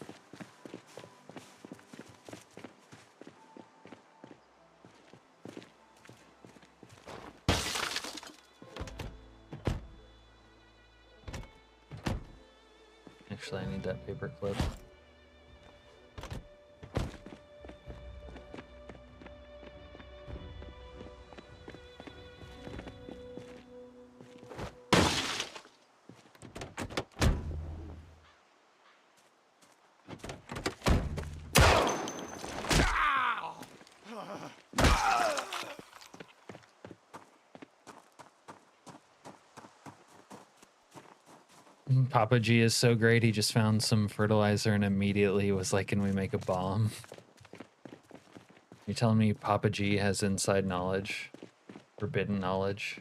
Actually, I need that paper clip. Papa G is so great, he just found some fertilizer and immediately was like, can we make a bomb? You telling me Papa G has inside knowledge? Forbidden knowledge?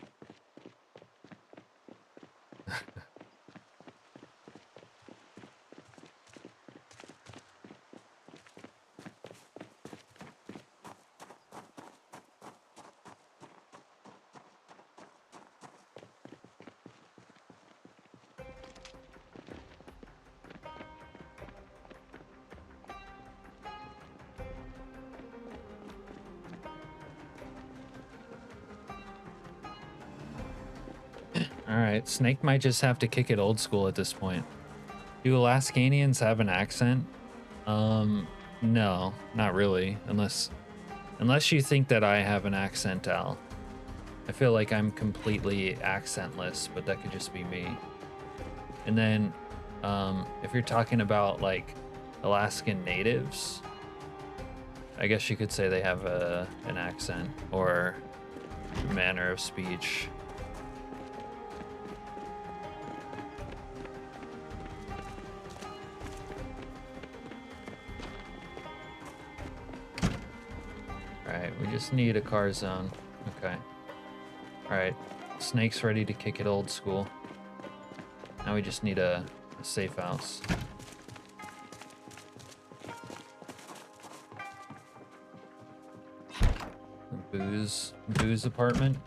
Alright, Snake might just have to kick it old school at this point. Do Alaskanians have an accent? No, not really. Unless you think that I have an accent, Al. I feel like I'm completely accentless, but that could just be me. And then, if you're talking about, like, Alaskan natives, I guess you could say they have an accent or manner of speech. Alright, we just need a car zone. Okay. Alright, Snake's ready to kick it old school. Now we just need a safe house. Booze apartment.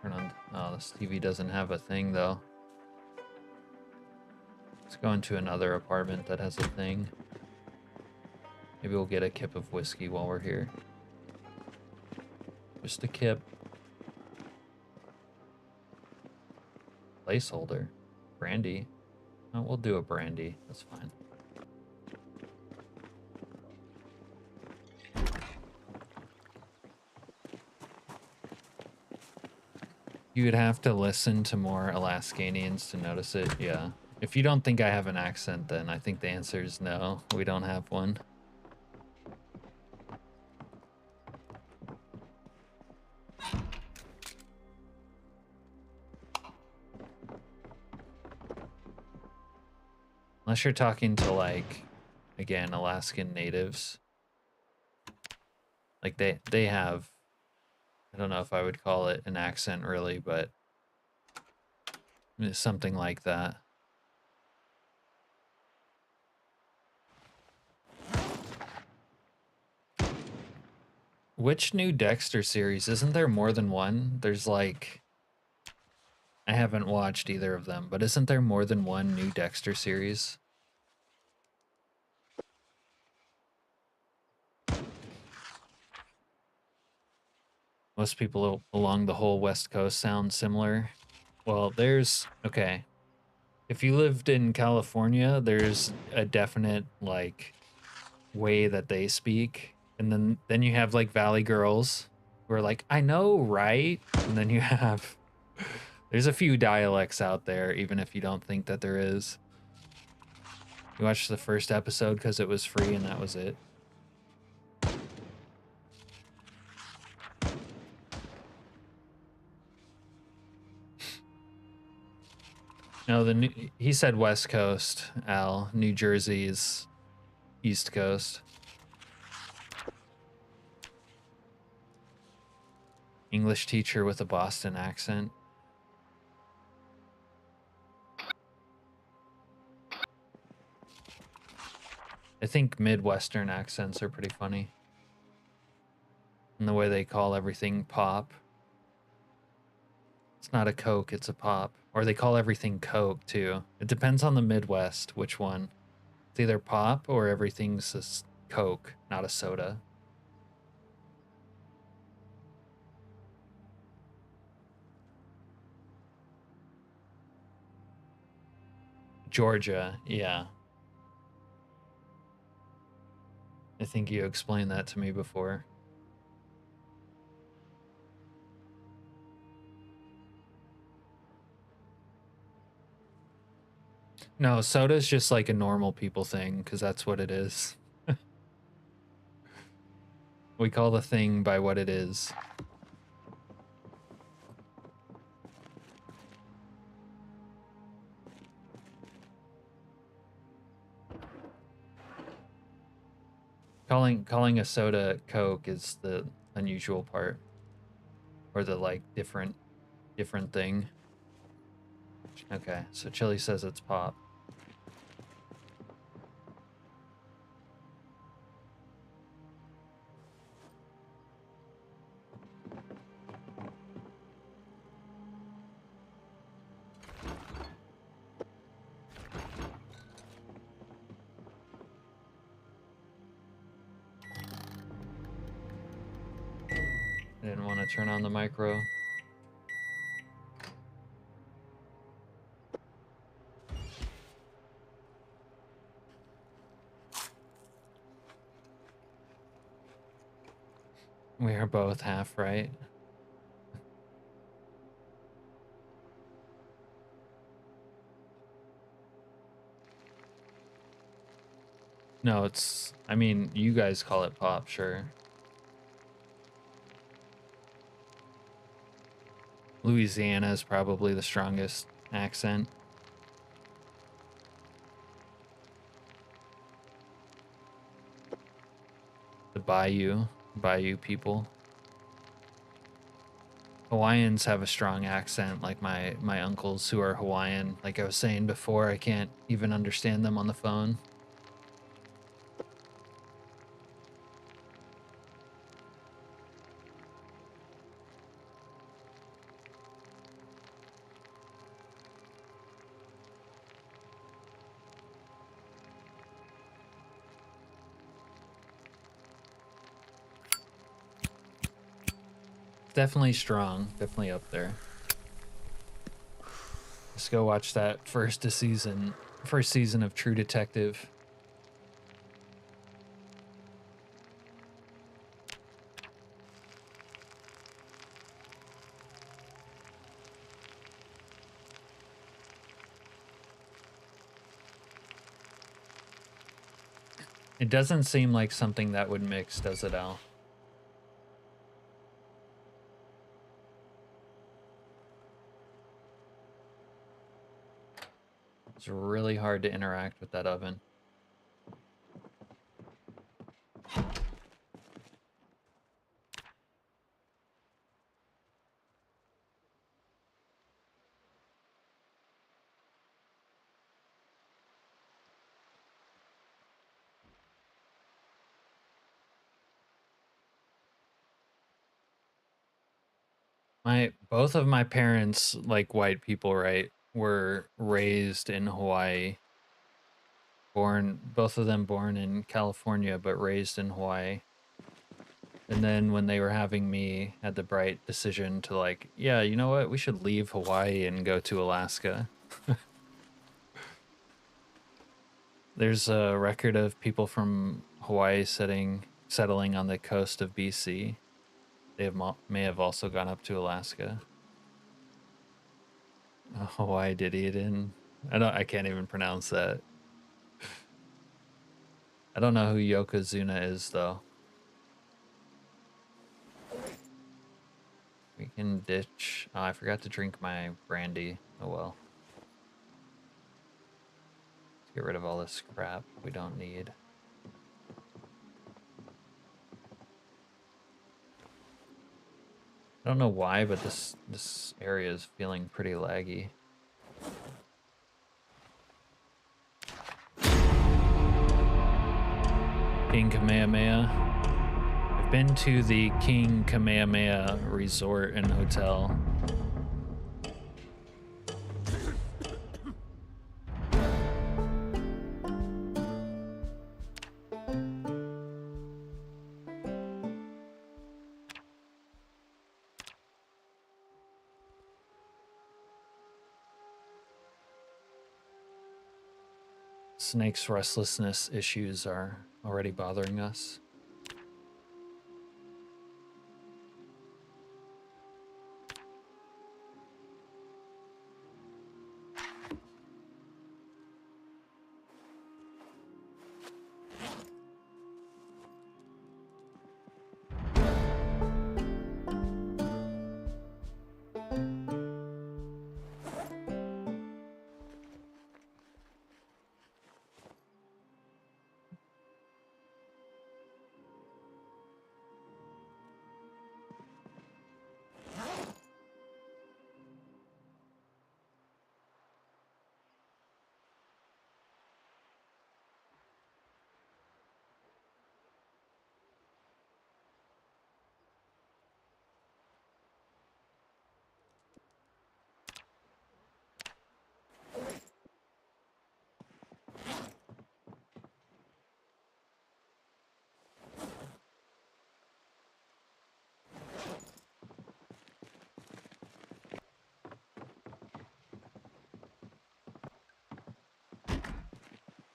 Turn on. Oh, this TV doesn't have a thing though. Let's go into another apartment that has a thing. Maybe we'll get a kip of whiskey while we're here. Just a kip. Placeholder. Brandy. Oh, we'll do a brandy. That's fine. You would have to listen to more Alaskanians to notice it. Yeah. If you don't think I have an accent, then I think the answer is no. We don't have one. Unless you're talking to, like, again, Alaskan natives. Like, they have, I don't know if I would call it an accent really, but something like that. Which new Dexter series? Isn't there more than one? There's like, I haven't watched either of them, but isn't there more than one new Dexter series? Most people along the whole West Coast sound similar. Well, there's, okay. If you lived in California, there's a definite, like, way that they speak. And then you have, like, Valley Girls who are like, I know, right? And then you have, there's a few dialects out there, even if you don't think that there is. You watched the first episode because it was free and that was it. No, he said West Coast, Al. New Jersey's East Coast. English teacher with a Boston accent. I think Midwestern accents are pretty funny. And the way they call everything pop. It's not a Coke, it's a pop. Or they call everything Coke, too. It depends on the Midwest, which one. It's either pop or everything's a Coke, not a soda. Georgia, yeah. I think you explained that to me before. No, soda's just like a normal people thing, because that's what it is. We call the thing by what it is. Calling a soda Coke is the unusual part, or the like different thing. Okay, so Chili says it's pop. I didn't want to turn on the micro. We are both half right. No, it's, I mean, you guys call it pop, sure. Louisiana is probably the strongest accent. The Bayou people. Hawaiians have a strong accent, like my uncles who are Hawaiian. Like I was saying before, I can't even understand them on the phone. Definitely strong, definitely up there. Let's go watch that first season of True Detective. It doesn't seem like something that would mix, does it, Al? It's really hard to interact with that oven. Both of my parents, like white people, right, were raised in Hawaii. Both of them born in California, but raised in Hawaii. And then when they were having me, had the bright decision to like, yeah, you know what, we should leave Hawaii and go to Alaska. There's a record of people from Hawaii settling on the coast of BC. They may have also gone up to Alaska. Hawaii did eat in. I can't even pronounce that. I don't know who Yokozuna is though. We can ditch. Oh, I forgot to drink my brandy. Oh well. Let's get rid of all this crap we don't need. I don't know why, but this area is feeling pretty laggy. King Kamehameha. I've been to the King Kamehameha Resort and Hotel. Snake's restlessness issues are already bothering us.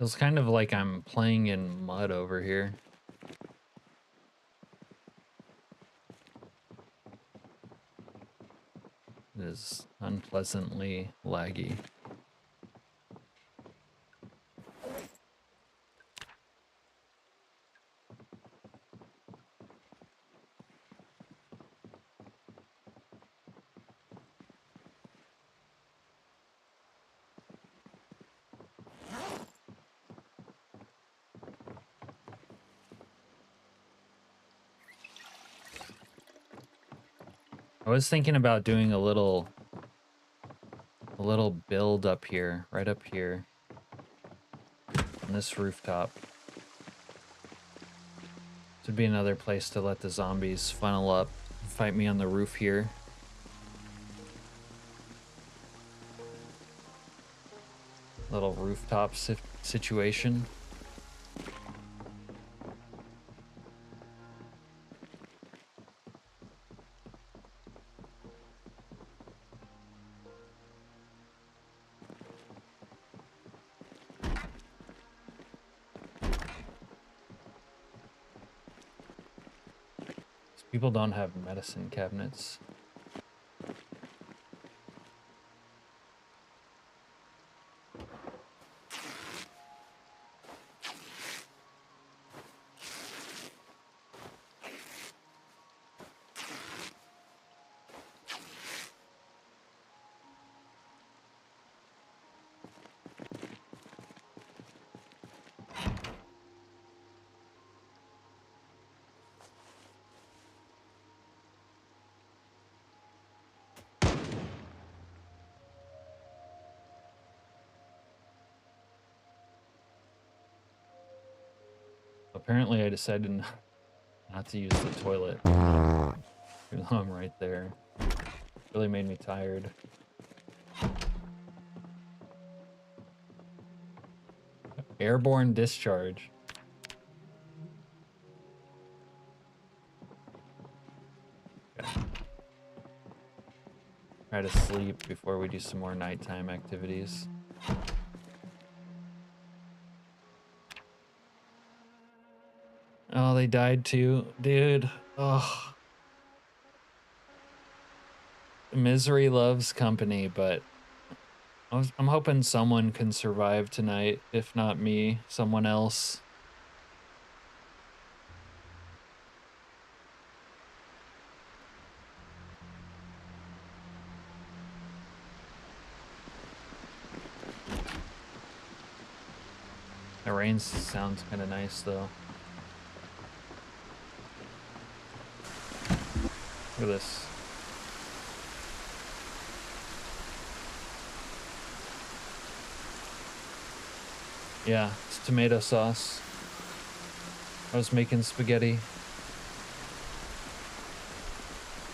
Feels kind of like I'm playing in mud over here. It is unpleasantly laggy. I was thinking about doing a little build up here, right up here on this rooftop. This would be another place to let the zombies funnel up and fight me on the roof here. Little rooftop situation. People don't have medicine cabinets. Apparently I decided not to use the toilet. Even though I'm right there. Really made me tired. Airborne discharge. Okay. Try to sleep before we do some more nighttime activities. Oh, they died too. Dude. Oh. Misery loves company, but I'm hoping someone can survive tonight. If not me, someone else. The rain sounds kind of nice though. Look at this. Yeah, it's tomato sauce. I was making spaghetti.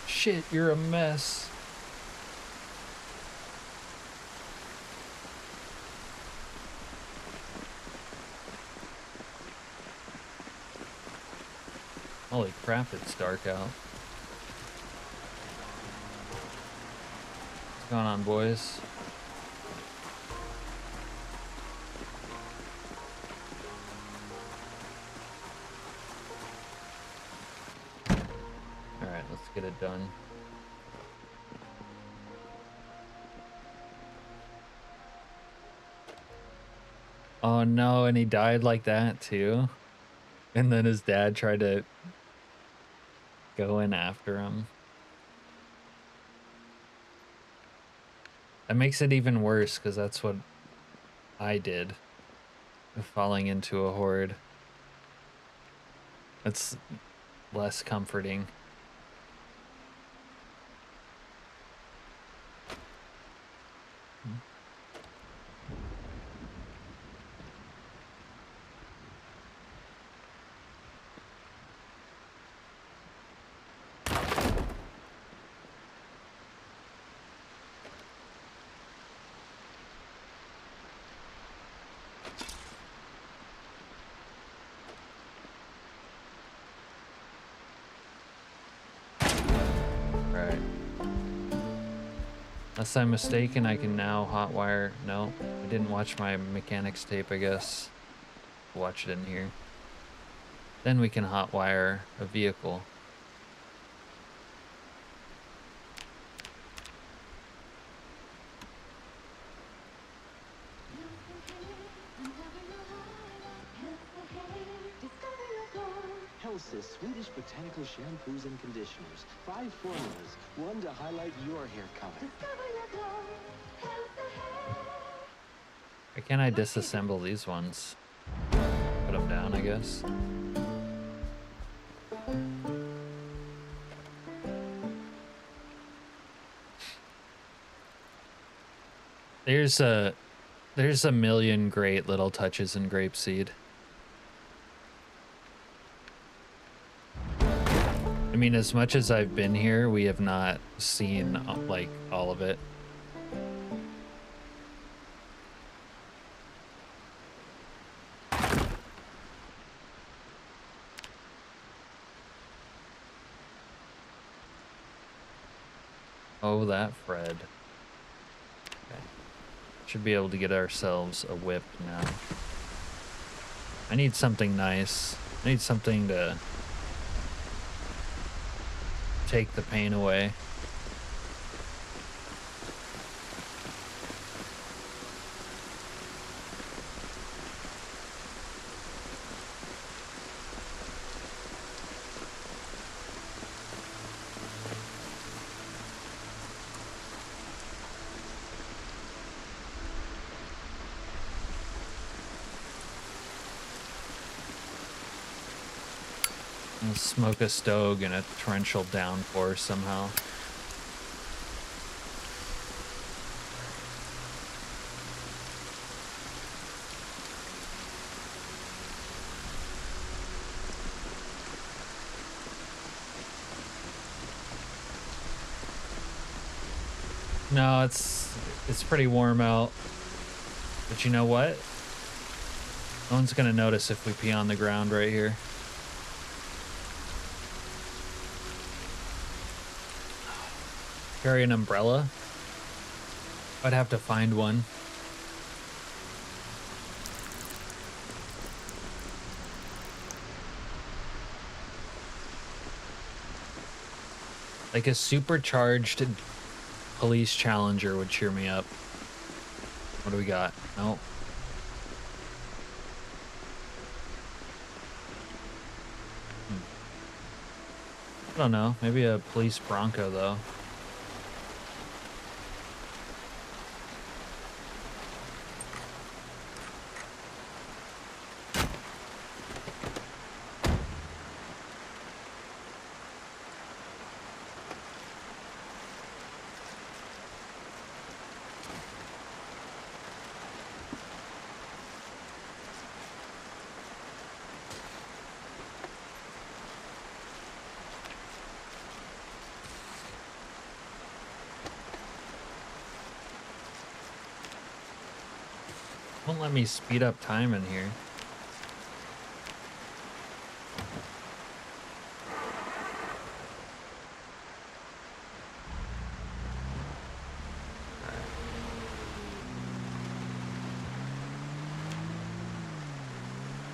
Shit, you're a mess. Holy crap, it's dark out. What's going on, boys? Alright, let's get it done. Oh no, and he died like that too? And then his dad tried to go in after him. That makes it even worse because that's what I did. Falling into a horde. That's less comforting. Unless I'm mistaken, I can now hotwire. No, I didn't watch my mechanics tape, I guess. watch it in here. Then we can hotwire a vehicle. Hellsis Swedish botanical shampoos and conditioners. 5 formulas, one to highlight your hair color. Why can't I disassemble these ones? Put them down, I guess. There's a million great little touches in Grapeseed. I mean, as much as I've been here, we have not seen like all of it. Oh, that Fred. Okay. Should be able to get ourselves a whip now. I need something nice. I need something to take the pain away. I'll smoke a stogue in a torrential downpour somehow. No, it's pretty warm out. But you know what? No one's gonna notice if we pee on the ground right here. Carry an umbrella? I'd have to find one. Like a supercharged police challenger would cheer me up. What do we got? Nope. I don't know. Maybe a police Bronco though. Won't let me speed up time in here.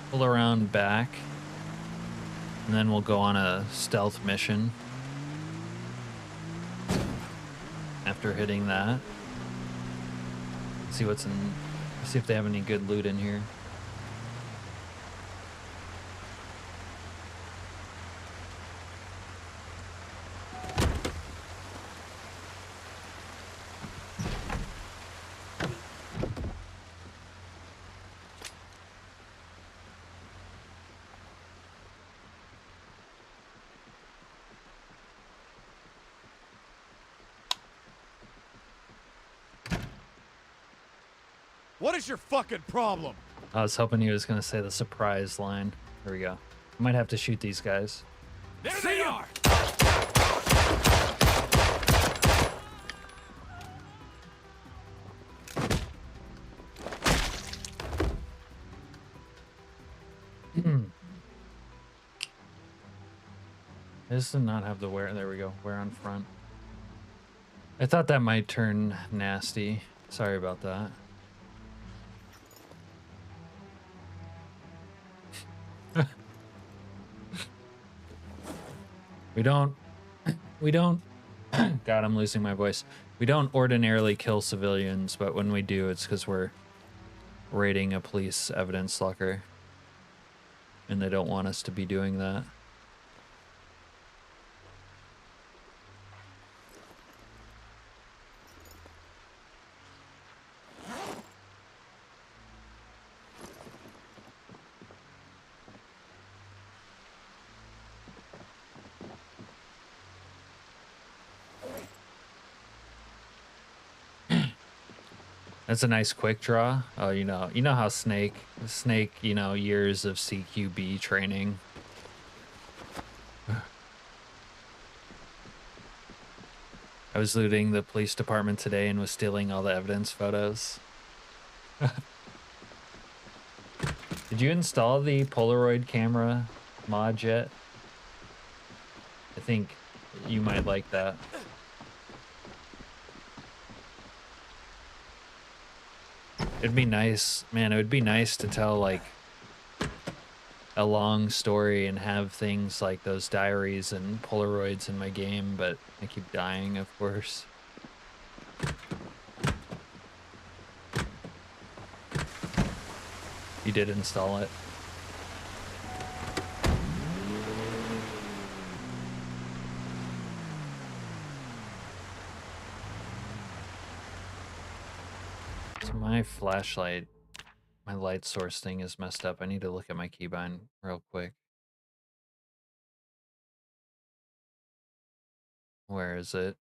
Pull around back, and then we'll go on a stealth mission after hitting that. See what's in. See if they have any good loot in here. What is your fucking problem? I was hoping he was going to say the surprise line. There we go. I might have to shoot these guys. There they are! This does not have the wear. There we go. Wear on front. I thought that might turn nasty. Sorry about that. We don't, God, I'm losing my voice. We don't ordinarily kill civilians, but when we do, it's because we're raiding a police evidence locker. And they don't want us to be doing that. That's a nice quick draw. Oh, you know how Snake, you know, years of CQB training. I was looting the police department today and was stealing all the evidence photos. Did you install the Polaroid camera mod yet? I think you might like that. It'd be nice, man, it would be nice to tell like a long story and have things like those diaries and Polaroids in my game, but I keep dying, of course. You did install it. So my flashlight, my light source thing is messed up. I need to look at my keybind real quick. Where is it?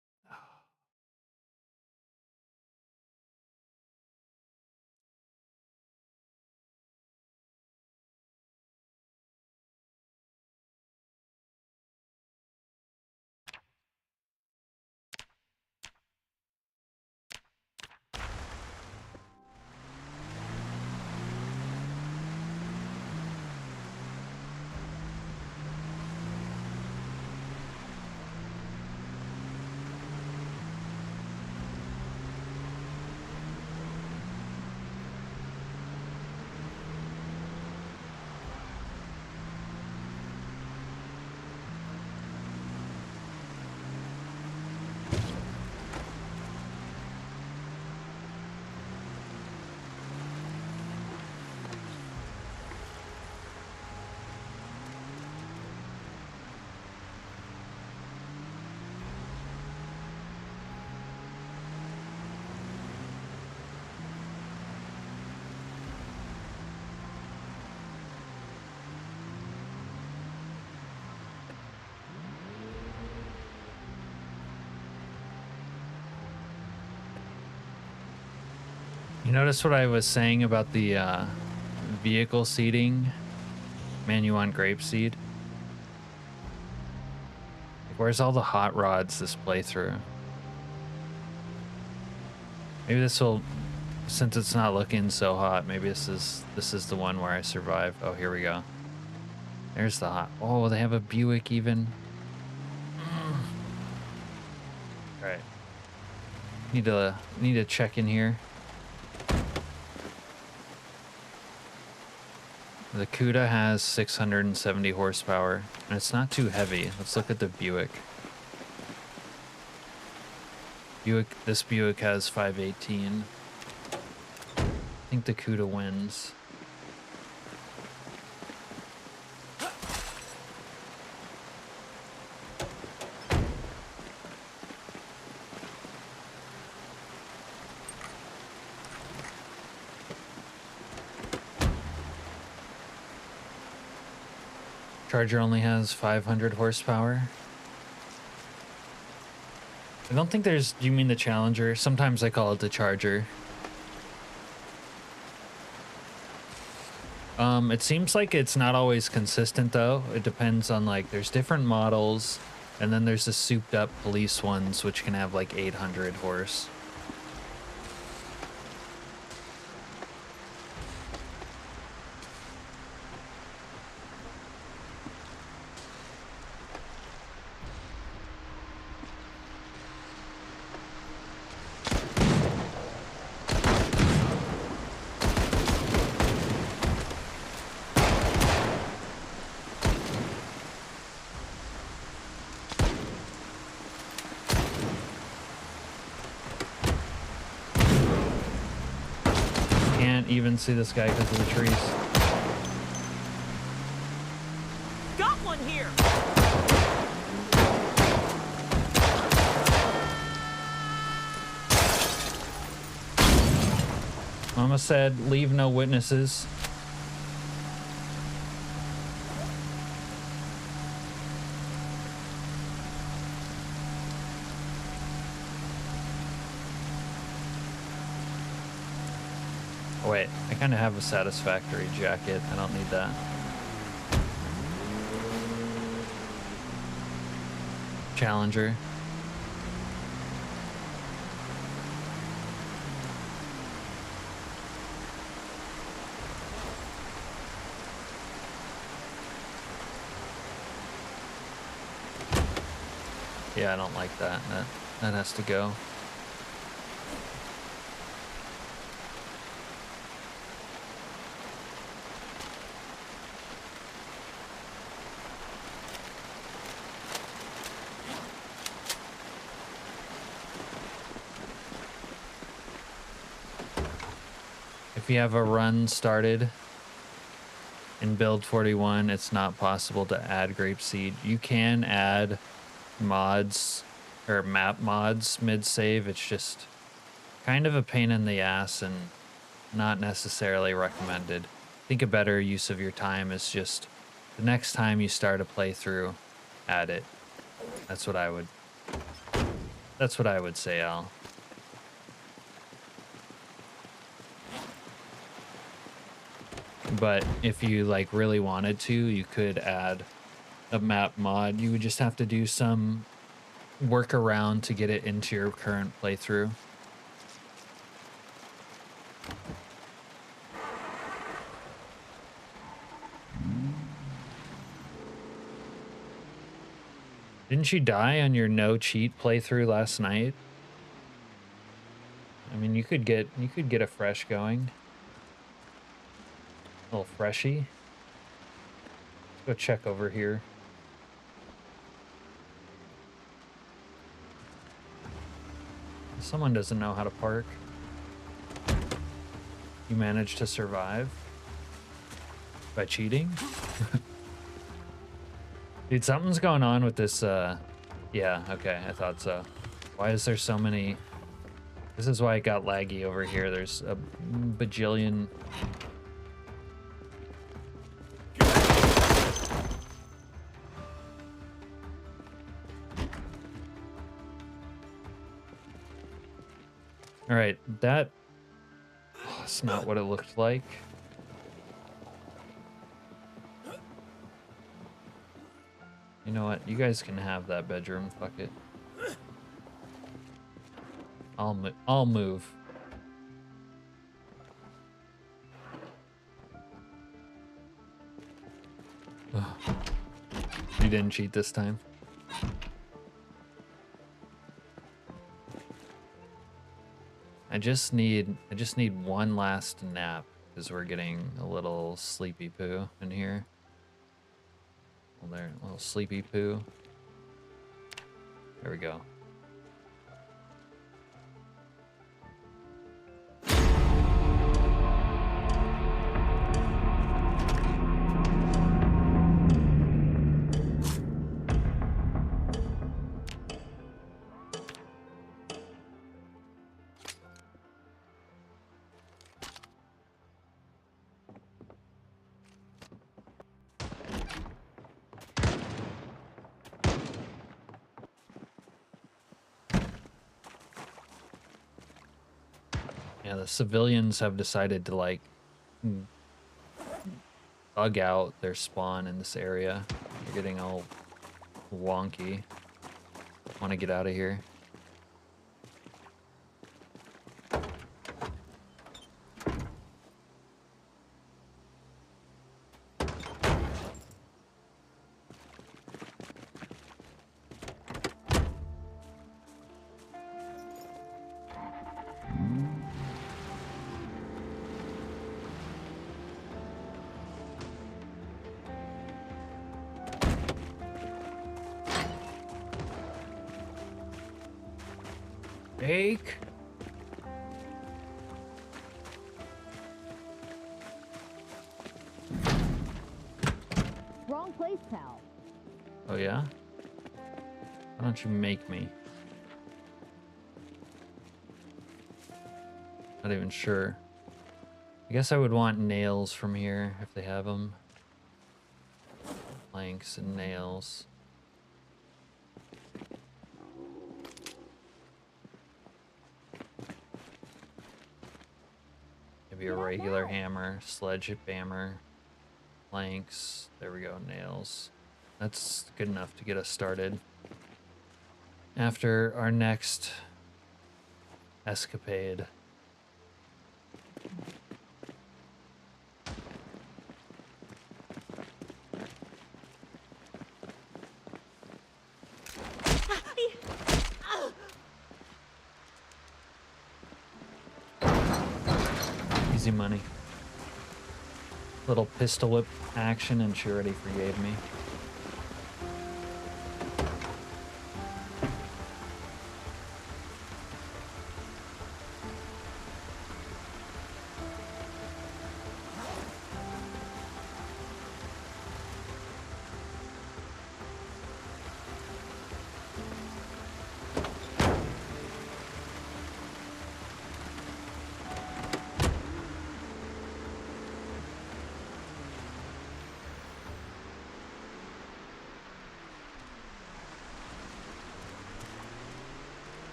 You notice what I was saying about the vehicle seating? Man, you want grapeseed? Where's all the hot rods this playthrough? Maybe this will, since it's not looking so hot, maybe this is the one where I survive. Oh, here we go. There's the hot. Oh, they have a Buick even. All right. Need to check in here. The Cuda has 670 horsepower, and it's not too heavy. Let's look at the Buick. This Buick has 518. I think the Cuda wins. Charger only has 500 horsepower. I don't think there's... Do you mean the Challenger? Sometimes I call it the Charger. It seems like it's not always consistent though. It depends on like, there's different models, and then there's the souped up police ones which can have like 800 horse. even see this guy because of the trees. Got one here. Mama said, leave no witnesses. Oh, wait, I kind of have a satisfactory jacket. I don't need that. Challenger. Yeah, I don't like that. That has to go. If you have a run started in build 41, it's not possible to add grapeseed. You can add mods or map mods mid-save. It's just kind of a pain in the ass and not necessarily recommended. I think a better use of your time is just the next time you start a playthrough, add it. That's what I would say, Al. But if you like really wanted to, you could add a map mod. You would just have to do some workaround to get it into your current playthrough. Didn't you die on your no cheat playthrough last night? I mean, you could get a fresh going. A little freshy. Let's go check over here. Someone doesn't know how to park. You managed to survive by cheating? Dude, something's going on with this, yeah, okay, I thought so. Why is there so many? This is why it got laggy over here. There's a bajillion. All right, that's not what it looked like. You know what? You guys can have that bedroom. Fuck it. I'll move. Ugh. You didn't cheat this time. I just need one last nap because we're getting a little sleepy poo in here. Well, there, a little sleepy poo. There we go. Yeah, the civilians have decided to like bug out their spawn in this area. They're getting all wonky. Want to get out of here. Jake? place, pal. Oh yeah? Why don't you make me? Not even sure. I guess I would want nails from here if they have them. Planks and nails. Maybe a regular hammer, sledgehammer, planks. There we go, nails. That's good enough to get us started. After our next escapade. Easy money. Little pistol whip action and she already forgave me.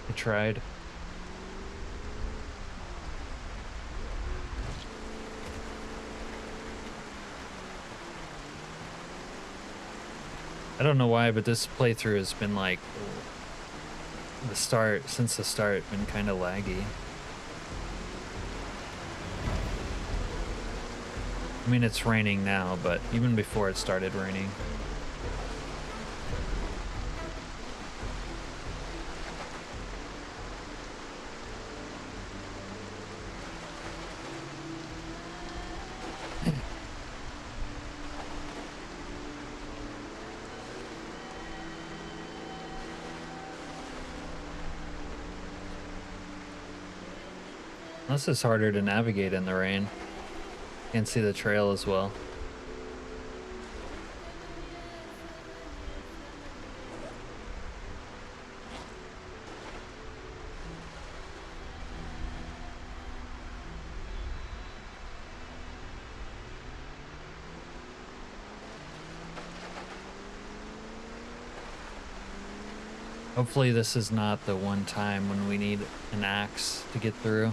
I tried. I don't know why, but this playthrough has been like since the start, been kind of laggy. I mean, it's raining now, but even before it started raining. This is harder to navigate in the rain. Can't see the trail as well. Hopefully this is not the one time when we need an axe to get through.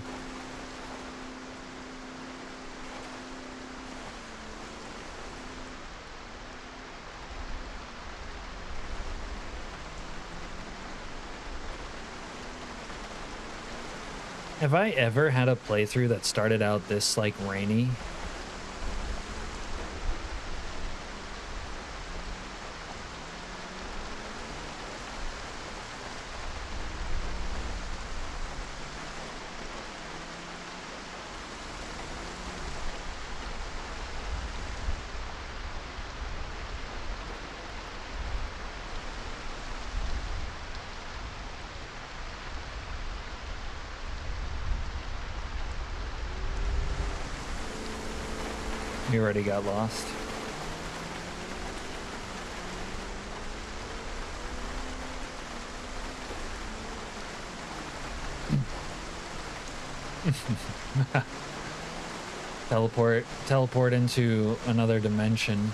Have I ever had a playthrough that started out this, like, rainy? You already got lost. Teleport into another dimension.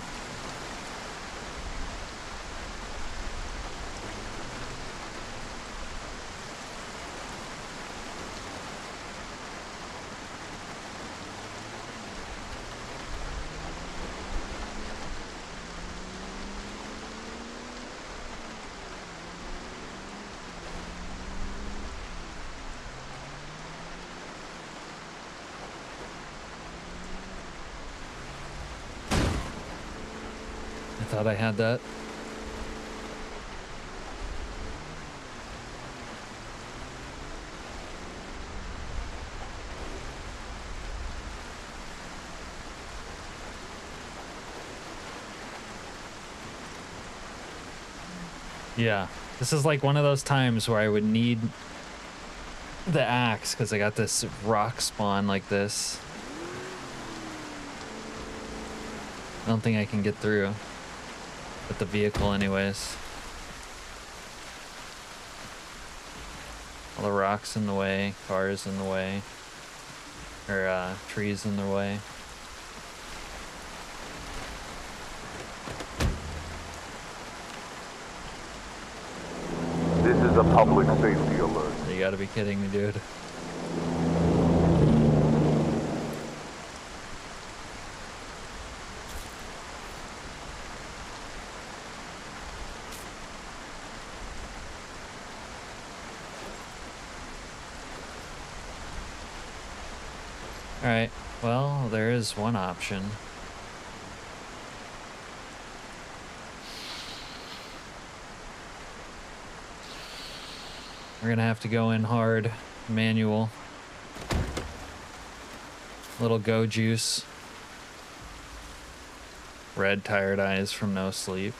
I thought I had that. Yeah, this is like one of those times where I would need the axe because I got this rock spawn like this. I don't think I can get through with the vehicle anyways. All the rocks in the way, cars in the way, or trees in the way. This is a public safety alert. You gotta be kidding me, dude. Alright, well, there is one option. We're gonna have to go in hard, manual. Little go juice. Red tired eyes from no sleep.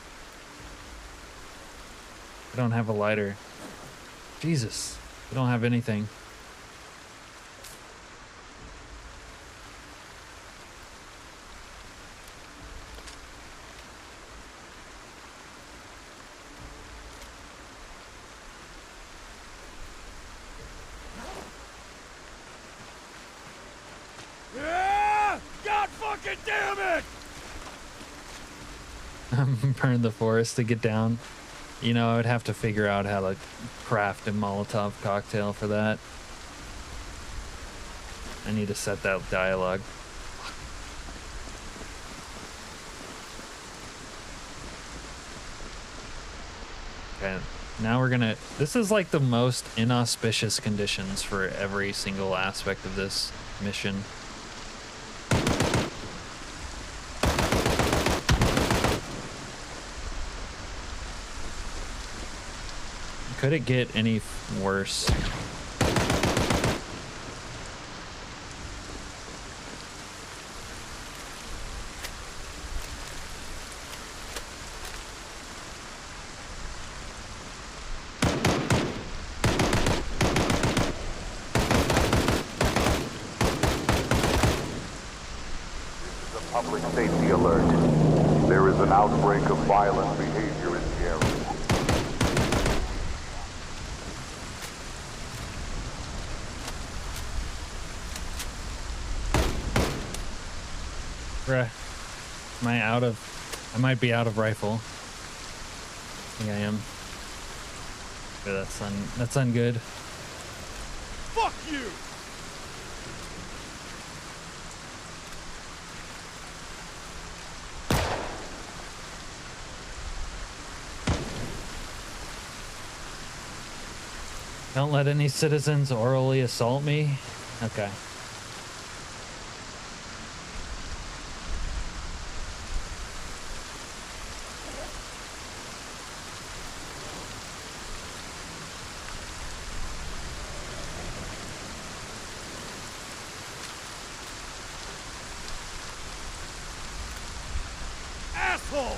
I don't have a lighter. Jesus, I don't have anything. God fucking damn it! Burn the forest to get down. You know, I would have to figure out how to craft a Molotov cocktail for that. I need to set that dialogue. Okay, now we're gonna... This is like the most inauspicious conditions for every single aspect of this mission. Could it get any worse? Public safety alert. There is an outbreak of violent behavior in the area. Bruh. Am I out of... I might be out of rifle. I think I am. Yeah, that's ungood. Fuck you! Don't let any citizens orally assault me? Okay. Asshole!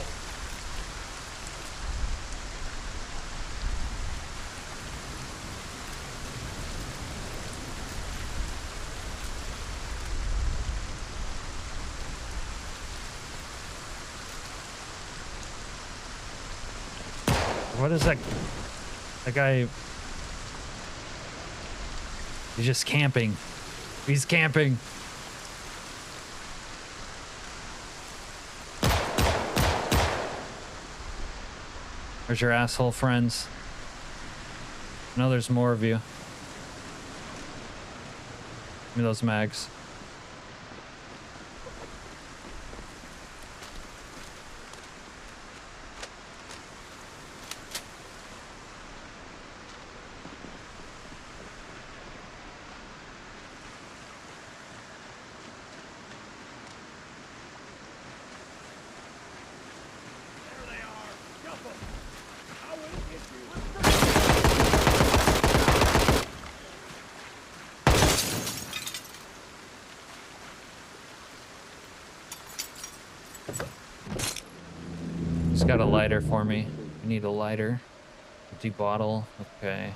What is that? That guy... He's just camping. He's camping. Where's your asshole friends? I know there's more of you. Give me those mags. He's got a lighter for me. I need a lighter. Empty bottle. Okay.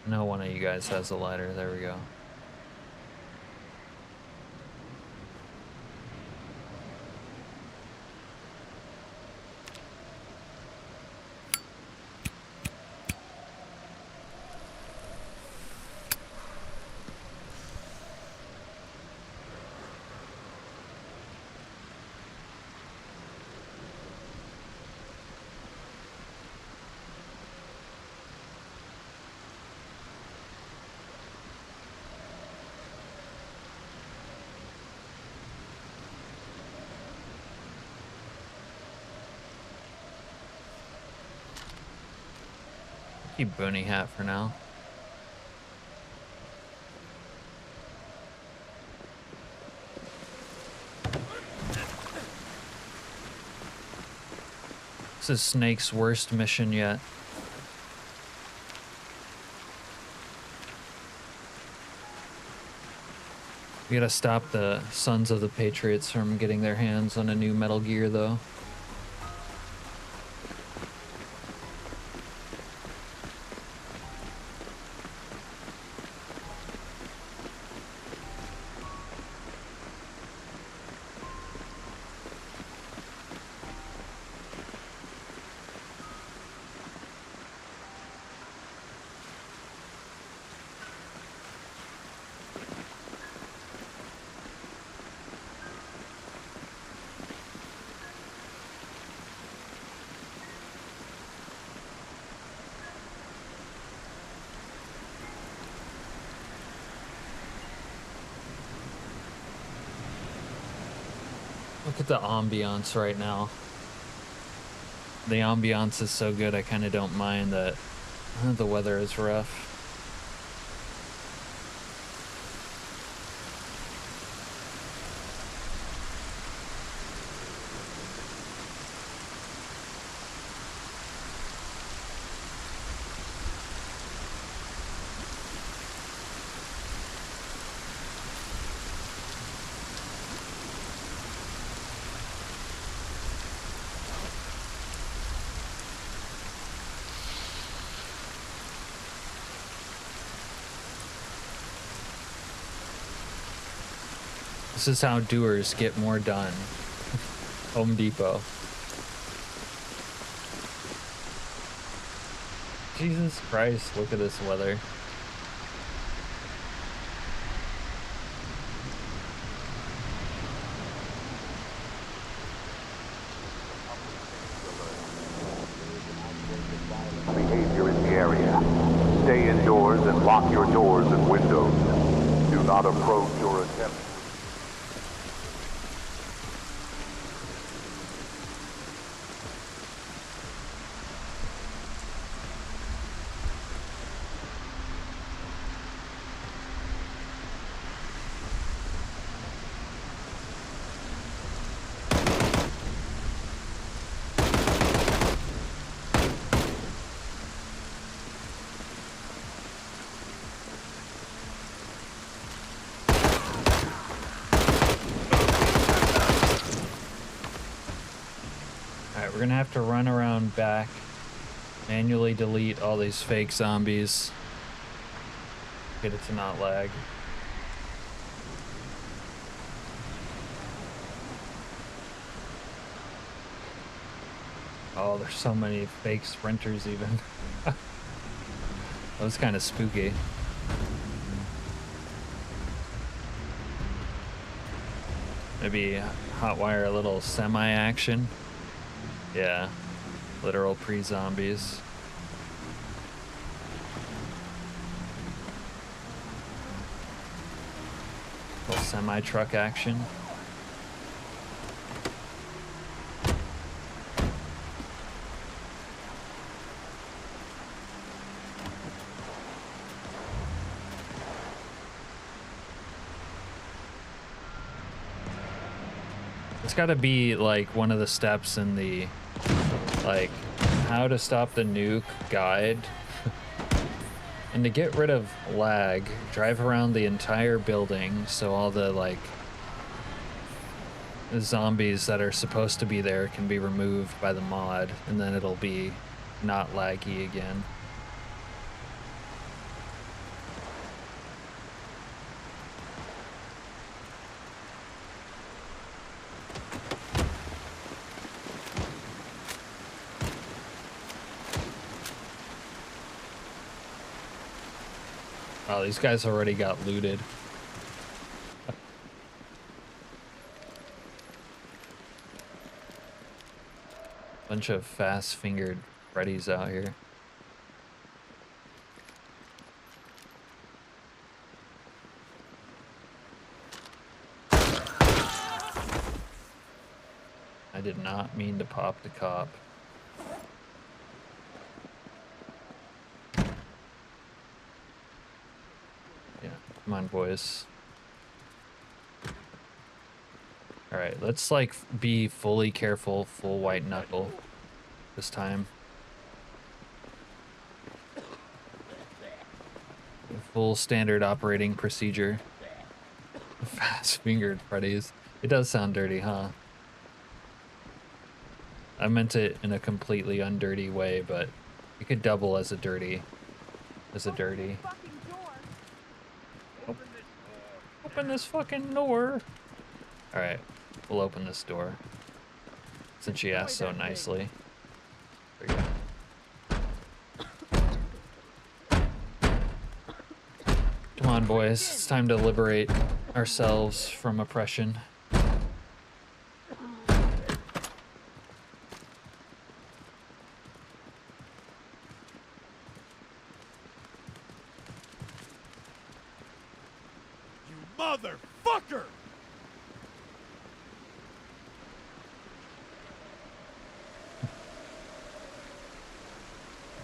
I know one of you guys has a lighter. There we go. Keep Booney hat for now. This is Snake's worst mission yet. We gotta stop the Sons of the Patriots from getting their hands on a new Metal Gear, though. Look at the ambiance right now. The ambiance is so good, I kind of don't mind that the weather is rough. This is how doers get more done. Home Depot. Jesus Christ, look at this weather. Behavior in the area. Stay indoors and lock your doors and windows. Do not approach or attempt. We're gonna have to run around back, manually delete all these fake zombies, get it to not lag. Oh, there's so many fake sprinters even. That was kind of spooky. Maybe hotwire a little semi-action. Yeah, literal pre-zombies. Little semi-truck action. It's got to be like one of the steps in the like how to stop the nuke guide. And to get rid of lag, drive around the entire building so all the like the zombies that are supposed to be there can be removed by the mod, and then it'll be not laggy again. Oh, these guys already got looted. Bunch of fast-fingered Freddies out here. I did not mean to pop the cop. Yeah, come on, boys. Alright, let's like be fully careful, full white knuckle this time. Full standard operating procedure. Fast-fingered Freddies. It does sound dirty, huh? I meant it in a completely undirty way, but it could double as a dirty. Open this fucking door. Alright, we'll open this door. Since she asked so nicely. There we go. Come on, boys. It's time to liberate ourselves from oppression. Motherfucker!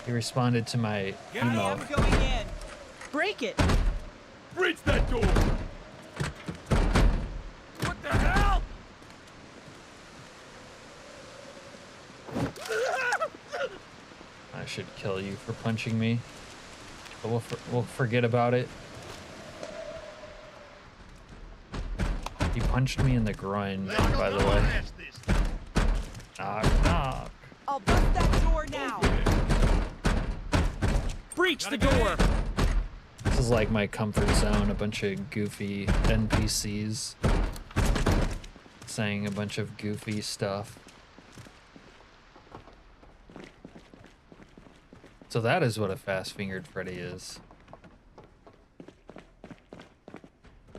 He responded to my email. I'm going in. Break it. Breach that door! What the hell? I should kill you for punching me. But we'll forget about it. He punched me in the groin, by the way. Knock, knock. I'll bust that door now. Breach the door. This is like my comfort zone, a bunch of goofy NPCs saying a bunch of goofy stuff. So that is what a fast-fingered Freddy is.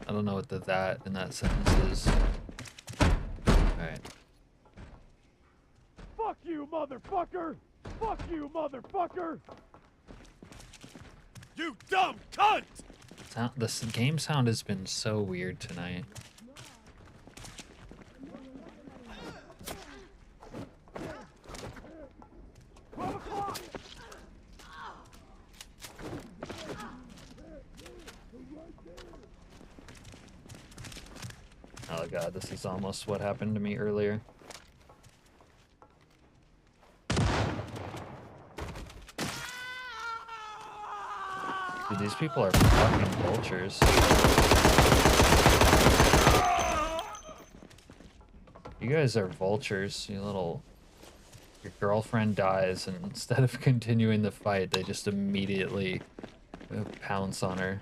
I don't know what the that in that sentence is. Alright. Fuck you, motherfucker! Fuck you, motherfucker! You dumb cunt! This game sound has been so weird tonight. Oh god, this is almost what happened to me earlier. Dude, these people are fucking vultures. You guys are vultures, you little... Your girlfriend dies, and instead of continuing the fight, they just immediately pounce on her.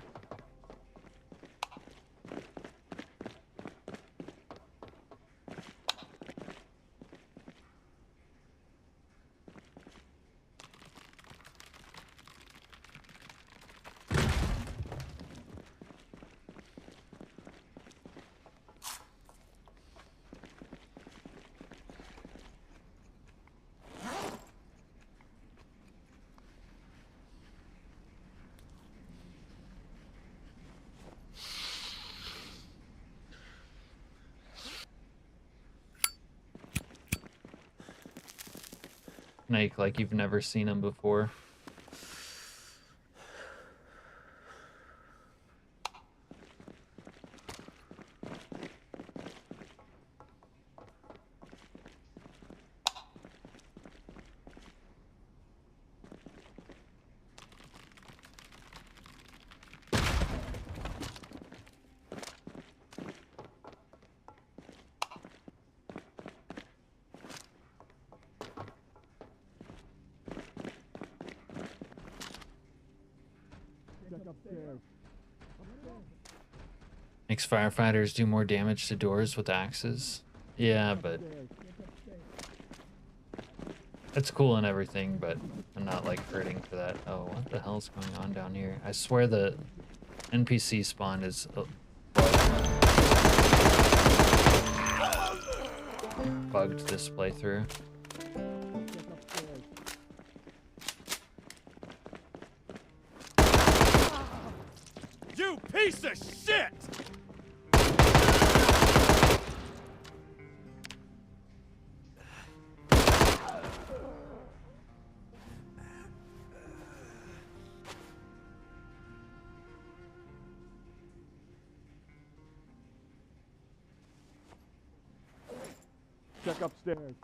Snake like you've never seen him before. Makes firefighters do more damage to doors with axes. Yeah, but it's cool and everything, but I'm not like hurting for that. Oh, what the hell's going on down here? I swear the NPC spawn is bugged this playthrough. You piece of shit! Check upstairs.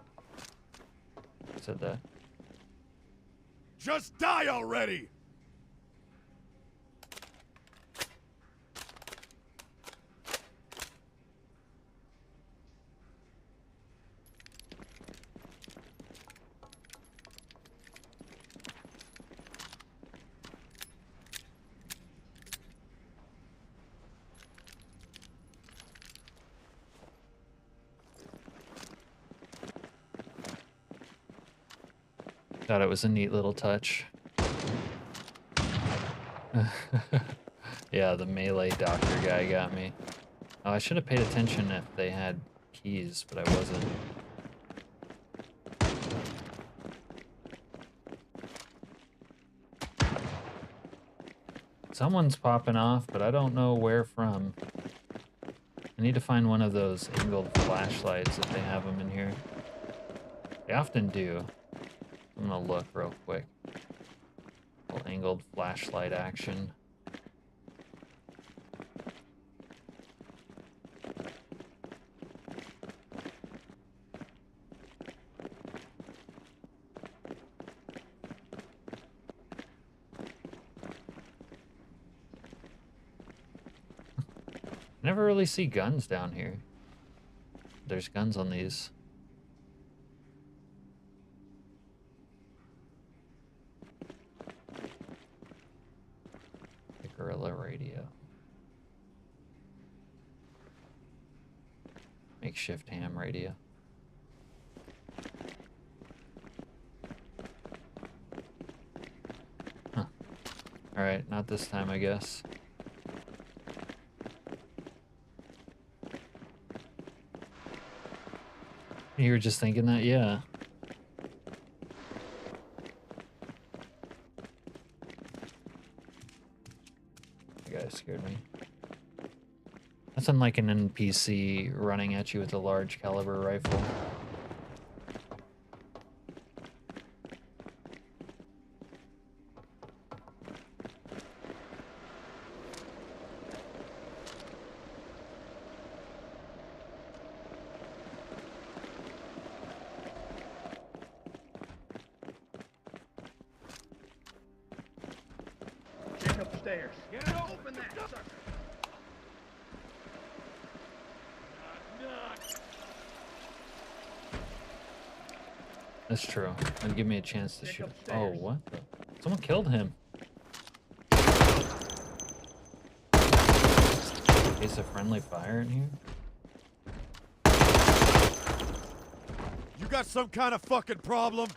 Said that. Just die already! Thought it was a neat little touch. Yeah, the melee doctor guy got me. Oh, I should have paid attention if they had keys, but I wasn't. Someone's popping off, but I don't know where from. I need to find one of those angled flashlights if they have them in here. They often do. I'm gonna look real quick. Little angled flashlight action. Never really see guns down here. There's guns on these. Gorilla radio. Makeshift ham radio. Huh. Alright, not this time, I guess. You were just thinking that? Yeah. Scared me. Nothing like an NPC running at you with a large caliber rifle. Check upstairs. Get it open that sucker. That's true. It'll give me a chance to shoot. Oh, what the? Someone killed him. Case of friendly fire in here? You got some kind of fucking problem?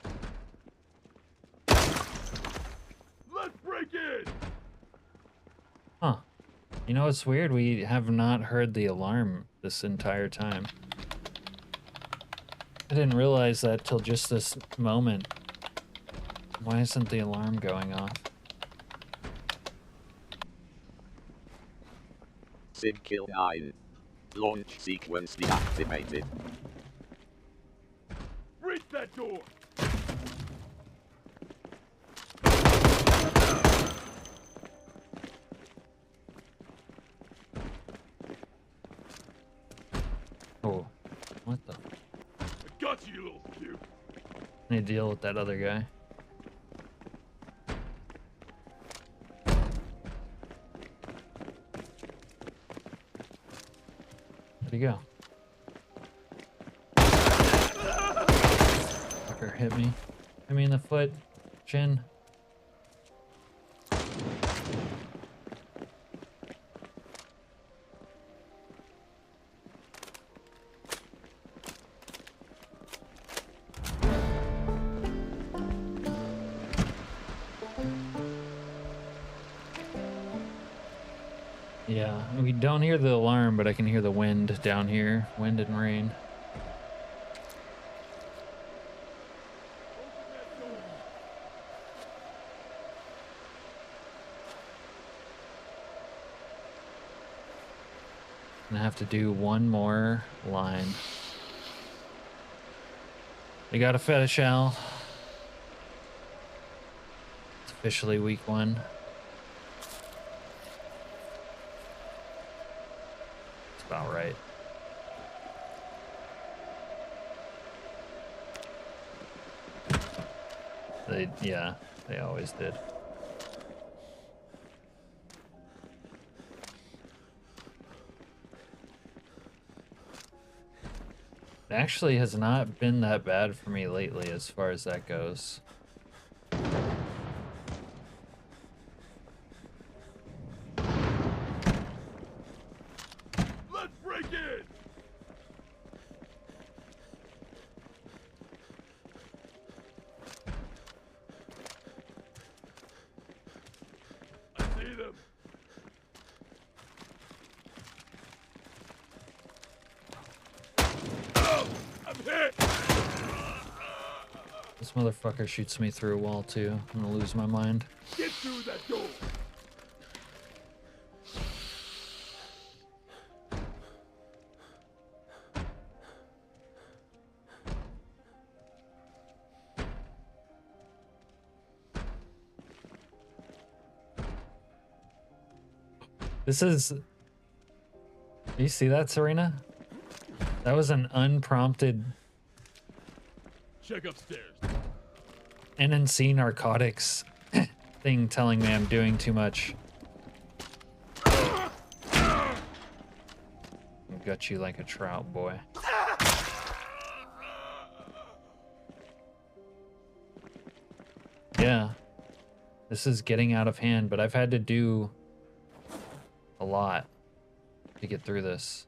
Let's break in! Huh. You know what's weird? We have not heard the alarm this entire time. I didn't realize that till just this moment. Why isn't the alarm going off? Sim kill 9. Launch sequence deactivated. Breach that door! Oh, what the? Got you, little cube. I need to deal with that other guy. Where'd he go? Fucker hit me. Hit me in the foot. Chin. Yeah, we don't hear the alarm, but I can hear the wind down here. Wind and rain. I'm gonna have to do one more line. We got a fetish, Al. It's officially week 1. It's about right. Yeah, they always did. It actually has not been that bad for me lately as far as that goes. Let's break in! I see them. I'm hit! This motherfucker shoots me through a wall too. I'm gonna lose my mind. Get through that door! This is... You see that, Serena? That was an unprompted Check upstairs. NNC narcotics thing telling me I'm doing too much. I'll gut you like a trout, boy. Yeah. This is getting out of hand, but I've had to do a lot to get through this.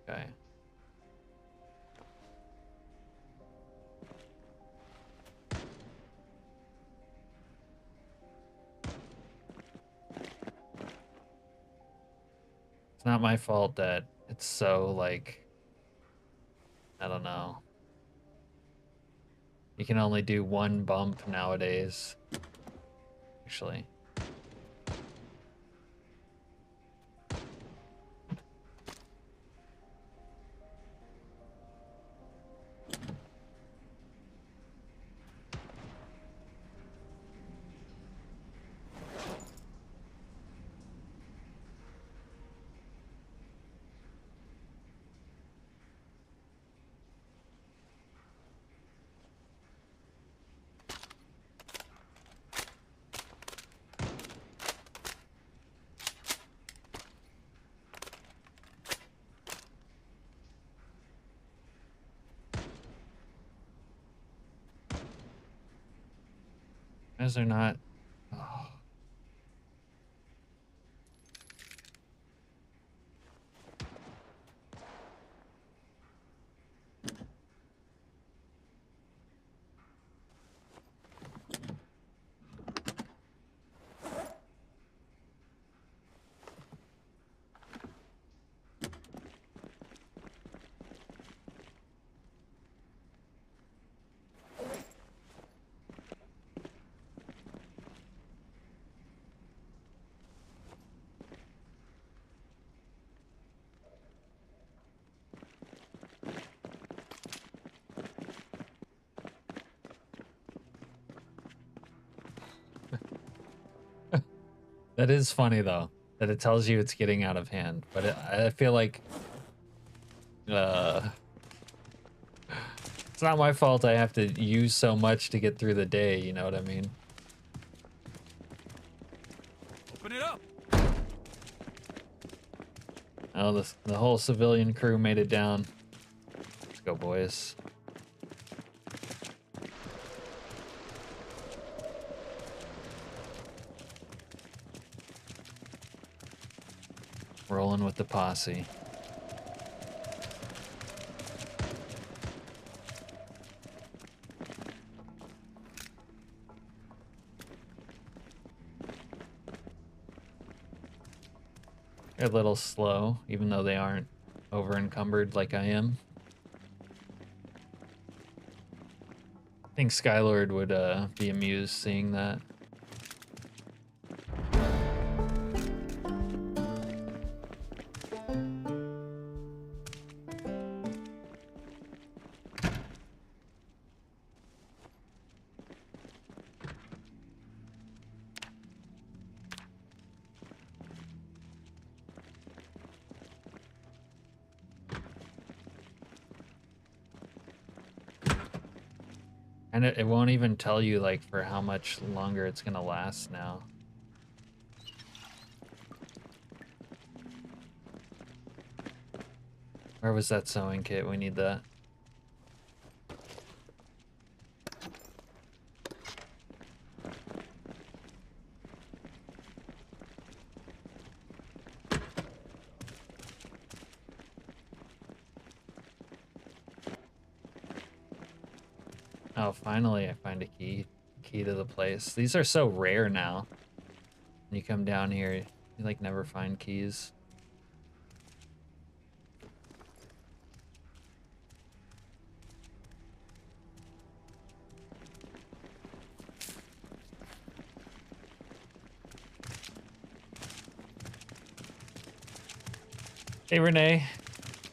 Okay. It's not my fault that it's so, like, I don't know. You can only do one bump nowadays. Actually. Why is there not? Oh. That is funny though, that it tells you it's getting out of hand, but I feel like it's not my fault I have to use so much to get through the day, you know what I mean? Open it up! Oh, the whole civilian crew made it down. Let's go, boys. Rolling with the posse. They're a little slow, even though they aren't over encumbered like I am. I think Skylord would be amused seeing that. And it won't even tell you like for how much longer it's gonna last now. Where was that sewing kit? We need that. Oh, finally I find a key to the place. These are so rare now. When you come down here, you like never find keys. Hey Renee,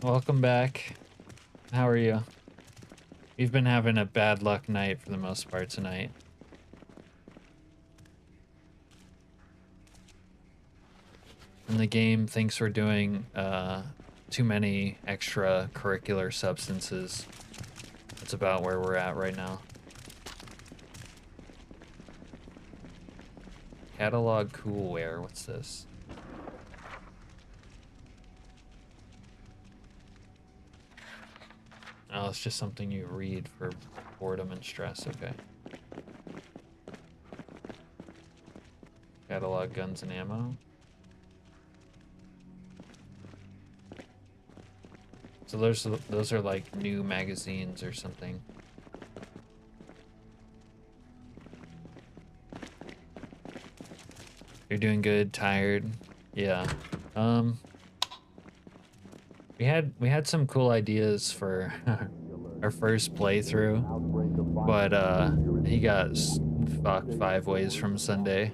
welcome back. How are you? We've been having a bad luck night for the most part tonight. And the game thinks we're doing too many extracurricular substances. That's about where we're at right now. Catalog coolware, what's this? Oh, it's just something you read for boredom and stress, okay. Catalog guns and ammo. So those are like new magazines or something. You're doing good, tired? Yeah. We had some cool ideas for our first playthrough, but he got fucked 5 ways from Sunday.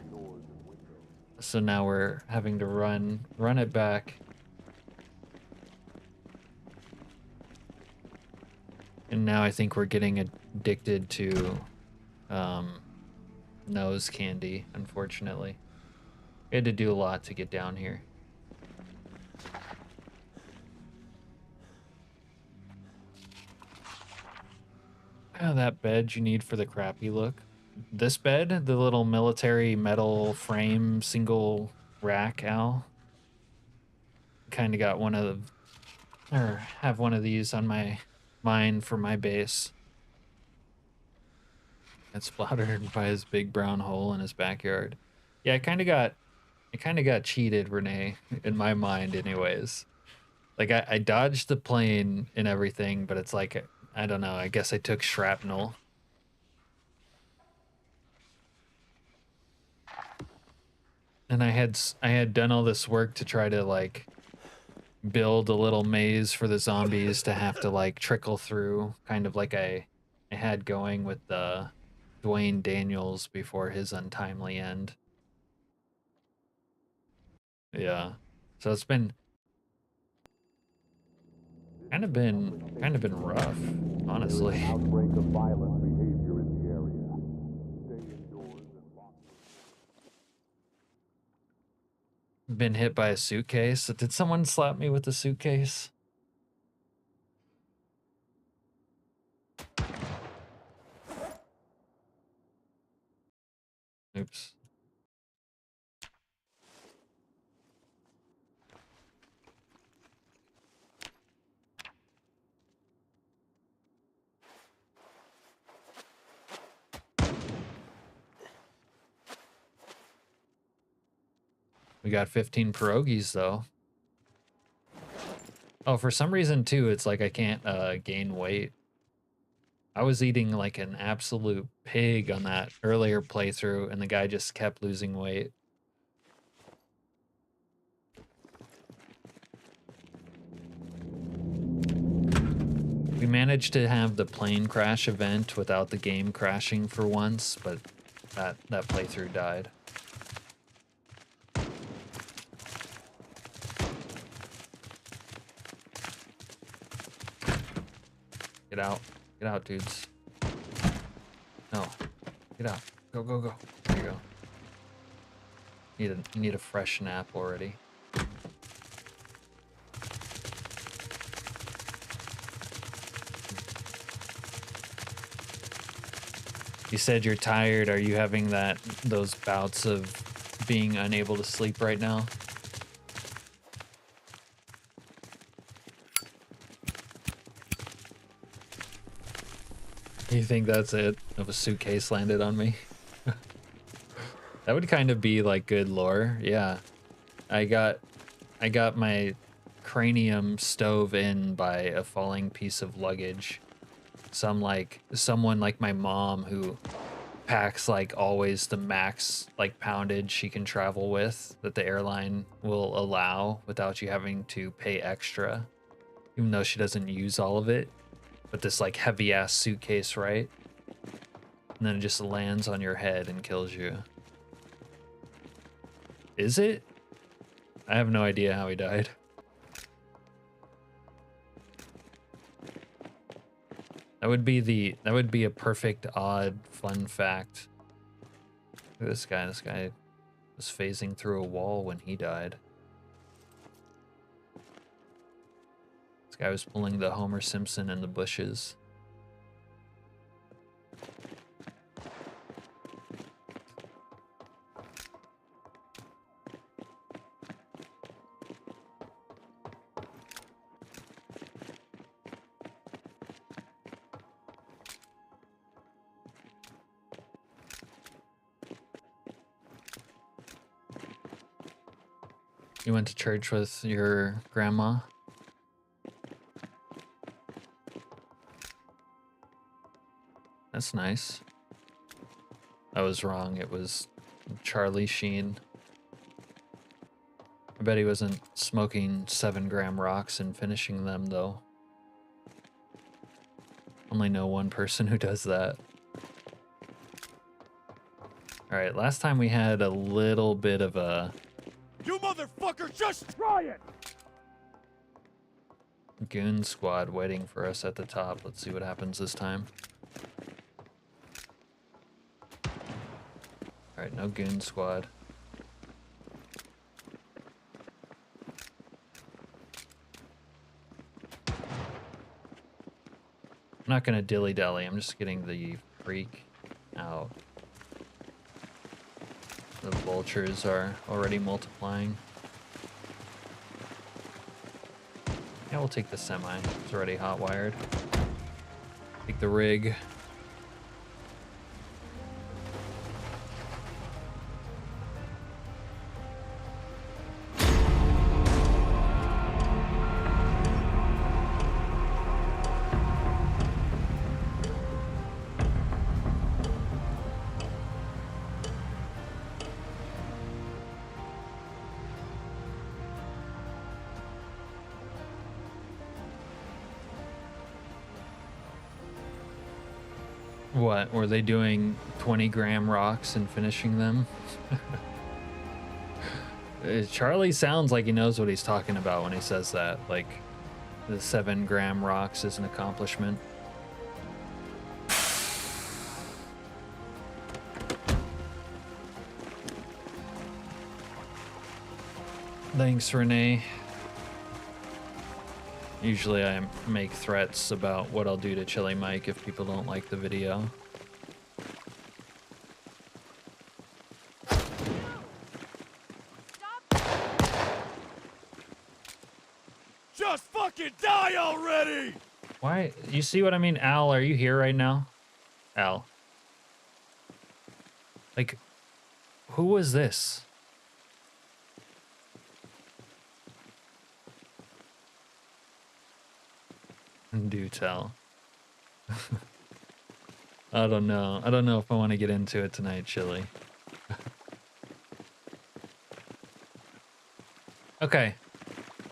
So now we're having to run it back. And now I think we're getting addicted to nose candy, unfortunately. We had to do a lot to get down here. Oh, that bed you need for the crappy look. This bed, the little military metal frame single rack, Al. Kind of got one of, or have one of these on my mind for my base. That's splattered by his big brown hole in his backyard. Yeah, I kind of got cheated, Renee, in my mind anyways. Like I dodged the plane and everything, but it's like, I don't know, I guess I took shrapnel. And I had done all this work to try to like build a little maze for the zombies to have to like trickle through, kind of like I had going with the Dwayne Daniels before his untimely end. Yeah. So it's been kind of been rough, honestly. Outbreak of violent behavior in the area. Stay indoors and lock Been hit by a suitcase. Did someone slap me with a suitcase? Oops. We got 15 pierogies though. Oh, for some reason too, it's like I can't gain weight. I was eating like an absolute pig on that earlier playthrough, and the guy just kept losing weight. We managed to have the plane crash event without the game crashing for once, but that playthrough died. Get out. Get out, dudes. No. Get out. Go, go, go. There you go. Need a fresh nap already. You said you're tired. Are you having those bouts of being unable to sleep right now? You think that's it? If a suitcase landed on me? That would kind of be like good lore. Yeah. I got my cranium stove in by a falling piece of luggage. Someone like my mom who packs like always the max like poundage she can travel with that the airline will allow without you having to pay extra, even though she doesn't use all of it. But this like heavy ass suitcase, right? And then it just lands on your head and kills you. Is it? I have no idea how he died. That would be a perfect odd fun fact. Look at this guy. This guy was phasing through a wall when he died. This guy was pulling the Homer Simpson in the bushes. You went to church with your grandma? That's nice. I was wrong. It was Charlie Sheen. I bet he wasn't smoking 7-gram rocks and finishing them, though. Only know one person who does that. Alright, last time we had a little bit of a... You motherfucker, just try it! goon squad waiting for us at the top. Let's see what happens this time. Alright, no goon squad. I'm not gonna dilly-dally, I'm just getting the freak out. The vultures are already multiplying. Yeah, we'll take the semi. It's already hot-wired. Take the rig. What, were they doing 20-gram rocks and finishing them? Charlie sounds like he knows what he's talking about when he says that. Like, the 7-gram rocks is an accomplishment. Thanks, Renee. Usually I make threats about what I'll do to Chili Mike if people don't like the video. Just fucking die already! Why? You see what I mean? Al, are you here right now? Al. Like, who was this? Do tell. I don't know. I don't know if I want to get into it tonight, Chili. Okay.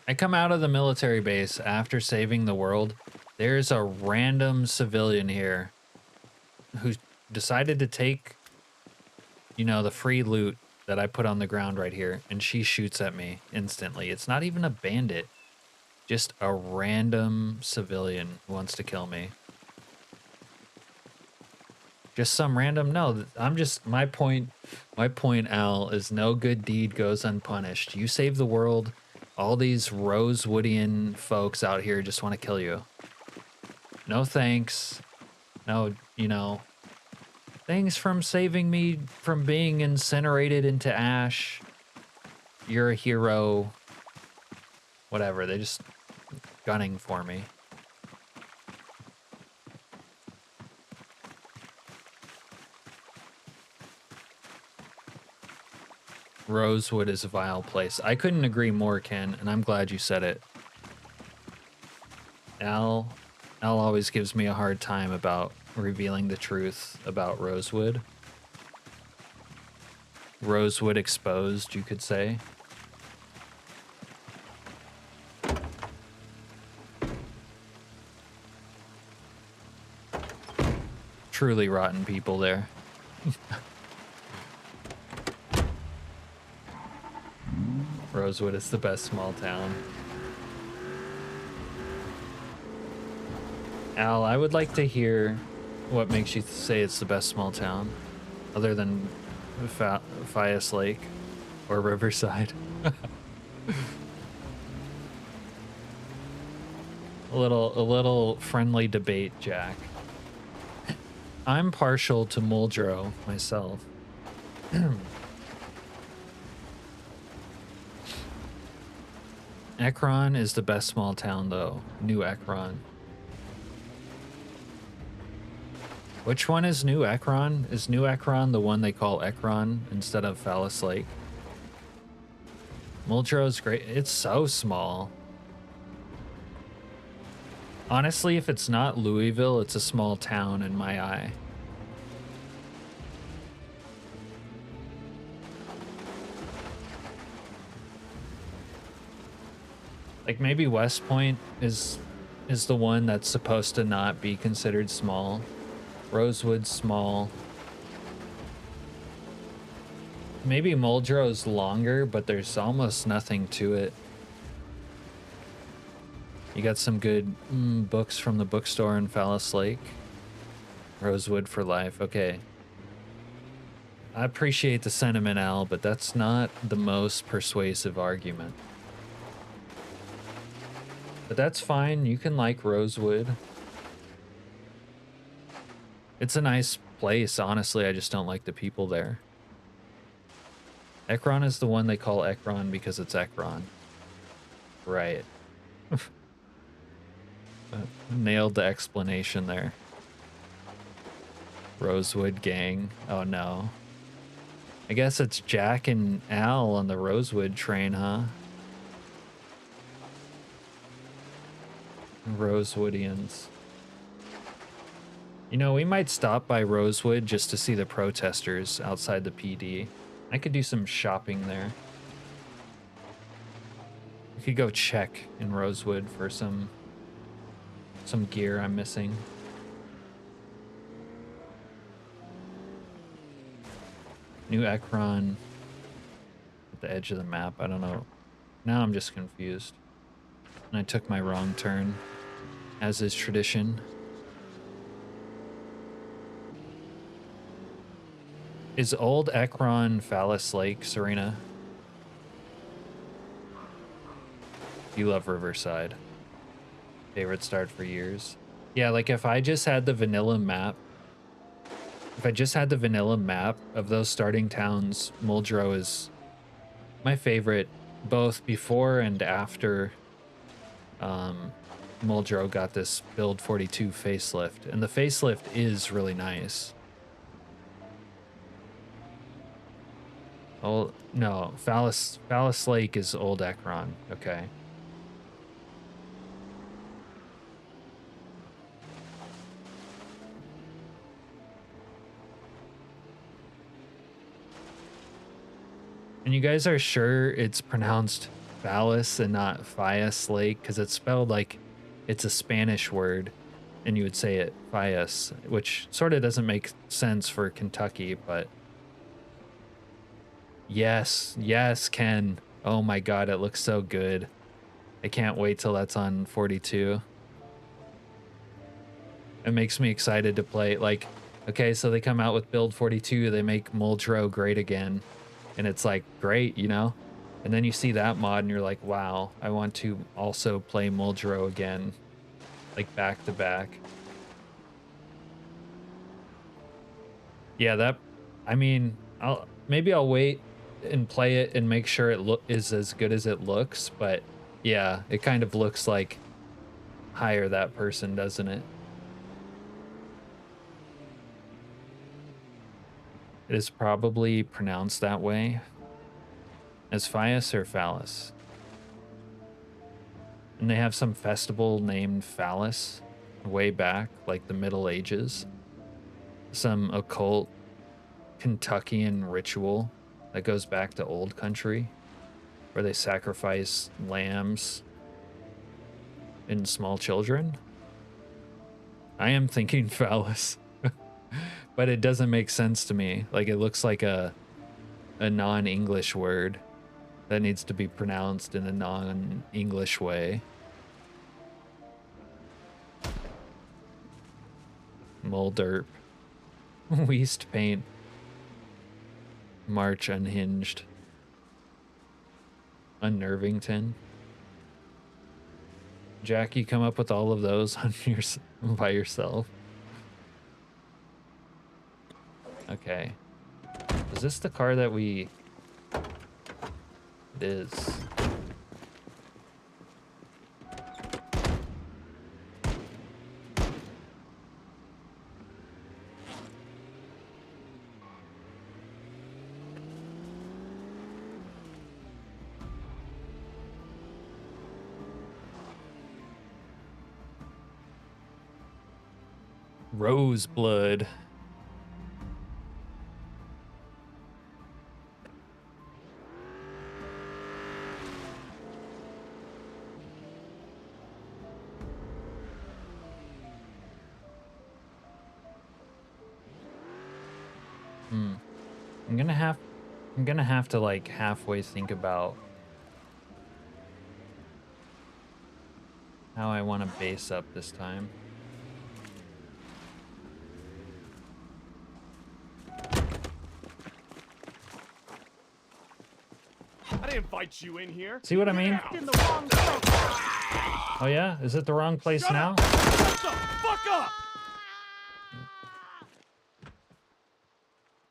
I come out of the military base after saving the world, There's a random civilian here who decided to take, you know, the free loot that I put on the ground right here, and she shoots at me instantly. It's not even a bandit, just a random civilian who wants to kill me. Just some random, no, I'm just, my point, Al, is no good deed goes unpunished. You save the world, all these Rosewoodian folks out here just want to kill you. No thanks. No, you know, thanks from saving me from being incinerated into ash. You're a hero. Whatever, they just gunning for me. Rosewood is a vile place. I couldn't agree more, Ken, and I'm glad you said it. Al always gives me a hard time about revealing the truth about Rosewood. Rosewood exposed, you could say. Truly rotten people there. Rosewood is the best small town. Al, I would like to hear what makes you say it's the best small town, other than Fias Lake or Riverside. a little friendly debate, Jack. I'm partial to Muldrow myself. Ekron is the best small town, though. New Ekron. Which one is New Ekron? Is New Ekron the one they call Ekron instead of Phallus Lake? Muldrow's great. It's so small. Honestly, if it's not Louisville, it's a small town in my eye. Like maybe West Point is the one that's supposed to not be considered small. Rosewood's small. Maybe Muldrow's longer, but there's almost nothing to it. You got some good books from the bookstore in Phallus Lake. Rosewood for life. Okay. I appreciate the sentiment, Al, but that's not the most persuasive argument. But that's fine. You can like Rosewood. It's a nice place, honestly. I just don't like the people there. Ekron is the one they call Ekron because it's Ekron. Right. Nailed the explanation there. Rosewood gang. Oh no. I guess it's Jack and Al on the Rosewood train, huh? Rosewoodians. You know, we might stop by Rosewood just to see the protesters outside the PD. I could do some shopping there. We could go check in Rosewood for some gear I'm missing. New Ekron at the edge of the map. I don't know. Now I'm just confused. And I took my wrong turn, as is tradition. Is Old Ekron Phallus Lake, Serena? You love Riverside. Favorite start for years. Yeah, like if I just had the vanilla map, of those starting towns, Muldrow is my favorite, both before and after Muldrow got this Build 42 facelift. And the facelift is really nice. Oh, no, Phallus Lake is Old Ekron. Okay. And you guys are sure it's pronounced Phallus and not Fias Lake? Because it's spelled like it's a Spanish word, and you would say it Fias, which sort of doesn't make sense for Kentucky, but yes, yes, Ken. Oh my god, it looks so good. I can't wait till that's on 42. It makes me excited to play. Like, okay, so they come out with build 42, they make Muldrow great again, and it's like, great, you know? And then you see that mod and you're like, wow, I want to also play Muldrow again, like back to back. Yeah, that, I mean, maybe I'll wait and play it and make sure it is as good as it looks, but yeah, it kind of looks like hire that person, doesn't it? It is probably pronounced that way. As Fias or Phallus. And they have some festival named Phallus way back, like the Middle Ages. Some occult Kentuckian ritual that goes back to Old Country, where they sacrifice lambs and small children. I am thinking Phallus, but it doesn't make sense to me. Like, it looks like a non-English word that needs to be pronounced in a non-English way. Molderp. Weast paint. March unhinged. Unnervington. Jack, you come up with all of those on by yourself. Okay. Is this the car that we... It is. Roseblood. I'm gonna have to like halfway think about how I want to base up this time. I didn't invite you in here. See what I mean? Oh yeah? Is it the wrong place now? Shut the fuck up!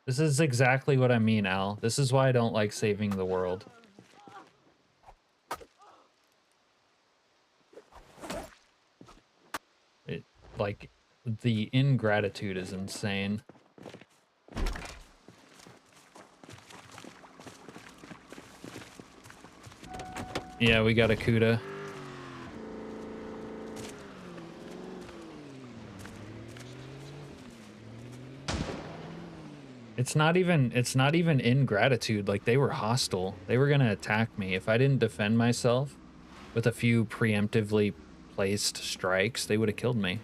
This is exactly what I mean, Al. This is why I don't like saving the world. Like, the ingratitude is insane. Yeah, we got a CUDA. It's not even ingratitude. Like, they were hostile. They were gonna attack me. If I didn't defend myself with a few preemptively placed strikes, they would have killed me.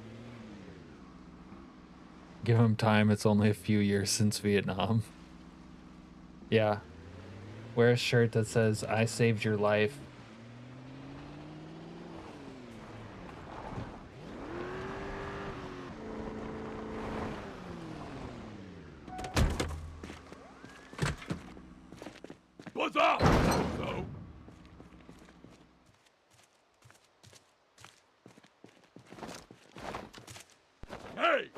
Give them time. It's only a few years since Vietnam. Yeah. Wear a shirt that says, I saved your life. What's up? So? Hey!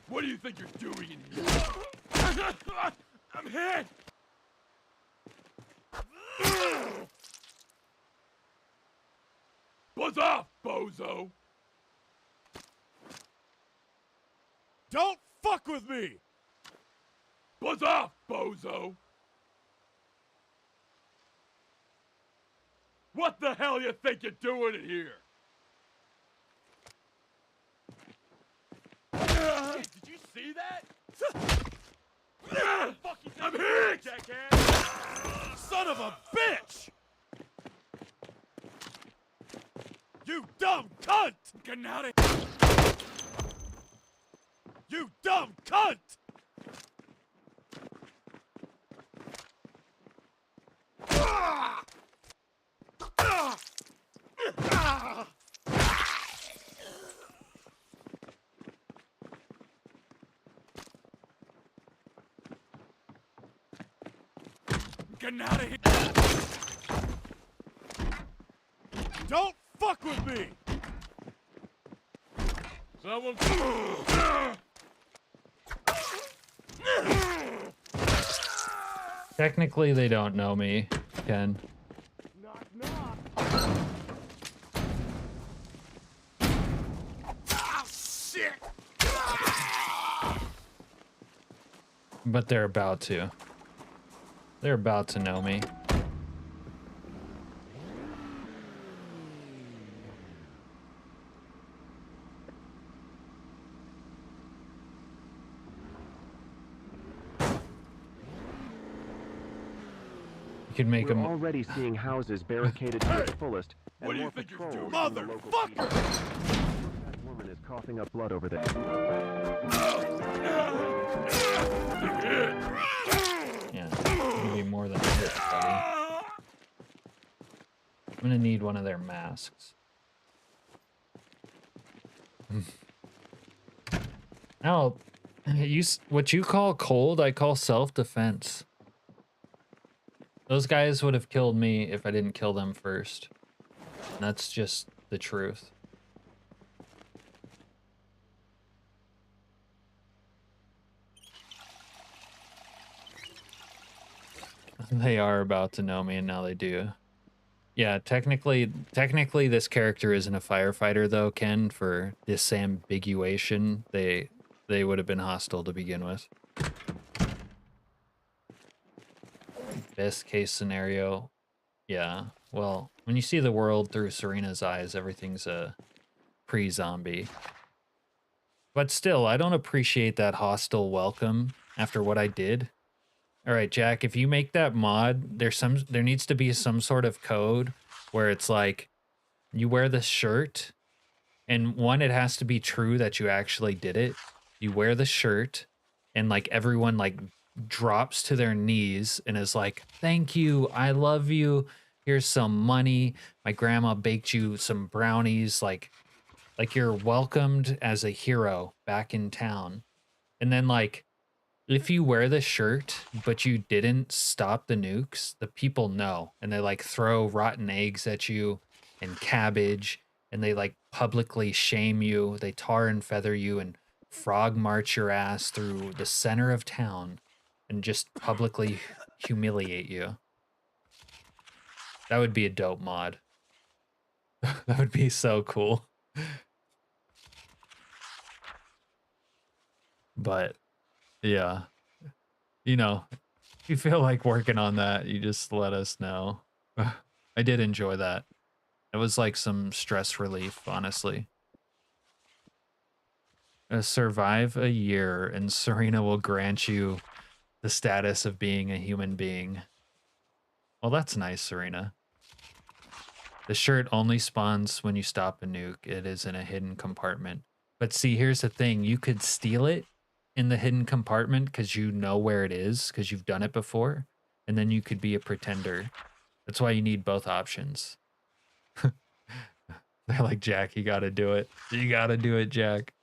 What do you think you're doing in here? I'm hit! What's up, bozo? Don't fuck with me! What's up, bozo? What the hell you think you're doing in here? Shit, did you see that? I'm hit! Jackass! Son of a bitch! You dumb cunt! Getting out of here! You dumb cunt! Getting out of here! Don't fuck with me! Someone... Technically, they don't know me, Ken. Knock, knock! Oh, shit! But they're about to. They're about to know me. You could make We're them already seeing houses barricaded to its fullest, and What do you more think you're patrols doing? from the local Motherfucker! That woman is coughing up blood over there. Yeah, maybe more than a hit, buddy. I'm gonna need one of their masks. Now, what you call cold, I call self-defense. Those guys would have killed me if I didn't kill them first. And that's just the truth. They are about to know me, and now they do. Yeah, technically this character isn't a firefighter though, Ken, for disambiguation. They would have been hostile to begin with. Best case scenario. Yeah. Well, when you see the world through Serena's eyes, everything's a pre-zombie. But still, I don't appreciate that hostile welcome after what I did. All right, Jack, if you make that mod, there needs to be some sort of code where it's like you wear the shirt, and one, it has to be true that you actually did it. You wear the shirt, and like everyone like drops to their knees and is like, "Thank you, I love you. Here's some money. My grandma baked you some brownies." Like you're welcomed as a hero back in town. And then like, if you wear the shirt, but you didn't stop the nukes, the people know. And they like throw rotten eggs at you and cabbage, and they like publicly shame you. They tar and feather you and frog march your ass through the center of town and just publicly humiliate you. That would be a dope mod. That would be so cool. But yeah, you know, if you feel like working on that, you just let us know. I did enjoy that. It was like some stress relief, honestly. Survive a year and Serena will grant you the status of being a human being. Well, that's nice, Serena. The shirt only spawns when you stop a nuke. It is in a hidden compartment. But see, here's the thing. You could steal it in the hidden compartment because you know where it is, because you've done it before. And then you could be a pretender. That's why you need both options. They're like, Jack, you gotta do it. You gotta do it, Jack.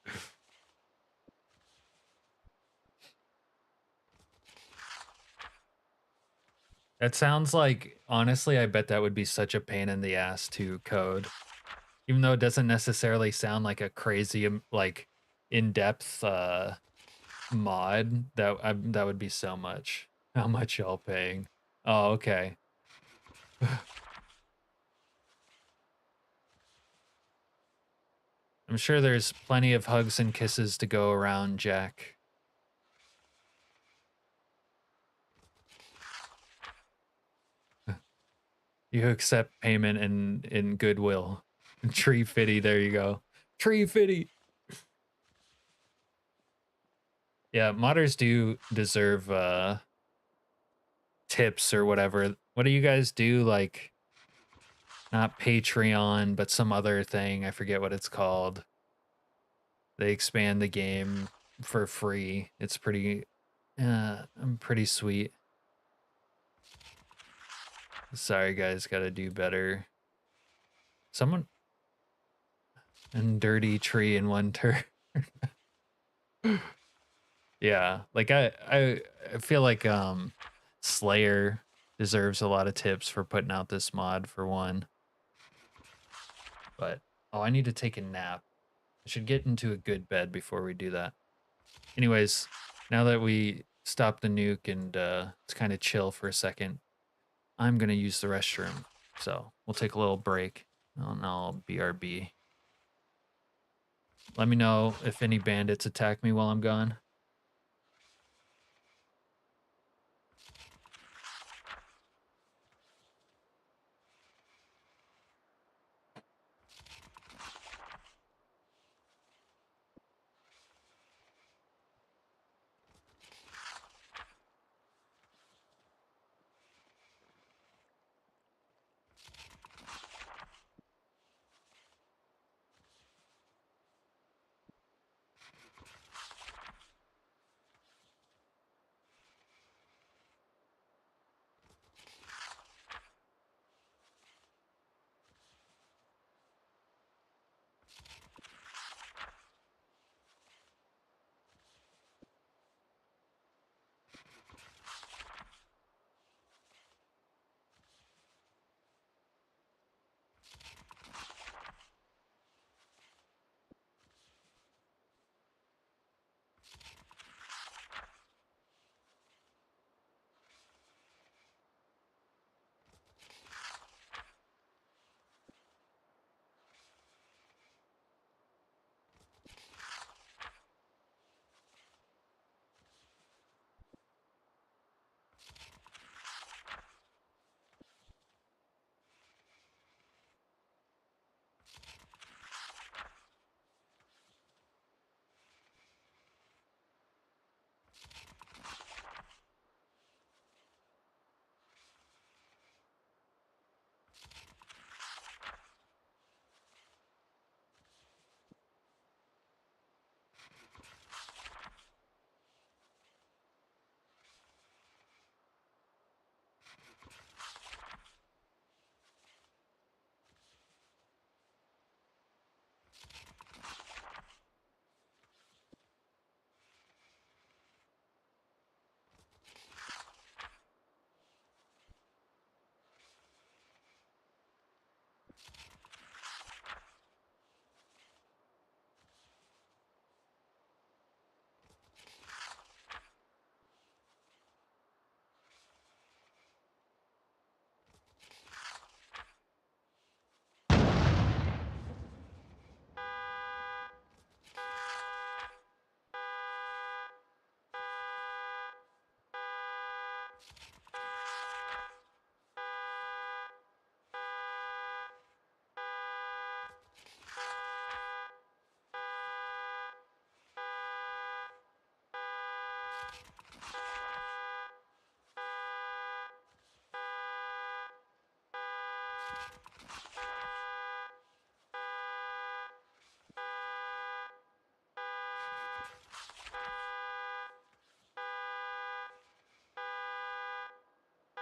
That sounds like, honestly, I bet that would be such a pain in the ass to code. Even though it doesn't necessarily sound like a crazy, like, in-depth mod, that would be so much. How much y'all paying? Oh, okay. I'm sure there's plenty of hugs and kisses to go around, Jack. You accept payment in goodwill. Tree Fitty, there you go. Tree Fitty. Yeah, modders do deserve tips or whatever. What do you guys do? Like, not Patreon, but some other thing. I forget what it's called. They expand the game for free. It's pretty sweet. Sorry guys, gotta do better. Someone and dirty tree in one turn. Yeah, like I feel like Slayer deserves a lot of tips for putting out this mod for one. But oh, I need to take a nap. I should get into a good bed before we do that. Anyways, now that we stop the nuke and it's kind of chill for a second, I'm gonna use the restroom. So we'll take a little break and I'll BRB. Let me know if any bandits attack me while I'm gone.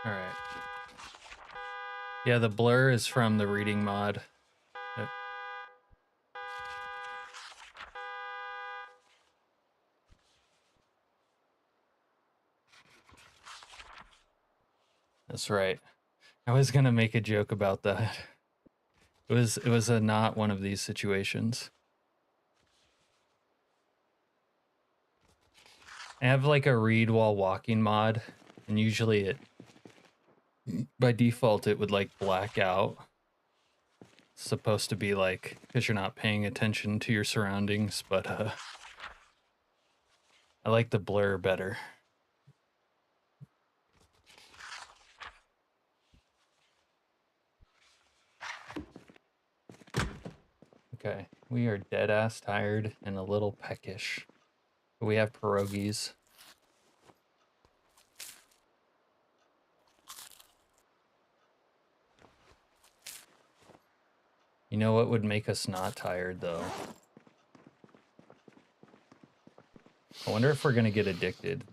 All right. Yeah, the blur is from the reading mod. That's right. I was gonna make a joke about that. It was a not one of these situations. I have like a read while walking mod, and usually it by default it would like black out. It's supposed to be like because you're not paying attention to your surroundings, but I like the blur better. Okay, we are dead ass tired and a little peckish. But we have pierogies. You know what would make us not tired, though? I wonder if we're gonna get addicted.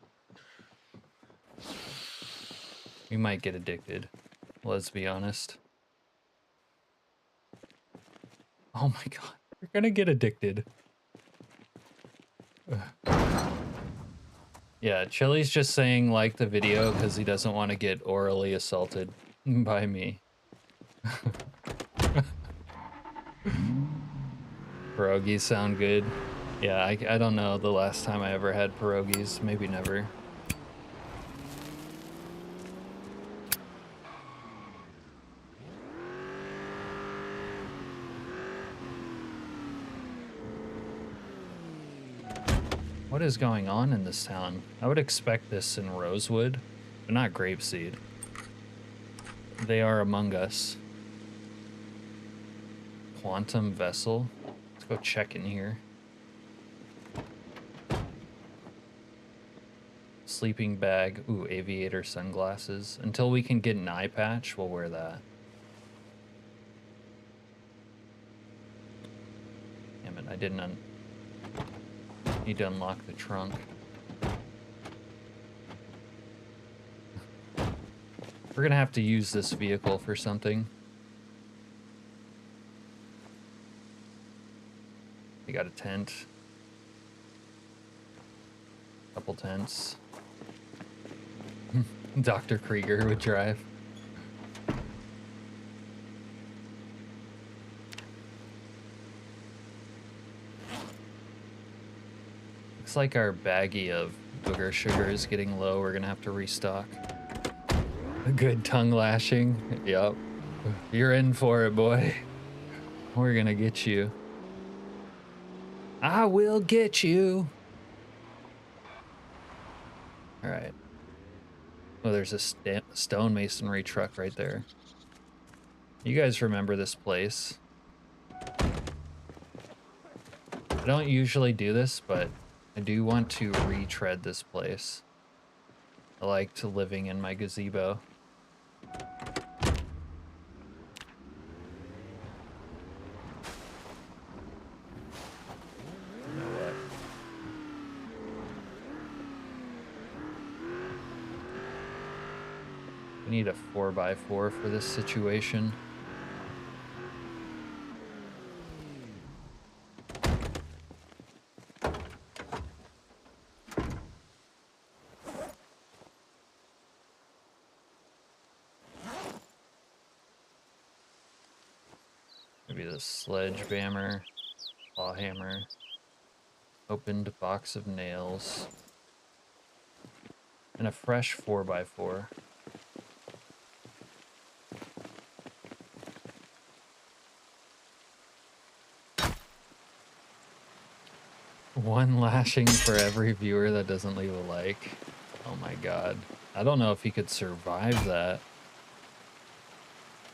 We might get addicted. Let's be honest. Oh my god, we're gonna get addicted. Ugh. Yeah, Chili's just saying like the video because he doesn't want to get orally assaulted by me. Pierogies sound good. Yeah, I don't know the last time I ever had pierogies. Maybe never. What is going on in this town? I would expect this in Rosewood, but not Grapeseed. They are among us. Quantum vessel. Let's go check in here. Sleeping bag. Ooh, aviator sunglasses. Until we can get an eye patch, we'll wear that. Damn it, I didn't need to unlock the trunk. We're gonna have to use this vehicle for something. We got a tent. Couple tents. Dr. Krieger would drive. Looks like our baggie of booger sugar is getting low. We're gonna have to restock. A good tongue lashing. Yup. You're in for it, boy. We're gonna get you. I will get you. All right. Oh, there's a stonemasonry truck right there. You guys remember this place? I don't usually do this, but I do want to retread this place. I liked living in my gazebo. You know what? We need a 4x4 for this situation. Maybe the sledgehammer, claw hammer, opened box of nails, and a fresh 4x4. One lashing for every viewer that doesn't leave a like. Oh my god. I don't know if he could survive that.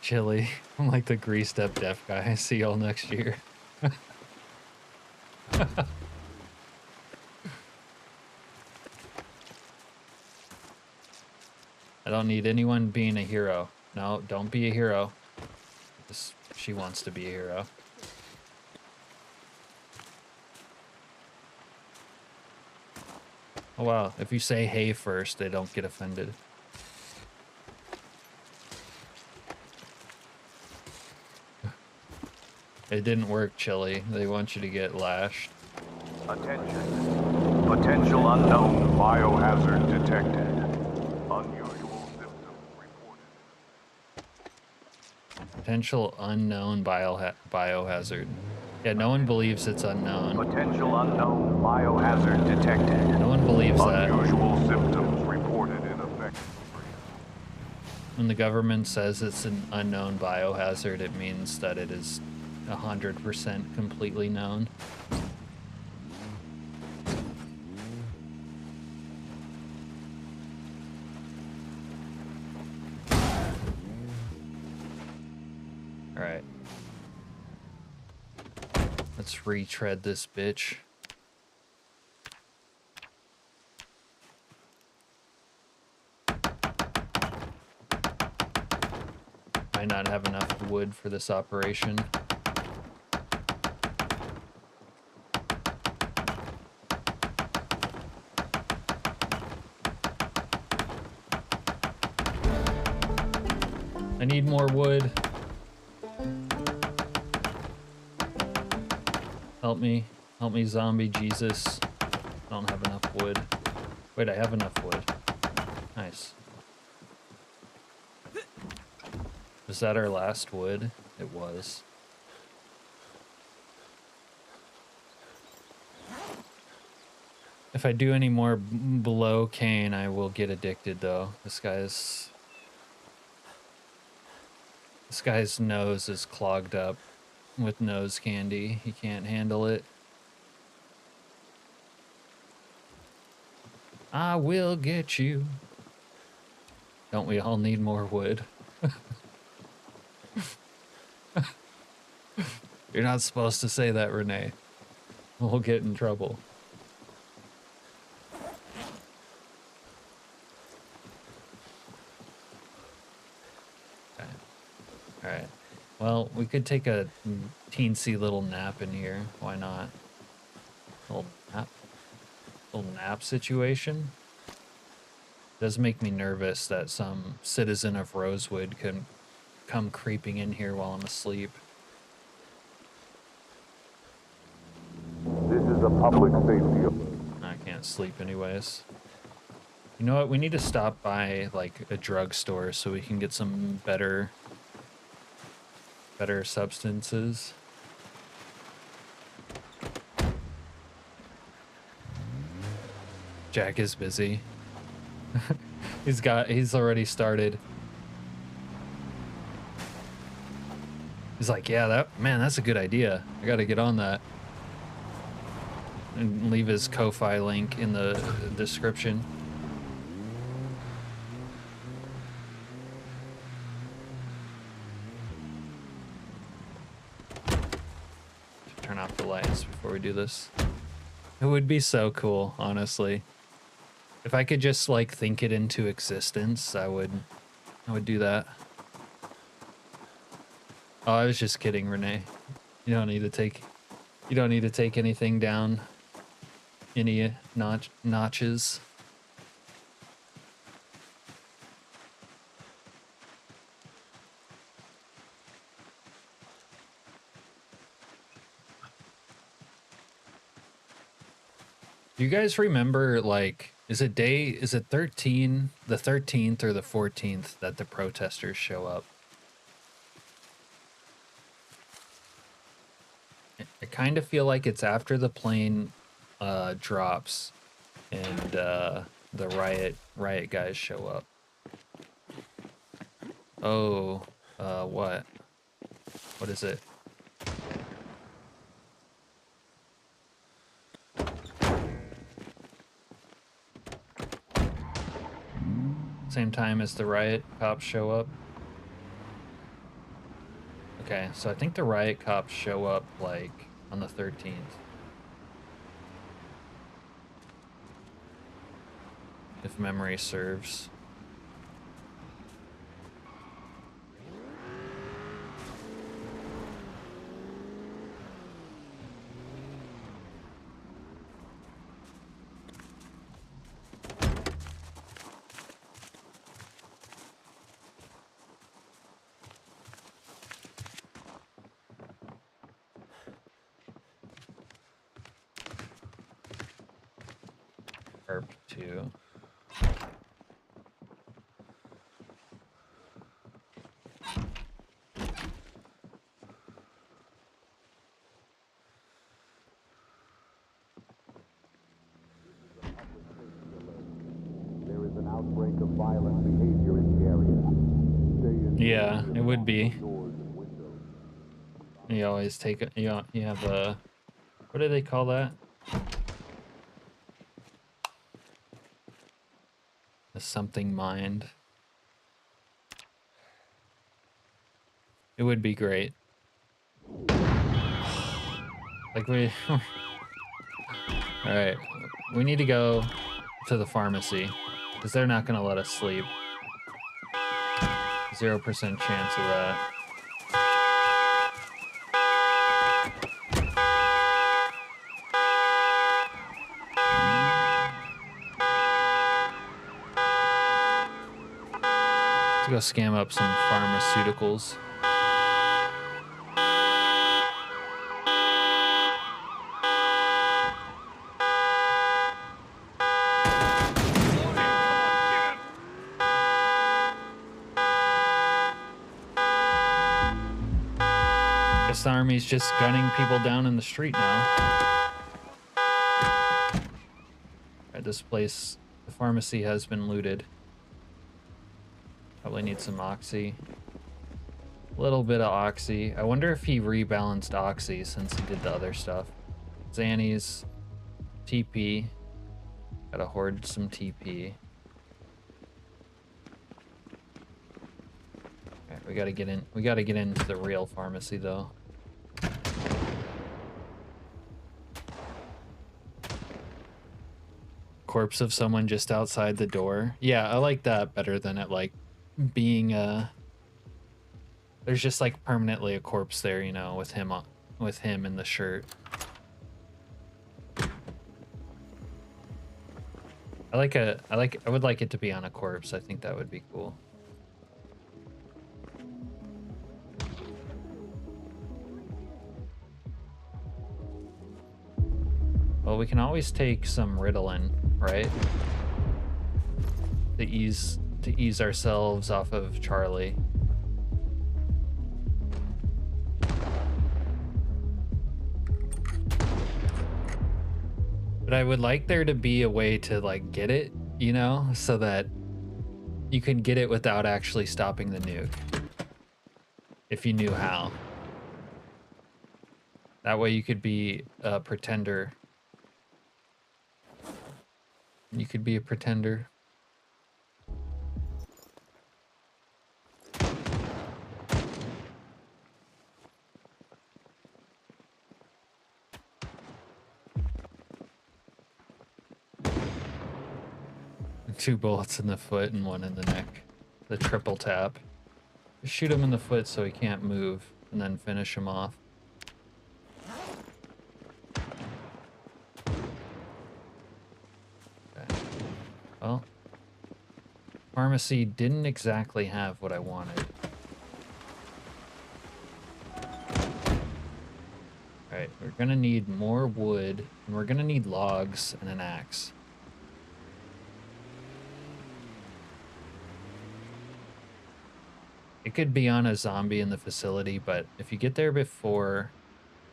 Chili. I'm like the greased up deaf guy. See y'all next year. I don't need anyone being a hero. No, don't be a hero. She wants to be a hero. Oh wow, if you say hey first, they don't get offended. It didn't work, Chili. They want you to get lashed. Attention. Potential unknown biohazard detected. Unusual symptoms reported. Potential unknown biohazard. Yeah, no one believes it's unknown. Potential unknown biohazard detected. No one believes that. Unusual symptoms reported in effect. When the government says it's an unknown biohazard, it means that it is 100% completely known. Alright. Let's retread this bitch. Might not have enough wood for this operation. I need more wood. Help me, zombie Jesus. I don't have enough wood. Wait, I have enough wood. Nice. Was that our last wood? It was. If I do any more below Kane, I will get addicted though. This guy's nose is clogged up with nose candy. He can't handle it. I will get you. Don't we all need more wood? You're not supposed to say that, Renee. We'll get in trouble. Okay. Alright. Well, we could take a teensy little nap in here. Why not? Little nap situation. Does make me nervous that some citizen of Rosewood can come creeping in here while I'm asleep. This is a public safety alert. I can't sleep anyways. You know what? We need to stop by like a drugstore so we can get some better substances. Jack is busy. He's already started. He's like, yeah, that's a good idea. I gotta get on that. And leave his Ko-Fi link in the description. Turn off the lights before we do this. It would be so cool, honestly. If I could just like think it into existence, I would do that. Oh, I was just kidding, Renee. You don't need to take anything down. Any notches. Do you guys remember, like, is it 13, the 13th or the 14th that the protesters show up? I kind of feel like it's after the plane drops and the riot guys show up. Oh, what is it? Same time as the riot cops show up. Okay, so I think the riot cops show up like on the 13th. If memory serves. Herp 2. There is an outbreak of violent behavior in the area. Yeah, it would be. You always take it. You have a. What do they call that? A something mind. It would be great. Like we. All right, we need to go to the pharmacy because they're not going to let us sleep. 0% chance of that. Let's go scam up some pharmaceuticals. This army's just gunning people down in the street now. Alright, this place, the pharmacy has been looted. Probably need some oxy. A little bit of oxy. I wonder if he rebalanced oxy since he did the other stuff. Zannies, TP. Gotta hoard some TP. Alright, we gotta get in. We gotta get into the real pharmacy though. Corpse of someone just outside the door. Yeah, I like that better than it like being there's just like permanently a corpse there, you know, with him in the shirt. I would like it to be on a corpse. I think that would be cool. Well, we can always take some Ritalin, right? To ease ourselves off of Charlie. But I would like there to be a way to like get it, you know, so that you can get it without actually stopping the nuke. If you knew how. That way you could be a pretender. You could be a pretender. Two bullets in the foot and one in the neck. The triple tap. Just shoot him in the foot so he can't move, and then finish him off. Okay. Well, pharmacy didn't exactly have what I wanted. Alright, we're gonna need more wood, and we're gonna need logs and an axe. It could be on a zombie in the facility, but if you get there before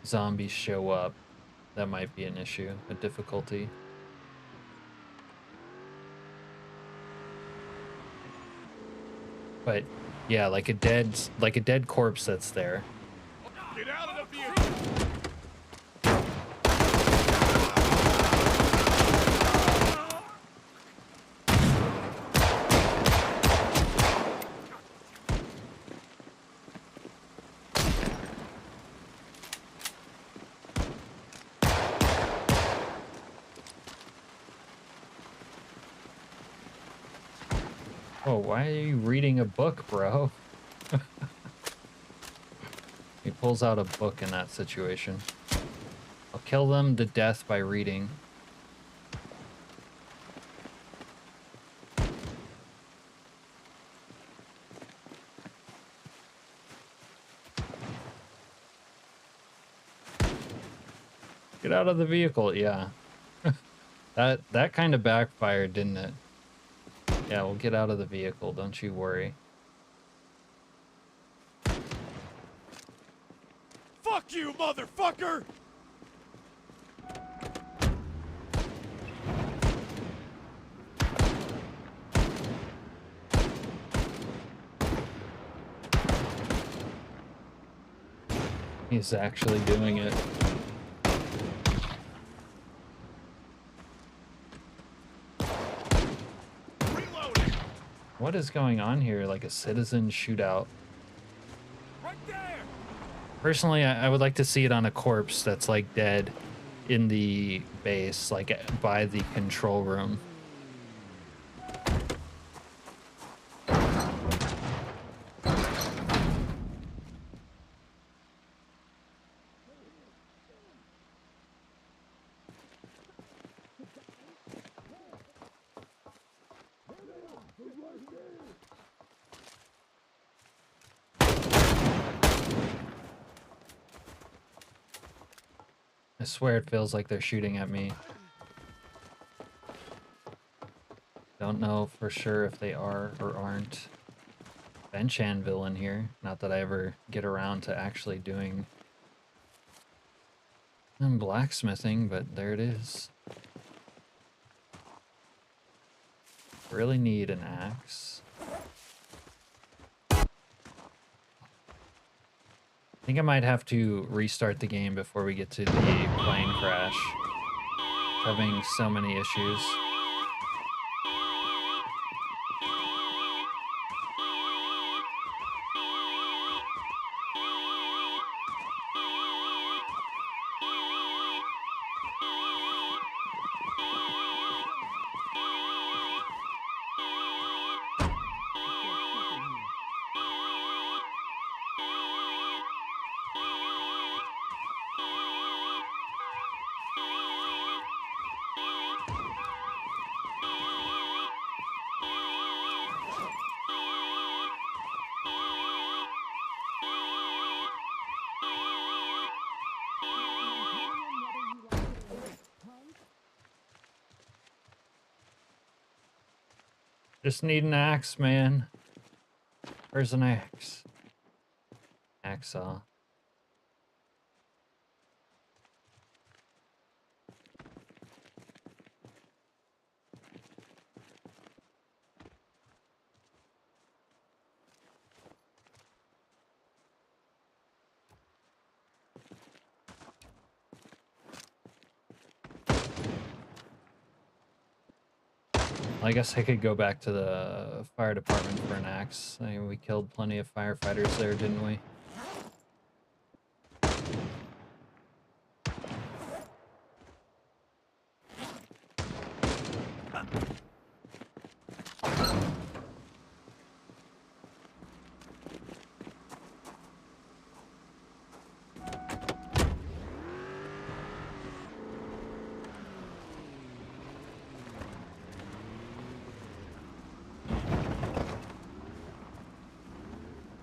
zombies show up, that might be an issue, a difficulty. But yeah, like a dead corpse that's there. Get out of the vehicle! Oh, why are you reading a book, bro? He pulls out a book in that situation. I'll kill them to death by reading. Get out of the vehicle, yeah. That kind of backfired, didn't it? Yeah, we'll get out of the vehicle, don't you worry. Fuck you, motherfucker! He's actually doing it. What is going on here? Like a citizen shootout? Right there. Personally, I would like to see it on a corpse that's like dead in the base, like by the control room. I swear it feels like they're shooting at me. Don't know for sure if they are or aren't. Bench anvil in here. Not that I ever get around to actually doing blacksmithing, but there it is. Really need an axe. I think I might have to restart the game before we get to the plane crash. Having so many issues. Just need an axe, man. Where's an axe? Hacksaw. I guess I could go back to the fire department for an axe. I mean, we killed plenty of firefighters there, didn't we?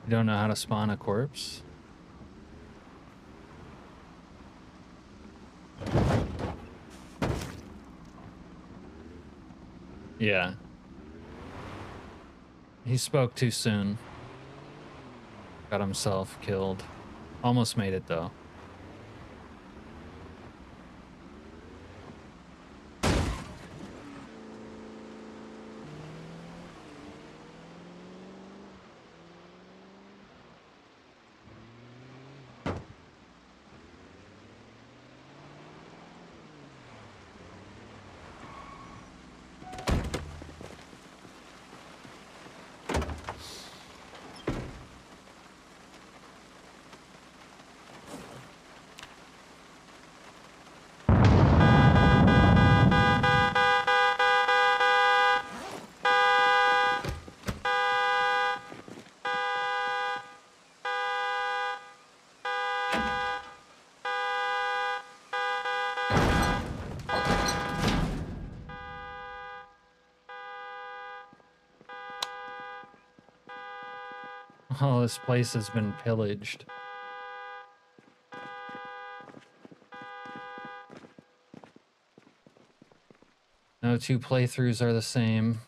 You don't know how to spawn a corpse? Yeah. He spoke too soon. Got himself killed. Almost made it though. Oh, this place has been pillaged. No two playthroughs are the same.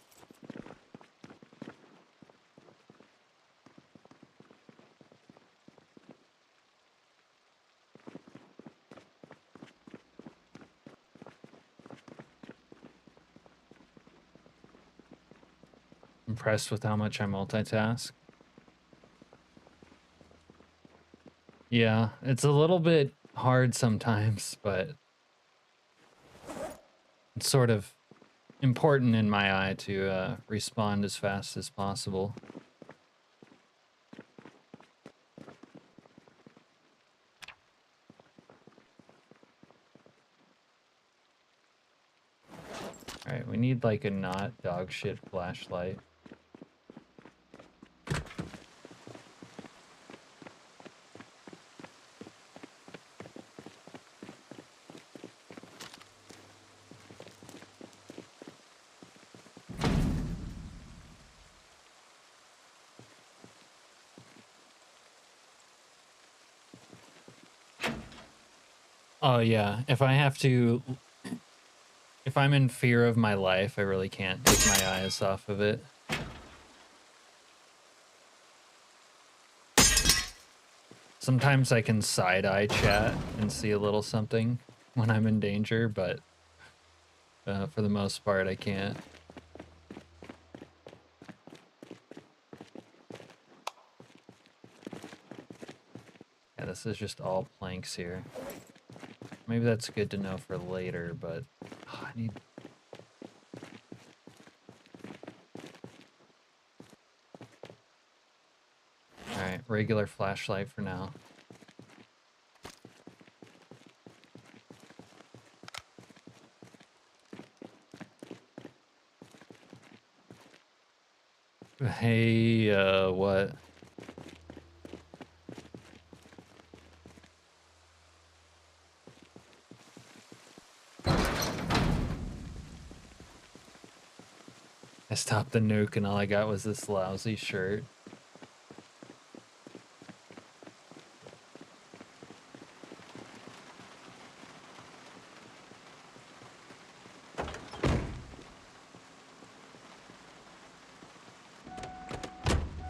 Impressed with how much I multitask. Yeah, it's a little bit hard sometimes, but it's sort of important in my eye to respond as fast as possible. Alright, we need like a not dog shit flashlight. Oh yeah, if I'm in fear of my life, I really can't take my eyes off of it. Sometimes I can side-eye chat and see a little something when I'm in danger, but for the most part, I can't. Yeah, this is just all planks here. Maybe that's good to know for later, but I need... Alright, regular flashlight for now. Hey, what? I stopped the nuke and all I got was this lousy shirt.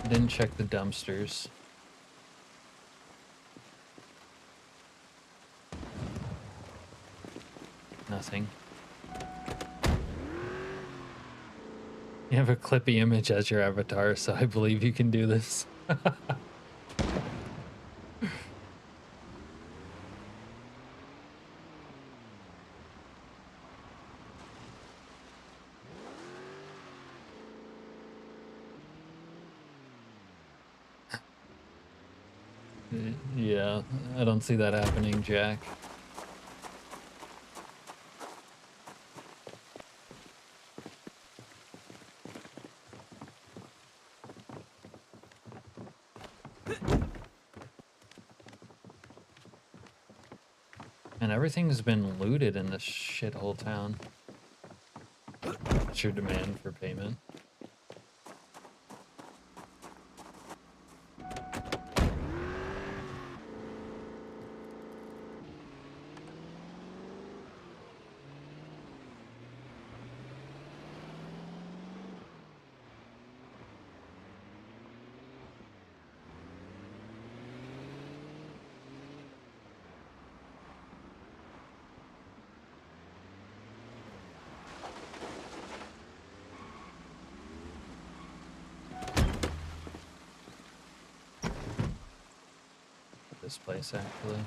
Didn't check the dumpsters. Nothing. You have a clippy image as your avatar, so I believe you can do this. Yeah, I don't see that happening, Jack. And everything's been looted in this shithole town. What's your demand for payment? This place, actually.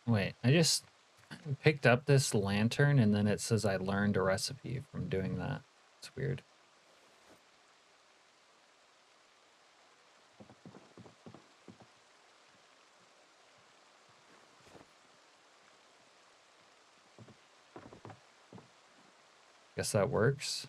Wait, I just picked up this lantern and then it says I learned a recipe from doing that. It's weird. Guess that works.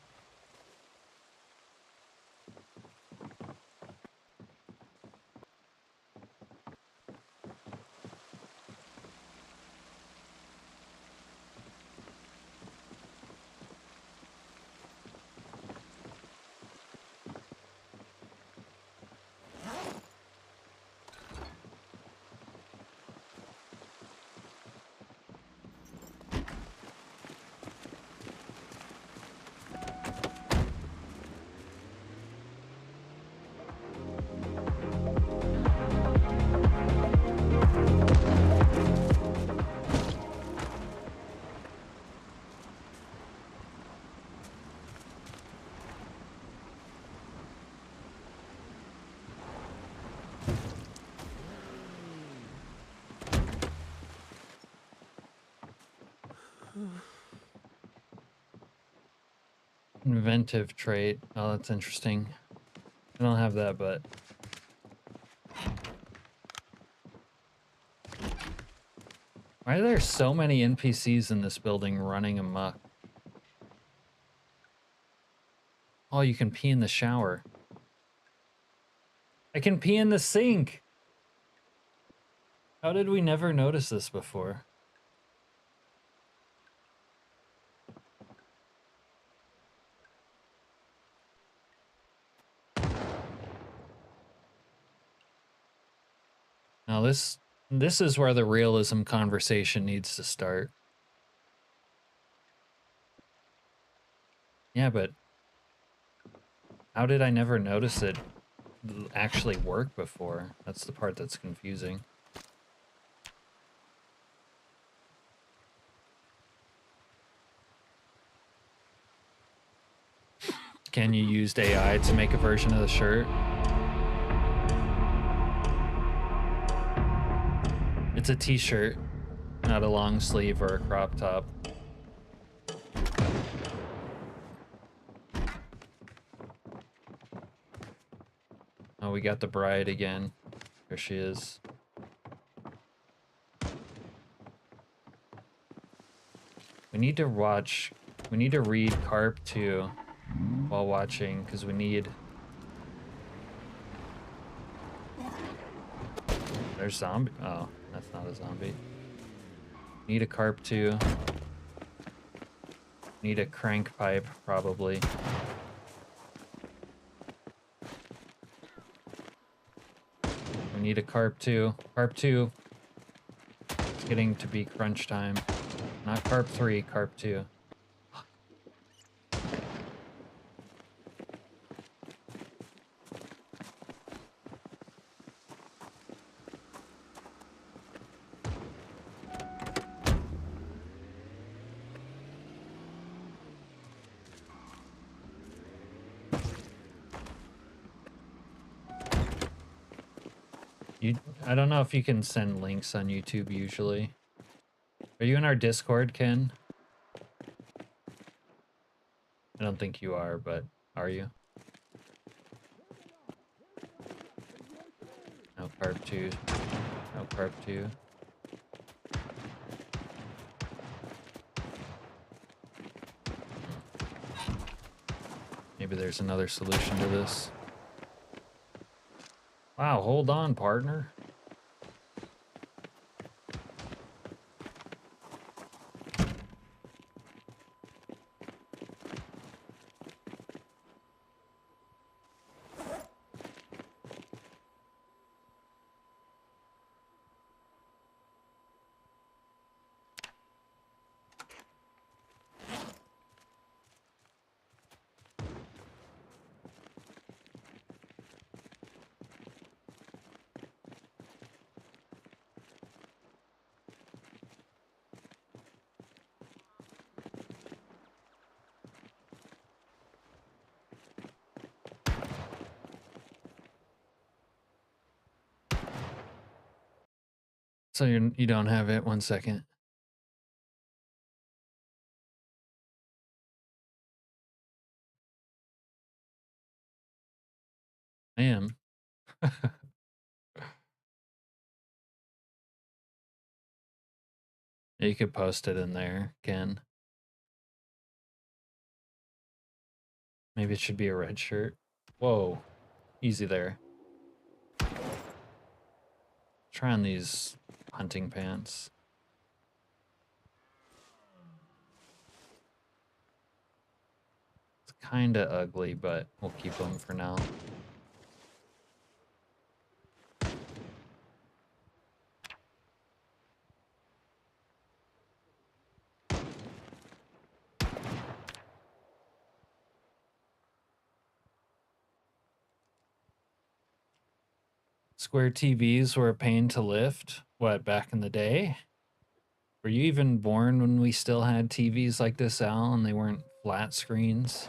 Inventive trait. Oh, that's interesting. I don't have that, but... Why are there so many NPCs in this building running amok? Oh, you can pee in the shower. I can pee in the sink! How did we never notice this before? Now this is where the realism conversation needs to start. Yeah, but how did I never notice it actually work before? That's the part that's confusing. Can you use AI to make a version of the shirt? It's a t-shirt, not a long sleeve or a crop top. Oh, we got the bride again. There she is. We need to read Carp 2 while watching, because we need... There's zombie. Oh, that's not a zombie. Need a Carp 2. Need a crank pipe, probably. We need a Carp 2. Carp 2. It's getting to be crunch time. Not Carp 3, Carp 2. I don't know if you can send links on YouTube usually. Are you in our Discord, Ken? I don't think you are, but are you? No Carp 2. No Carp 2. Maybe there's another solution to this. Wow, hold on, partner. So you don't have it. 1 second. I am. Yeah, you could post it in there, Ken. Maybe it should be a red shirt. Whoa. Easy there. Try on these hunting pants. It's kinda ugly, but we'll keep them for now. Square TVs were a pain to lift. What, back in the day? Were you even born when we still had TVs like this, Al, and they weren't flat screens?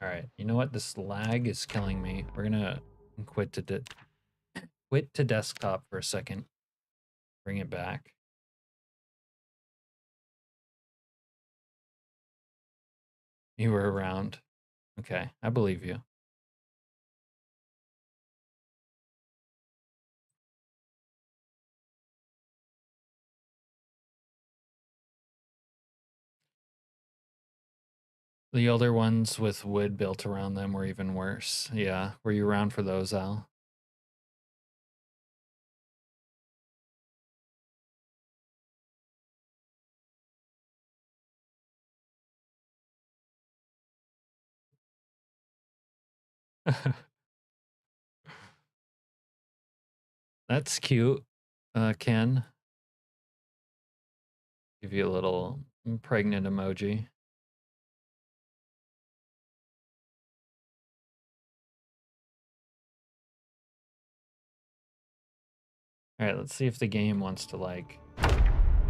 Alright, you know what? This lag is killing me. We're gonna And quit to desktop for a second. Bring it back. You were around. Okay, I believe you. The older ones with wood built around them were even worse. Yeah, were you around for those, Al? That's cute, Ken. Give you a little pregnant emoji. All right, let's see if the game wants to like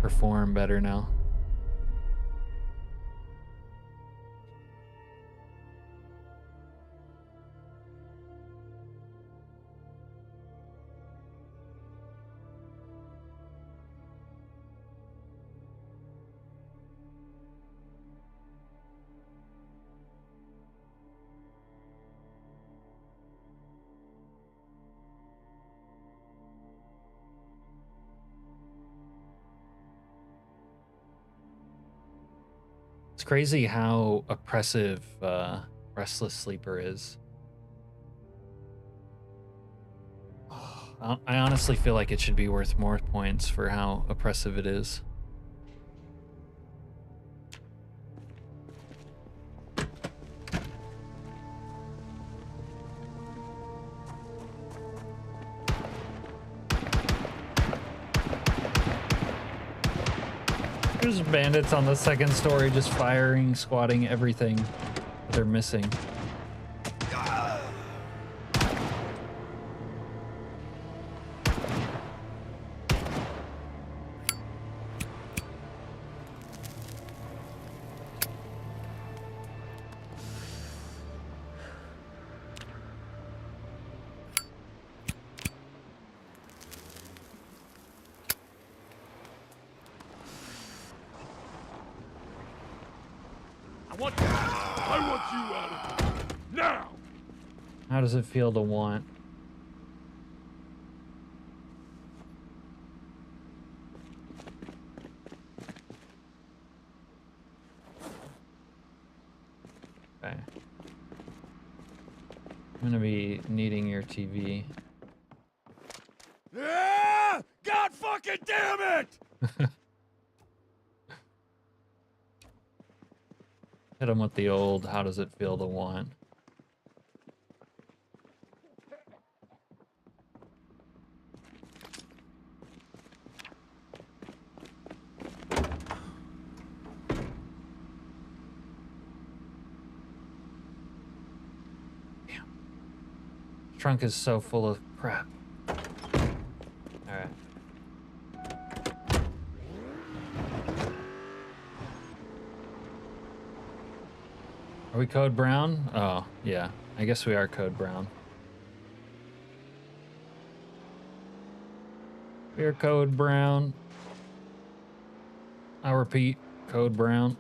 perform better now. It's crazy how oppressive Restless Sleeper is. I honestly feel like it should be worth more points for how oppressive it is. There's bandits on the second story just firing, squatting, everything they're missing. I want you out of here. Now! How does it feel to want? Okay. I'm gonna be needing your TV. Ah! God fucking damn it! Hit him with the old, how does it feel to want? Damn. Trunk is so full of crap. Alright. Are we code brown? Oh, yeah. I guess we are code brown. We are code brown. I repeat, code brown.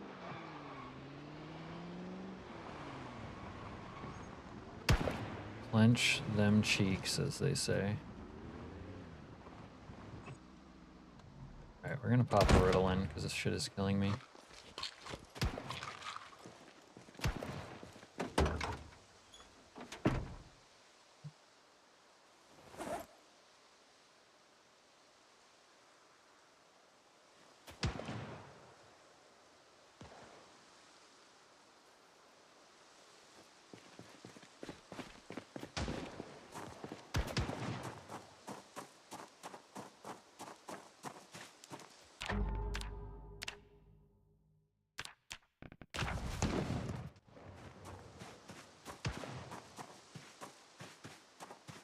Clench them cheeks, as they say. Alright, we're gonna pop a Ritalin, because this shit is killing me.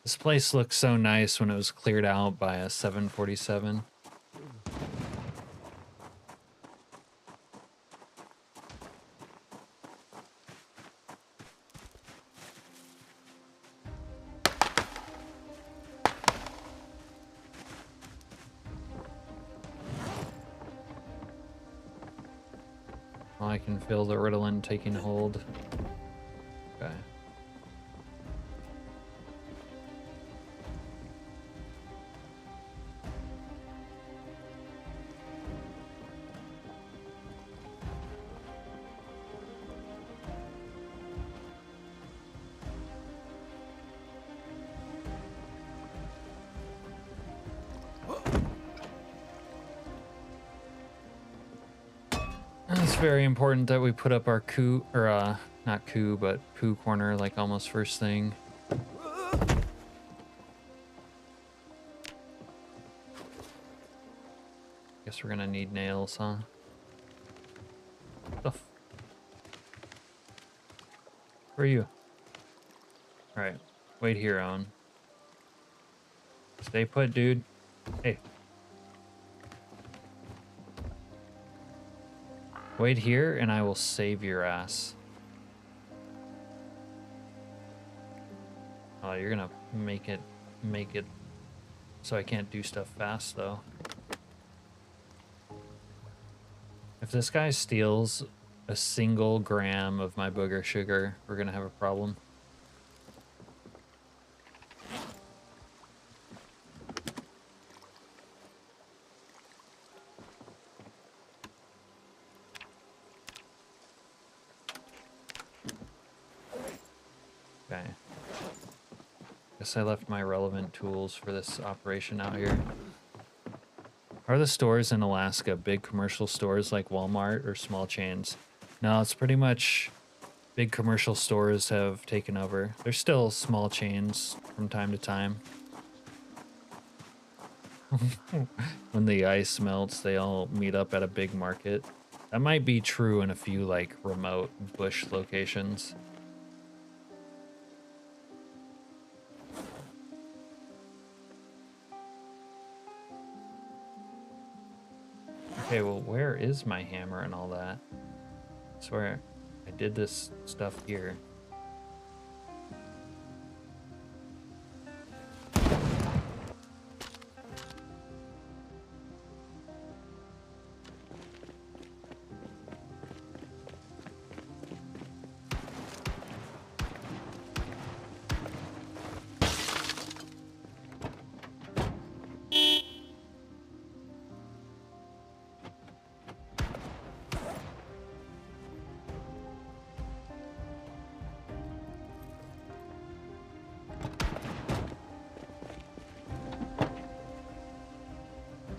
This place looked so nice when it was cleared out by a 747. Oh, I can feel the Ritalin taking hold. Okay. It's very important that we put up our coup, or not coup, but poo corner like almost first thing. Guess we're gonna need nails, huh? Where are you? Alright, wait here, Owen. Stay put, dude. Hey. Wait here and I will save your ass. Oh, you're gonna make it so I can't do stuff fast though. If this guy steals a single gram of my booger sugar, we're gonna have a problem. Okay. Guess I left my relevant tools for this operation out here. Are the stores in Alaska big commercial stores like Walmart or small chains? No, it's pretty much big commercial stores have taken over. There's still small chains from time to time. When the ice melts, they all meet up at a big market. That might be true in a few like remote bush locations. Okay, well, where is my hammer and all that? I swear, I did this stuff here.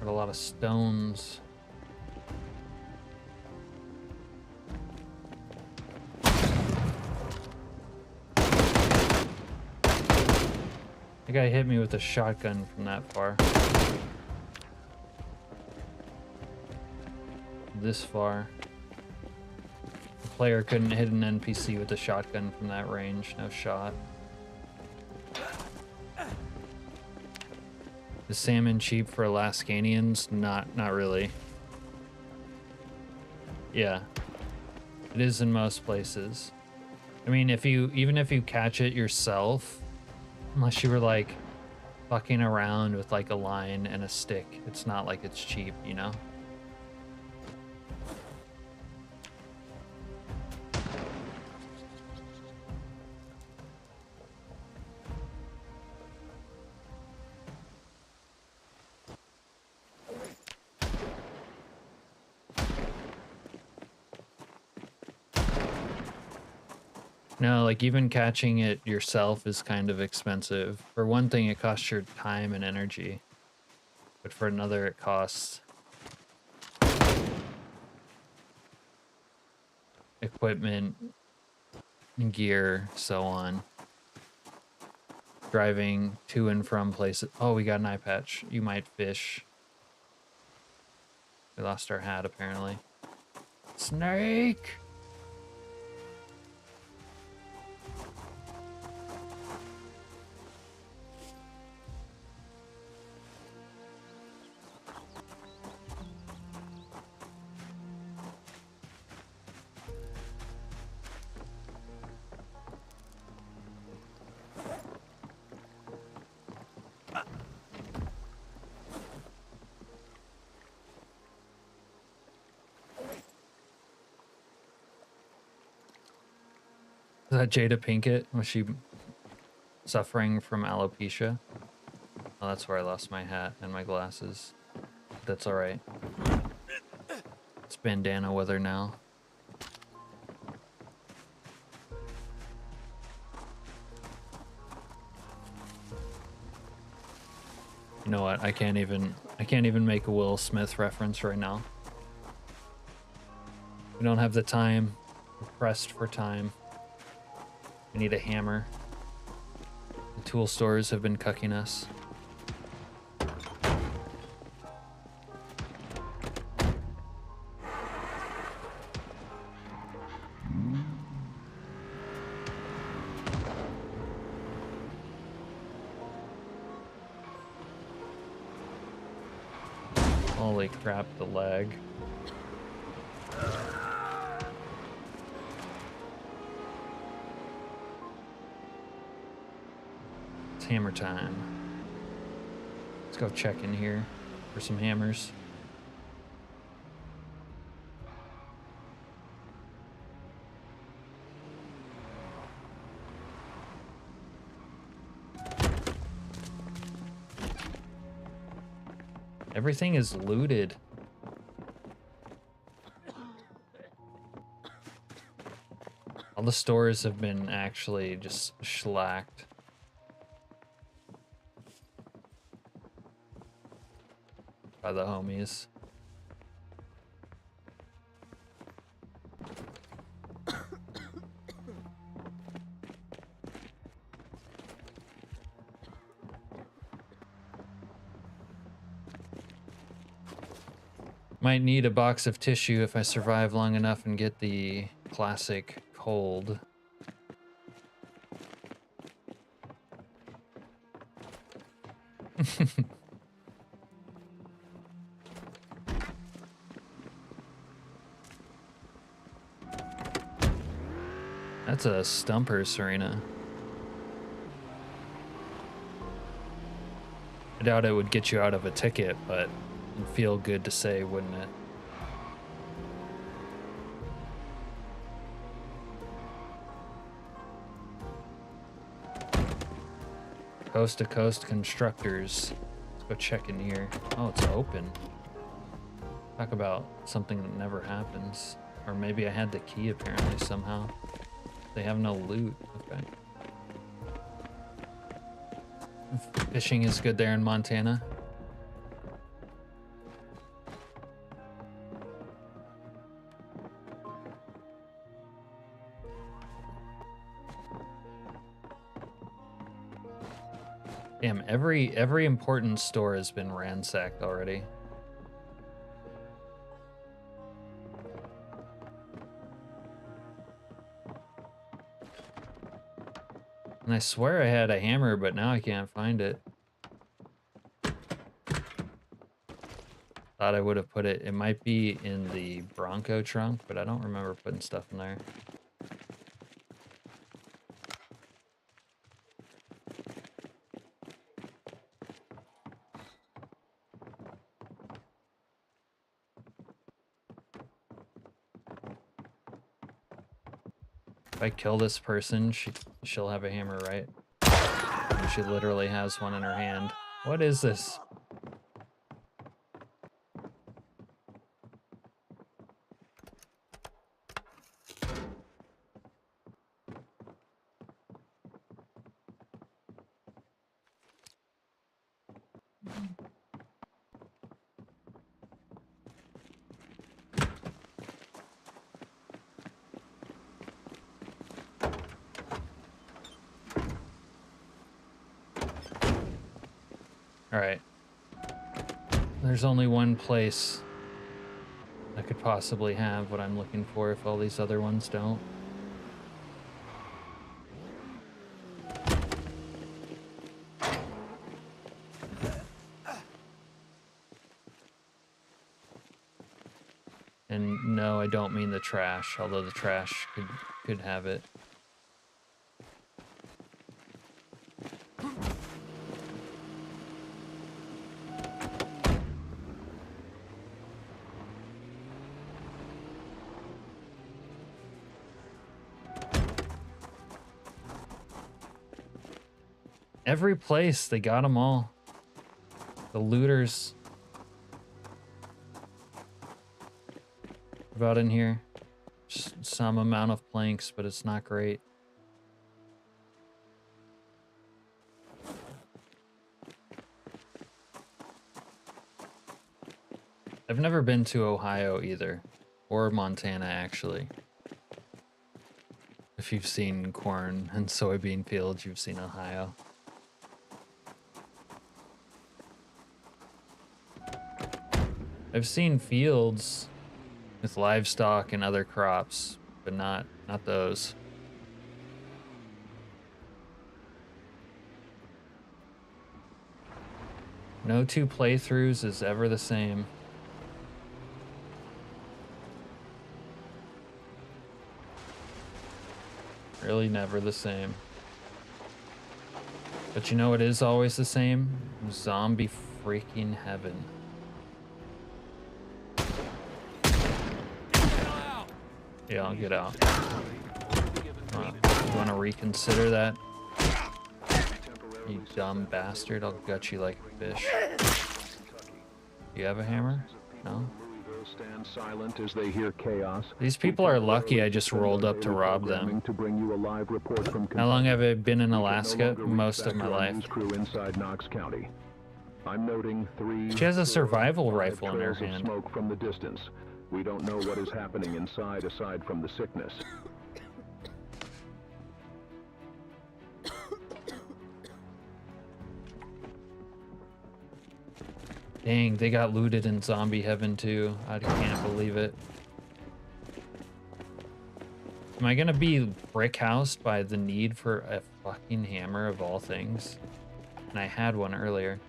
A lot of stones. The guy hit me with a shotgun from that far. This far. The player couldn't hit an NPC with a shotgun from that range. No shot. Is salmon cheap for Alaskanians? Not really. Yeah. It is in most places. I mean, even if you catch it yourself, unless you were like fucking around with like a line and a stick, it's not like it's cheap, you know? No, like even catching it yourself is kind of expensive. For one thing, it costs your time and energy. But for another, it costs equipment, gear, so on. Driving to and from places. Oh, we got an eye patch. You might fish. We lost our hat, apparently. Snake! Is that Jada Pinkett? Was she suffering from alopecia? Oh, that's where I lost my hat and my glasses. That's alright. It's bandana weather now. You know what? I can't even make a Will Smith reference right now. We don't have the time. We're pressed for time. We need a hammer. The tool stores have been cucking us. Holy crap, the lag. It's hammer time. Let's go check in here for some hammers. Everything is looted. All the stores have been actually just shellacked. By the homies. Might need a box of tissue if I survive long enough and get the classic cold. That's a stumper, Serena. I doubt it would get you out of a ticket, but it'd feel good to say, wouldn't it? Coast to Coast Constructors. Let's go check in here. Oh, it's open. Talk about something that never happens. Or maybe I had the key apparently somehow. They have no loot. Okay. Fishing is good there in Montana. Damn, every important store has been ransacked already. And I swear I had a hammer, but now I can't find it. Thought I would have put it. It might be in the Bronco trunk, but I don't remember putting stuff in there. If I kill this person, she'll have a hammer, right? And she literally has one in her hand. What is this? Alright. There's only one place I could possibly have what I'm looking for if all these other ones don't. And no, I don't mean the trash, although the trash could have it. Every place, they got them all. The looters. About in here. Just some amount of planks, but it's not great. I've never been to Ohio either, or Montana actually. If you've seen corn and soybean fields, you've seen Ohio. I've seen fields with livestock and other crops, but not those. No two playthroughs is ever the same. Really never the same. But you know what is always the same? Zombie freaking heaven. Yeah, I'll get out. You want to reconsider that? You dumb bastard, I'll gut you like a fish. You have a hammer? No? Stand silent as they hear chaos. These people are lucky I just rolled up to rob them. To bring you a live report from How long have I been in Alaska? Most of my life. Crew inside Knox County. I'm noting 3. She has a survival rifle in her hand. Smoke from the distance. We don't know what is happening inside aside from the sickness. Dang, they got looted in zombie heaven too. I can't believe it. Am I gonna be brick housed by the need for a fucking hammer of all things? And I had one earlier.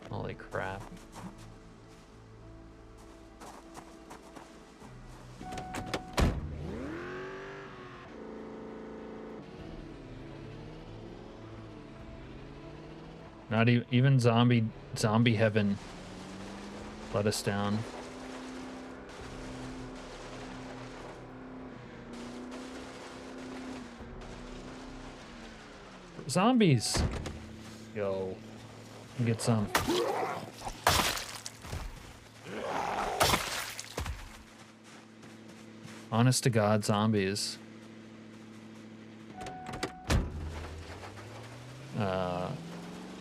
Holy crap. Not even zombie heaven let us down. Zombies. Yo, get some. Honest to God, zombies.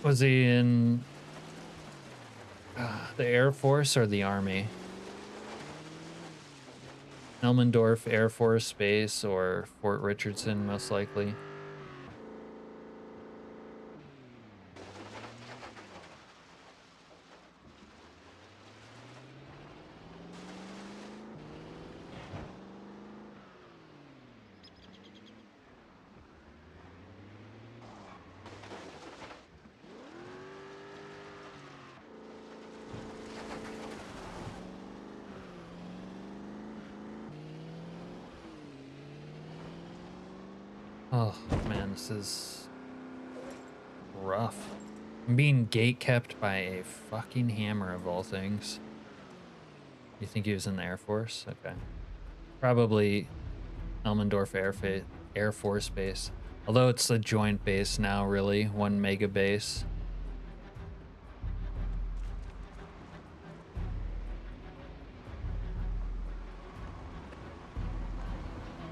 Was he in the Air Force or the Army? Elmendorf Air Force Base or Fort Richardson, most likely. Oh man, this is rough. I'm being gatekept by a fucking hammer of all things. You think he was in the Air Force? Okay. Probably Elmendorf Air Force Base. Although it's a joint base now, really. 1 mega base.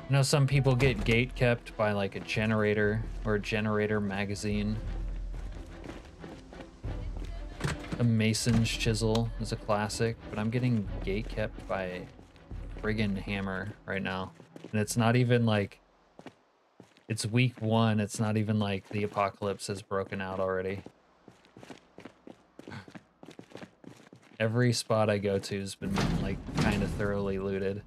You know, some people get gate kept by like a generator or a generator magazine. A mason's chisel is a classic, but I'm getting gate kept by a friggin' hammer right now. And it's not even like, it's week 1. It's not even like the apocalypse has broken out already. Every spot I go to has been like kind of thoroughly looted.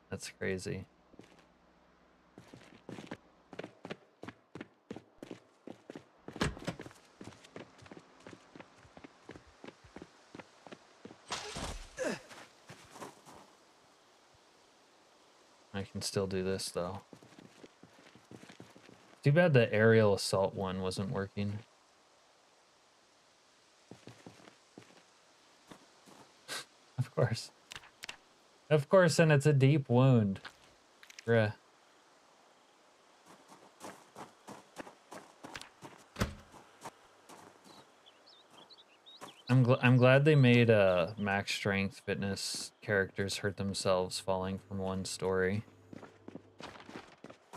That's crazy. I can still do this though. Too bad the aerial assault one wasn't working. course. Of course, and it's a deep wound. Bruh. I'm glad they made max strength fitness characters hurt themselves falling from one story.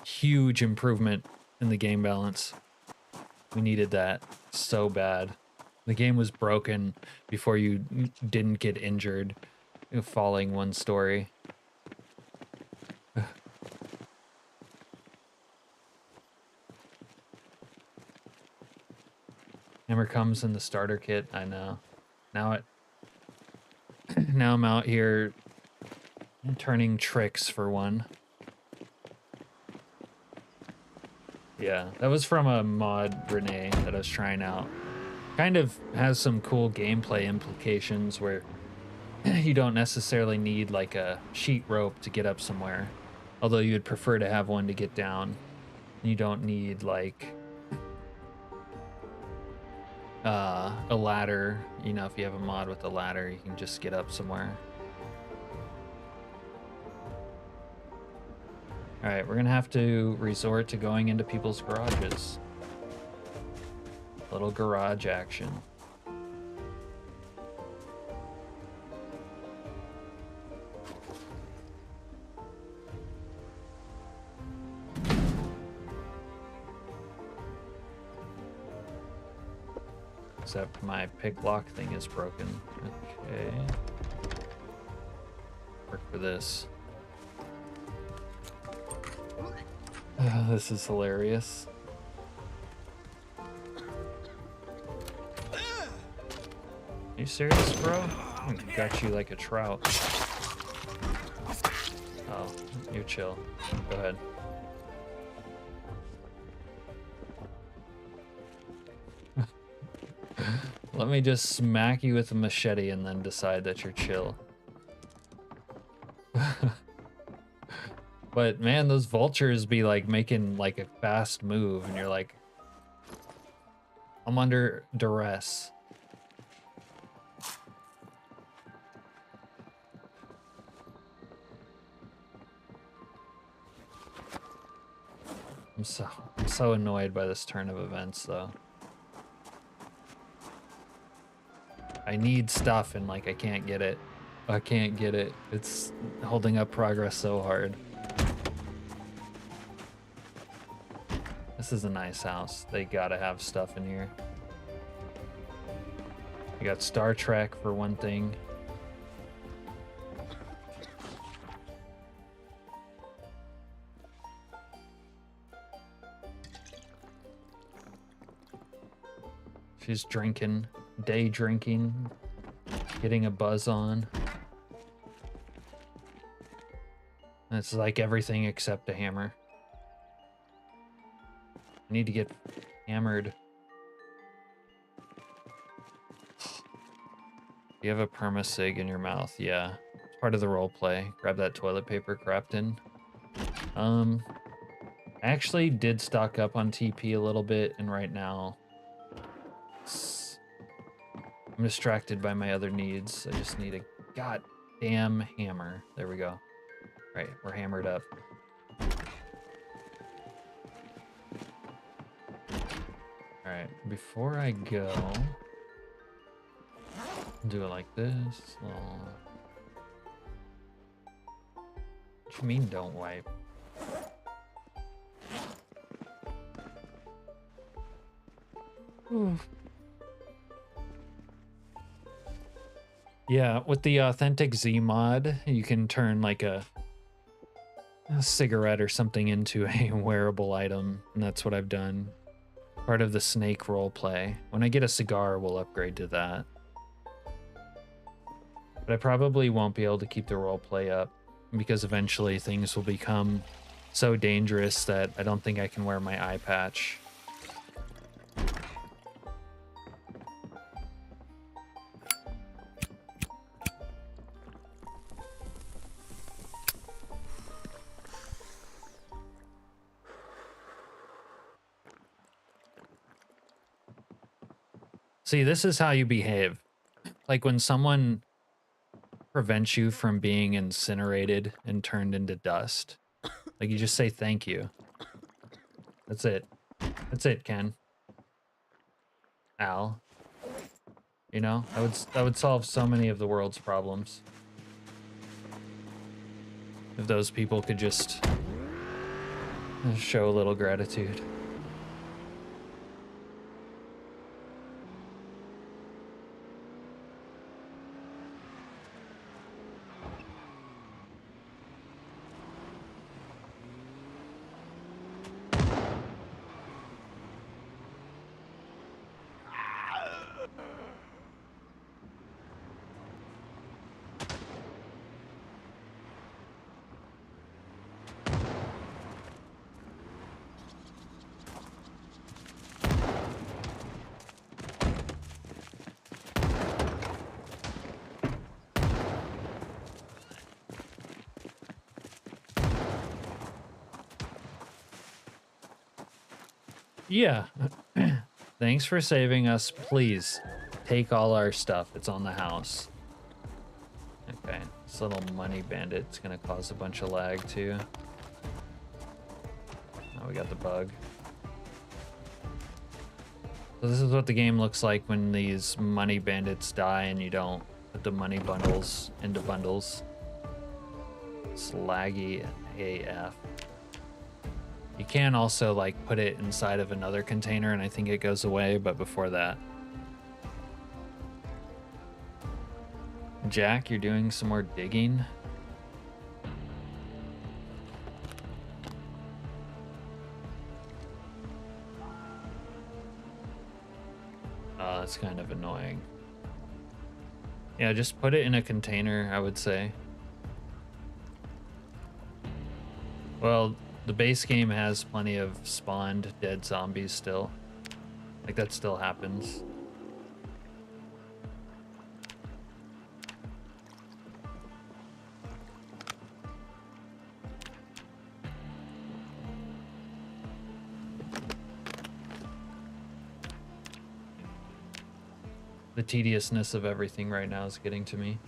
Huge improvement in the game balance. We needed that so bad. The game was broken before you didn't get injured falling one story. Hammer comes in the starter kit. I know. Now I'm out here turning tricks for one. Yeah, that was from a mod, Renee, that I was trying out. Kind of has some cool gameplay implications where you don't necessarily need like a sheet rope to get up somewhere. Although you'd prefer to have one to get down. You don't need like a ladder. You know, if you have a mod with a ladder, you can just get up somewhere. All right, we're gonna have to resort to going into people's garages. Little garage action. Except my pick lock thing is broken. Okay. Work for this. This is hilarious. Are you serious, bro? I got you like a trout. Oh, you're chill. Go ahead. Let me just smack you with a machete and then decide that you're chill. But man, those vultures be like making like a fast move and you're like, I'm under duress. I'm so annoyed by this turn of events though. I need stuff and like I can't get it. I can't get it. It's holding up progress so hard. This is a nice house. They gotta have stuff in here. You got Star Trek for one thing. She's drinking, day drinking, getting a buzz on. And it's like everything except a hammer. I need to get hammered. You have a perma-sig in your mouth, yeah. It's part of the role play. Grab that toilet paper, Crafton. I actually did stock up on TP a little bit, and right now I'm distracted by my other needs. I just need a goddamn hammer. There we go. Right, we're hammered up. Alright, before I go, do it like this. Oh. What you mean don't wipe? Oof. Yeah, with the authentic Z mod, you can turn like a cigarette or something into a wearable item, and that's what I've done. Part of the snake roleplay. When I get a cigar, we'll upgrade to that. But I probably won't be able to keep the roleplay up because eventually things will become so dangerous that I don't think I can wear my eye patch. See, this is how you behave. Like when someone prevent you from being incinerated and turned into dust. Like, you just say thank you. That's it. That's it, Ken. Al. You know, that would solve so many of the world's problems. If those people could just show a little gratitude. Yeah. Thanks for saving us. Please take all our stuff. It's on the house. Okay. This little money bandit's gonna cause a bunch of lag too. Oh, we got the bug. So this is what the game looks like when these money bandits die and you don't put the money bundles into bundles. It's laggy AF. You can also like put it inside of another container and I think it goes away, but before that. Jack, you're doing some more digging. Oh, that's kind of annoying. Yeah, just put it in a container, I would say. Well, the base game has plenty of spawned dead zombies still. Like, that still happens. The tediousness of everything right now is getting to me.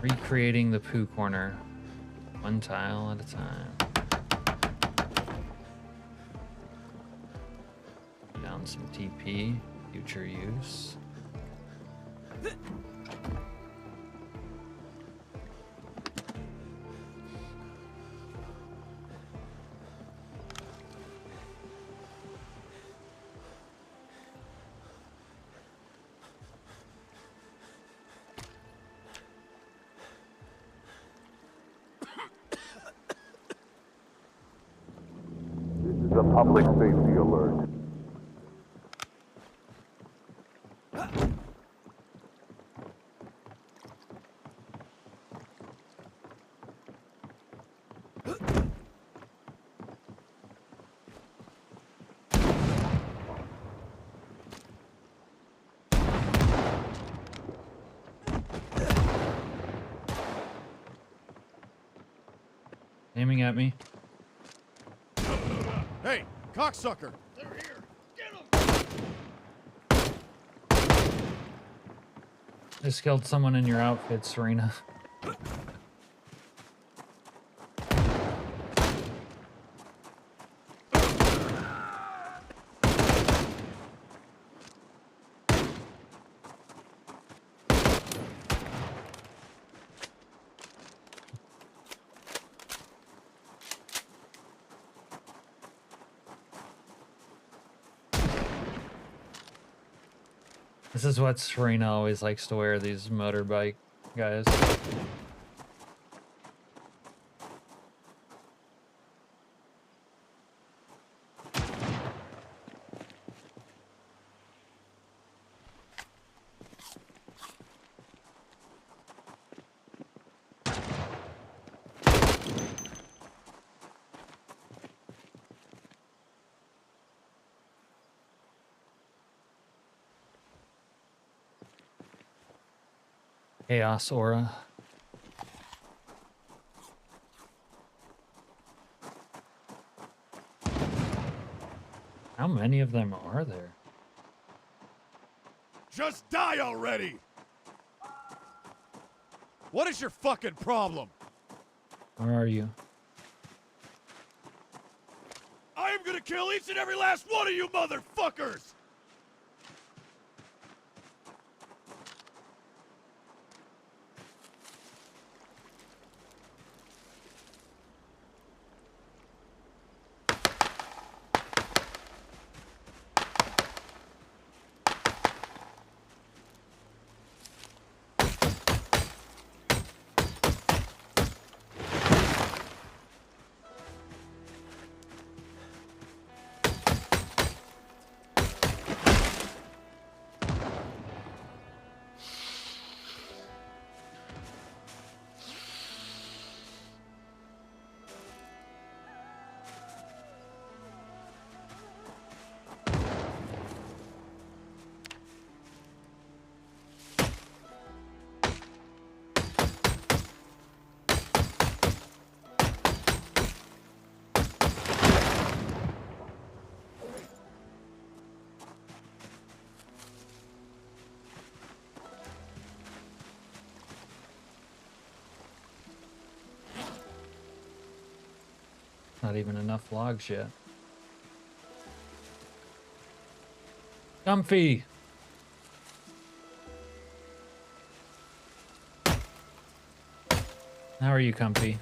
Recreating the poo corner, one tile at a time. Down some TP, future use. The public safety alert. Aiming at me. Hey, cocksucker! They're here! Just killed someone in your outfit, Serena. This is what Serena always likes to wear, these motorbike guys. Chaos aura. How many of them are there? Just die already! What is your fucking problem? Where are you? I am gonna kill each and every last one of you motherfuckers! Not even enough logs yet. Comfy! How are you, Comfy?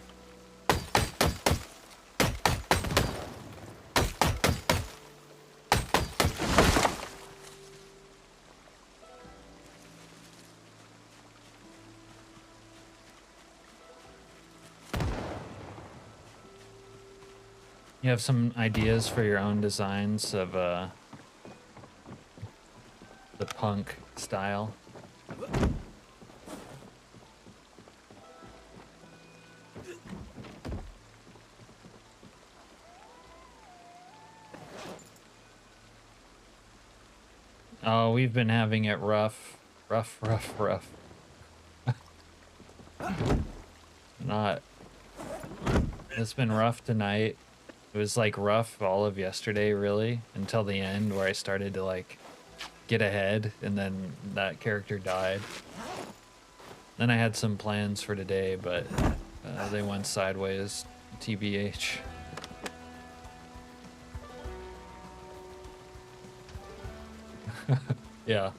You have some ideas for your own designs of the punk style? Oh, we've been having it rough. Rough. It's been rough tonight. It was like rough all of yesterday, really, until the end where I started to like get ahead and then that character died. Then I had some plans for today, but they went sideways, TBH. Yeah,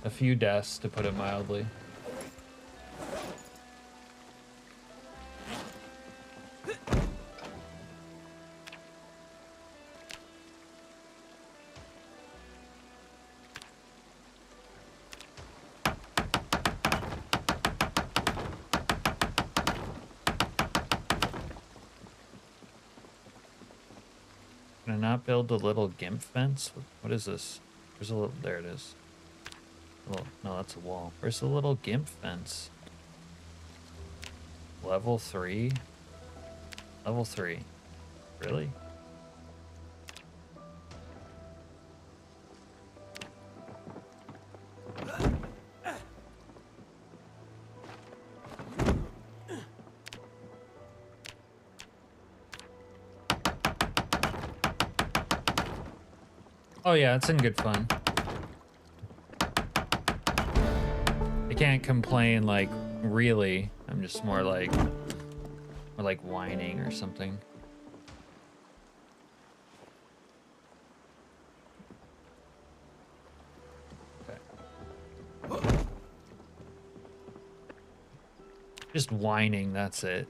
a few deaths to put it mildly. Can I not build a little gimp fence? What is this? There's a little, there it is. No, that's a wall. Where's the little gimp fence? Level 3? Level 3. Really? Oh yeah, it's in good fun. I can't complain, like, really. I'm just more like whining or something. Okay. Just whining, that's it.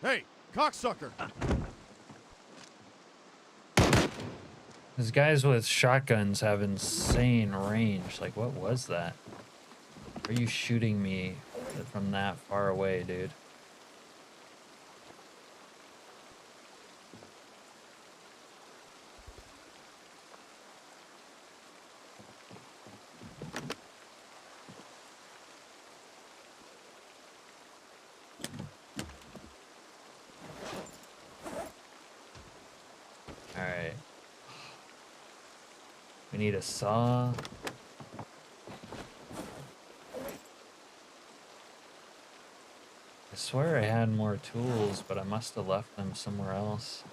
Hey, cocksucker! These guys with shotguns have insane range. Like, what was that? Are you shooting me from that far away, dude? Alright. We need a saw. I swear I had more tools, but I must have left them somewhere else.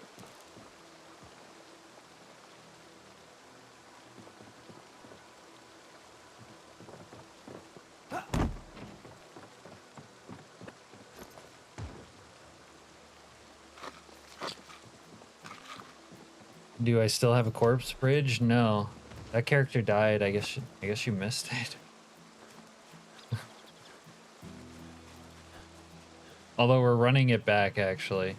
Do I still have a corpse bridge? No. That character died. I guess you missed it. Although we're running it back, actually.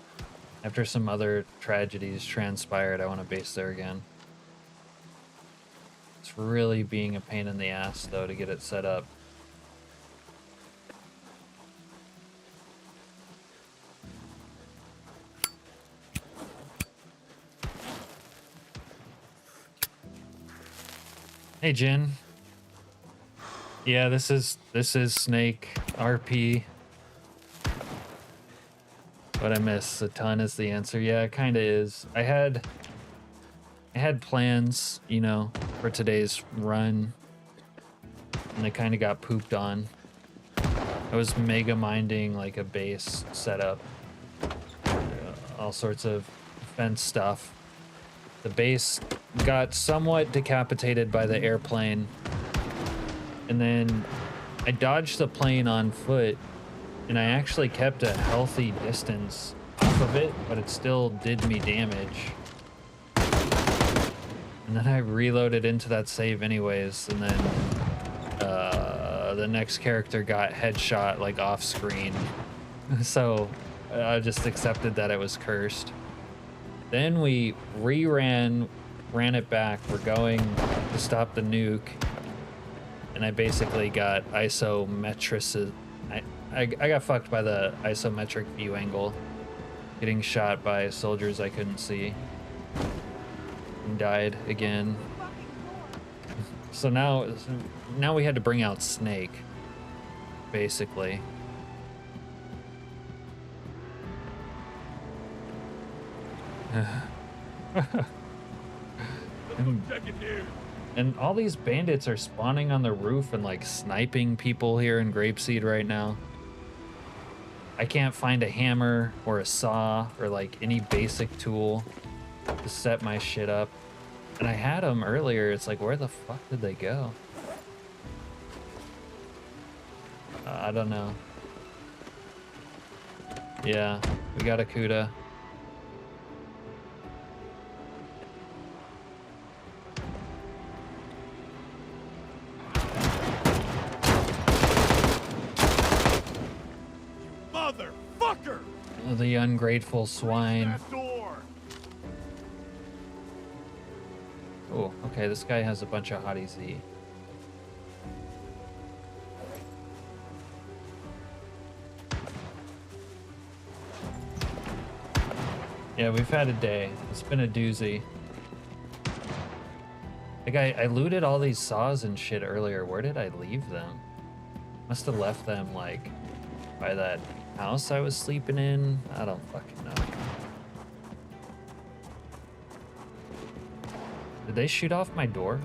After some other tragedies transpired, I want to base there again. It's really being a pain in the ass, though, to get it set up. Hey, Jin. Yeah, this is Snake RP. What I miss a ton is the answer. Yeah, it kind of is. I had plans, you know, for today's run, and they kind of got pooped on. I was mega minding like a base setup, all sorts of fence stuff. The base got somewhat decapitated by the airplane, and then I dodged the plane on foot, and I actually kept a healthy distance off of it, but it still did me damage. And then I reloaded into that save anyways, and then the next character got headshot like off screen. So I just accepted that it was cursed. Then we ran it back. We're going to stop the nuke, and I basically got isometric. I got fucked by the isometric view angle, getting shot by soldiers I couldn't see, and died again. So now we had to bring out Snake, basically. And all these bandits are spawning on the roof and like sniping people here in Grapeseed right now. I can't find a hammer or a saw or like any basic tool to set my shit up. And I had them earlier. It's like, where the fuck did they go? I don't know. Yeah, we got a Cuda. Motherfucker! The ungrateful swine. Oh, okay, this guy has a bunch of hottie Z. Yeah, we've had a day. It's been a doozy. Like, I looted all these saws and shit earlier. Where did I leave them? Must have left them, like, by that house I was sleeping in. I don't fucking know. Did they shoot off my door?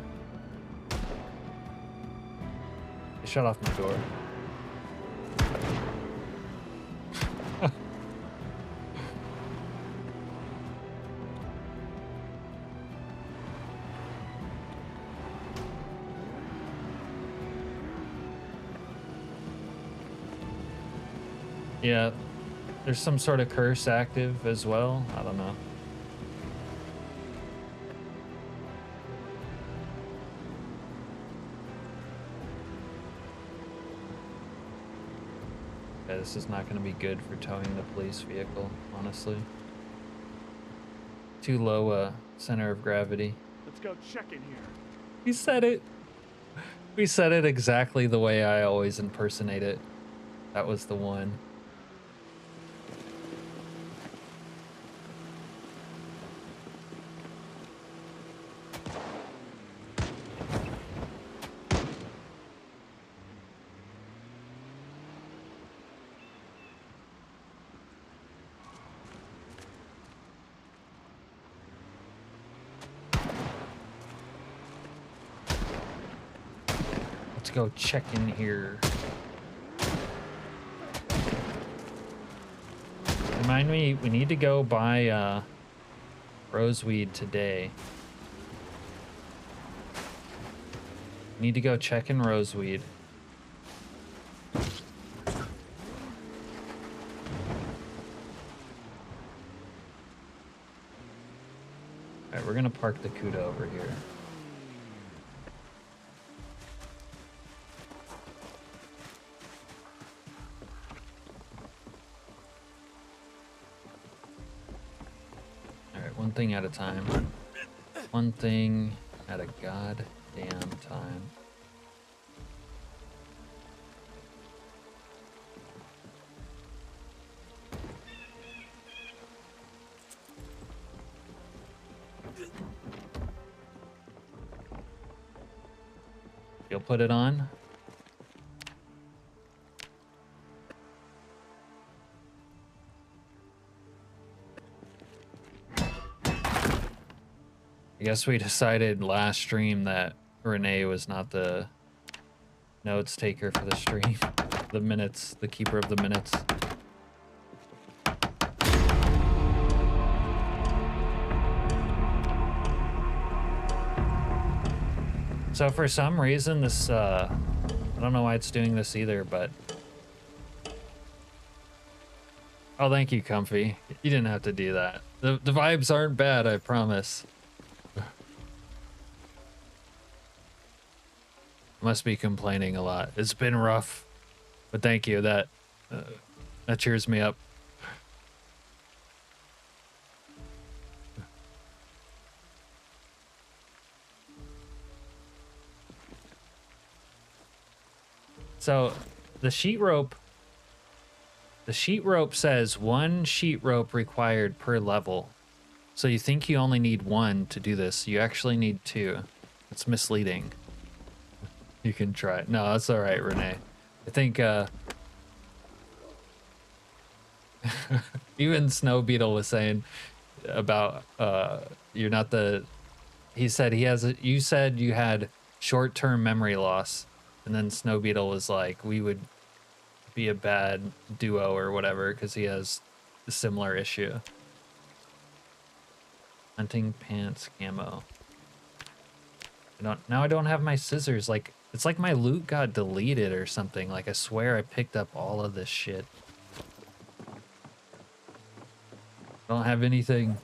They shot off my door. Yeah, there's some sort of curse active as well. I don't know. Yeah, this is not going to be good for towing the police vehicle, honestly. Too low center of gravity. Let's go check in here. We said it. We said it exactly the way I always impersonate it. That was the one. Let's go check in here. Remind me, we need to go buy roseweed today. Need to go check in roseweed. Alright, we're gonna park the Cuda over here. One thing at a time. One thing at a goddamn time. You'll put it on? I guess we decided last stream that Renee was not the notes taker for the stream. The minutes, the keeper of the minutes. So for some reason this, I don't know why it's doing this either, but... Oh, thank you, Comfy. You didn't have to do that. The vibes aren't bad, I promise. Must be complaining a lot. It's been rough, but thank you. That cheers me up. So the sheet rope says 1 sheet rope required per level. So you think you only need 1 to do this. You actually need 2. It's misleading. You can try it. No, that's all right, Renee. I think even Snow Beetle was saying about you're not the. He said he has. You said you had short-term memory loss, and then Snow Beetle was like, we would be a bad duo or whatever because he has a similar issue. Hunting pants camo. Now I don't have my scissors. Like, it's like my loot got deleted or something. Like, I swear I picked up all of this shit. Don't have anything.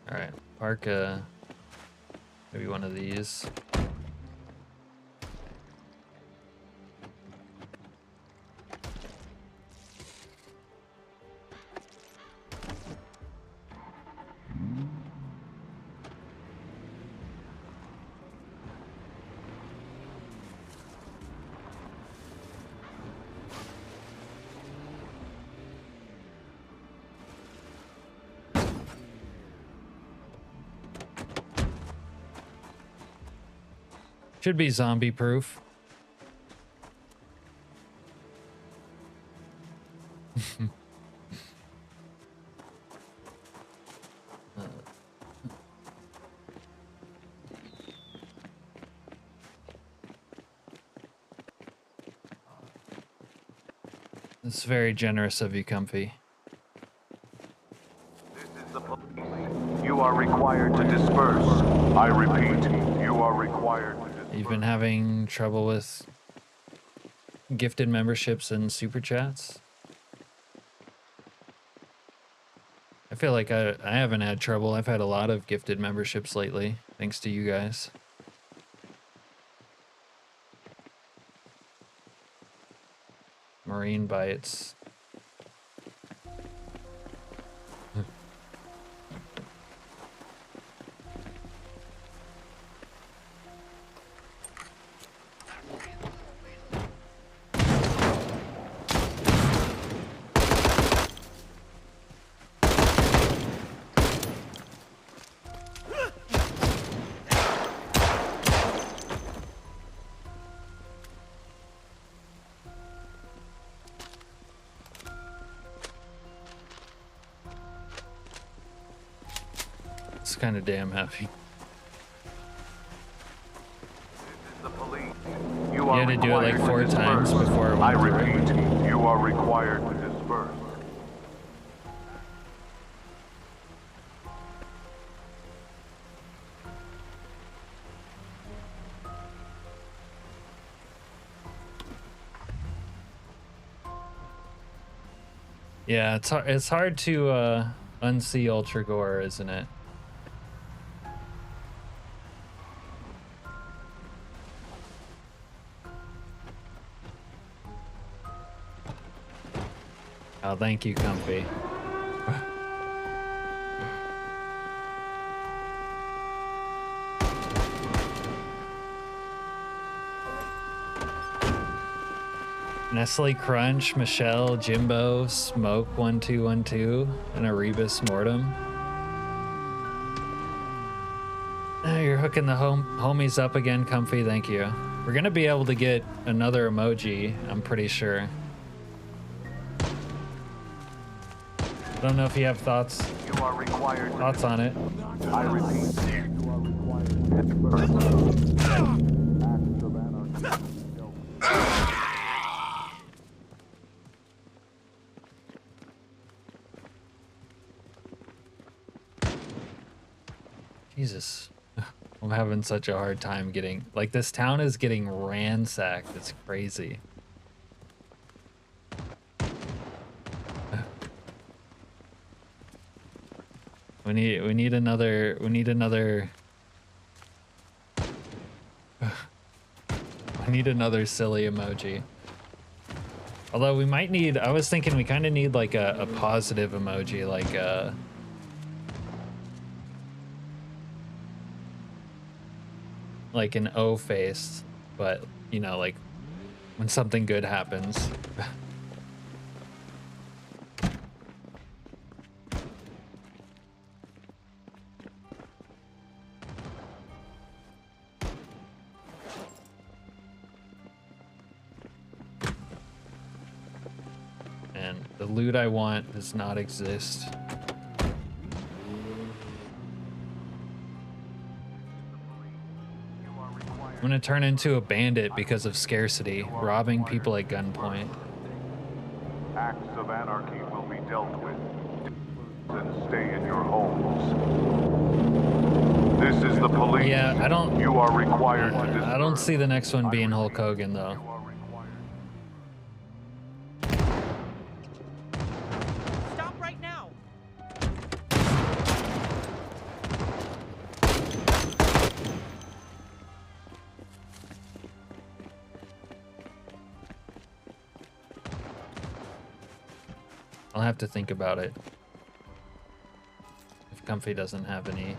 All right, park maybe one of these. Should be zombie proof. It's very generous of you, Comfy. This is the required to disperse. I repeat, you are required to disperse. You've been having trouble with gifted memberships and super chats? I feel like I haven't had trouble. I've had a lot of gifted memberships lately, thanks to you guys. Marine bites. It's kind of damn heavy. The police. You had to do it like 4 times before it went I through. repeat, you are required to disperse. Yeah, it's hard to unsee Ultra Gore, isn't it? Oh, thank you, Comfy. Nestle Crunch, Michelle, Jimbo, Smoke 1212, and Erebus Mortem. You're hooking the homies up again, Comfy. Thank you. We're gonna be able to get another emoji, I'm pretty sure. I don't know if you have thoughts on it. I repeat, you are required to disperse. Acts of anarchy. Jesus. I'm having such a hard time getting... Like, this town is getting ransacked. It's crazy. We need another I need another silly emoji. Although we might need, I was thinking we kind of need like a positive emoji, like an O face, but you know, like when something good happens. And the loot I want does not exist. I'm gonna turn into a bandit because of scarcity, robbing people at gunpoint. Acts of anarchy will be dealt with. And stay in your homes. This is the police. Yeah, I don't. You are required to disperse. I don't see the next one being Hulk Hogan though. Stop right now. I'll have to think about it. If Comfy doesn't have any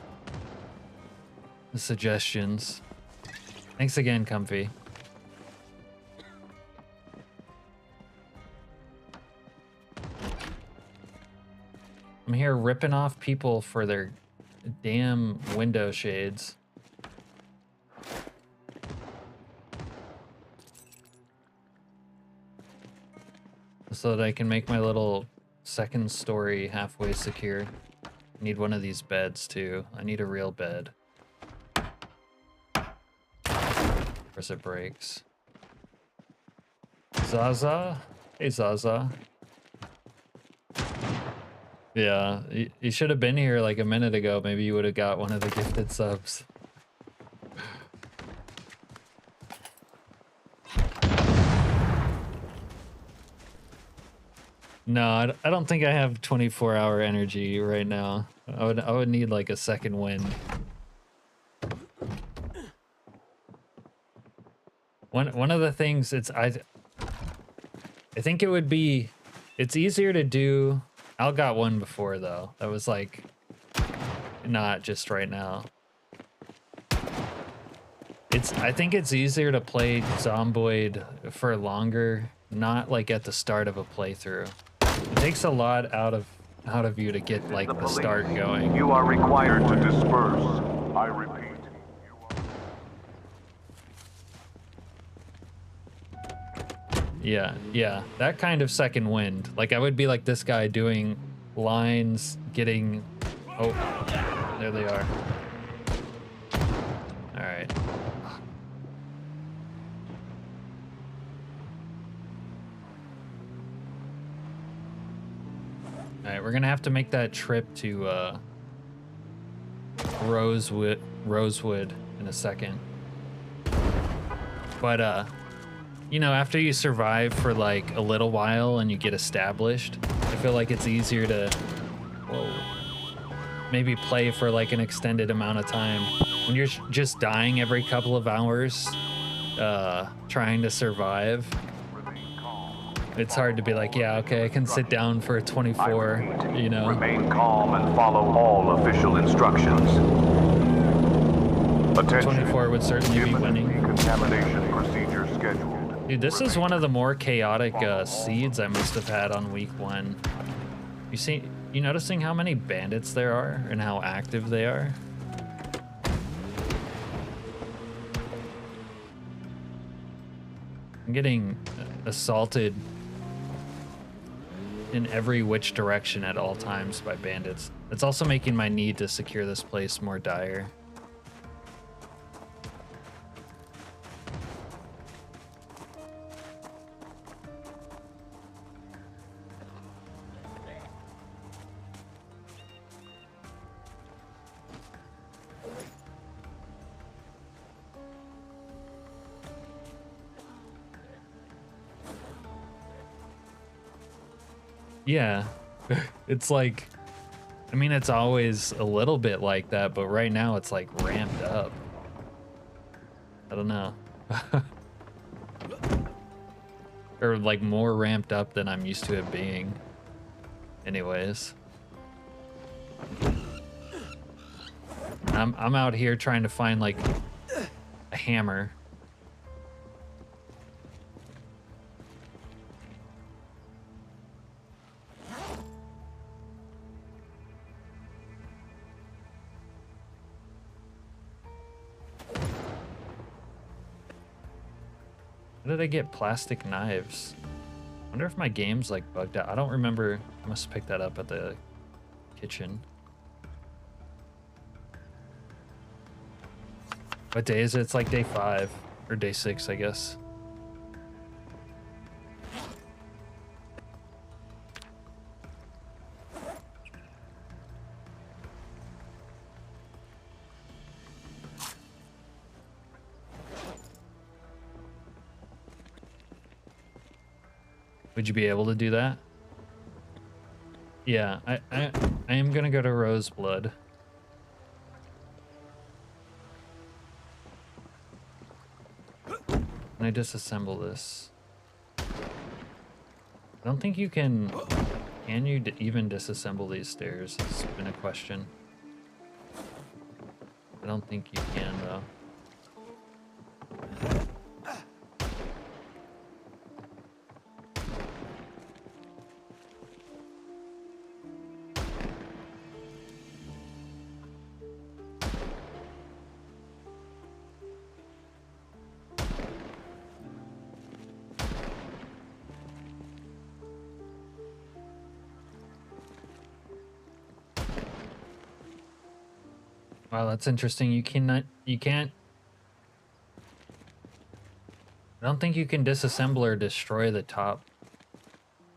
suggestions. Thanks again, Comfy. I'm here ripping off people for their damn window shades. So that I can make my little second story halfway secure. I need one of these beds too. I need a real bed. Of course it breaks. Zaza? Hey Zaza. Yeah, you should have been here like a minute ago. Maybe you would have got one of the gifted subs. No, I don't think I have 24-hour energy right now. I would need like a second wind. One of the things I think it would be, it's easier to do. Al got one before though. That was like not just right now. I think it's easier to play Zomboid for longer, not like at the start of a playthrough. It takes a lot out of you to get like the start going. You are required to disperse. I repeat. Yeah, that kind of second wind. Like I would be like this guy doing lines, getting, oh, there they are. All right. All right, we're gonna have to make that trip to Rosewood in a second. But you know, after you survive for like a little while and you get established, I feel like it's easier to, whoa, maybe play for like an extended amount of time. When you're just dying every couple of hours, trying to survive, it's hard to be like, yeah, okay, I can sit down for 24, you know. Remain calm and follow all official instructions. Attention. 24 would certainly be winning. Decontamination procedure scheduled. Dude, this is one of the more chaotic seeds I must have had on week 1. You noticing how many bandits there are and how active they are? I'm getting assaulted in every which direction at all times by bandits. It's also making my need to secure this place more dire. Yeah, it's like, I mean, it's always a little bit like that, but right now it's like ramped up. I don't know. Or like more ramped up than I'm used to it being. Anyways. I'm out here trying to find like a hammer. How did I get plastic knives? I wonder if my game's like bugged out. I don't remember. I must have picked that up at the kitchen. What day is it? It's like day 5 or day 6, I guess. Would you be able to do that? Yeah, I am gonna go to Roseblood. Can I disassemble this? I don't think you can. Can you even disassemble these stairs? It's been a question. I don't think you can though. Wow, that's interesting. You can't. I don't think you can disassemble or destroy the top.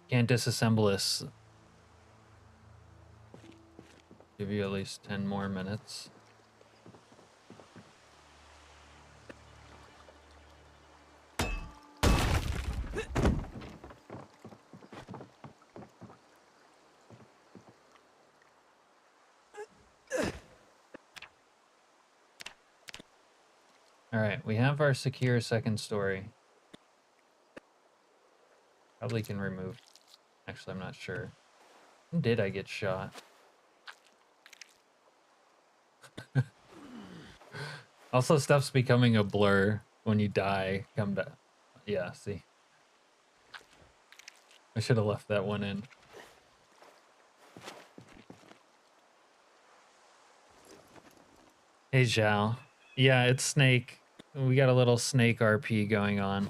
Can't disassemble this. Give you at least 10 more minutes. All right, we have our secure second story. Probably can remove. Actually, I'm not sure. When did I get shot? Also, stuff's becoming a blur when you die. Come back. Yeah, see. I should have left that one in. Hey, Zhao. Yeah, it's Snake. We got a little Snake RP going on.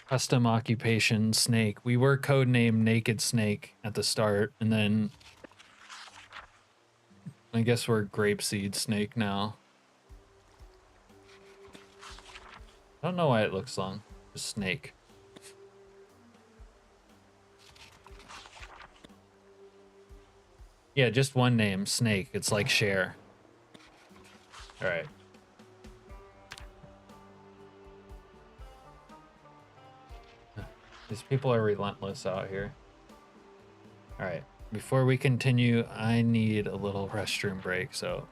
Custom occupation Snake. We were codenamed Naked Snake at the start, and then I guess we're Grapeseed Snake now. I don't know why it looks long. Just Snake. Yeah, just one name, Snake. It's like Share. All right. These people are relentless out here. All right. Before we continue, I need a little restroom break, so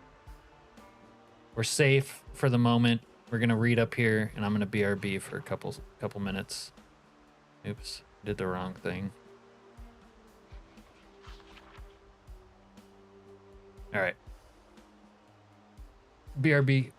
we're safe for the moment. We're gonna read up here, and I'm gonna BRB for a couple minutes. Oops, did the wrong thing. All right. BRB.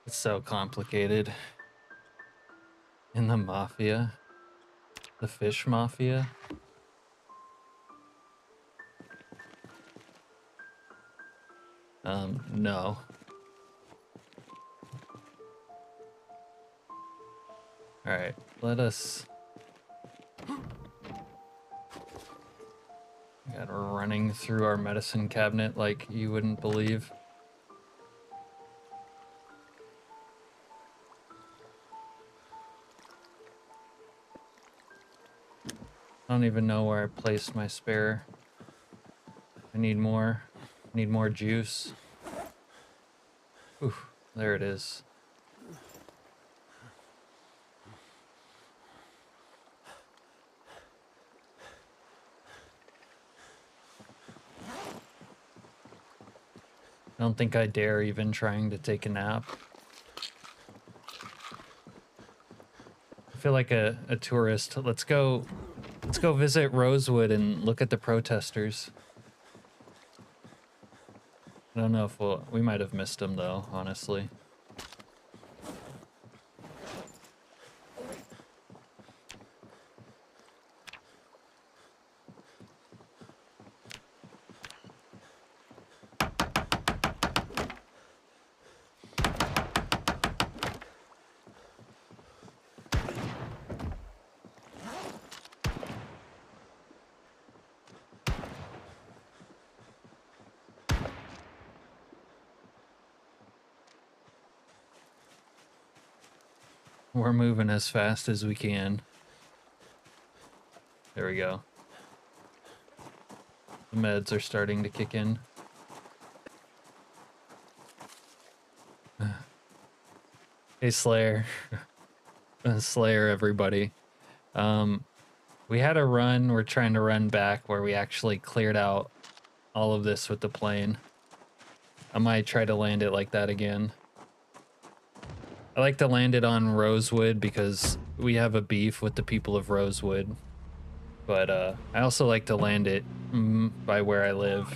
It's so complicated. In the mafia? The fish mafia? No. Alright, let us... Got running through our medicine cabinet like you wouldn't believe. I don't even know where I placed my spare. I need more. I need more juice. Ooh, there it is. I don't think I dare even trying to take a nap. I feel like a tourist. Let's go visit Rosewood and look at the protesters. I don't know if we might have missed them though, honestly. We're moving as fast as we can. There we go. The meds are starting to kick in. Hey Slayer. Slayer everybody. We had a run, we're trying to run back where we actually cleared out all of this with the plane. I might try to land it like that again. I like to land it on Rosewood because we have a beef with the people of Rosewood. But I also like to land it by where I live.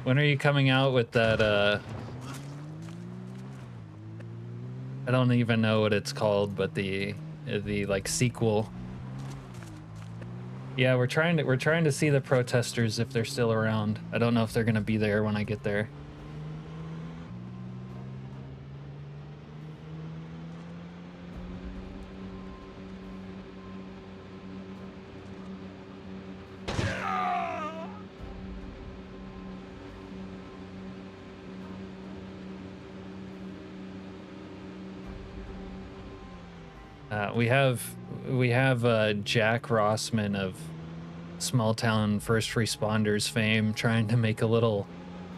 When are you coming out with that I don't even know what it's called, but the like sequel? Yeah, we're trying to see the protesters if they're still around. I don't know if they're gonna be there when I get there. We have Jack Rossman of Small Town First Responders fame trying to make a little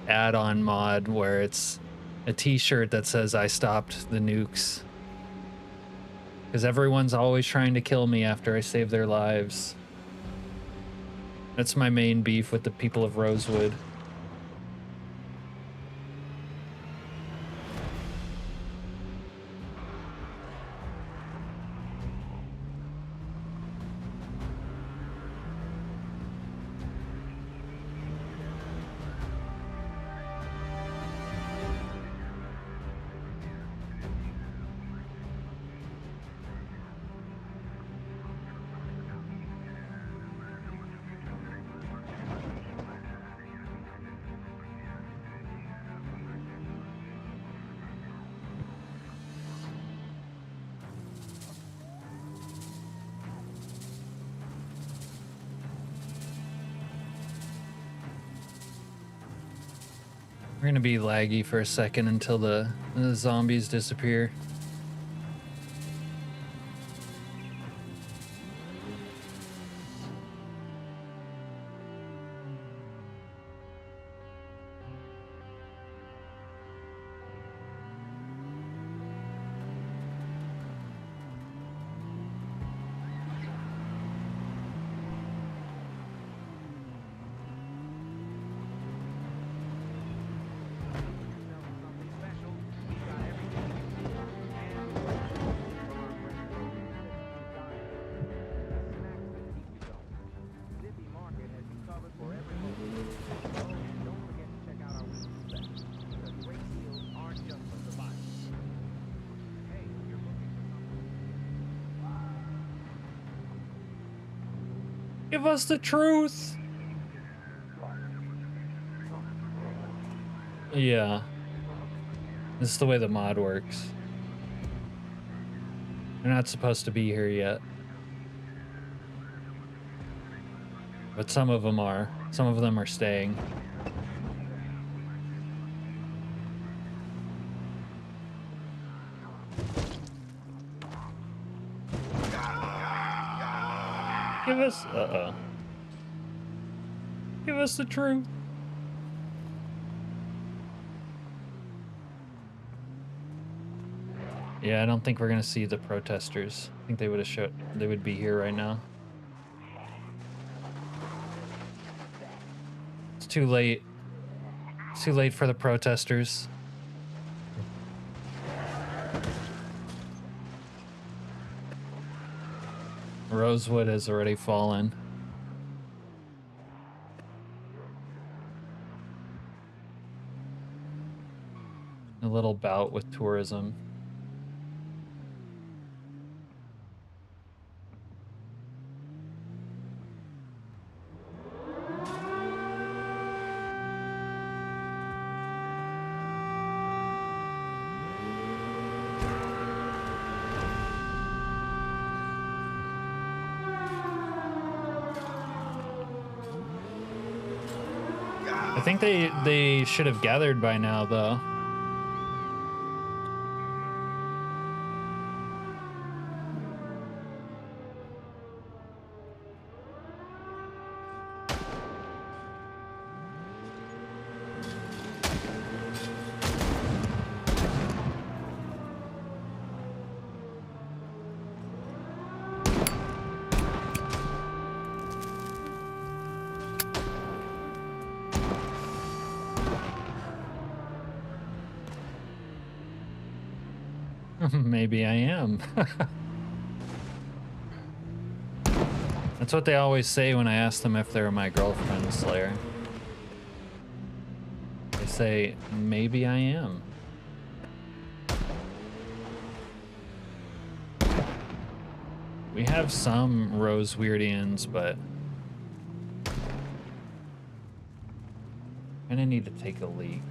add-on mod where it's a t-shirt that says I stopped the nukes. Because everyone's always trying to kill me after I save their lives. That's my main beef with the people of Rosewood. We're gonna be laggy for a second until the zombies disappear. Give us the truth. Yeah. This is the way the mod works. They're not supposed to be here yet. But some of them are. Some of them are staying. Give us... Uh-oh. Give us the truth. Yeah, I don't think we're gonna see the protesters. I think they would have showed... They would be here right now. It's too late. It's too late for the protesters. Rosewood has already fallen. A little bout with tourism. I think they should have gathered by now, though. Maybe I am. That's what they always say when I ask them if they're my girlfriend, Slayer. They say, maybe I am. We have some Rose Weirdians, but I need to take a leak.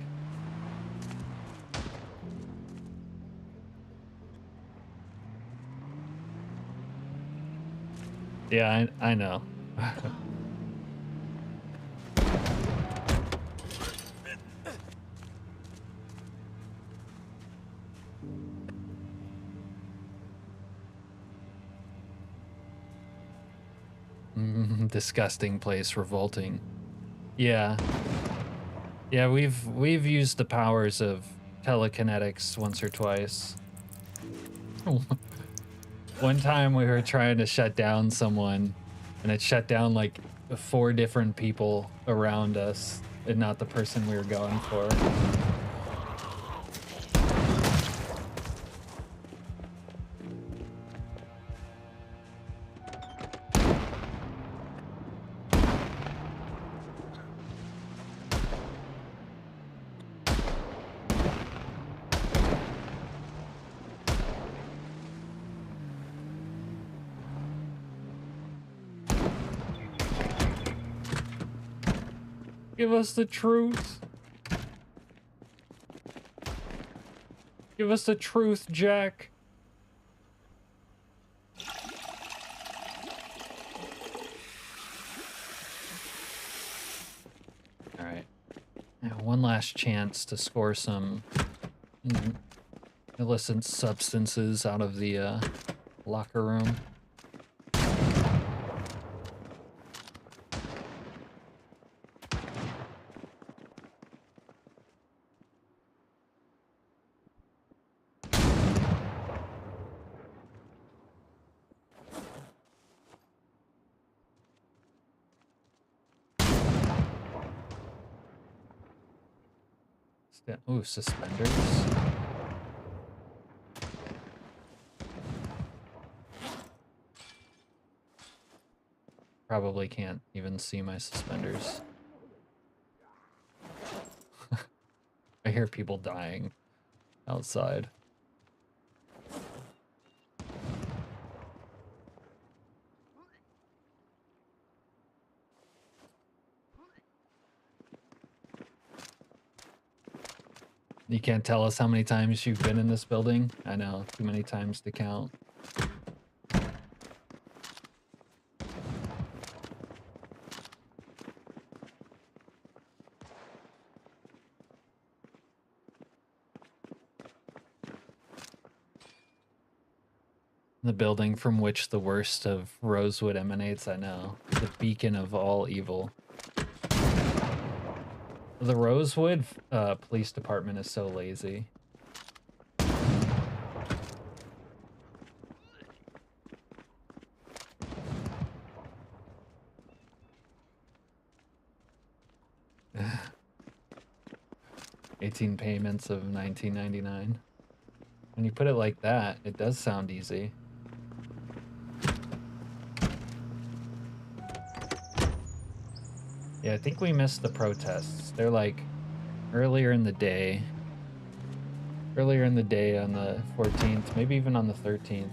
Yeah, I know. Disgusting place, revolting. Yeah. Yeah, we've used the powers of telekinetics once or twice. One time we were trying to shut down someone, and it shut down like 4 different people around us, and not the person we were going for. Give us the truth. Give us the truth, Jack. All right. Now, one last chance to score some illicit substances out of the locker room. Ooh, suspenders. Probably can't even see my suspenders. I hear people dying outside. You can't tell us how many times you've been in this building? I know, too many times to count. The building from which the worst of Rosewood emanates, I know. The beacon of all evil. The Rosewood police department is so lazy. $18 payments of $19.99. When you put it like that, it does sound easy. Yeah, I think we missed the protests. They're like earlier in the day. Earlier in the day on the 14th, maybe even on the 13th.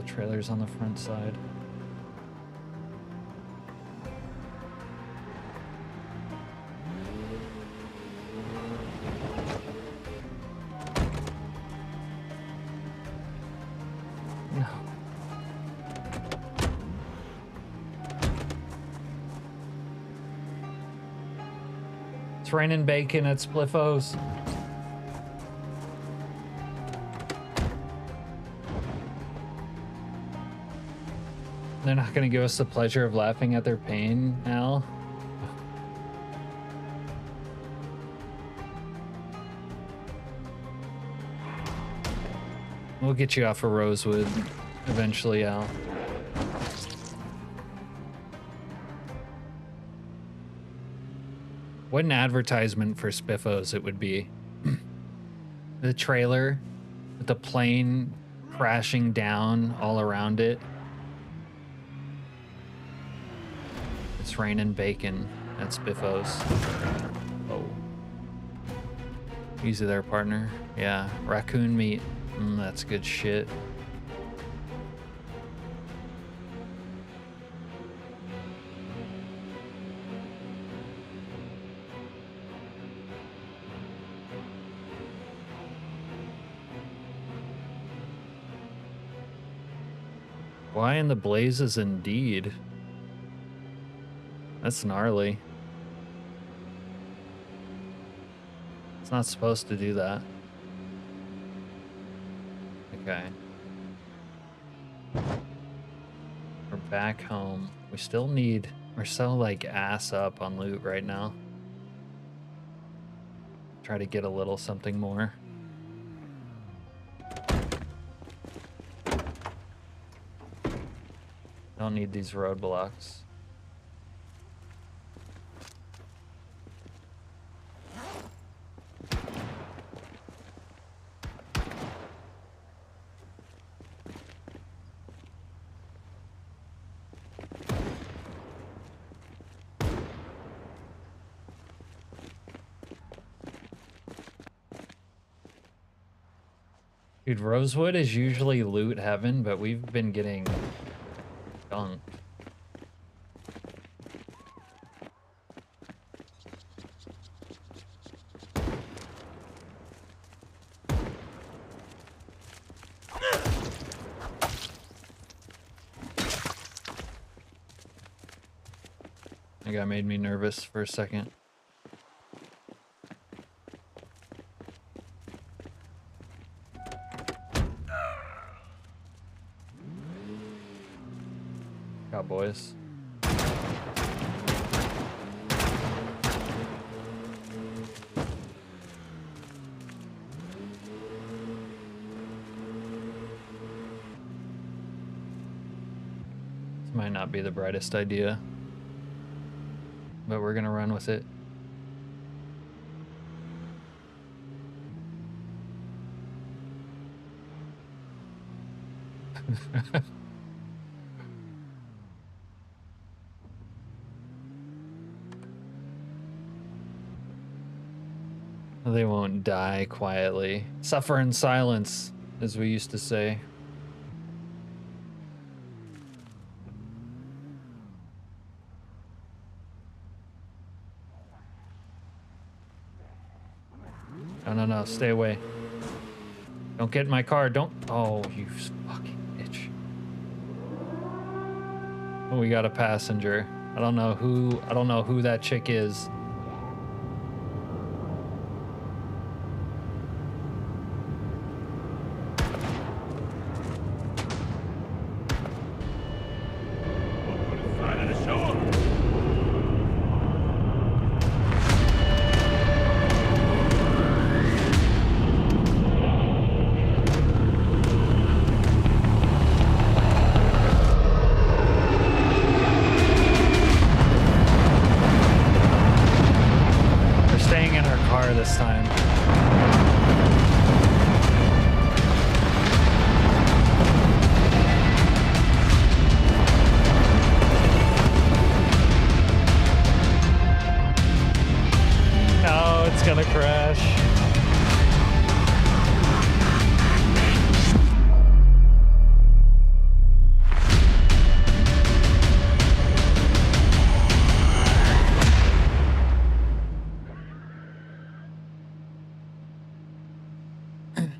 Trailers on the front side. No. It's raining bacon at Spliffos. They're not going to give us the pleasure of laughing at their pain, Al? We'll get you off of Rosewood eventually, Al. What an advertisement for Spiffos it would be. The trailer with the plane crashing down all around it. It's raining bacon at Spiffos. Oh. Easy there, partner. Yeah, raccoon meat. That's good shit. Why in the blazes indeed? That's gnarly. It's not supposed to do that. Okay. We're back home. We still need... We're so, like, ass up on loot right now. Try to get a little something more. Don't need these roadblocks. Dude, Rosewood is usually loot heaven, but we've been getting dunked. That guy made me nervous for a second. Cowboys. This might not be the brightest idea, but we're gonna run with it. They won't die quietly. Suffer in silence, as we used to say. No, stay away. Don't get in my car, don't. Oh, you fucking bitch. Oh, we got a passenger. I don't know who that chick is.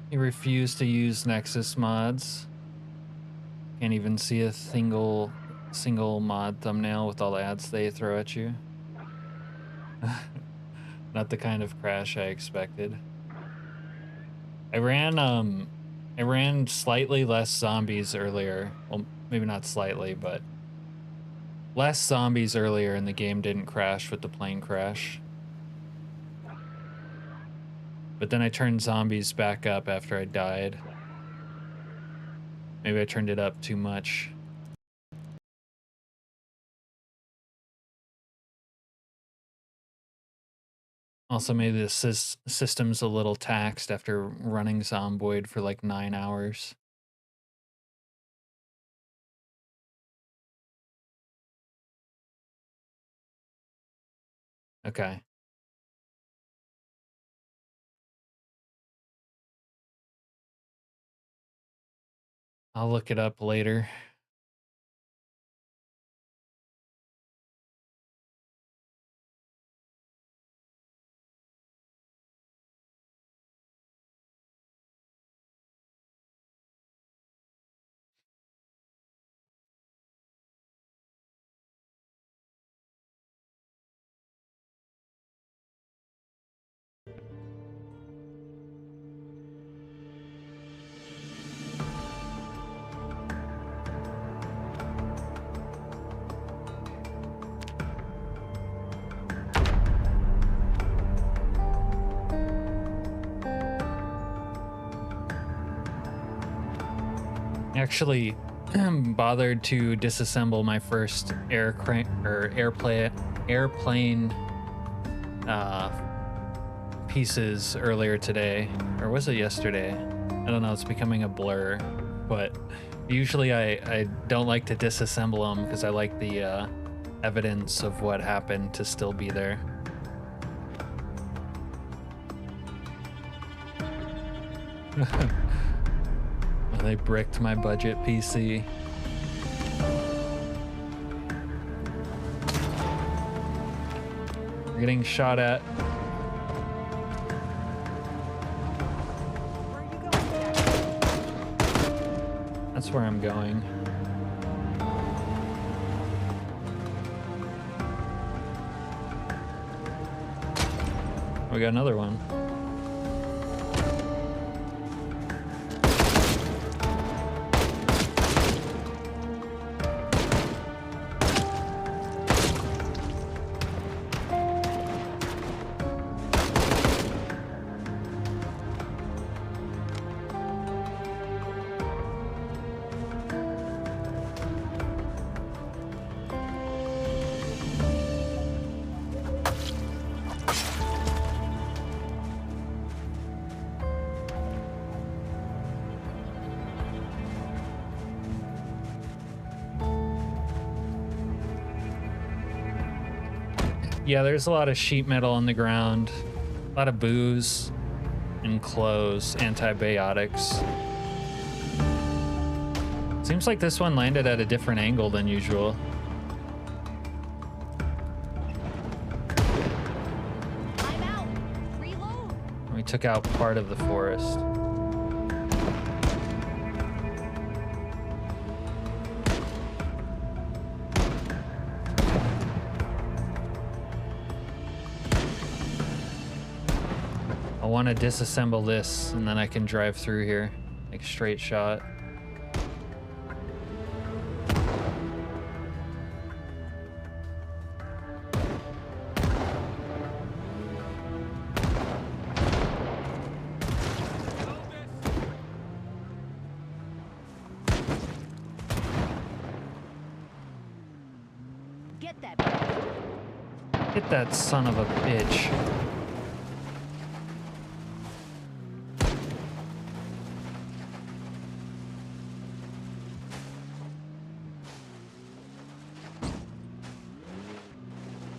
Refuse to use Nexus mods. Can't even see a single mod thumbnail with all the ads they throw at you. Not the kind of crash I expected. I ran slightly less zombies earlier. Well, maybe not slightly, but less zombies earlier, and the game didn't crash with the plane crash. But then I turned zombies back up after I died. Maybe I turned it up too much. Also, maybe the system's a little taxed after running Zomboid for like 9 hours. Okay. I'll look it up later. Actually bothered to disassemble my first airplane pieces earlier today, or was it yesterday? I don't know, it's becoming a blur, but usually I don't like to disassemble them because I like the evidence of what happened to still be there. They bricked my budget PC. We're getting shot at. That's where I'm going. We got another one. Yeah, there's a lot of sheet metal on the ground, a lot of booze and clothes, antibiotics. Seems like this one landed at a different angle than usual. I'm out. Reload. We took out part of the forest. I want to disassemble this and then I can drive through here, like straight shot. Get that. Get that son of a bitch.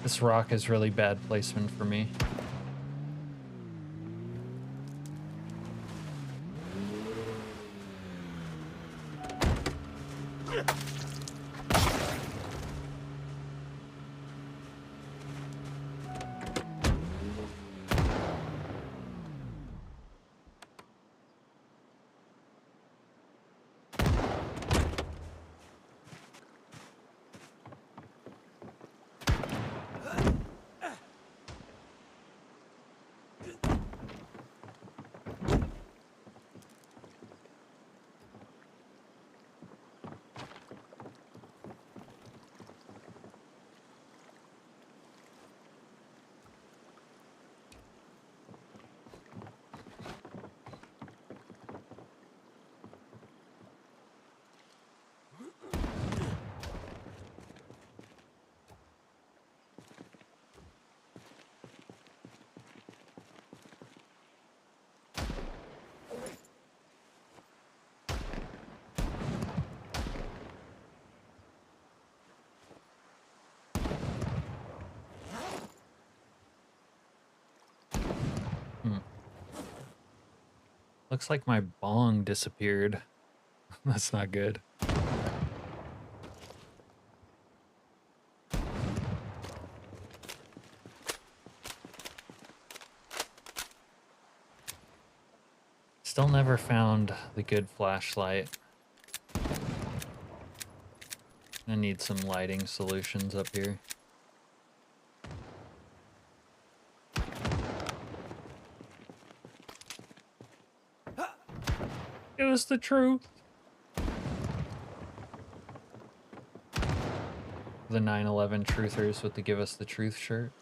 This rock is really bad placement for me. Looks like my bong disappeared. That's not good. Still never found the good flashlight. I need some lighting solutions up here. It was the truth. The 9/11 truthers with the Give Us the Truth shirt.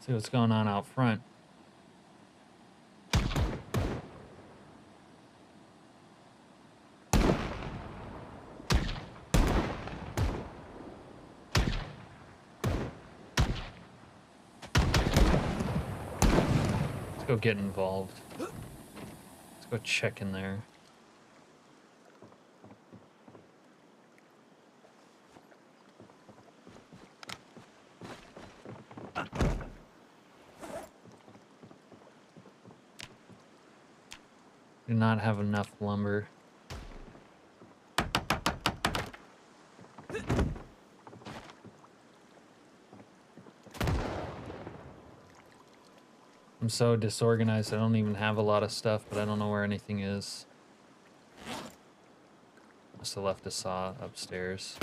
See what's going on out front. Let's go get involved. Let's go check in there. Do not have enough lumber. I'm so disorganized, I don't even have a lot of stuff, but I don't know where anything is. Must have left a saw upstairs.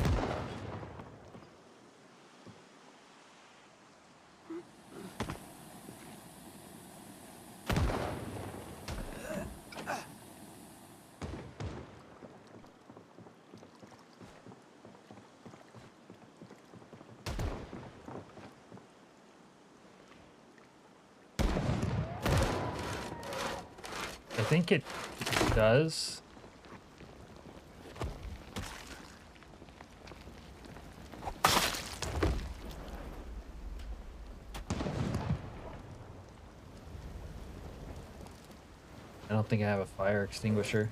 think it does. I don't think I have a fire extinguisher.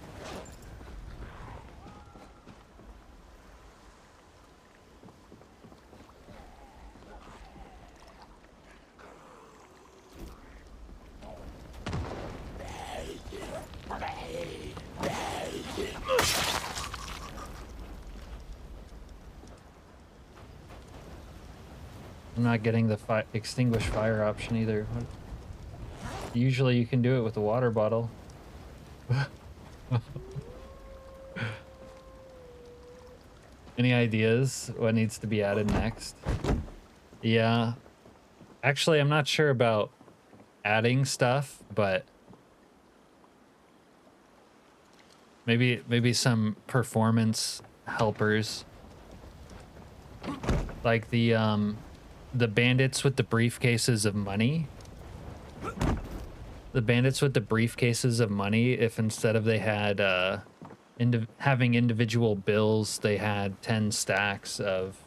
I'm not getting the extinguish fire option either. Usually you can do it with a water bottle. Any ideas what needs to be added next? Yeah. Actually, I'm not sure about adding stuff, but maybe some performance helpers. Like the bandits with the briefcases of money. The bandits with the briefcases of money, if instead of they had having individual bills, they had 10 stacks of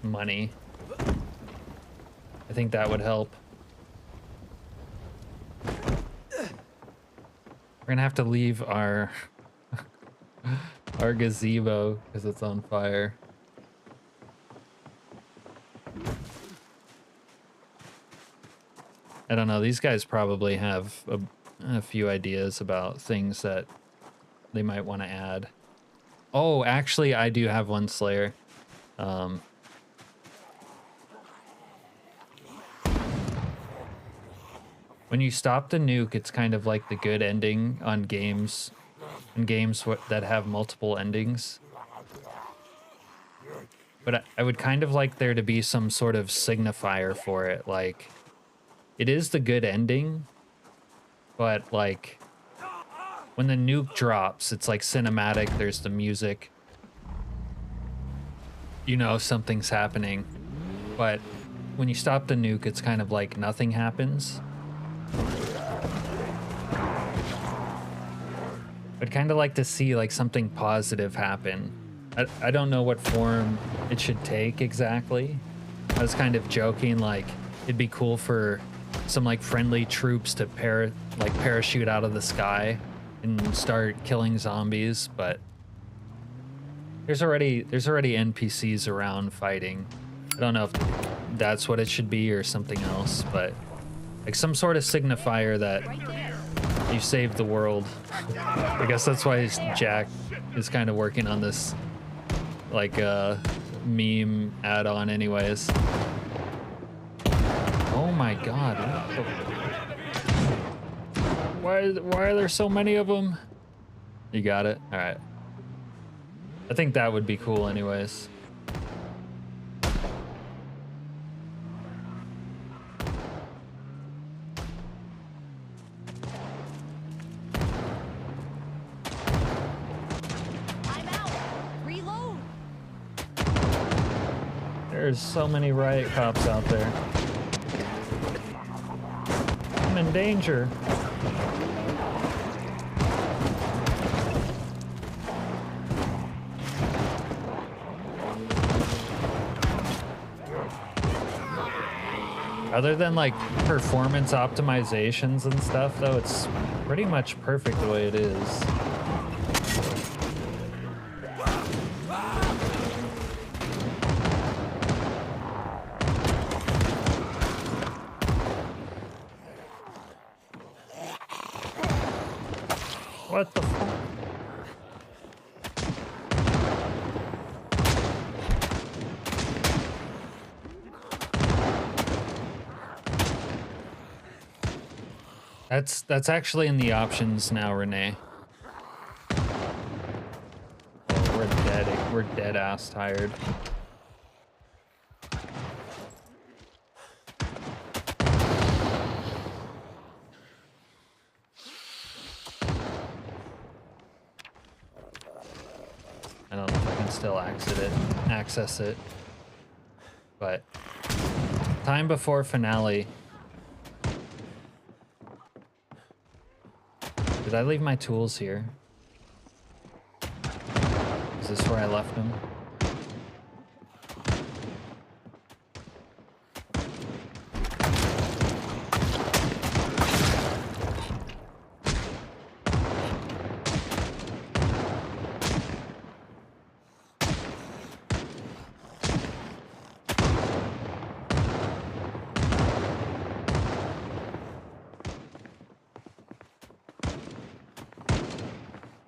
money. I think that would help. We're gonna have to leave our our gazebo because it's on fire. I don't know, these guys probably have a few ideas about things that they might want to add. Oh, actually, I do have one Slayer. When you stop the nuke, it's kind of like the good ending on games, that have multiple endings. But I would kind of like there to be some sort of signifier for it, like it is the good ending, but like when the nuke drops, it's like cinematic, there's the music. You know something's happening. But when you stop the nuke, it's kind of like nothing happens. I'd kind of like to see like something positive happen. I don't know what form it should take exactly. I was kind of joking, like it'd be cool for some like friendly troops to parachute out of the sky and start killing zombies, but there's already NPCs around fighting. I don't know if that's what it should be or something else, but like some sort of signifier that you saved the world. I guess that's why Jack is kind of working on this like meme add-on anyways. Oh my god. Why are there so many of them? You got it? All right. I think that would be cool anyways. I'm out. Reload. There's so many riot cops out there. I'm in danger. Other than like performance optimizations and stuff though, it's pretty much perfect the way it is. What the fuck? That's actually in the options now, Renee. Oh, we're dead ass tired. I don't know if I can still access it. But time before finale. Did I leave my tools here? Is this where I left them?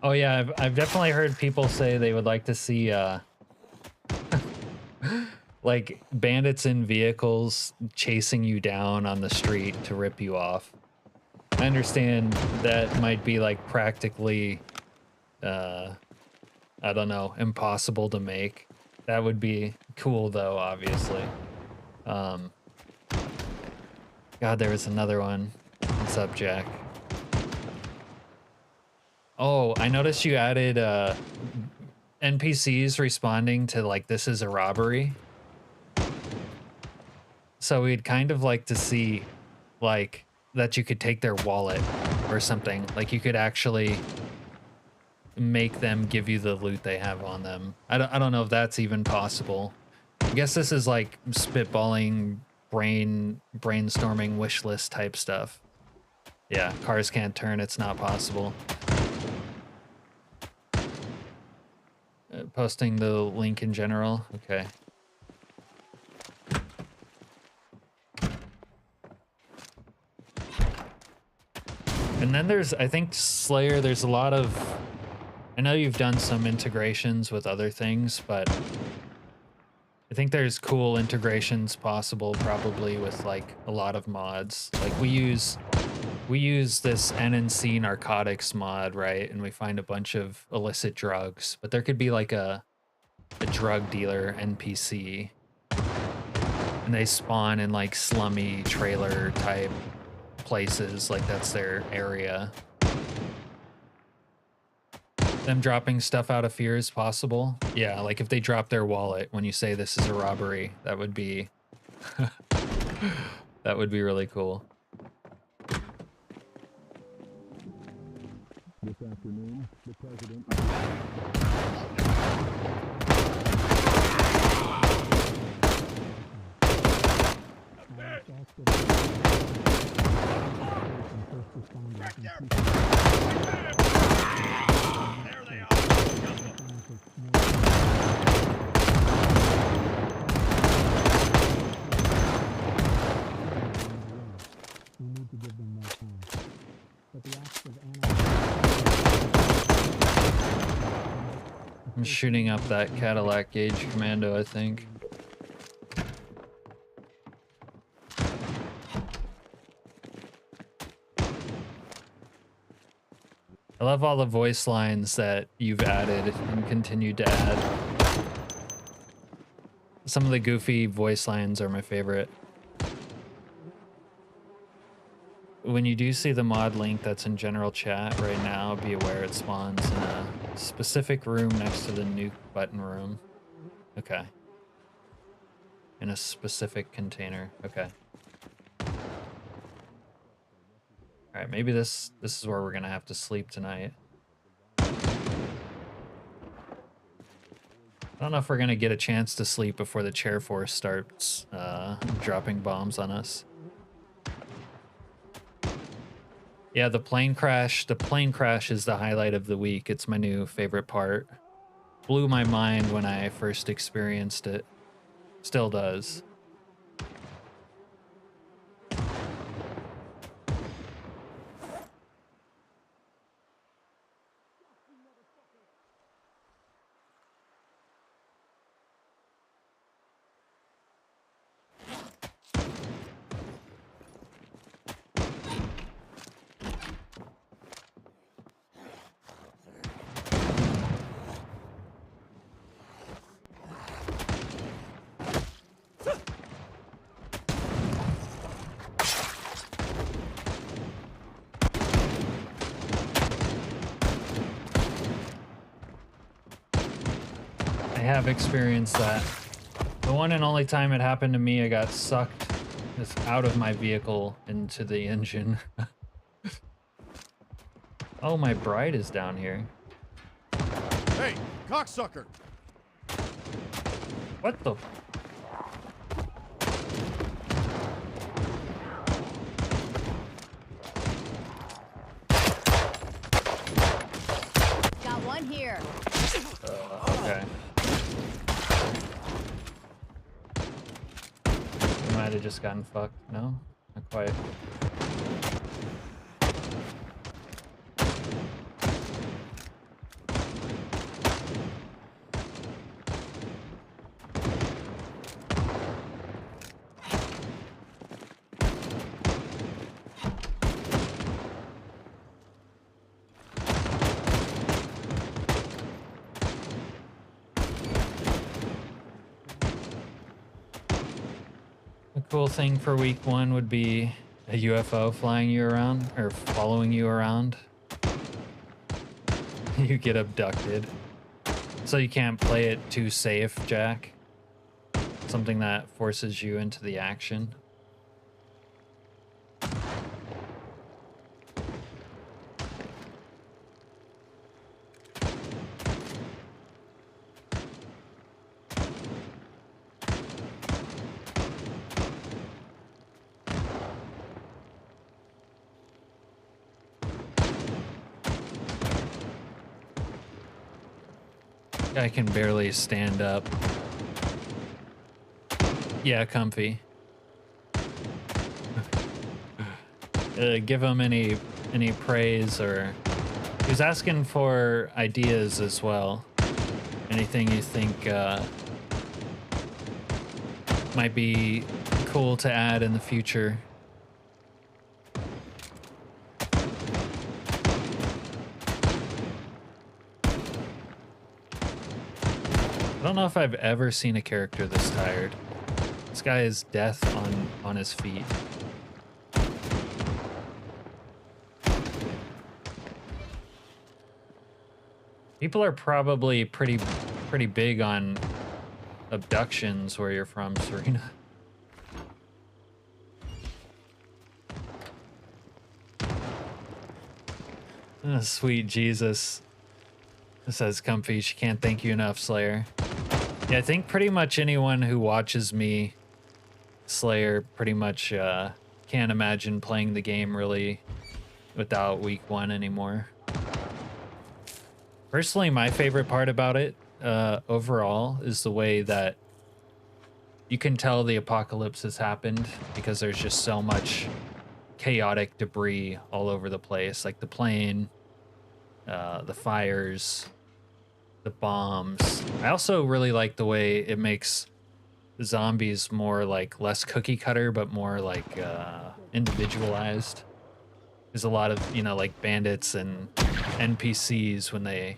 Oh yeah, I've definitely heard people say they would like to see like bandits in vehicles chasing you down on the street to rip you off. I understand that might be like practically I don't know, impossible to make. That would be cool though, obviously. God, there was another one. What's up, Jack? Oh, I noticed you added NPCs responding to like, this is a robbery. So we'd kind of like to see like that you could take their wallet or something. Like you could actually make them give you the loot they have on them. I don't know if that's even possible. I guess this is like spitballing, brainstorming wish list type stuff. Yeah, cars can't turn, it's not possible. Posting the link in general, okay. And then there's, I think Slayer, there's a lot of, I know you've done some integrations with other things, but I think there's cool integrations possible probably with like a lot of mods. Like we use this NNC narcotics mod, right? And we find a bunch of illicit drugs, but there could be like a drug dealer NPC and they spawn in like slummy trailer type places, like that's their area. Them dropping stuff out of fear is possible. Yeah, like if they drop their wallet when you say this is a robbery, that would be that would be really cool. This afternoon, the president... I'm shooting up that Cadillac Gauge Commando, I think. I love all the voice lines that you've added and continued to add. Some of the goofy voice lines are my favorite. When you do see the mod link that's in general chat right now, be aware it spawns in a specific room next to the nuke button room. Okay. In a specific container. Okay. All right, maybe this is where we're gonna have to sleep tonight. I don't know if we're gonna get a chance to sleep before the chair force starts dropping bombs on us. Yeah, the plane crash. The plane crash is the highlight of the week. It's my new favorite part. Blew my mind when I first experienced it. Still does. I have experienced that. The one and only time it happened to me, I got sucked just out of my vehicle into the engine. Oh, my bride is down here. Hey, cocksucker! What the? Got one here. Okay. You might have just gotten fucked. No? Not quite. Cool thing for week 1 would be a UFO flying you around or following you around. You get abducted. So you can't play it too safe, Jack. Something that forces you into the action. I can barely stand up. Yeah, comfy. Give him any praise or... He was asking for ideas as well. Anything you think might be cool to add in the future. I don't know if I've ever seen a character this tired. This guy is death on his feet. People are probably pretty big on abductions where you're from, Serena. Oh, sweet Jesus. Says Comfy, she can't thank you enough, Slayer. Yeah, I think pretty much anyone who watches me, Slayer, pretty much can't imagine playing the game really without week 1 anymore. Personally, my favorite part about it overall is the way that you can tell the apocalypse has happened because there's just so much chaotic debris all over the place, like the plane, the fires, the bombs. I also really like the way it makes zombies more like less cookie cutter, but more like individualized. There's a lot of, you know, like bandits and NPCs when they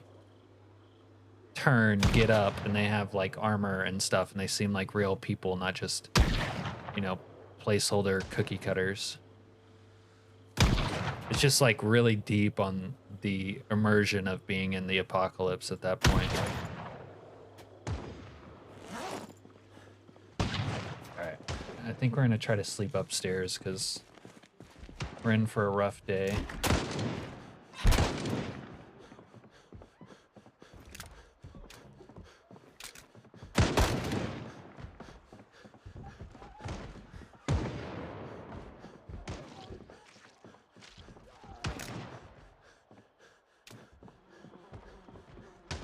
turn, get up, and they have like armor and stuff, and they seem like real people, not just, you know, placeholder cookie cutters. It's just like really deep on the immersion of being in the apocalypse at that point. Alright, I think we're gonna try to sleep upstairs because we're in for a rough day.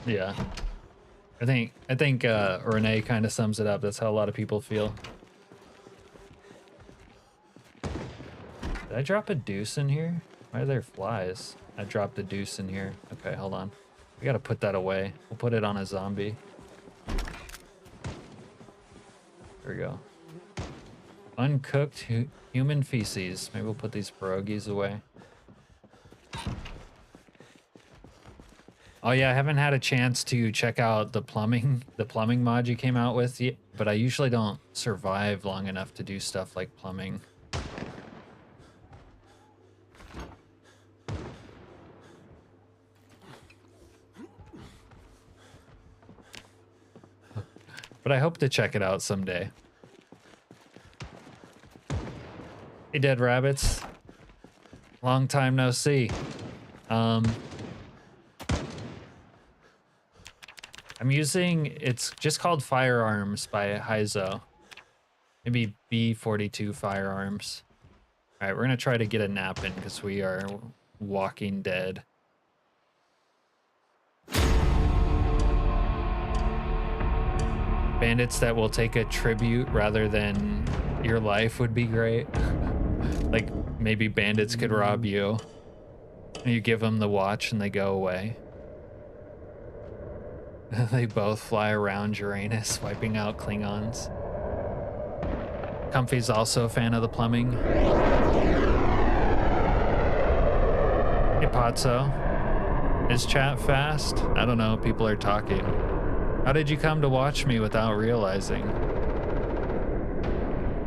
Yeah, I think Renee kind of sums it up. That's how a lot of people feel. Did I drop a deuce in here? Why are there flies? I dropped a deuce in here. Okay, hold on. We gotta put that away. We'll put it on a zombie. There we go. Uncooked human feces. Maybe we'll put these pierogies away. Oh yeah, I haven't had a chance to check out the plumbing mod you came out with yet, but I usually don't survive long enough to do stuff like plumbing. But I hope to check it out someday. Hey, dead rabbits. Long time no see. I'm using, it's just called Firearms by Heizo. Maybe B42 Firearms. All right, we're gonna try to get a nap in because we are walking dead. Bandits that will take a tribute rather than your life would be great. Like maybe bandits could rob you. And you give them the watch and they go away. They both fly around Uranus, wiping out Klingons. Comfy's also a fan of the plumbing. Hey, Pozzo. Is chat fast? I don't know, people are talking. How did you come to watch me without realizing?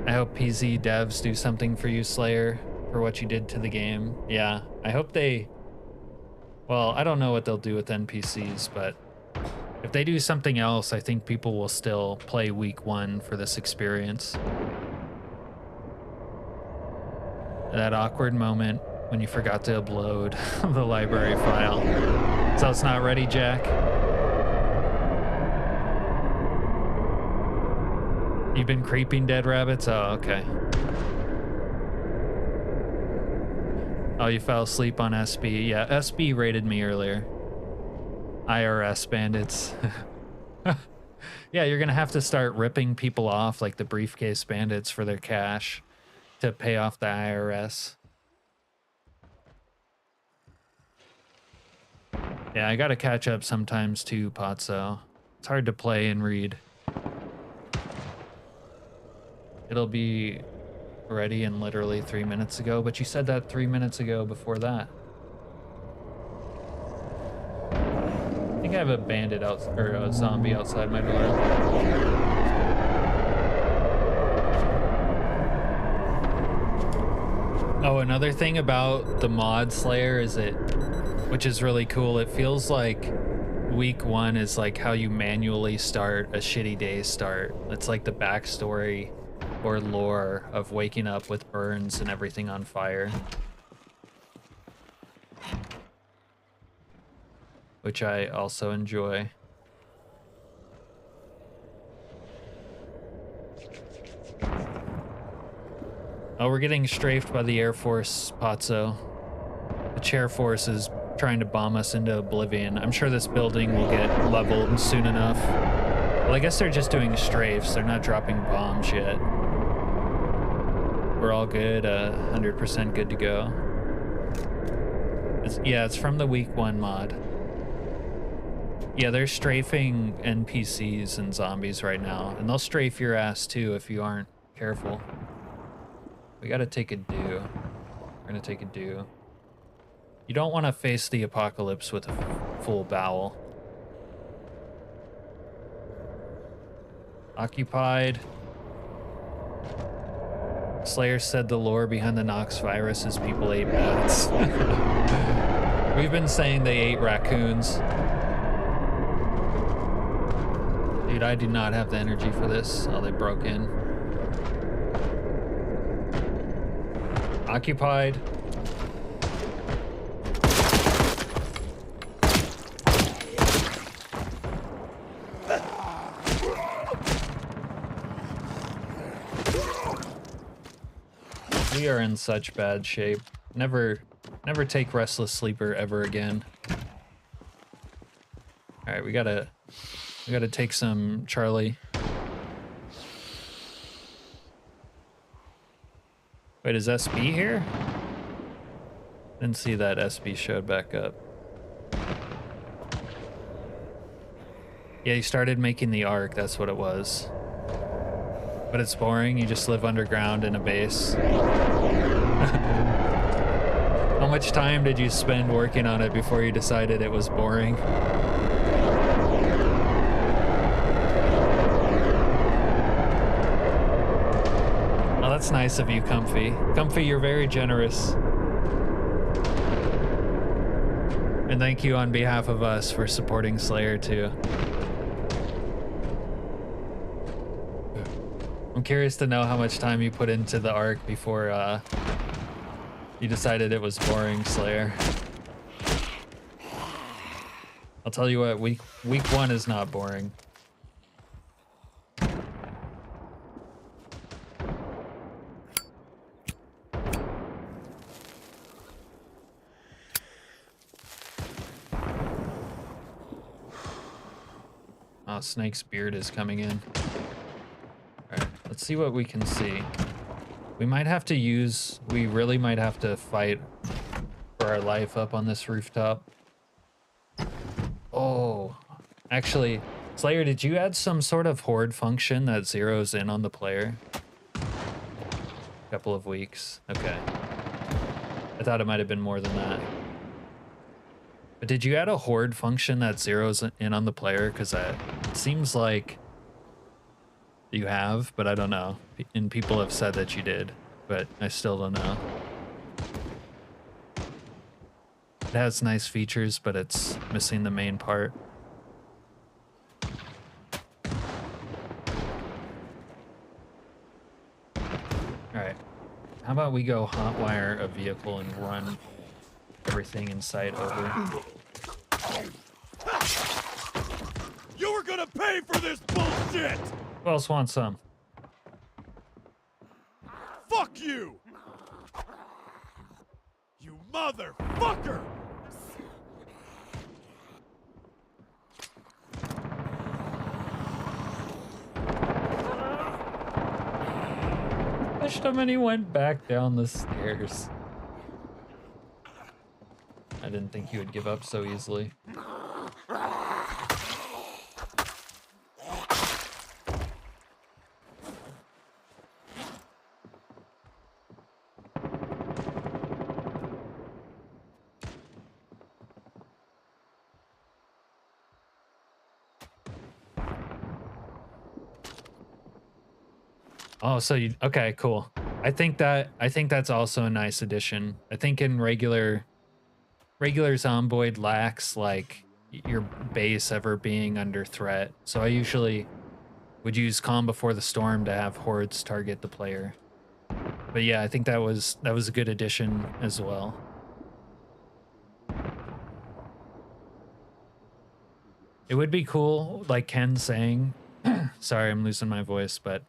I hope PZ devs do something for you, Slayer, for what you did to the game. Yeah, I hope they... Well, I don't know what they'll do with NPCs, but if they do something else, I think people will still play week 1 for this experience. That awkward moment when you forgot to upload the library file. So it's not ready, Jack? You've been creeping dead rabbits? Oh, okay. Oh, you fell asleep on SB. Yeah, SB raided me earlier. IRS bandits. Yeah, you're gonna have to start ripping people off like the briefcase bandits for their cash to pay off the IRS. Yeah, I gotta catch up sometimes too, Pozzo. It's hard to play and read. It'll be ready in literally 3 minutes ago, but you said that 3 minutes ago before that. I think I have a bandit out, or a zombie outside my door. Oh, another thing about the mod Slayer is which is really cool, it feels like week 1 is like how you manually start a shitty day start. It's like the backstory or lore of waking up with burns and everything on fire. Which I also enjoy. Oh, we're getting strafed by the Air Force, Pozzo. The Chair Force is trying to bomb us into oblivion. I'm sure this building will get leveled soon enough. Well, I guess they're just doing strafes. They're not dropping bombs yet. We're all good, 100% good to go. Yeah, it's from the week 1 mod. Yeah, they're strafing NPCs and zombies right now, and they'll strafe your ass too if you aren't careful. We gotta take a do. We're gonna take a do. You don't want to face the apocalypse with a full bowel. Occupied. Slayer said the lore behind the Nox virus is people ate bats. We've been saying they ate raccoons. Dude, I do not have the energy for this. Oh, they broke in. Occupied. We are in such bad shape. Never take Restless Sleeper ever again. All right, we gotta take some Charlie. Wait, is SB here? Didn't see that SB showed back up. Yeah, he started making the Ark, that's what it was. But it's boring, you just live underground in a base. How much time did you spend working on it before you decided it was boring? Oh, that's nice of you, Comfy. Comfy, you're very generous. And thank you on behalf of us for supporting Slayer too. I'm curious to know how much time you put into the Ark before you decided it was boring, Slayer. I'll tell you what, week 1 is not boring. Oh, Snake's beard is coming in. Alright, let's see what we can see. We really might have to fight for our life up on this rooftop. Oh, actually, Slayer, did you add some sort of horde function that zeroes in on the player? A couple of weeks, okay. I thought it might have been more than that. But did you add a horde function that zeroes in on the player? Because it seems like you have, but I don't know. And people have said that you did, but I still don't know. It has nice features, but it's missing the main part. Alright. How about we go hotwire a vehicle and run everything in sight over? You were gonna pay for this bullshit! Who else wants some? Fuck you! You motherfucker! Pushed him and he went back down the stairs. I didn't think he would give up so easily. Oh, so you, okay, cool. I think that's also a nice addition. I think in regular Zomboid lacks like your base ever being under threat. So I usually would use Calm Before the Storm to have hordes target the player. But yeah, I think that was a good addition as well. It would be cool, like Ken saying, sorry, I'm losing my voice, but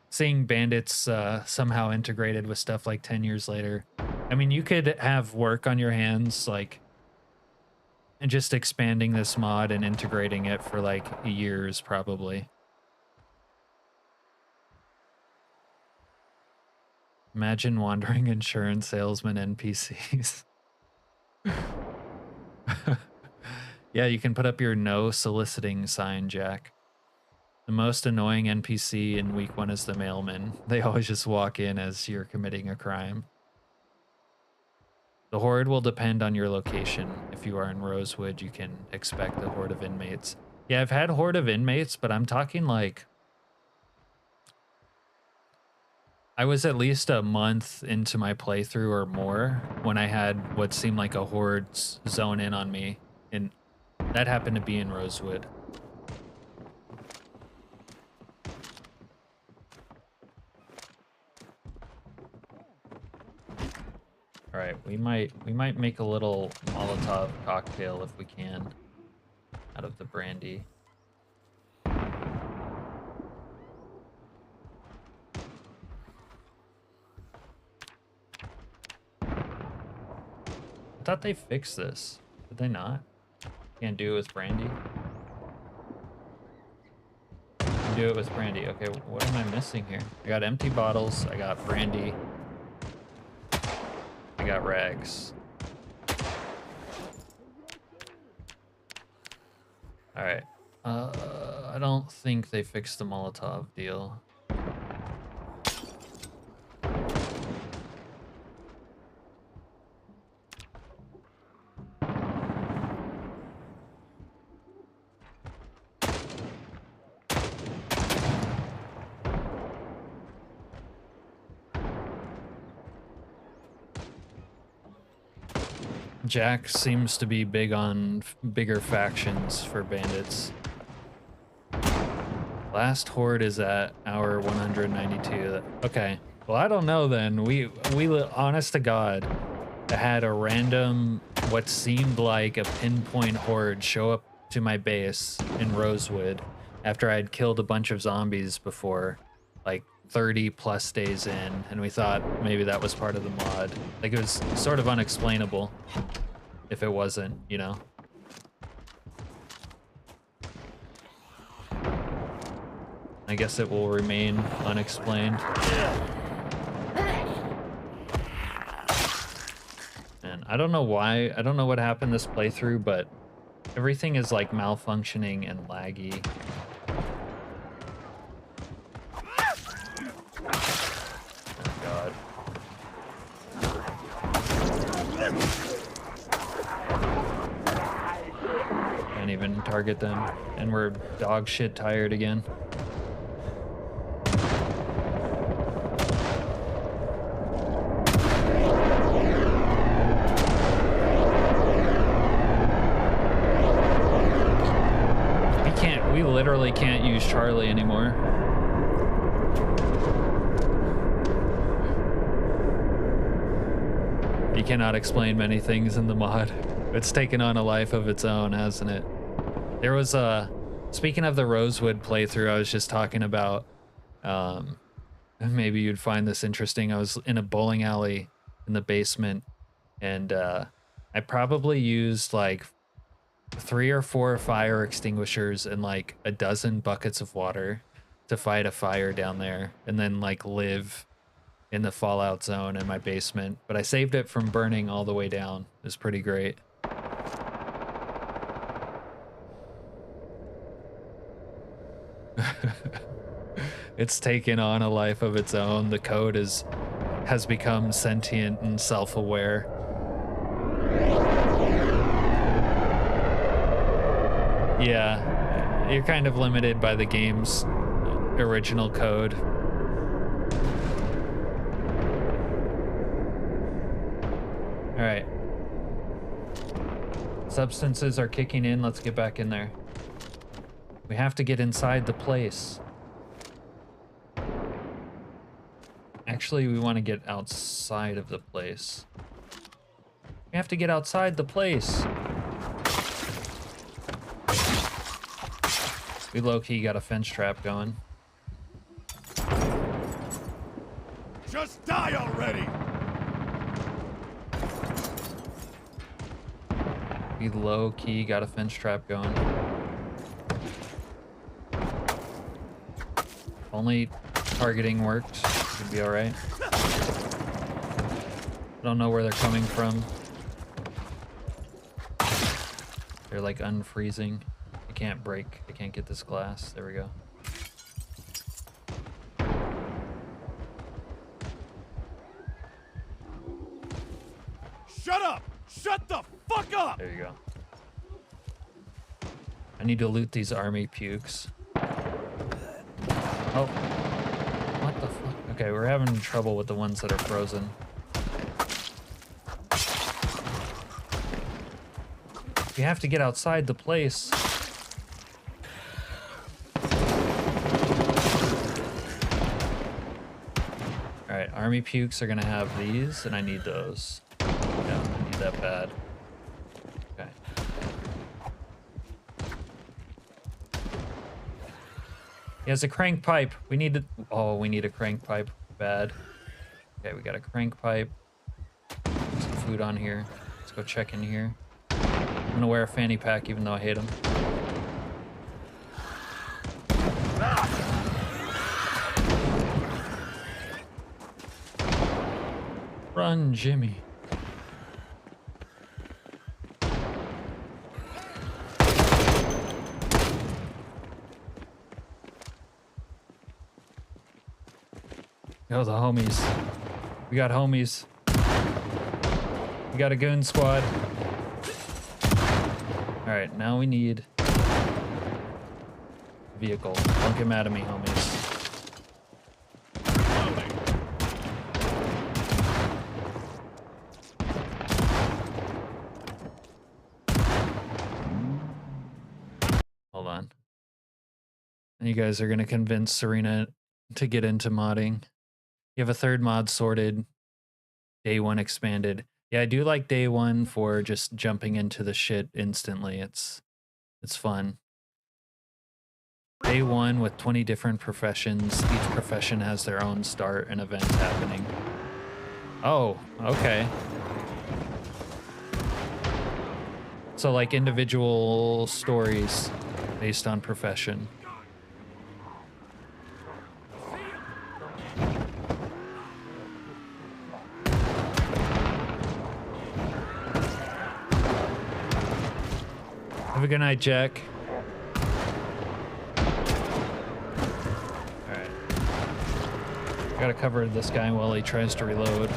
seeing bandits somehow integrated with stuff like 10 years later. I mean, you could have work on your hands, like, and just expanding this mod and integrating it for like years, probably. Imagine wandering insurance salesman NPCs. Yeah, you can put up your no soliciting sign, Jack. The most annoying NPC in week 1 is the mailman. They always just walk in as you're committing a crime. The horde will depend on your location. If you are in Rosewood, you can expect a horde of inmates. Yeah, I've had horde of inmates, but I'm talking like... I was at least a month into my playthrough or more when I had what seemed like a horde zone in on me. And that happened to be in Rosewood. All right, we might make a little Molotov cocktail if we can out of the brandy. I thought they fixed this. Did they not? Can't do it with brandy? Can do it with brandy. Okay, what am I missing here? I got empty bottles, I got brandy. I got rags. All right. I don't think they fixed the Molotov deal. Jack seems to be big on bigger factions for bandits. Last horde is at hour 192. Okay, well I don't know then. We honest to God, had a random what seemed like a pinpoint horde show up to my base in Rosewood after I had killed a bunch of zombies before, like 30 plus days in, and we thought maybe that was part of the mod. Like, it was sort of unexplainable if it wasn't, you know? I guess it will remain unexplained. And I don't know why, I don't know what happened this playthrough, but everything is like malfunctioning and laggy. Oh god. Can't even target them, and we're dog shit tired again. We literally can't use Charlie anymore. You cannot explain many things in the mod. It's taken on a life of its own, hasn't it? There was a... Speaking of the Rosewood playthrough, I was just talking about... maybe you'd find this interesting. I was in a bowling alley in the basement, and I probably used like 3 or 4 fire extinguishers and like a dozen buckets of water to fight a fire down there, and then like live in the fallout zone in my basement. But I saved it from burning all the way down. It was pretty great. It's taken on a life of its own. The code has become sentient and self-aware. Yeah, you're kind of limited by the game's original code. All right. Substances are kicking in. Let's get back in there. We have to get inside the place. Actually, we want to get outside of the place. We have to get outside the place. We low-key got a fence trap going. Just die already! We low-key got a fence trap going. Only targeting worked. Should be alright. I don't know where they're coming from. They're like unfreezing. I can't break. I can't get this glass. There we go. Shut up! Shut the fuck up! There you go. I need to loot these army pukes. Oh. What the fuck? Okay, we're having trouble with the ones that are frozen. We have to get outside the place. Alright, army pukes are gonna have these, and I need those. Yeah, I need that bad. Okay. He has a crank pipe. We need to... Oh, we need a crank pipe. Bad. Okay, we got a crank pipe. Some food on here. Let's go check in here. I'm gonna wear a fanny pack even though I hate them. Run, Jimmy. Yo, the homies. We got homies. We got a goon squad. Alright, now we need vehicle. Don't get mad at me, homies. Hold on. You guys are gonna convince Serena to get into modding. You have a third mod sorted. Day 1 expanded. Yeah, I do like day one for just jumping into the shit instantly. It's fun. Day one with 20 different professions. Each profession has their own start and events happening. Oh, okay. So like individual stories based on profession. Have a good night, Jack. Alright. Gotta cover this guy while he tries to reload.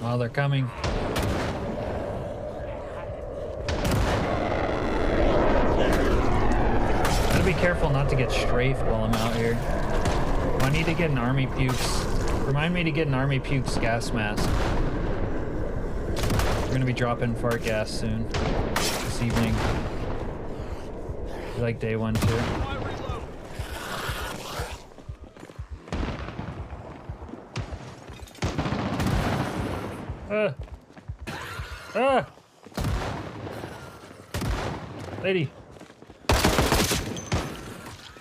Oh, they're coming. Gotta be careful not to get strafed while I'm out here. Oh, I need to get an army pukes. Remind me to get an army pukes gas mask. We're gonna be dropping fart gas soon. This evening. Like day one too. Lady.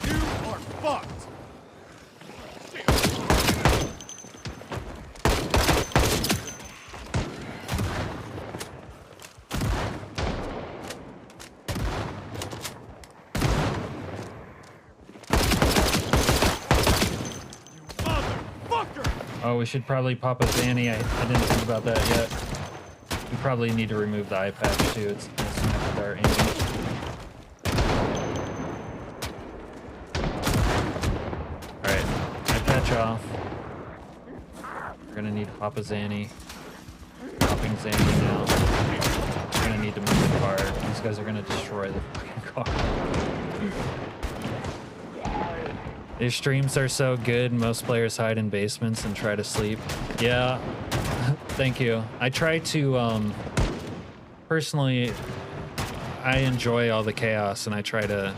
You are fucked. Oh, we should probably pop a Zanny. I didn't think about that yet. We probably need to remove the eye patch too. It's gonna start aiming. Alright, eye patch off. We're gonna need to pop a Zanny. Popping Zanny now. We're gonna need to move the car. These guys are gonna destroy the fucking car. These streams are so good, most players hide in basements and try to sleep. Yeah, thank you. I try to, personally, I enjoy all the chaos and I try to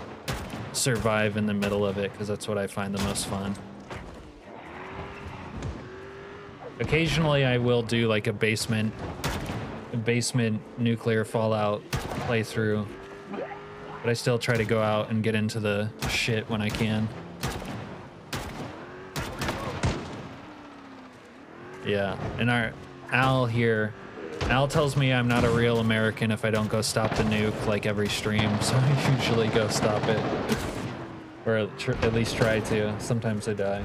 survive in the middle of it because that's what I find the most fun. Occasionally I will do like a basement nuclear fallout playthrough, but I still try to go out and get into the shit when I can. Yeah, and our Al here, Al tells me I'm not a real American if I don't go stop the nuke like every stream, so I usually go stop it. Or at least try to. Sometimes I die.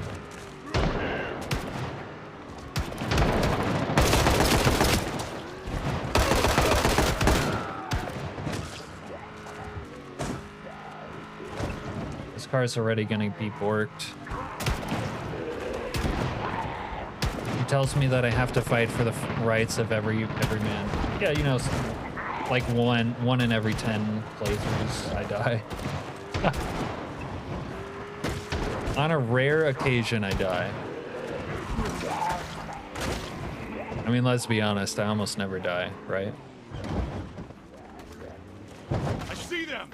This car's already gonna be borked. Tells me that I have to fight for the rights of every man. Yeah, you know, like one in every 10 playthroughs I die. On a rare occasion I die. I mean, let's be honest, I almost never die, right? I see them.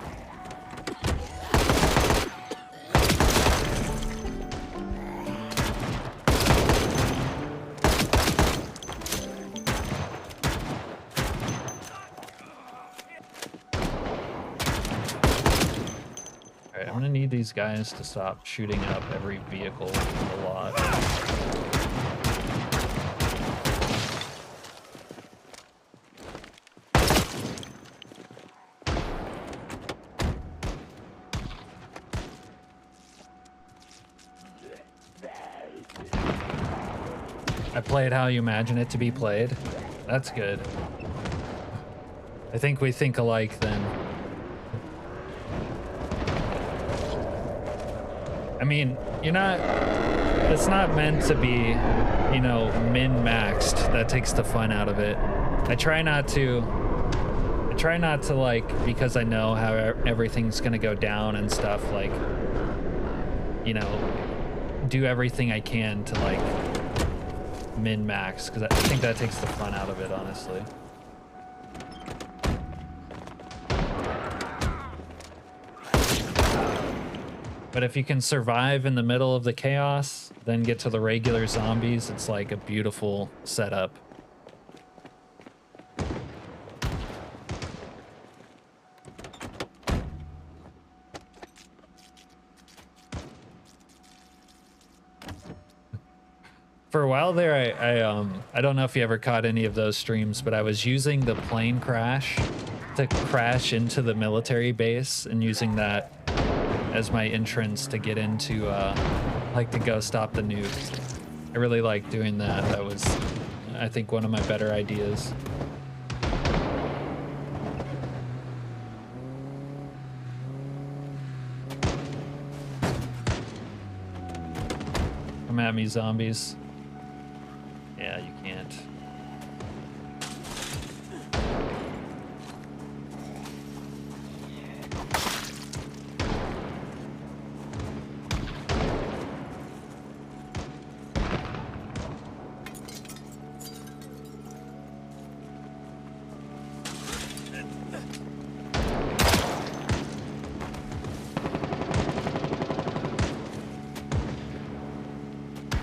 I'm gonna need these guys to stop shooting up every vehicle in the lot. I play it how you imagine it to be played. That's good. I think we think alike then. I mean, it's not meant to be, you know, min-maxed. That takes the fun out of it. I try not to try not to, like, because I know how everything's gonna go down and stuff, like, you know, do everything I can to, like, min-max, because I think that takes the fun out of it, honestly. But if you can survive in the middle of the chaos, then get to the regular zombies, it's like a beautiful setup. For a while there, I don't know if you ever caught any of those streams, but I was using the plane crash to crash into the military base and using that as my entrance to get into, like, to go stop the nukes. I really like doing that. That was, I think, one of my better ideas. Come at me, zombies. Yeah, you can't.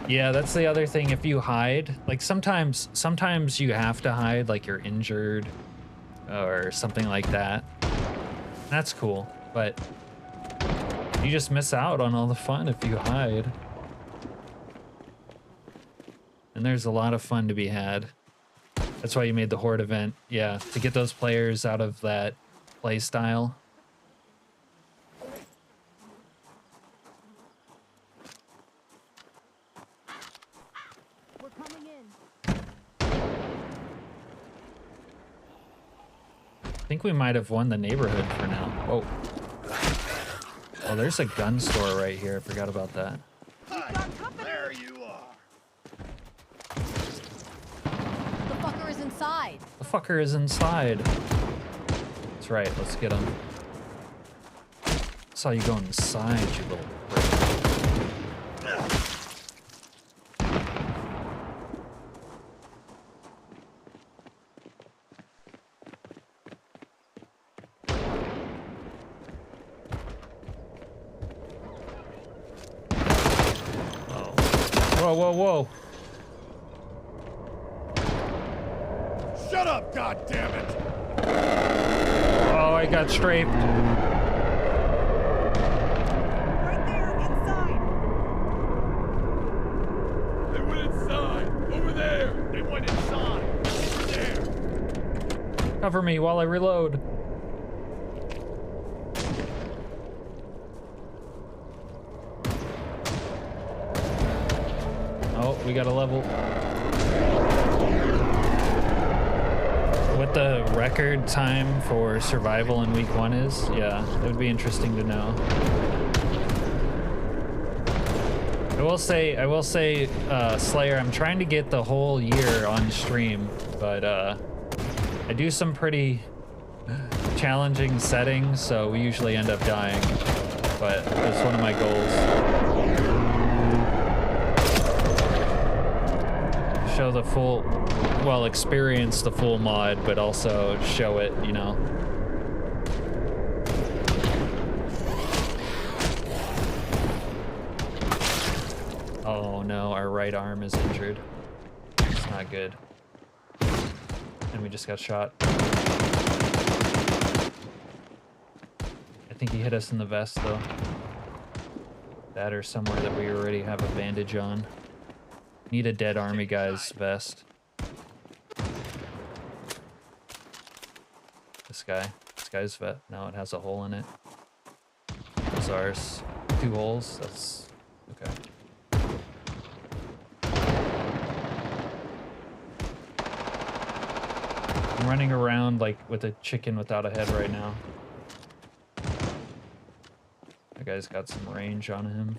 Yeah, that's the other thing. If you hide, like sometimes you have to hide, like you're injured or something like that. That's cool, but you just miss out on all the fun if you hide. And there's a lot of fun to be had. That's why you made the Horde event. Yeah, to get those players out of that play style. I think we might have won the neighborhood for now. Whoa. Oh, there's a gun store right here. I forgot about that. There you are. The fucker is inside. The fucker is inside. That's right. Let's get him. Saw you go inside, you little prick. Whoa, whoa, whoa. Shut up, goddammit! Oh, I got strafed. Right there, inside. They went inside. Over there. They went inside. Over there. Cover me while I reload. Oh, we got a level. What the record time for survival in week 1 is? Yeah, it would be interesting to know. I will say, Slayer, I'm trying to get the whole year on stream, but I do some pretty challenging settings, so we usually end up dying. But that's one of my goals. Show the full, well, experience the full mod, but also show it, you know. Oh no, our right arm is injured. It's not good. And we just got shot. I think he hit us in the vest though. That or somewhere that we already have a bandage on. Need a dead army guy's vest. This guy's vest. No, it has a hole in it. That's ours. 2 holes. That's okay. I'm running around like with a chicken without a head right now. That guy's got some range on him.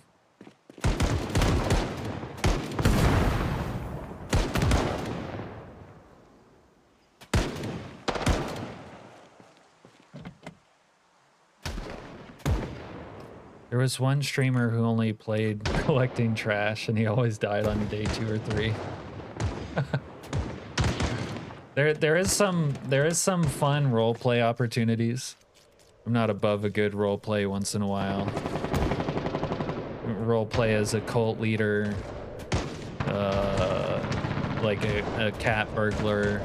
There was one streamer who only played collecting trash, and he always died on day 2 or 3. There is some fun roleplay opportunities. I'm not above a good roleplay once in a while. Roleplay as a cult leader, like a cat burglar,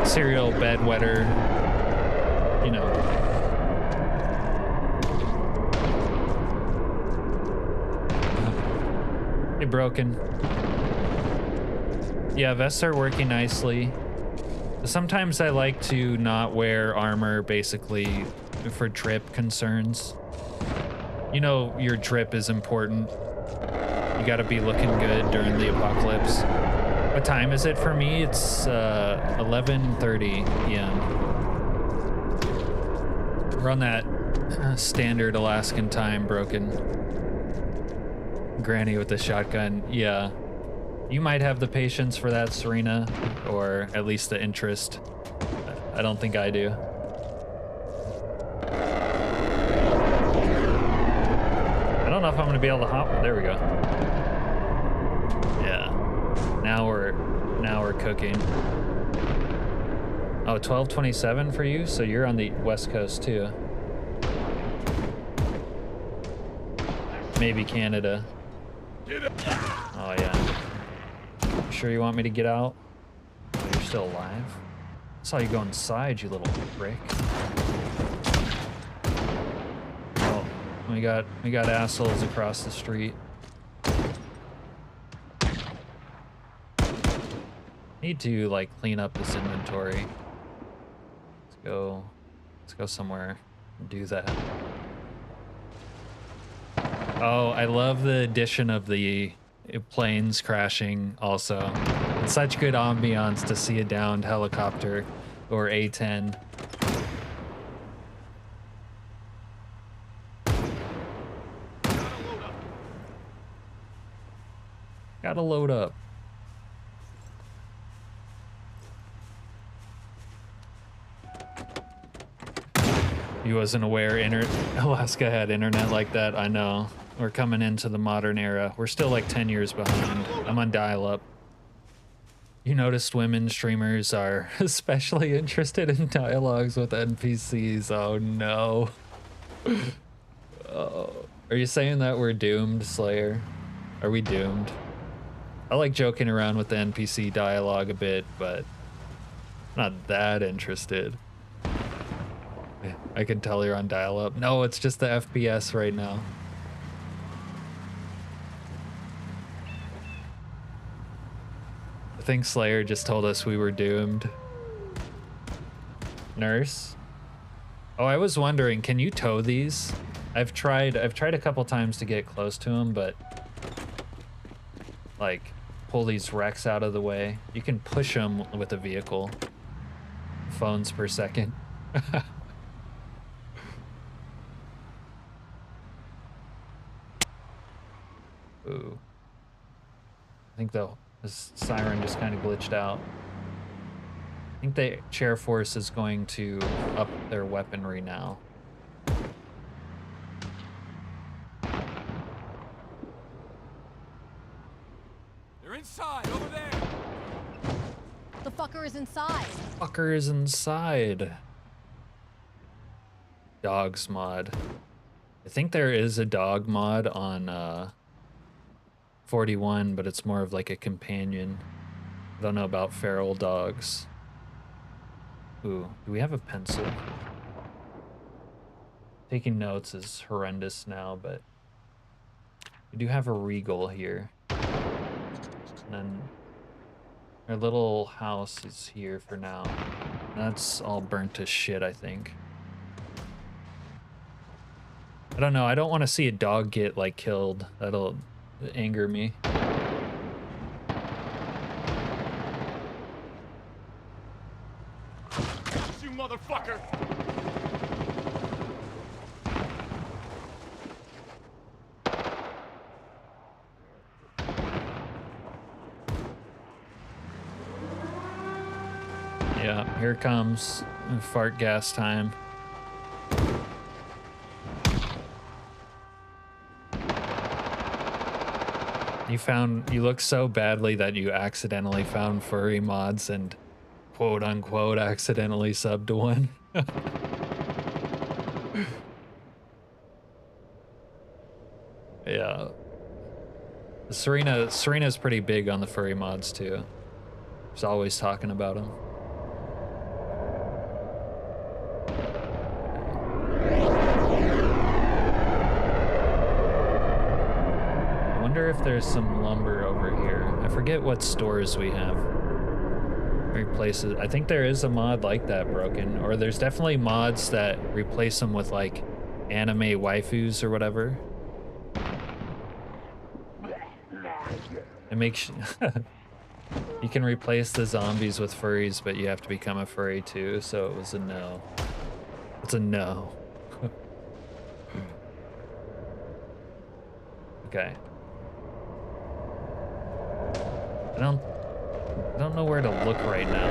serial bedwetter, you know. Hey, broken. Yeah, vests are working nicely. Sometimes I like to not wear armor, basically, for drip concerns. You know, your drip is important. You gotta be looking good during the apocalypse. What time is it for me? It's 11:30 p.m. We're on that standard Alaskan time, broken. Granny with the shotgun, yeah. You might have the patience for that, Serena, or at least the interest. I don't think I do. I don't know if I'm gonna be able to hop. There we go. Yeah. Now we're cooking. Oh, 12:27 for you, so you're on the West Coast too. Maybe Canada. Oh yeah. Sure you want me to get out? Oh, you're still alive? I saw you go inside, you little prick. Oh, we got assholes across the street. Need to like clean up this inventory. Let's go somewhere and do that. Oh, I love the addition of the planes crashing also. It's such good ambiance to see a downed helicopter or A-10. Gotta load up. He wasn't aware Alaska had internet like that. I know. We're coming into the modern era. We're still like 10 years behind. I'm on dial-up. You noticed women streamers are especially interested in dialogues with NPCs. Oh no. Oh. Are you saying that we're doomed, Slayer? Are we doomed? I like joking around with the NPC dialogue a bit, but I'm not that interested. I can tell you're on dial-up. No, it's just the FPS right now. I think Slayer just told us we were doomed. Nurse? Oh, I was wondering, can you tow these? I've tried a couple times to get close to them, but like pull these wrecks out of the way. You can push them with a vehicle. Phones per second. Ooh. I think the siren just kind of glitched out. I think the chair force is going to up their weaponry now. They're inside, over there. The fucker is inside. Fucker is inside. Dogs mod. I think there is a dog mod on 41, but it's more of like a companion. I don't know about feral dogs. Ooh, do we have a pencil? Taking notes is horrendous now, but we do have a Regal here. And then our little house is here for now. That's all burnt to shit, I think. I don't know, I don't want to see a dog get like killed. That'll anger me. You motherfucker! Yeah, here comes fart gas time. You look so badly that you accidentally found furry mods and quote unquote accidentally subbed to one. Yeah. Serena's pretty big on the furry mods too. She's always talking about them. I wonder if there's some lumber over here. I forget what stores we have. Replaces. I think there is a mod like that, Broken, or there's definitely mods that replace them with like anime waifus or whatever. It makes you can replace the zombies with furries, but you have to become a furry too, so it was a no. It's a no. Okay. I don't know where to look right now.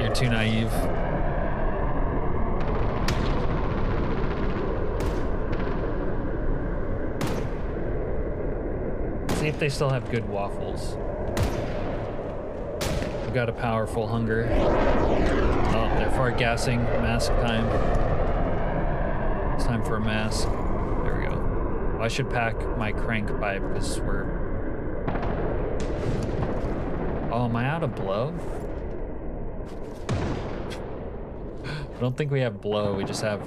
You're too naive. See if they still have good waffles. We've got a powerful hunger. Oh, they're far gassing. Mask time. It's time for a mask. There we go. I should pack my crank pipe because we're... Oh, am I out of blow? I don't think we have blow. We just have...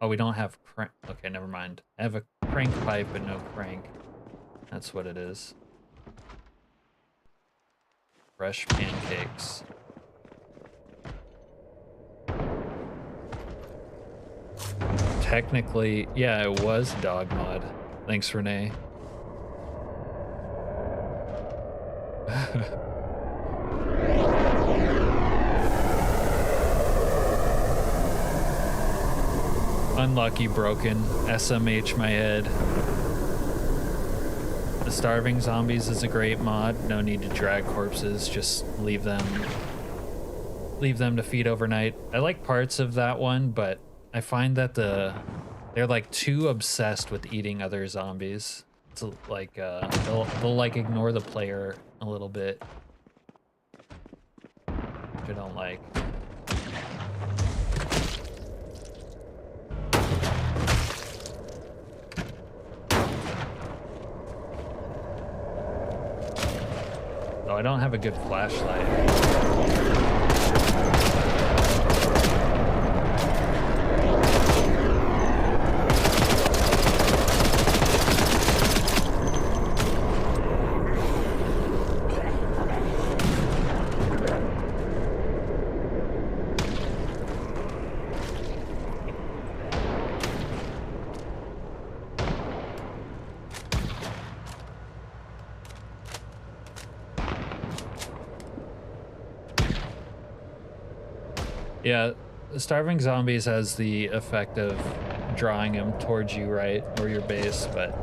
Oh, we don't have crank. Okay, never mind. I have a crank pipe but no crank. That's what it is. Fresh pancakes. Technically, yeah, it was dog mod. Thanks, Renee. Unlucky, Broken. SMH my head. The starving zombies is a great mod. No need to drag corpses. Just leave them to feed overnight. I like parts of that one, but I find that they're like too obsessed with eating other zombies. It's like they'll like ignore the player a little bit, which I don't like. Oh, I don't have a good flashlight. Yeah, starving zombies has the effect of drawing them towards you, right? Or your base, but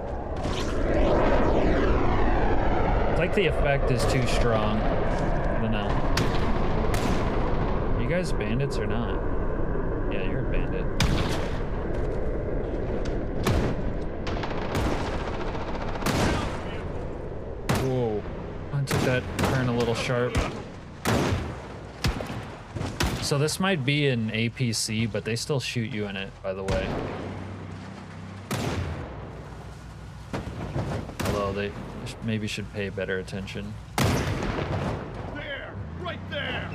it's like the effect is too strong. I don't know. Are you guys bandits or not? Yeah, you're a bandit. Whoa. I took that turn a little sharp. So this might be an APC, but they still shoot you in it, by the way. Although they maybe should pay better attention. There! Right there!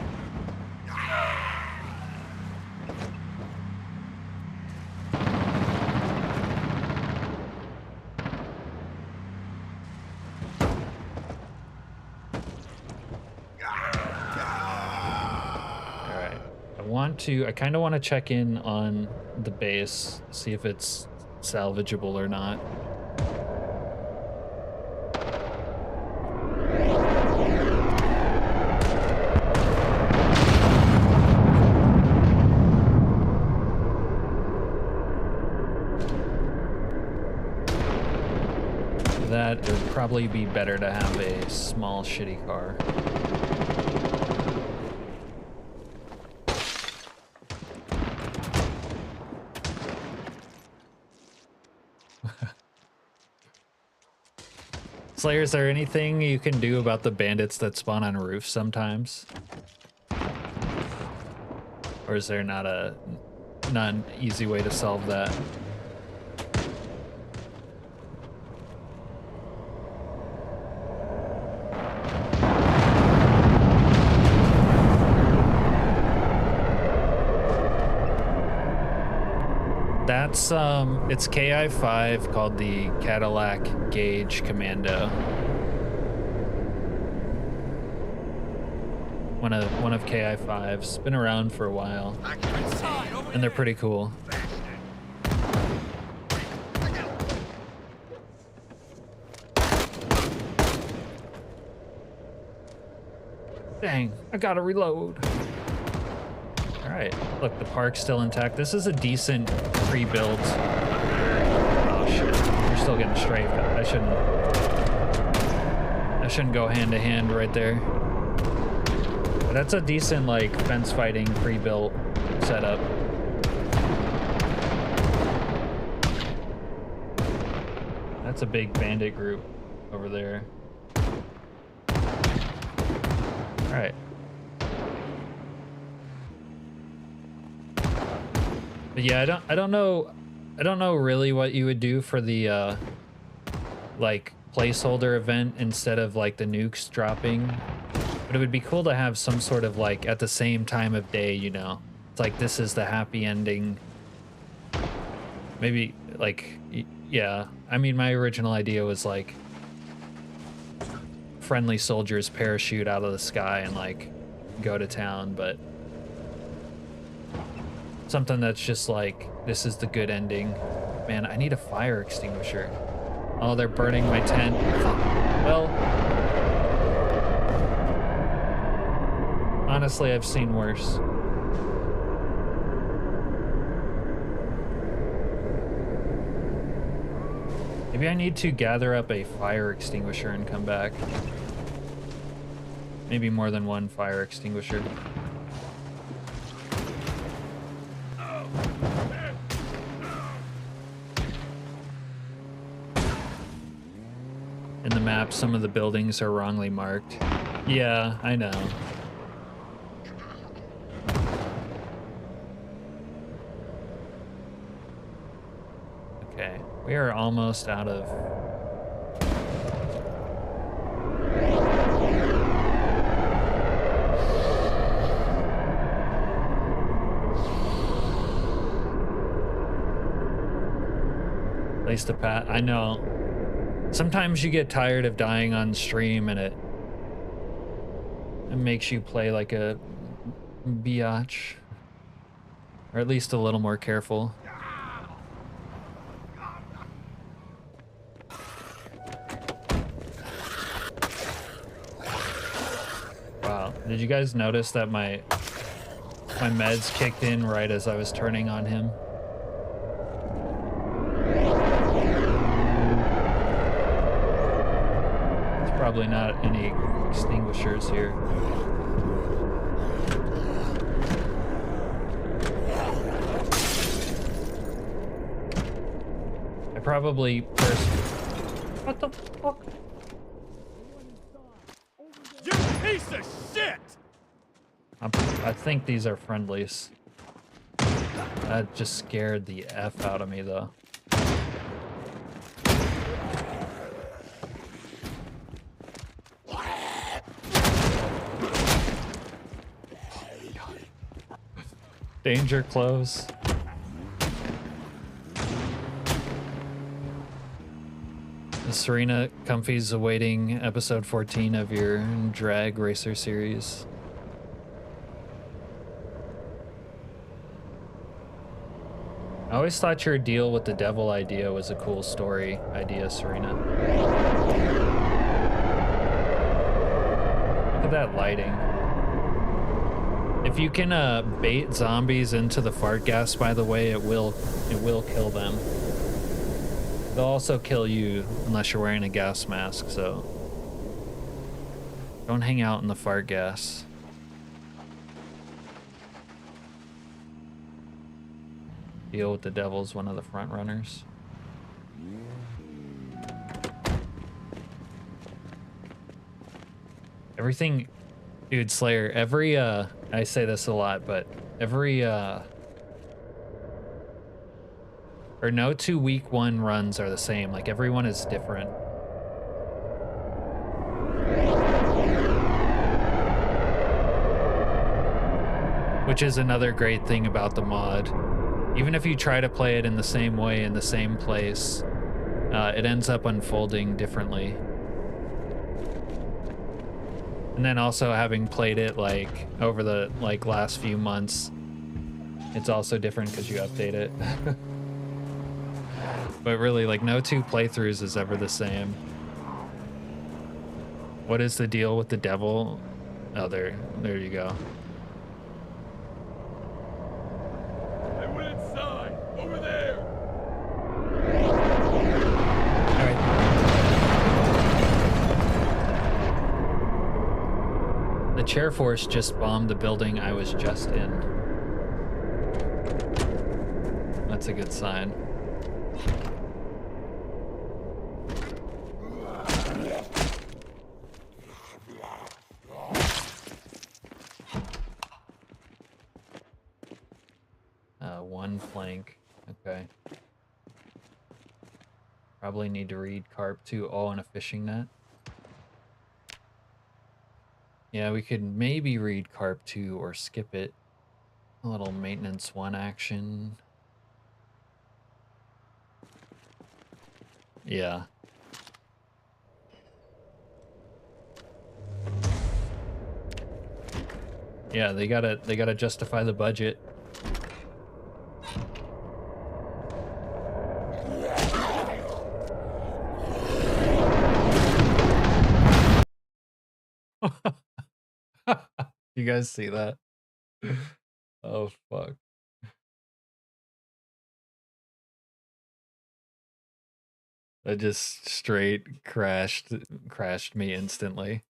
I kind of want to check in on the base, see if it's salvageable or not. That it would probably be better to have a small shitty car. Slayer, is there anything you can do about the bandits that spawn on roofs sometimes? Or is there not an easy way to solve that? That's it's KI-5 called the Cadillac Gauge Commando. One of KI-5's been around for a while, and they're pretty cool. Dang, I gotta reload. All right, look, the park's still intact. This is a decent pre-built. Oh shit, we're still getting strafed. I shouldn't go hand to hand right there. But that's a decent like fence fighting pre-built setup. That's a big bandit group over there. All right. But yeah, I don't know really what you would do for the like placeholder event instead of like the nukes dropping. But it would be cool to have some sort of like at the same time of day, you know. It's like this is the happy ending. Maybe like yeah, I mean my original idea was like friendly soldiers parachute out of the sky and like go to town, but something that's just like, this is the good ending. Man, I need a fire extinguisher. Oh, they're burning my tent. Well, honestly, I've seen worse. Maybe I need to gather up a fire extinguisher and come back. Maybe more than one fire extinguisher. In the map, some of the buildings are wrongly marked. Yeah, I know. Okay, we are almost out of... place to pat. I know. Sometimes you get tired of dying on stream and it makes you play like a biatch. Or at least a little more careful. Wow, did you guys notice that my meds kicked in right as I was turning on him? Probably not any extinguishers here. I probably first... What the fuck? You piece of shit! I think these are friendlies. That just scared the F out of me though. Danger close. Serena, Comfy's awaiting episode 14 of your drag racer series. I always thought your deal with the devil idea was a cool story idea, Serena. Look at that lighting. If you can bait zombies into the fart gas, by the way, it will kill them. They'll also kill you unless you're wearing a gas mask, so don't hang out in the fart gas. Deal with the Devil's one of the front runners. Everything, dude, Slayer, every, I say this a lot, but every, or no 2 week 1 runs are the same. Like, everyone is different. Which is another great thing about the mod. Even if you try to play it in the same way, in the same place, it ends up unfolding differently. And then also having played it like over the last few months, it's also different because you update it. But really, like, no 2 playthroughs is ever the same. What is the deal with the devil? Oh, there you go. I went inside, over there. All right. The chair force just bombed the building I was just in. That's a good sign. One plank. Okay. Probably need to read Carp 2. Oh, and a fishing net. Yeah, we could maybe read Carp 2 or skip it. A little maintenance 1 action. Yeah. Yeah, they gotta justify the budget. You guys see that? Oh fuck. That just straight crashed me instantly.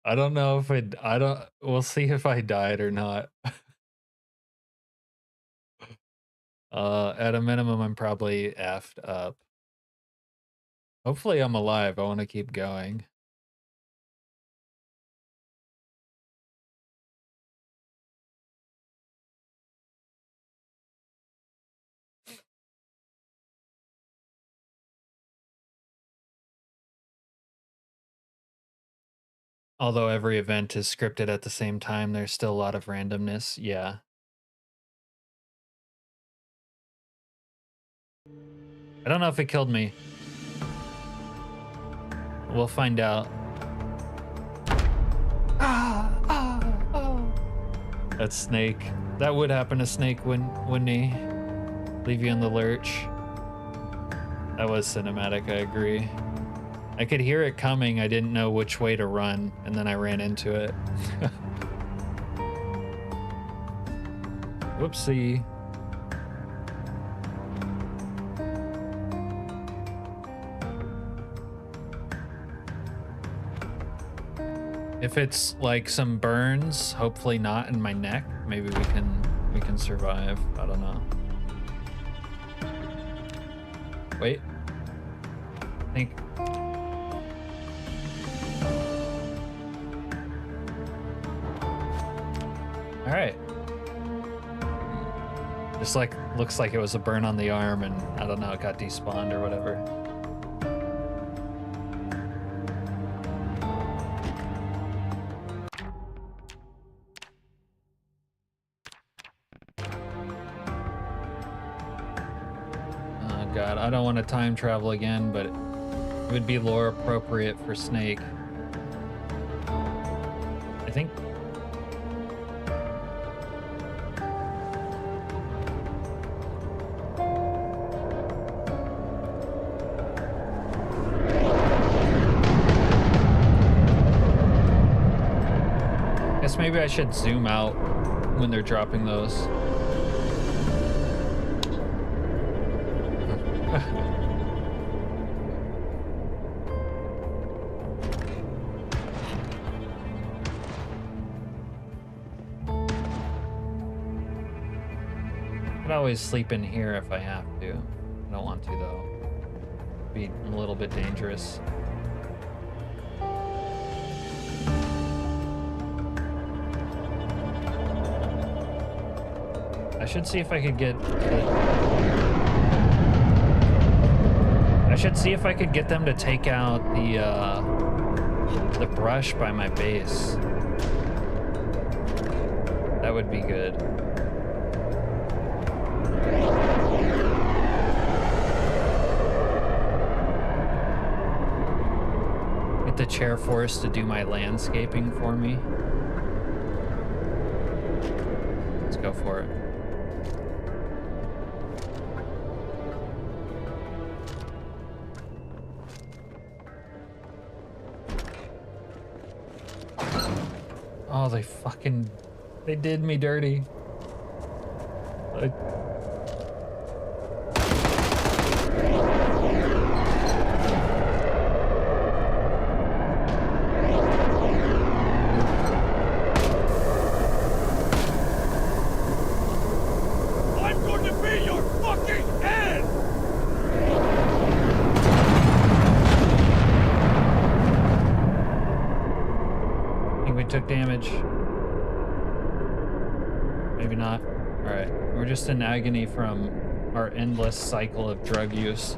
I don't know if we'll see if I died or not. At a minimum, I'm probably effed up. Hopefully I'm alive. I want to keep going. Although every event is scripted at the same time, there's still a lot of randomness. Yeah. I don't know if it killed me. We'll find out. That's Snake. That would happen to Snake, wouldn't he? Leave you in the lurch. That was cinematic, I agree. I could hear it coming, I didn't know which way to run, and then I ran into it. Whoopsie. If it's like some burns, hopefully not in my neck, maybe we can survive. I don't know. Wait. I think. All right. Just like looks like it was a burn on the arm, and I don't know, it got despawned or whatever. God, I don't want to time travel again, but it would be lore appropriate for Snake. I think. Guess maybe I should zoom out when they're dropping those. I could always sleep in here if I have to. I don't want to though. be a little bit dangerous. I should see if I could get I should see if I could get them to take out the brush by my base. That would be good. Get the chair force to do my landscaping for me. Let's go for it. Oh, they did me dirty. I'm going to be your fucking end! I think we took damage. Maybe not. Alright, we're just in agony from our endless cycle of drug use.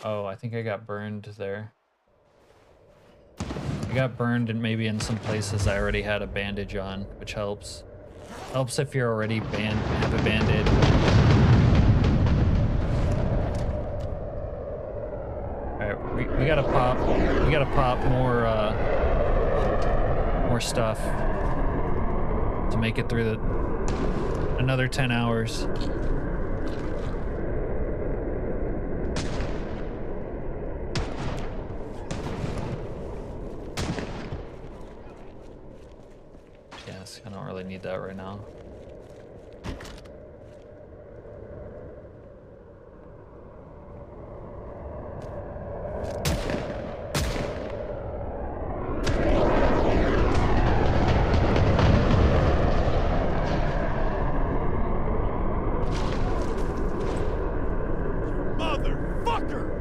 Oh, I think I got burned there. I got burned and maybe in some places I already had a bandage on, which helps. Helps if you're already have a band-aid. Alright, we gotta pop more stuff to make it through another 10 hours. Yes, I don't really need that right now.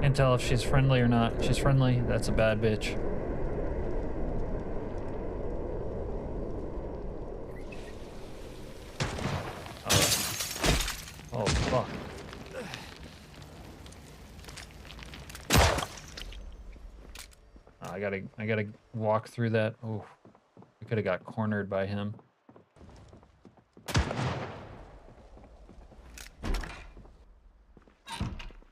Can't tell if she's friendly or not. She's friendly. That's a bad bitch. Oh fuck. I gotta walk through that. Oh, we could have got cornered by him.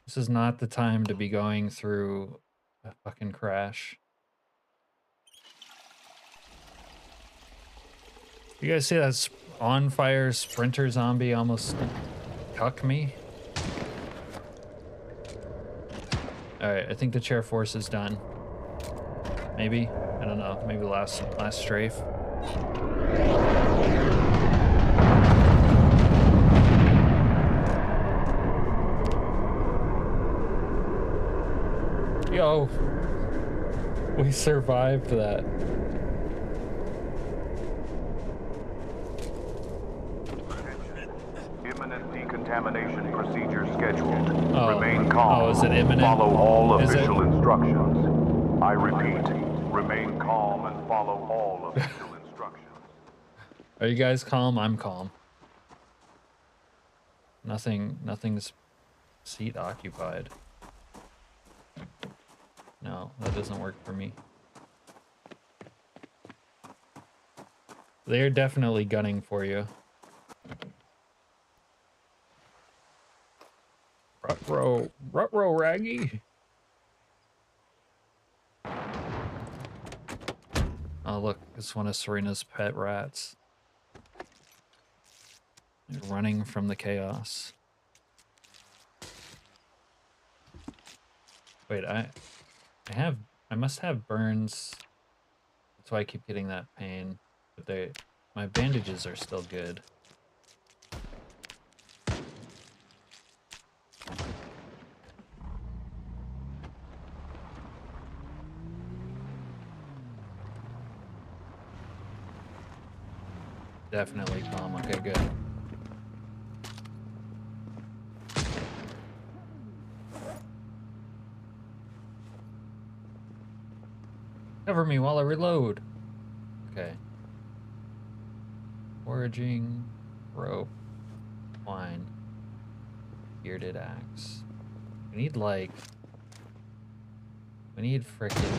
This is not the time to be going through a fucking crash. You guys see that on fire sprinter zombie almost cuck me? Alright, I think the chair force is done. Maybe? I don't know. Maybe last strafe. Yo, we survived that. Imminent decontamination procedure scheduled. Oh. Remain calm. Oh, is it imminent? Follow all Is official it? instructions. I repeat, remain calm and follow all official instructions. Are you guys calm? I'm calm. Nothing's seat occupied. No, that doesn't work for me. They're definitely gunning for you. Rut-row, Raggy. Oh look, it's one of Serena's pet rats. They're running from the chaos. Wait, I must have burns. That's why I keep getting that pain. But my bandages are still good. Definitely calm. Okay, good. Cover me while I reload. Okay. Foraging, rope, wine, bearded axe. We need like... We need frickin'...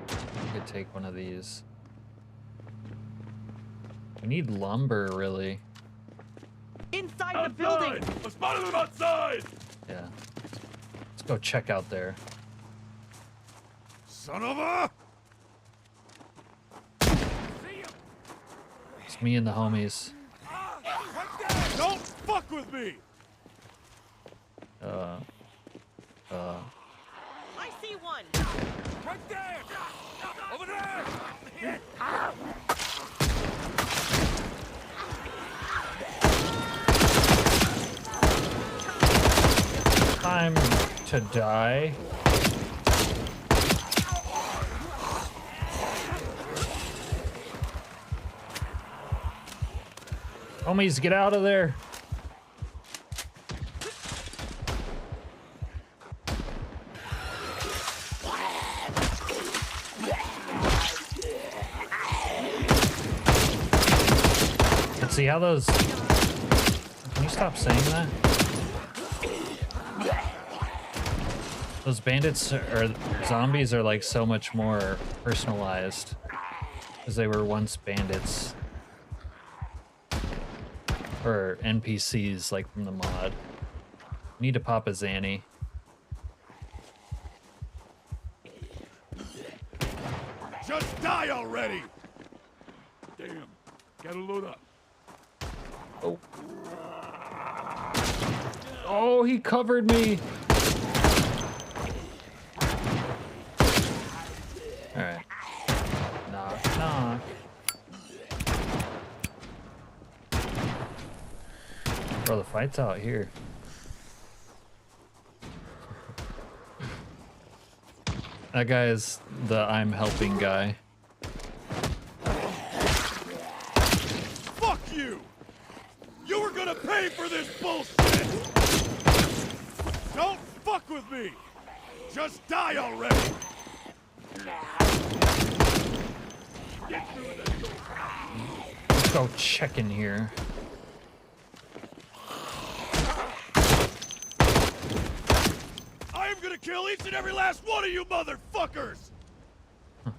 We could take one of these. We need lumber, really. Inside the building! I spotted them outside! Yeah. Let's go check out there. Son of a... It's me and the homies. Don't fuck with me! I see one! Right there! Over there! Time to die. Homies, get out of there. Let's see how those... Can you stop saying that? Those bandits or zombies are like so much more personalized because they were once bandits or NPCs like from the mod. Need to pop a Zanny. Just die already! Damn, gotta load up. Oh. Oh, he covered me. All right. Knock, knock. Bro, the fight's out here. That guy is the I'm helping guy. Fuck you! You were gonna pay for this bullshit! Don't fuck with me! Just die already! Let's go check in here. I am gonna kill each and every last one of you motherfuckers! Huh.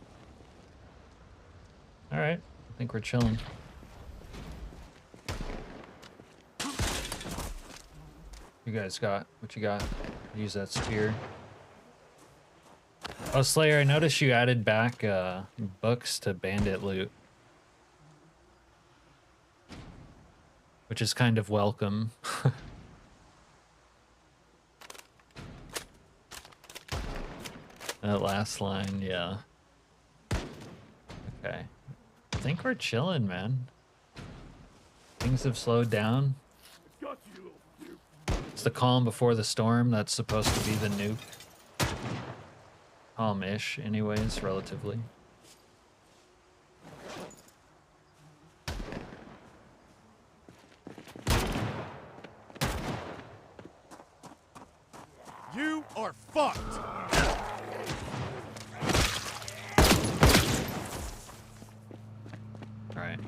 All right, I think we're chilling. You guys got what you got? Use that spear. Oh, Slayer, I noticed you added back books to bandit loot, which is kind of welcome. That last line, yeah. Okay. I think we're chilling, man. Things have slowed down. It's the calm before the storm. That's supposed to be the nuke. Calm-ish, anyways, relatively. You are fucked! Alright.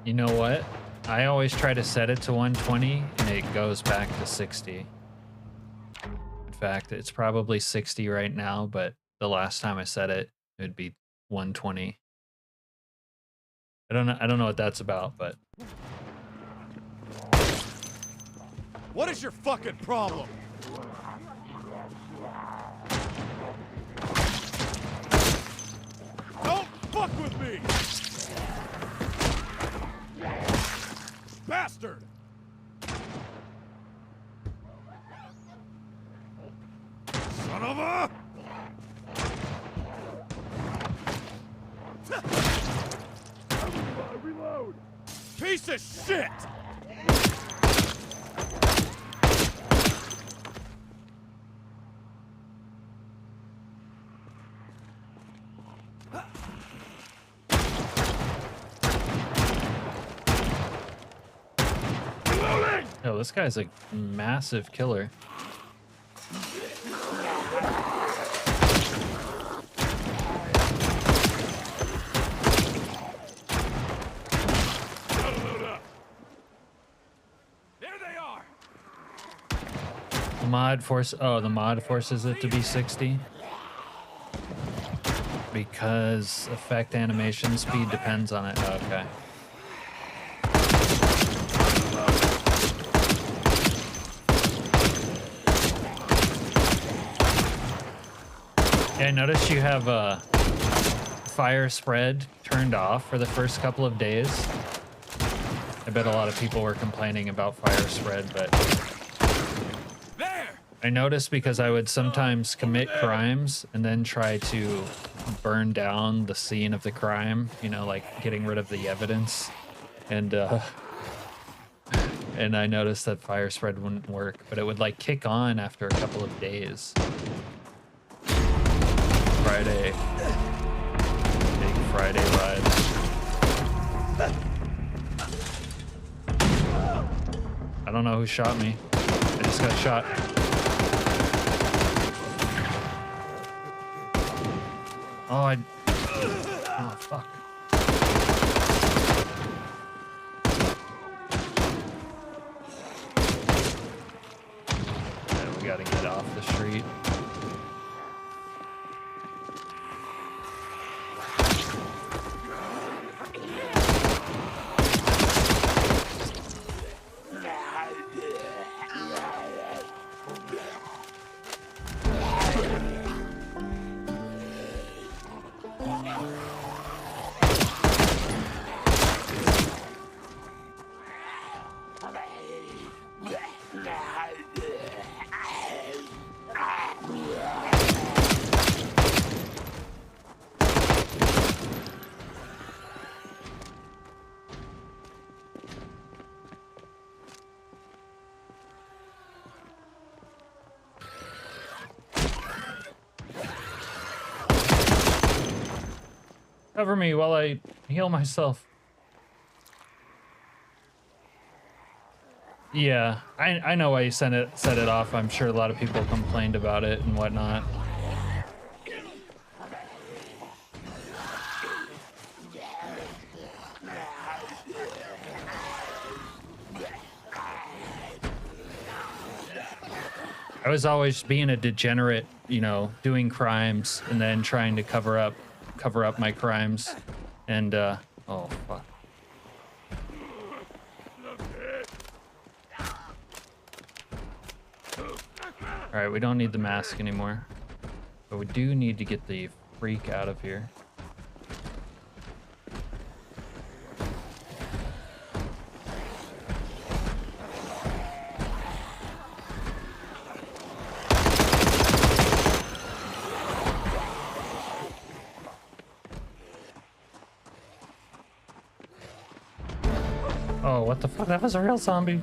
You know what? I always try to set it to 120 and it goes back to 60. In fact, it's probably 60 right now, but the last time I set it, it would be 120. I don't know what that's about, but What is your fucking problem? Don't fuck with me! Bastard! Son of a... Reload! Piece of shit! Yo, this guy's a massive killer. The mod forces it to be 60 because effect animation speed depends on it. Okay. Yeah, I noticed you have fire spread turned off for the first couple of days. I bet a lot of people were complaining about fire spread, but I noticed because I would sometimes commit crimes and then try to burn down the scene of the crime, you know, like getting rid of the evidence. And I noticed that fire spread wouldn't work, but it would like kick on after a couple of days. Friday. Big Friday vibes. I don't know who shot me. I just got shot. Oh, fuck. Yeah, we gotta get off the street. Cover me while I heal myself. Yeah, I know why you set it off. I'm sure a lot of people complained about it and whatnot. I was always being a degenerate, you know, doing crimes and then trying to cover up my crimes, and oh fuck. All right, we don't need the mask anymore, but we do need to get the freak out of here. Oh, what the fuck? That was a real zombie.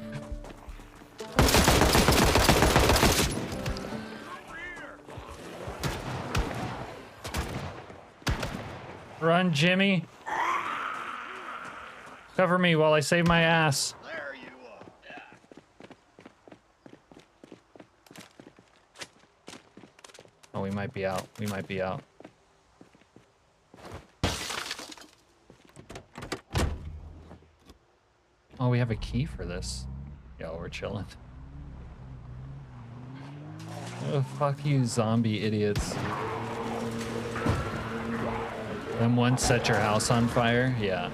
Run, Jimmy. Cover me while I save my ass. Oh, we might be out. We might be out. Oh, we have a key for this. Yo, we're chilling. Oh, fuck you, zombie idiots. Them once set your house on fire? Yeah.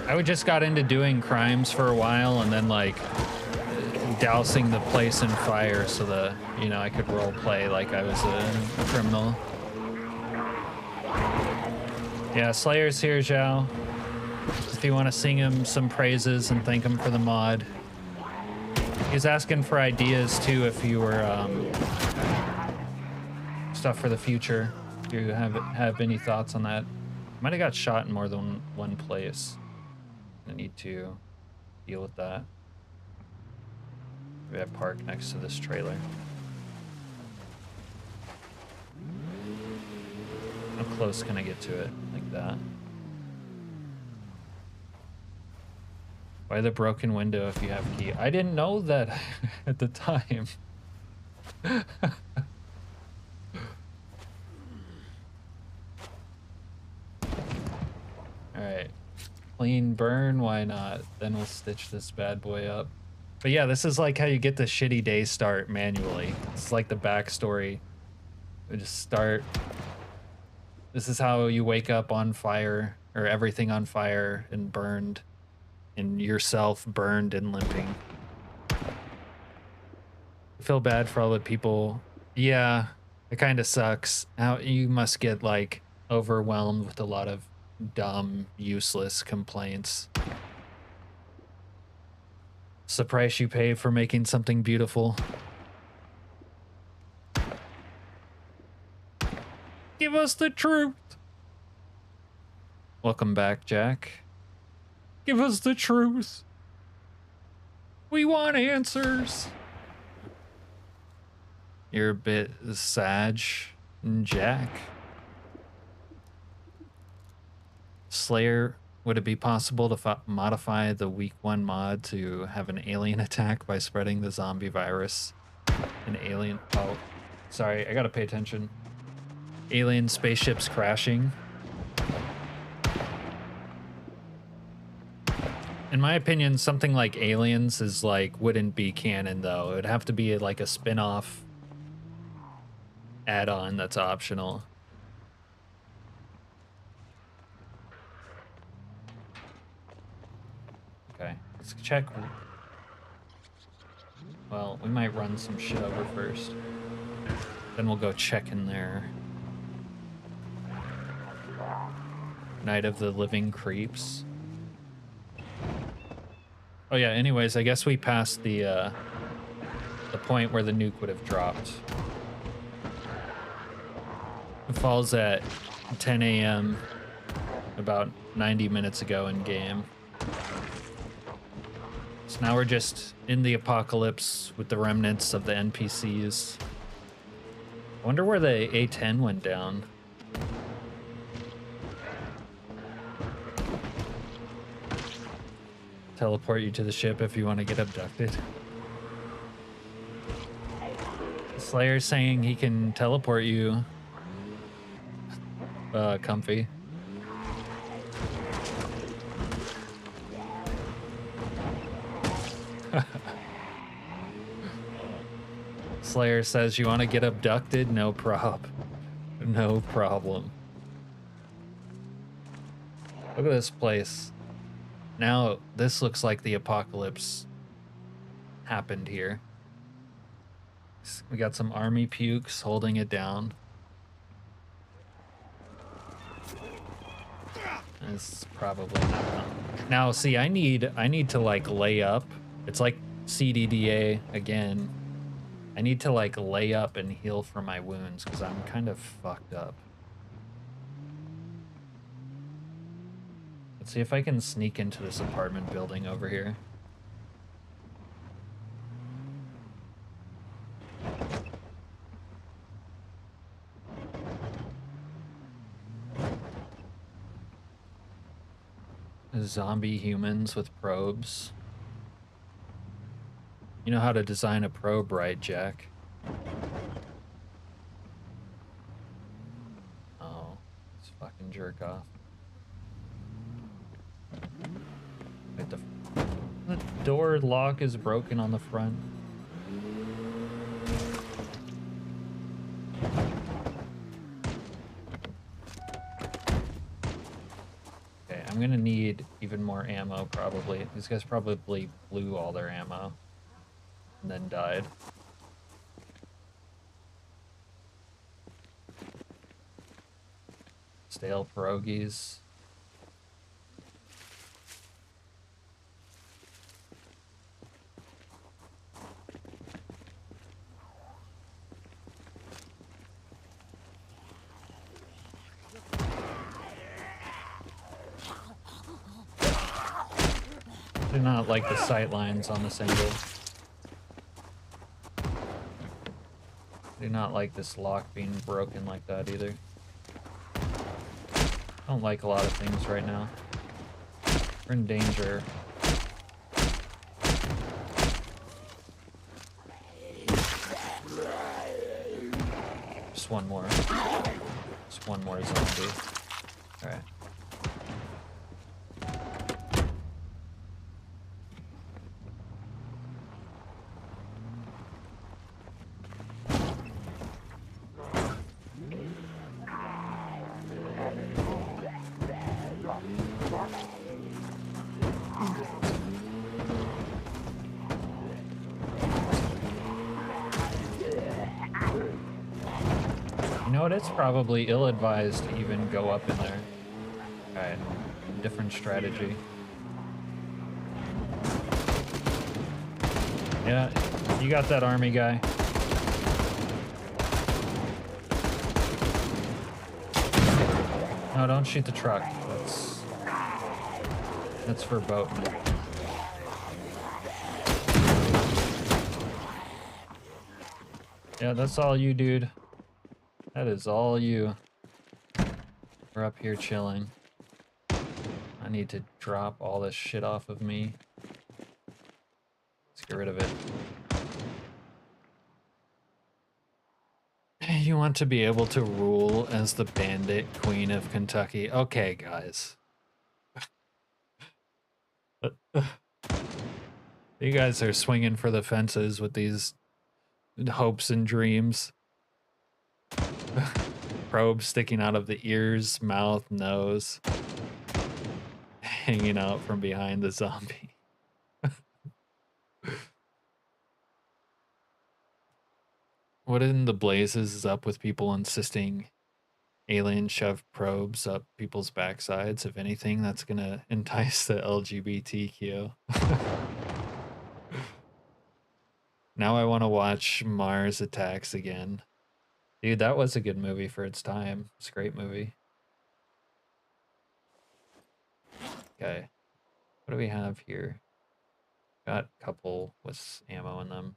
I just got into doing crimes for a while and then, like, dousing the place in fire so that, you know, I could role play like I was a criminal. Yeah, Slayer's here, Zhao. If you want to sing him some praises and thank him for the mod. He's asking for ideas too if you were stuff for the future. Do you have any thoughts on that? Might have got shot in more than one place. I need to deal with that. We have park next to this trailer. How close can I get to it? Like that. Why the broken window if you have key? I didn't know that at the time. Alright. Clean burn, why not? Then we'll stitch this bad boy up. But yeah, this is like how you get the shitty day start manually. It's like the backstory. We just start. This is how you wake up on fire, or everything on fire and burned, and yourself burned and limping. I feel bad for all the people. Yeah, it kind of sucks. How you must get like overwhelmed with a lot of dumb, useless complaints. It's the price you pay for making something beautiful. Give us the truth. Welcome back, Jack. Give us the truth. We want answers. You're a bit Sag, Jack. Slayer, would it be possible to modify the week 1 mod to have an alien attack by spreading the zombie virus? An alien... Oh, sorry, I gotta pay attention. Alien spaceships crashing. In my opinion, something like Aliens is like, wouldn't be canon though. It'd have to be like a spin-off add-on that's optional. Okay, let's check. Well, we might run some shit over first. Then we'll go check in there. Night of the Living Creeps. Oh yeah, anyways, I guess we passed the point where the nuke would have dropped. It falls at 10 a.m. about 90 minutes ago in game. So now we're just in the apocalypse with the remnants of the NPCs. I wonder where the A-10 went down. Teleport you to the ship if you want to get abducted. Slayer's saying he can teleport you. Comfy. Slayer says, you want to get abducted? No prob. No problem. Look at this place. Now, this looks like the apocalypse happened here. We got some army pukes holding it down. It's probably not. Now, see, I need to like lay up. It's like CDDA again. I need to like lay up and heal from my wounds because I'm kind of fucked up. Let's see if I can sneak into this apartment building over here. Zombie humans with probes. You know how to design a probe, right, Jack? Oh, let's fucking jerk off. Wait, the door lock is broken on the front. Okay, I'm gonna need even more ammo probably. These guys probably blew all their ammo and then died. Stale pierogies. Do not like the sight lines on this angle. Do not like this lock being broken like that either. I don't like a lot of things right now. We're in danger. Just one more. Just one more zombie. Alright. You know what? It's probably ill-advised to even go up in there. Alright. Different strategy. Yeah, you got that army guy. No, don't shoot the truck. That's verboten. Yeah, that's all you, dude. That is all you. We're up here chilling. I need to drop all this shit off of me. Let's get rid of it. You want to be able to rule as the bandit queen of Kentucky. Okay, guys. You guys are swinging for the fences with these hopes and dreams. Probes sticking out of the ears, mouth, nose. Hanging out from behind the zombie. What in the blazes is up with people insisting aliens shove probes up people's backsides? If anything, that's gonna entice the LGBTQ. Now I want to watch Mars Attacks again. Dude, that was a good movie for its time. It's a great movie. Okay. What do we have here? Got a couple with ammo in them.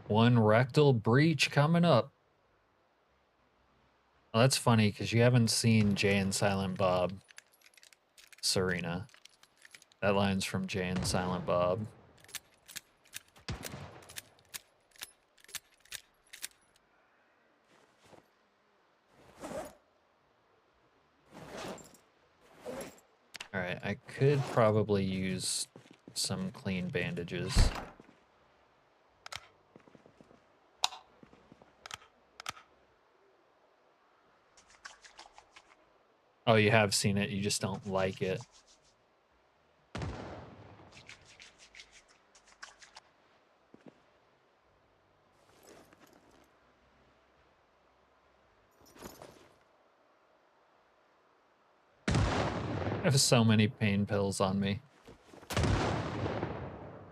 One rectal breach coming up. Well, that's funny because you haven't seen Jay and Silent Bob, Serena. That line's from Jay and Silent Bob. Alright, I could probably use some clean bandages. Oh, you have seen it, you just don't like it. I have so many pain pills on me.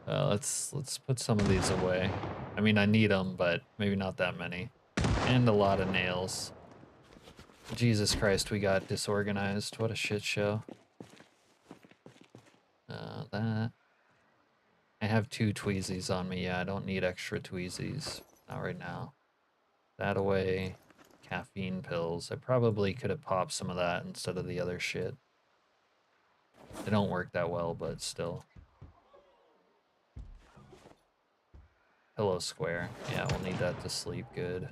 Let's put some of these away. I mean, I need them, but maybe not that many. And a lot of nails. Jesus Christ, we got disorganized. What a shit show. That. I have 2 tweezies on me. Yeah, I don't need extra tweezies. Not right now. That away. Caffeine pills. I probably could have popped some of that instead of the other shit. They don't work that well, but still. Pillow square. Yeah, we'll need that to sleep good.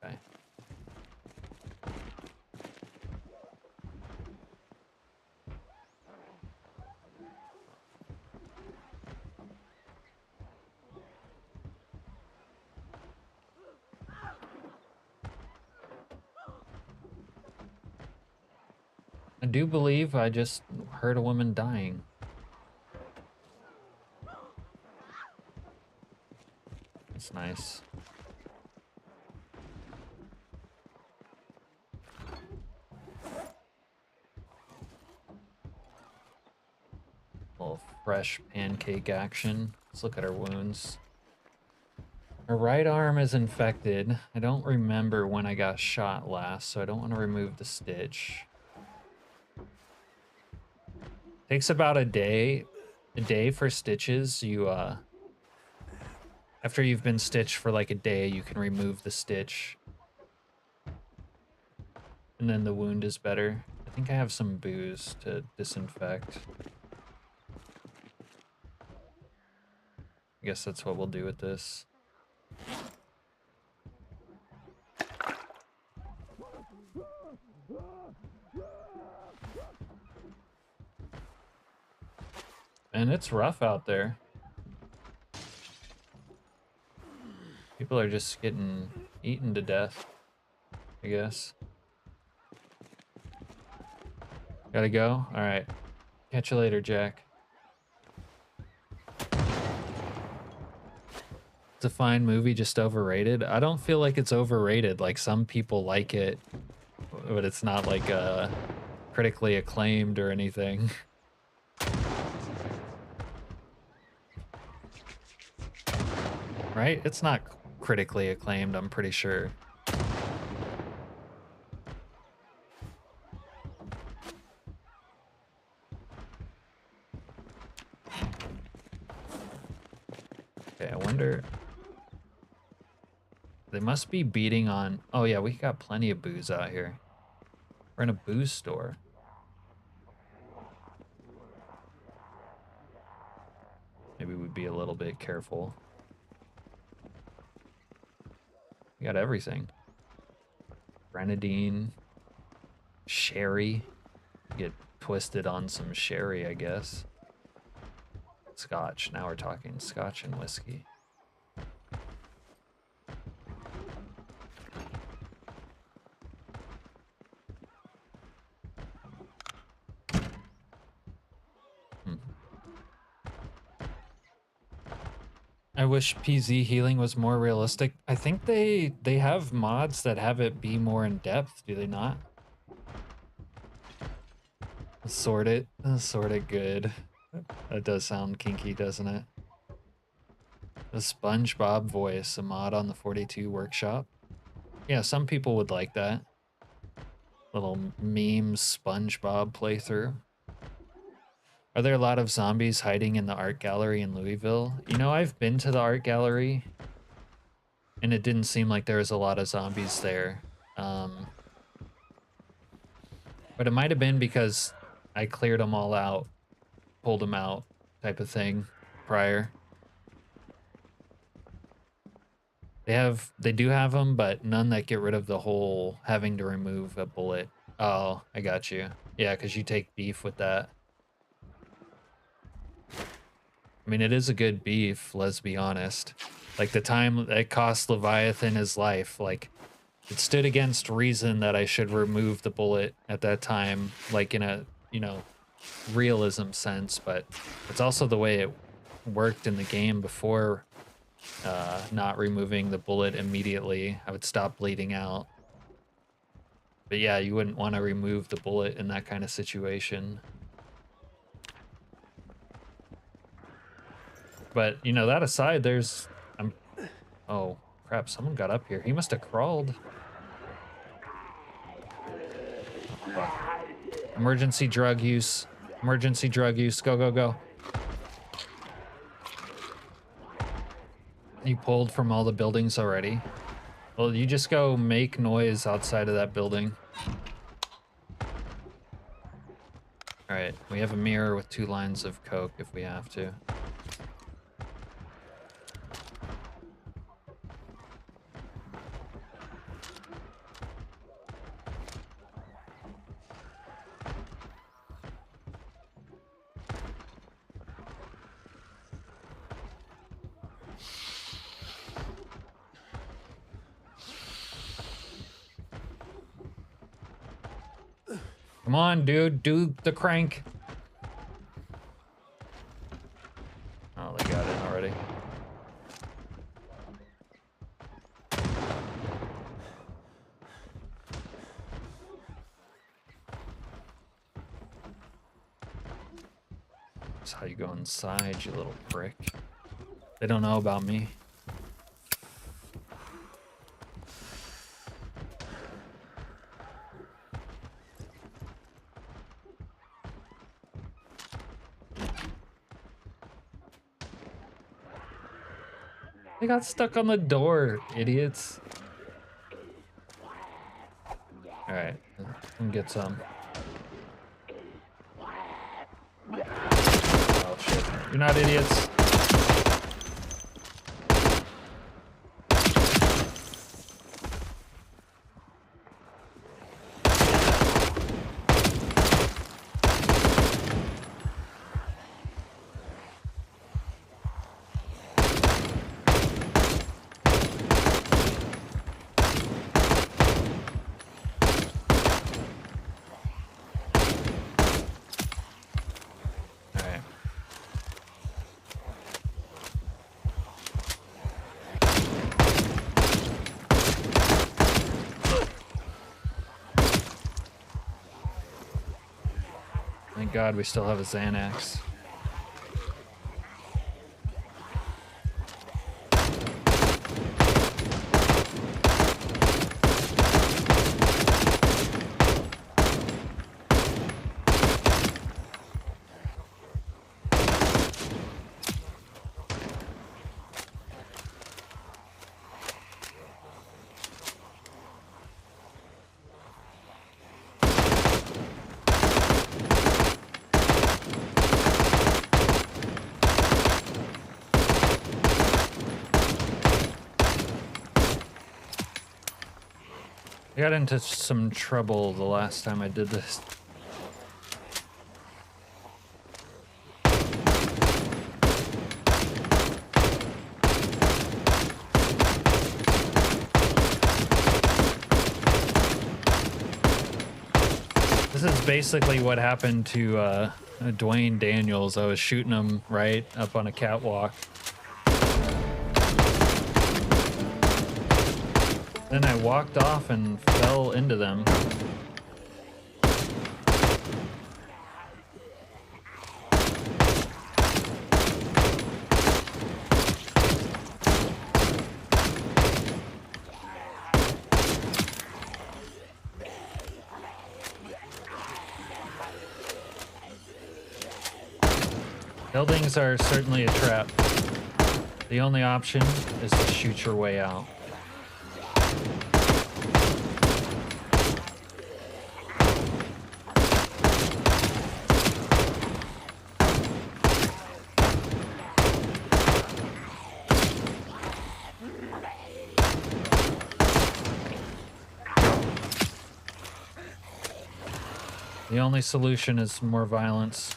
Okay. I do believe I just heard a woman dying. That's nice. A little fresh pancake action. Let's look at our wounds. My right arm is infected. I don't remember when I got shot last, so I don't want to remove the stitch. Takes about a day for stitches. You after you've been stitched for like a day, you can remove the stitch. And then the wound is better. I think I have some booze to disinfect. I guess that's what we'll do with this. And it's rough out there. People are just getting eaten to death, I guess. Gotta go? Alright. Catch you later, Jack. It's a fine movie, just overrated. I don't feel like it's overrated. Like, some people like it, but it's not like critically acclaimed or anything. Right? It's not critically acclaimed, I'm pretty sure. Okay, I wonder... They must be beating on... Oh yeah, we got plenty of booze out here. We're in a booze store. Maybe we'd be a little bit careful. We got everything. Grenadine. Sherry. Get twisted on some sherry, I guess. Scotch. Now we're talking scotch and whiskey. I wish PZ healing was more realistic. I think they have mods that have it be more in depth, do they not? Sort it good. That does sound kinky, doesn't it? The SpongeBob voice, a mod on the 42 workshop. Yeah, some people would like that. Little meme SpongeBob playthrough. Are there a lot of zombies hiding in the art gallery in Louisville? You know, I've been to the art gallery, and it didn't seem like there was a lot of zombies there. But it might have been because I cleared them all out, pulled them out, type of thing, prior. They do have them, but none that get rid of the whole having to remove a bullet. Oh, I got you. Yeah, because you take beef with that. I mean, it is a good beef, let's be honest. Like, the time it cost Leviathan his life, like, it stood against reason that I should remove the bullet at that time, like, in a, you know, realism sense, but it's also the way it worked in the game before not removing the bullet immediately. I would stop bleeding out. But yeah, you wouldn't want to remove the bullet in that kind of situation. But, you know, that aside, there's... Oh, crap, someone got up here. He must have crawled. Fuck. Emergency drug use. Emergency drug use. Go, go, go. You pulled from all the buildings already? Well, you just go make noise outside of that building. Alright, we have a mirror with 2 lines of coke if we have to. Come on, dude, do the crank. Oh, they got it already. That's how you go inside, you little prick. They don't know about me. They got stuck on the door, idiots. Alright, let me get some. Oh shit. You're not idiots. Thank God we still have a Xanax. I got into some trouble the last time I did this. This is basically what happened to Dwayne Daniels. I was shooting him right up on a catwalk. Then I walked off and fell into them. Buildings are certainly a trap. The only option is to shoot your way out. The only solution is more violence.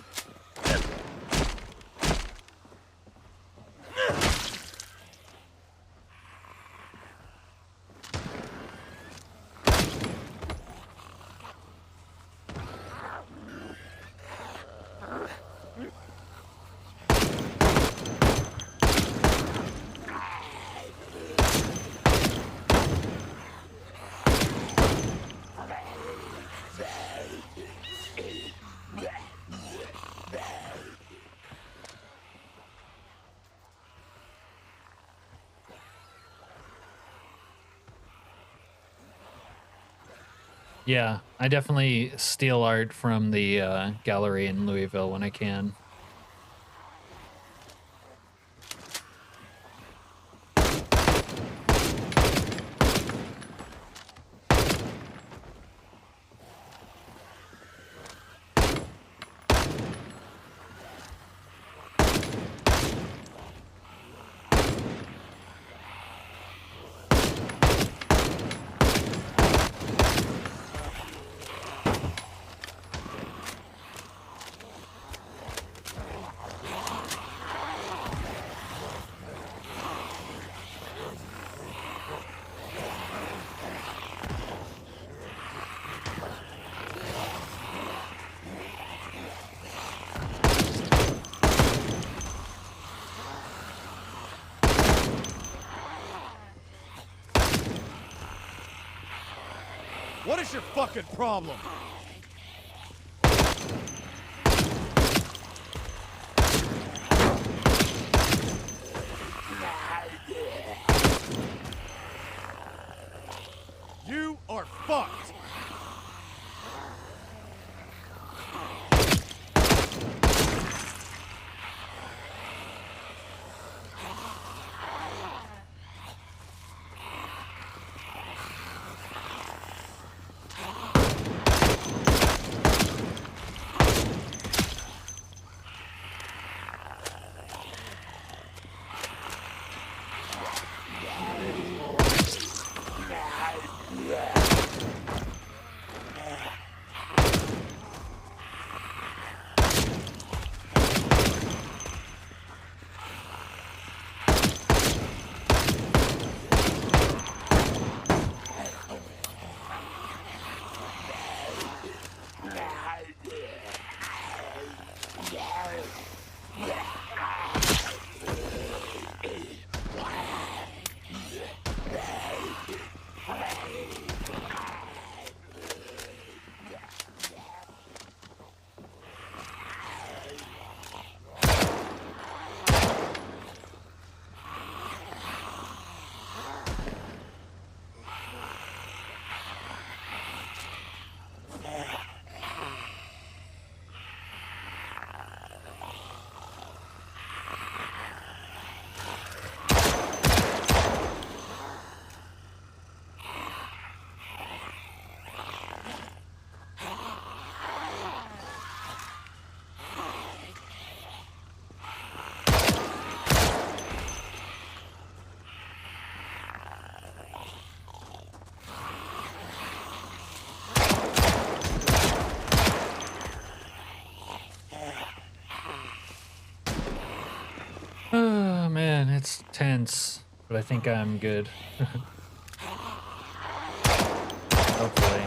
Yeah, I definitely steal art from the gallery in Louisville when I can. What is your fucking problem? You are fucked. It's tense, but I think I'm good. Hopefully.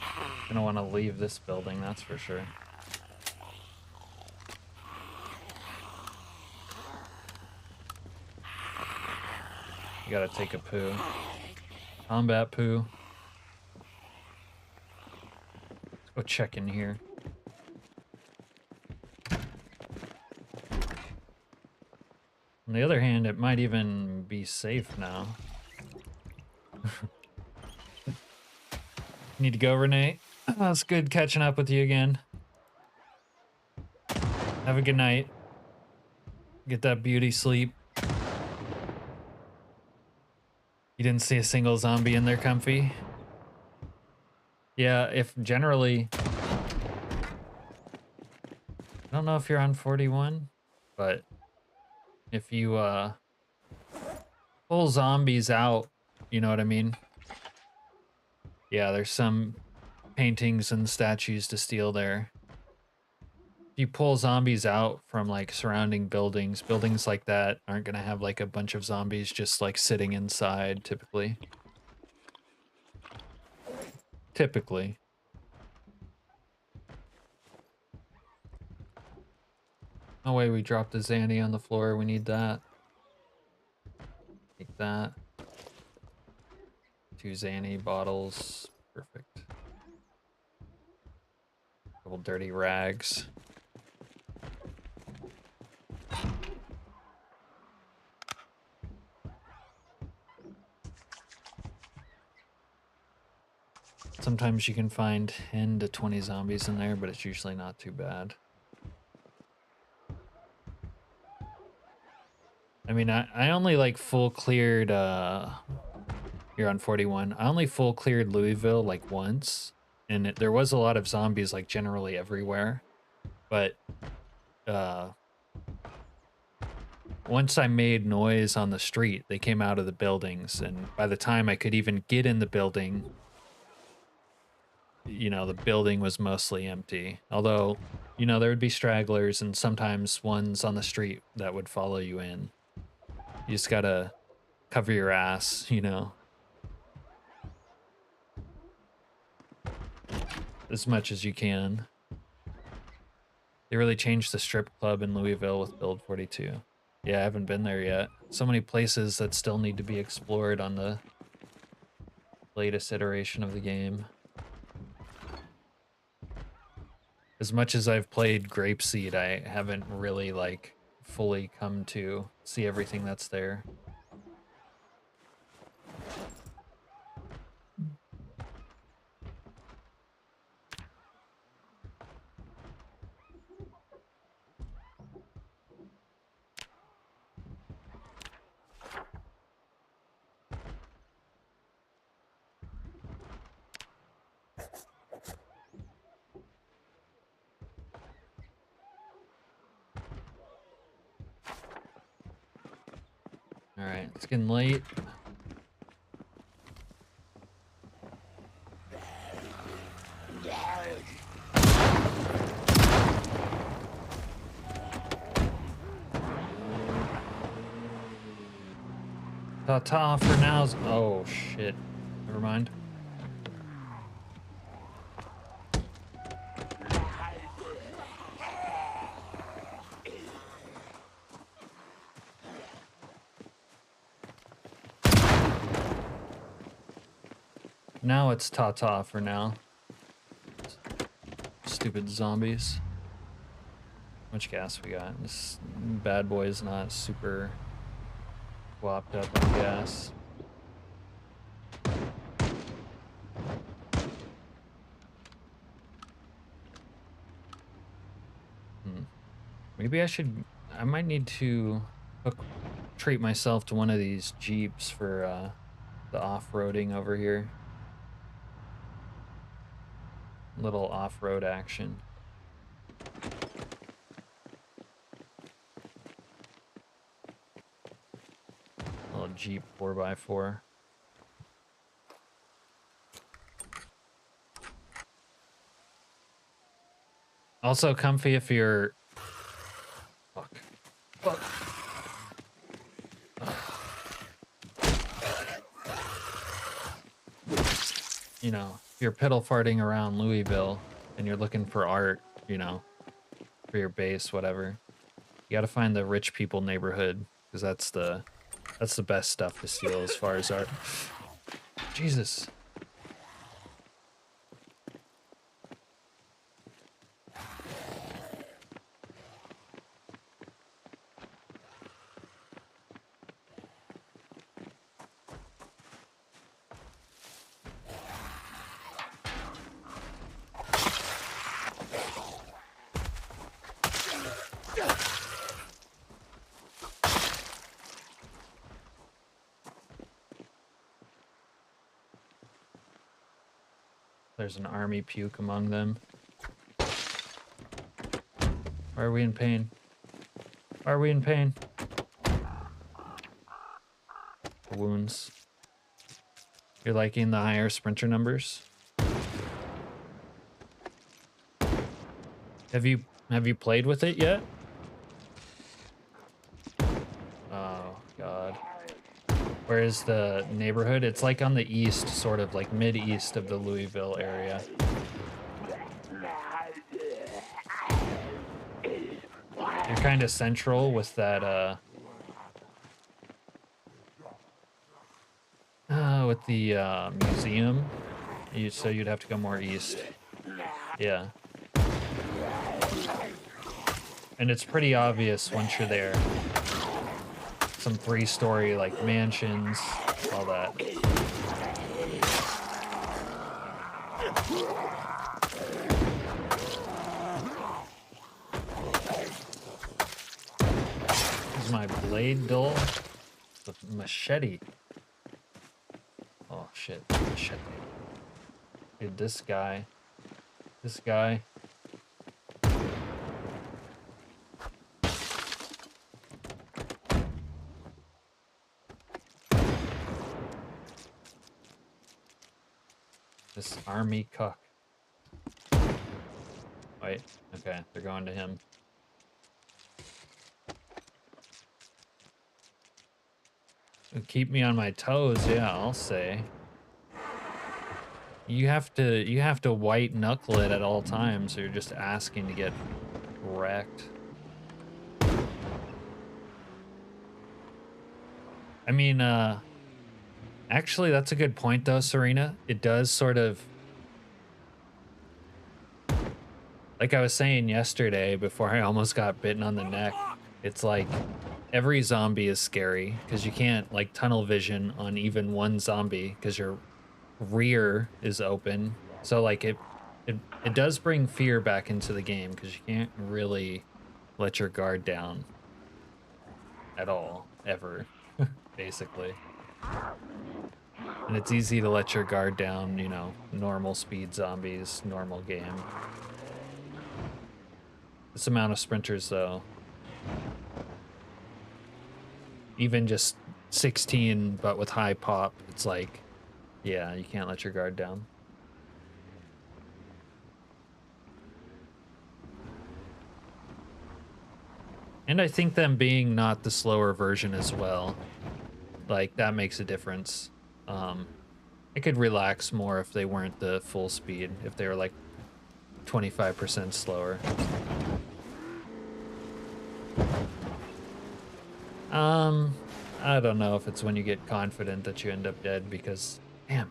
I don't want to leave this building, that's for sure. You gotta take a poo. Combat poo. Let's go check in here. On the other hand, it might even be safe now. Need to go, Renee? Oh, it's good catching up with you again. Have a good night. Get that beauty sleep. You didn't see a single zombie in there, Comfy? Yeah, if generally... I don't know if you're on 41, but if you pull zombies out, you know what I mean? Yeah, there's some paintings and statues to steal there. If you pull zombies out from like surrounding buildings, buildings like that aren't gonna have like a bunch of zombies just like sitting inside, typically. Typically. No way we dropped a Zanny on the floor, we need that. Take that. 2 Zanny bottles, perfect. Couple dirty rags. Sometimes you can find 10 to 20 zombies in there, but it's usually not too bad. I mean, I only like full cleared, you're on 41. I only full cleared Louisville like once, and there was a lot of zombies like generally everywhere. But once I made noise on the street, they came out of the buildings, and by the time I could even get in the building, you know, the building was mostly empty. Although, you know, there would be stragglers and sometimes ones on the street that would follow you in. You just gotta cover your ass, you know. As much as you can. They really changed the strip club in Louisville with Build 42. Yeah, I haven't been there yet. So many places that still need to be explored on the latest iteration of the game. As much as I've played Grapeseed, I haven't really like fully come to see everything that's there. All right, it's getting late. Ta-ta for now. Oh, shit. Never mind. Now it's ta-ta for now. Stupid zombies. How much gas we got? This bad boy is not super whopped up on gas. Maybe I might need to treat myself to one of these Jeeps for the off-roading over here. Little off-road action. Little Jeep 4x4. Also comfy if you're... Fuck. you know, if you're piddle farting around Louisville and you're looking for art, you know, for your base, whatever, you got to find the rich people neighborhood because that's the best stuff to steal as far as art. Jesus. There's an army puke among them. Why are we in pain? Why are we in pain? Wounds. You're liking the higher sprinter numbers? Have you played with it yet? Oh god. Where is the neighborhood? It's like on the east, sort of like mid-east of the Louisville area. You're kind of central with that, with the museum. So you'd have to go more east. Yeah. And it's pretty obvious once you're there. Some 3-story like mansions, all that. Is my blade dull? The machete. Oh shit, machete. Dude, this guy. This guy. This army cuck. Wait, okay, they're going to him. Keep me on my toes, yeah, I'll say. You have to white knuckle it at all times, or you're just asking to get wrecked. I mean, actually, that's a good point, though, Serena. It does sort of... Like I was saying yesterday, before I almost got bitten on the neck, it's like every zombie is scary, because you can't, like, tunnel vision on even one zombie, because your rear is open. So, like, it does bring fear back into the game, because you can't really let your guard down at all, ever, basically. And it's easy to let your guard down, you know, normal speed zombies, normal game. This amount of sprinters, though. Even just 16, but with high pop, it's like, yeah, you can't let your guard down. And I think them being not the slower version as well, like, that makes a difference. I could relax more if they weren't the full speed, if they were like 25% slower. I don't know if it's when you get confident that you end up dead, because, damn.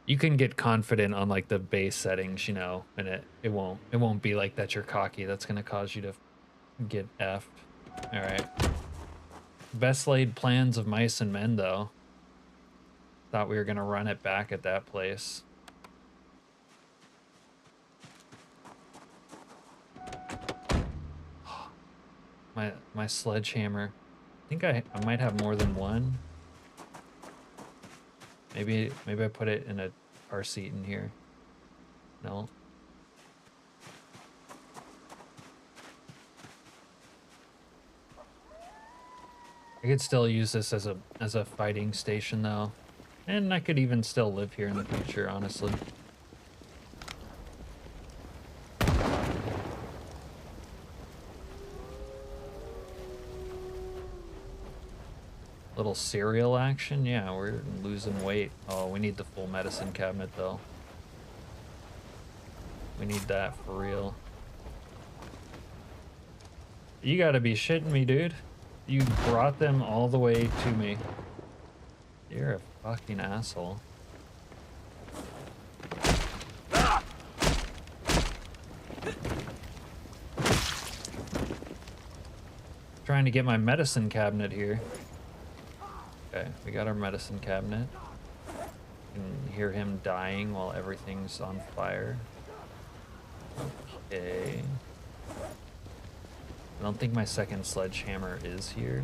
You can get confident on like the base settings, you know, and it won't be like that you're cocky. That's gonna cause you to get effed. All right. Best laid plans of mice and men, though. Thought we were gonna run it back at that place. My sledgehammer. I think I might have more than one. Maybe I put it in a car seat in here. No. I could still use this as a fighting station, though. And I could even still live here in the future, honestly. little cereal action. Yeah, we're losing weight. Oh, we need the full medicine cabinet though. We need that for real. You gotta be shitting me, dude. You brought them all the way to me. You're a fucking asshole. Trying to get my medicine cabinet here. Okay, we got our medicine cabinet. You can hear him dying while everything's on fire. Okay. I don't think my second sledgehammer is here.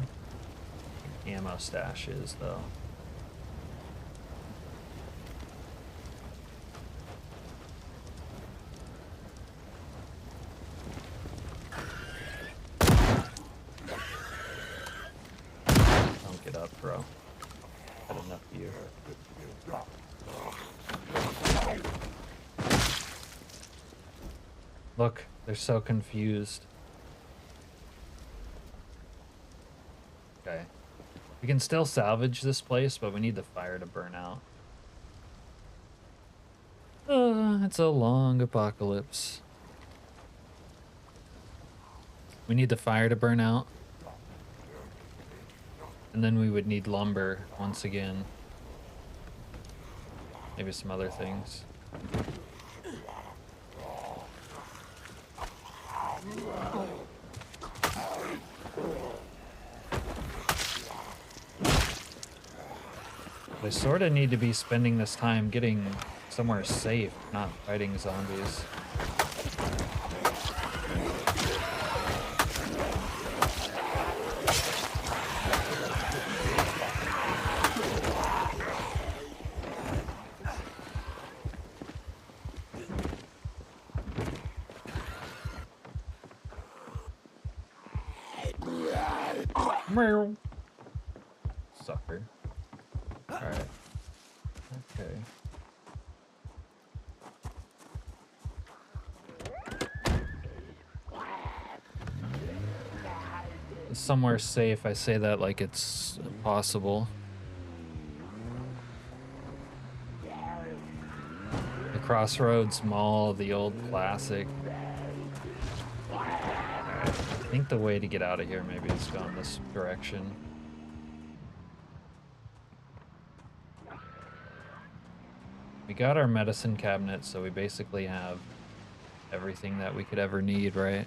Ammo stash is, though. Don't get up, bro. Had enough of you. Look, they're so confused. Okay. We can still salvage this place, but we need the fire to burn out. It's a long apocalypse. We need the fire to burn out. And then we would need lumber once again. Maybe some other things. I sort of need to be spending this time getting somewhere safe, not fighting zombies. Meow. Sucker. Alright. Okay. Somewhere safe, I say that like it's possible. The Crossroads Mall, the old classic. Alright. I think the way to get out of here maybe is going this direction. We got our medicine cabinet, so we basically have everything that we could ever need, right?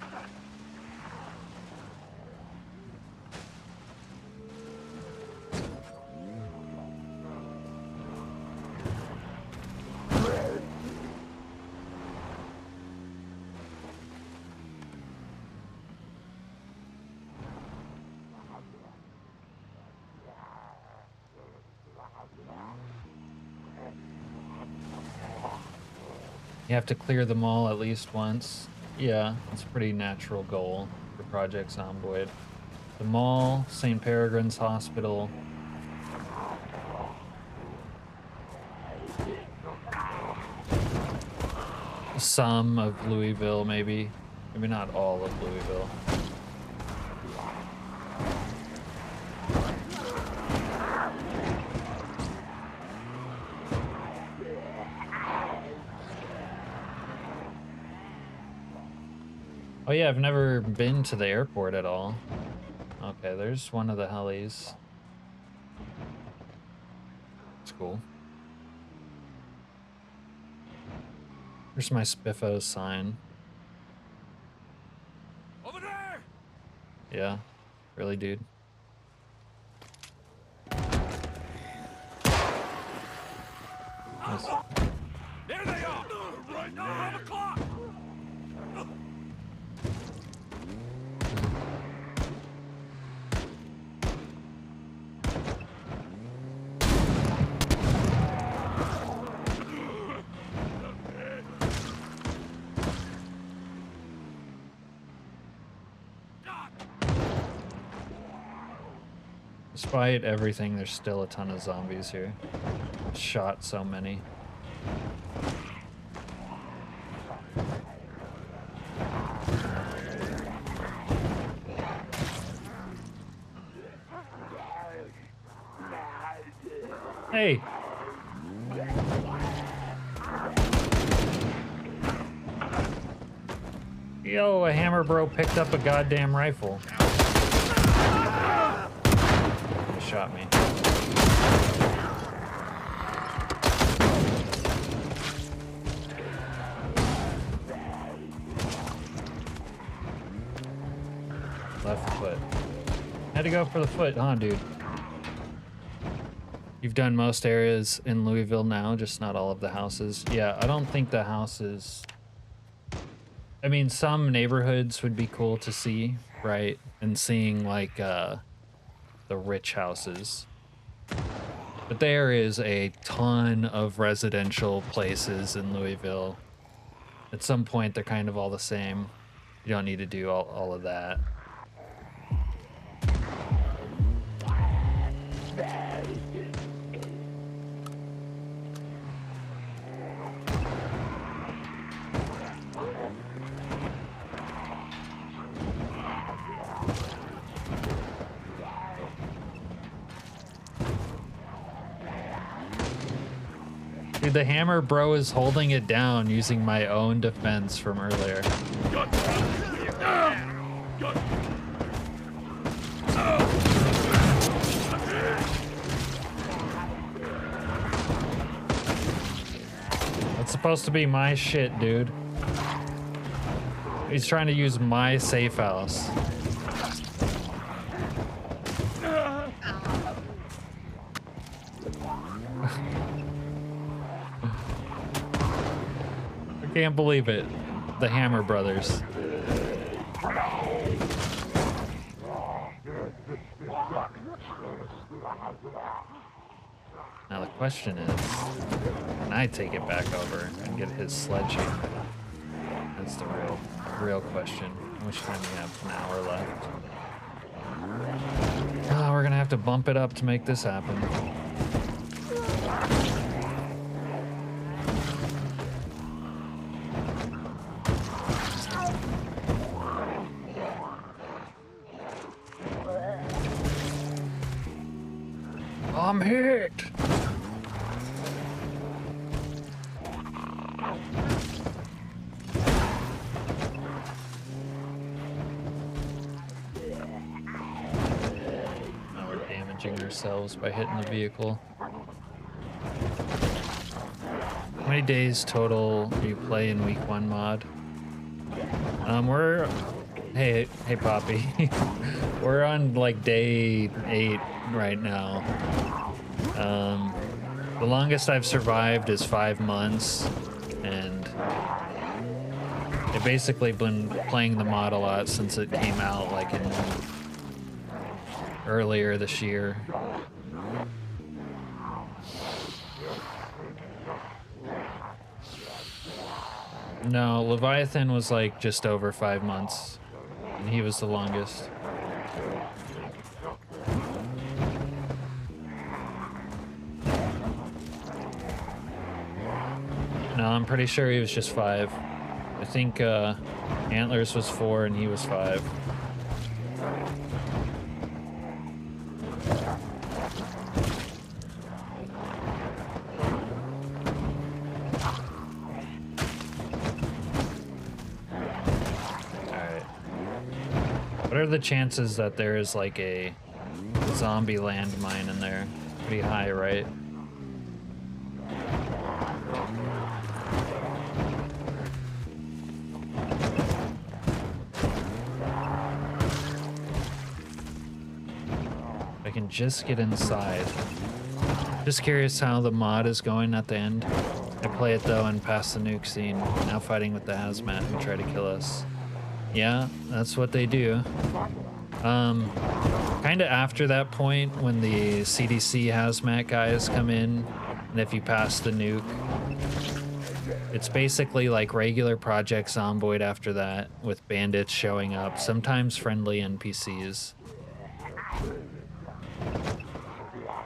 You have to clear the mall at least once. Yeah, it's a pretty natural goal for Project Zomboid. The mall, St. Peregrine's Hospital. Some of Louisville, maybe. Maybe not all of Louisville. Oh yeah, I've never been to the airport at all. Okay, there's one of the helis. It's cool. Here's my Spiffo sign. Over there! Yeah, really, dude. Nice. There they are! Right now, 5 o'clock! Despite everything, there's still a ton of zombies here. Shot so many. Hey. Yo, a hammer bro picked up a goddamn rifle. He shot me. Left foot. Had to go for the foot, huh, dude? You've done most areas in Louisville now, just not all of the houses. Yeah, I don't think the houses... I mean, some neighborhoods would be cool to see, right? And seeing, like, the rich houses. But there is a ton of residential places in Louisville. At some point, they're kind of all the same. You don't need to do all of that. Dude, the hammer bro is holding it down using my own defense from earlier. That's supposed to be my shit, dude. He's trying to use my safe house. Can't believe it. The Hammer Brothers. Now the question is, can I take it back over and get his sledgehammer? That's the real question. How much time do we have? An hour left. Oh, we're gonna have to bump it up to make this happen. I'm hit. Now we're damaging ourselves by hitting the vehicle. How many days total do you play in week 1 mod? Hey Poppy. We're on like day 8 right now. The longest I've survived is 5 months, and I've basically been playing the mod a lot since it came out like earlier this year. No, Leviathan was like just over 5 months, and he was the longest. No, I'm pretty sure he was just 5. I think Antlers was 4 and he was 5. Alright. What are the chances that there is like a zombie landmine in there? Pretty high, right? Can just get inside. Just curious how the mod is going at the end. I play it though and pass the nuke scene. Now fighting with the hazmat who try to kill us. Yeah, that's what they do. Kind of after that point when the CDC hazmat guys come in, and if you pass the nuke, it's basically like regular Project Zomboid after that, with bandits showing up, sometimes friendly NPCs.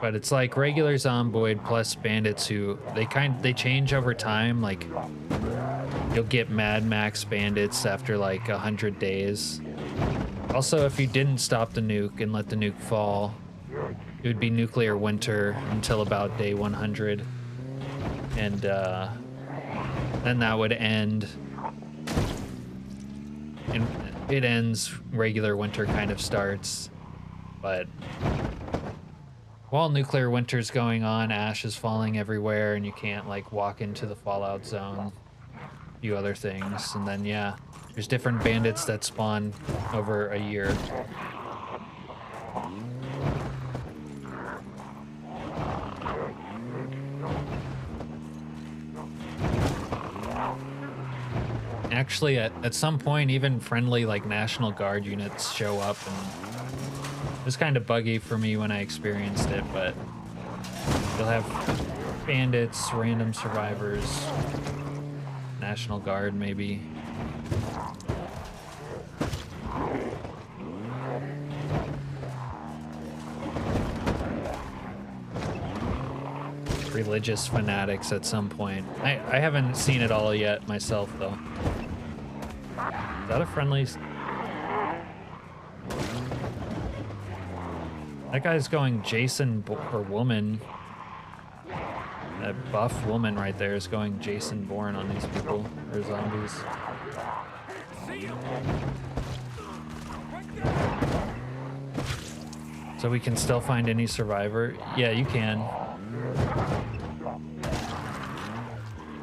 But it's like regular Zomboid plus bandits who they change over time. Like you'll get Mad Max bandits after like 100 days. Also, if you didn't stop the nuke and let the nuke fall, it would be nuclear winter until about day 100, and then that would end, and it ends, regular winter kind of starts. But while nuclear winter's going on, ash is falling everywhere and you can't like walk into the fallout zone, a few other things, and then yeah, there's different bandits that spawn over a year. Actually, at some point, even friendly like National Guard units show up, and it was kind of buggy for me when I experienced it, but you'll have bandits, random survivors, National Guard maybe. Religious fanatics at some point. I haven't seen it all yet myself, though. Is that a friendly? That guy's going Jason or woman. That buff woman right there is going Jason Bourne on these people or zombies. So we can still find any survivor? Yeah, you can.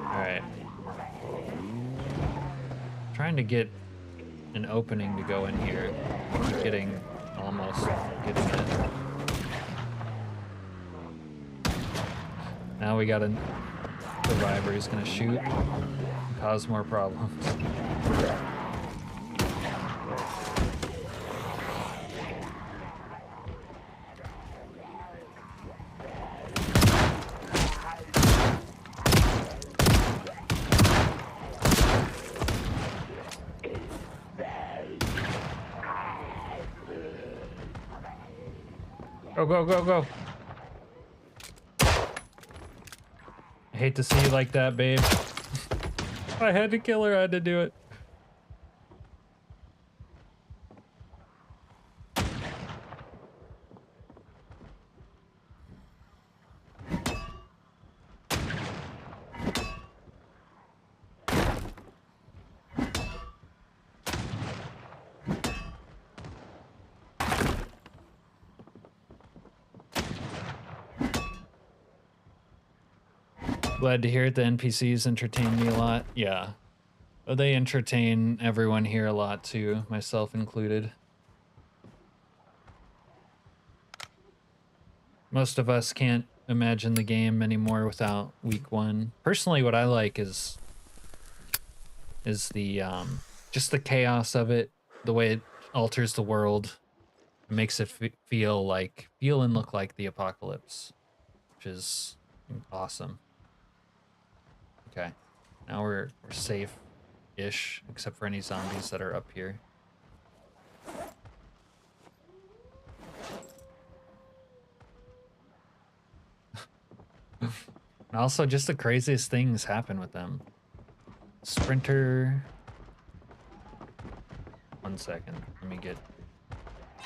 Alright. Trying to get an opening to go in here. Almost getting it. Now we got a survivor who's gonna shoot and cause more problems. Go, go, go, go. I hate to see you like that, babe. I had to kill her, I had to do it. Glad to hear it. The NPCs entertain me a lot. Yeah. But they entertain everyone here a lot too, myself included. Most of us can't imagine the game anymore without week 1. Personally, what I like is the just the chaos of it, the way it alters the world. It makes it feel and look like the apocalypse, which is awesome. Okay, now we're safe-ish, except for any zombies that are up here. And also, just the craziest things happen with them. Sprinter. 1 second, let me get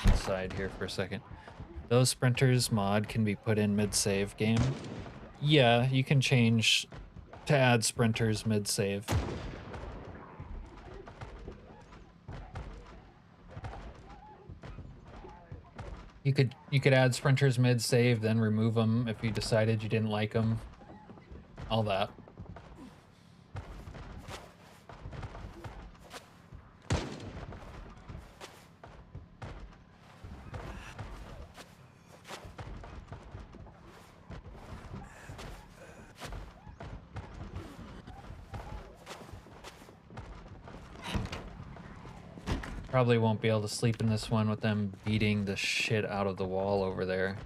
inside here for a second. Those sprinters mod can be put in mid-save game. Yeah, you can change to add sprinters mid-save. You could add sprinters mid-save, then remove them if you decided you didn't like them. All that. Probably won't be able to sleep in this one with them beating the shit out of the wall over there.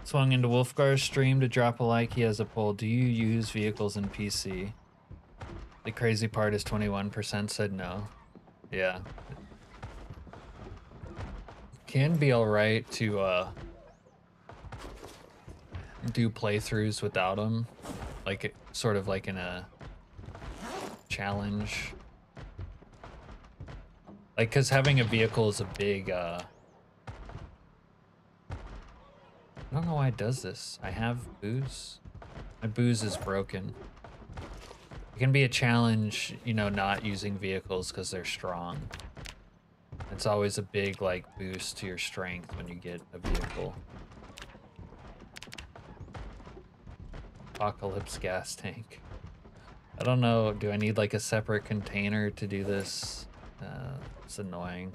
Swung into Wolfgar's stream to drop a like. He has a poll. Do you use vehicles in PC? The crazy part is 21% said no. Yeah. Can be alright to do playthroughs without them, like sort of like in a challenge. Like, cause having a vehicle is a big, I don't know why it does this. I have booze. My booze is broken. It can be a challenge, you know, not using vehicles because they're strong. It's always a big, like, boost to your strength when you get a vehicle. Apocalypse gas tank. I don't know, do I need, like, a separate container to do this? It's annoying.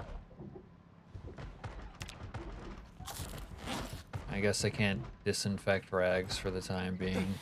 I guess I can't disinfect rags for the time being.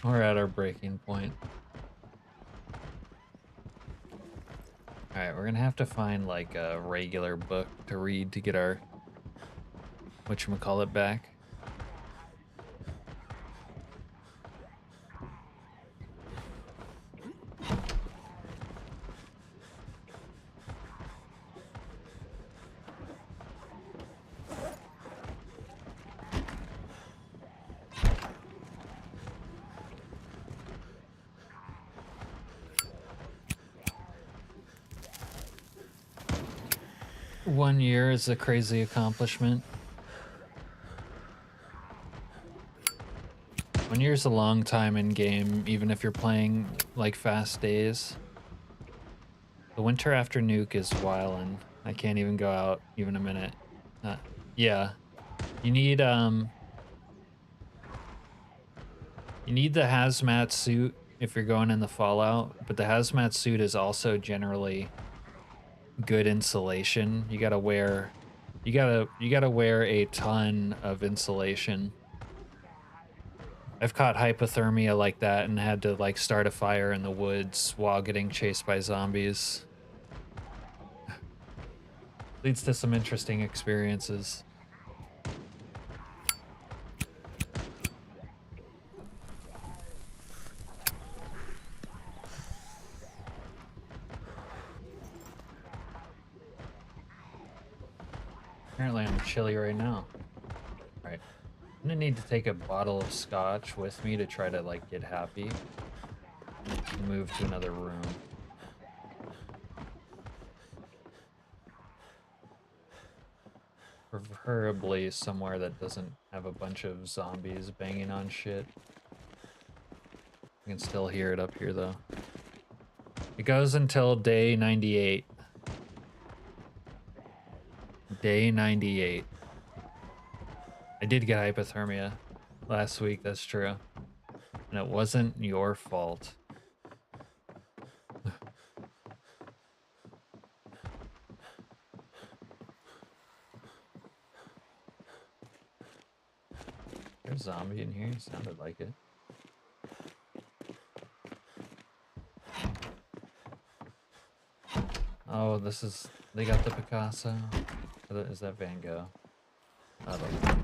We're at our breaking point. Alright, we're gonna have to find like a regular book to read to get our whatchamacallit back. One year is a crazy accomplishment. 1 year's a long time in game, even if you're playing like fast days. The winter after nuke is wildin'. I can't even go out even a minute. Yeah. You need the hazmat suit if you're going in the Fallout, but the hazmat suit is also generally good insulation. You gotta wear a ton of insulation. I've caught hypothermia like that and had to like start a fire in the woods while getting chased by zombies. Leads to some interesting experiences. Apparently I'm chilly right now. Alright. I'm gonna need to take a bottle of scotch with me to try to like get happy. And move to another room. Preferably somewhere that doesn't have a bunch of zombies banging on shit. I can still hear it up here though. It goes until day 98. Day 98. I did get hypothermia last week, that's true. And it wasn't your fault. There's a zombie in here, sounded like it. Oh, this is, they got the Picasso. Is that Van Gogh? I don't know.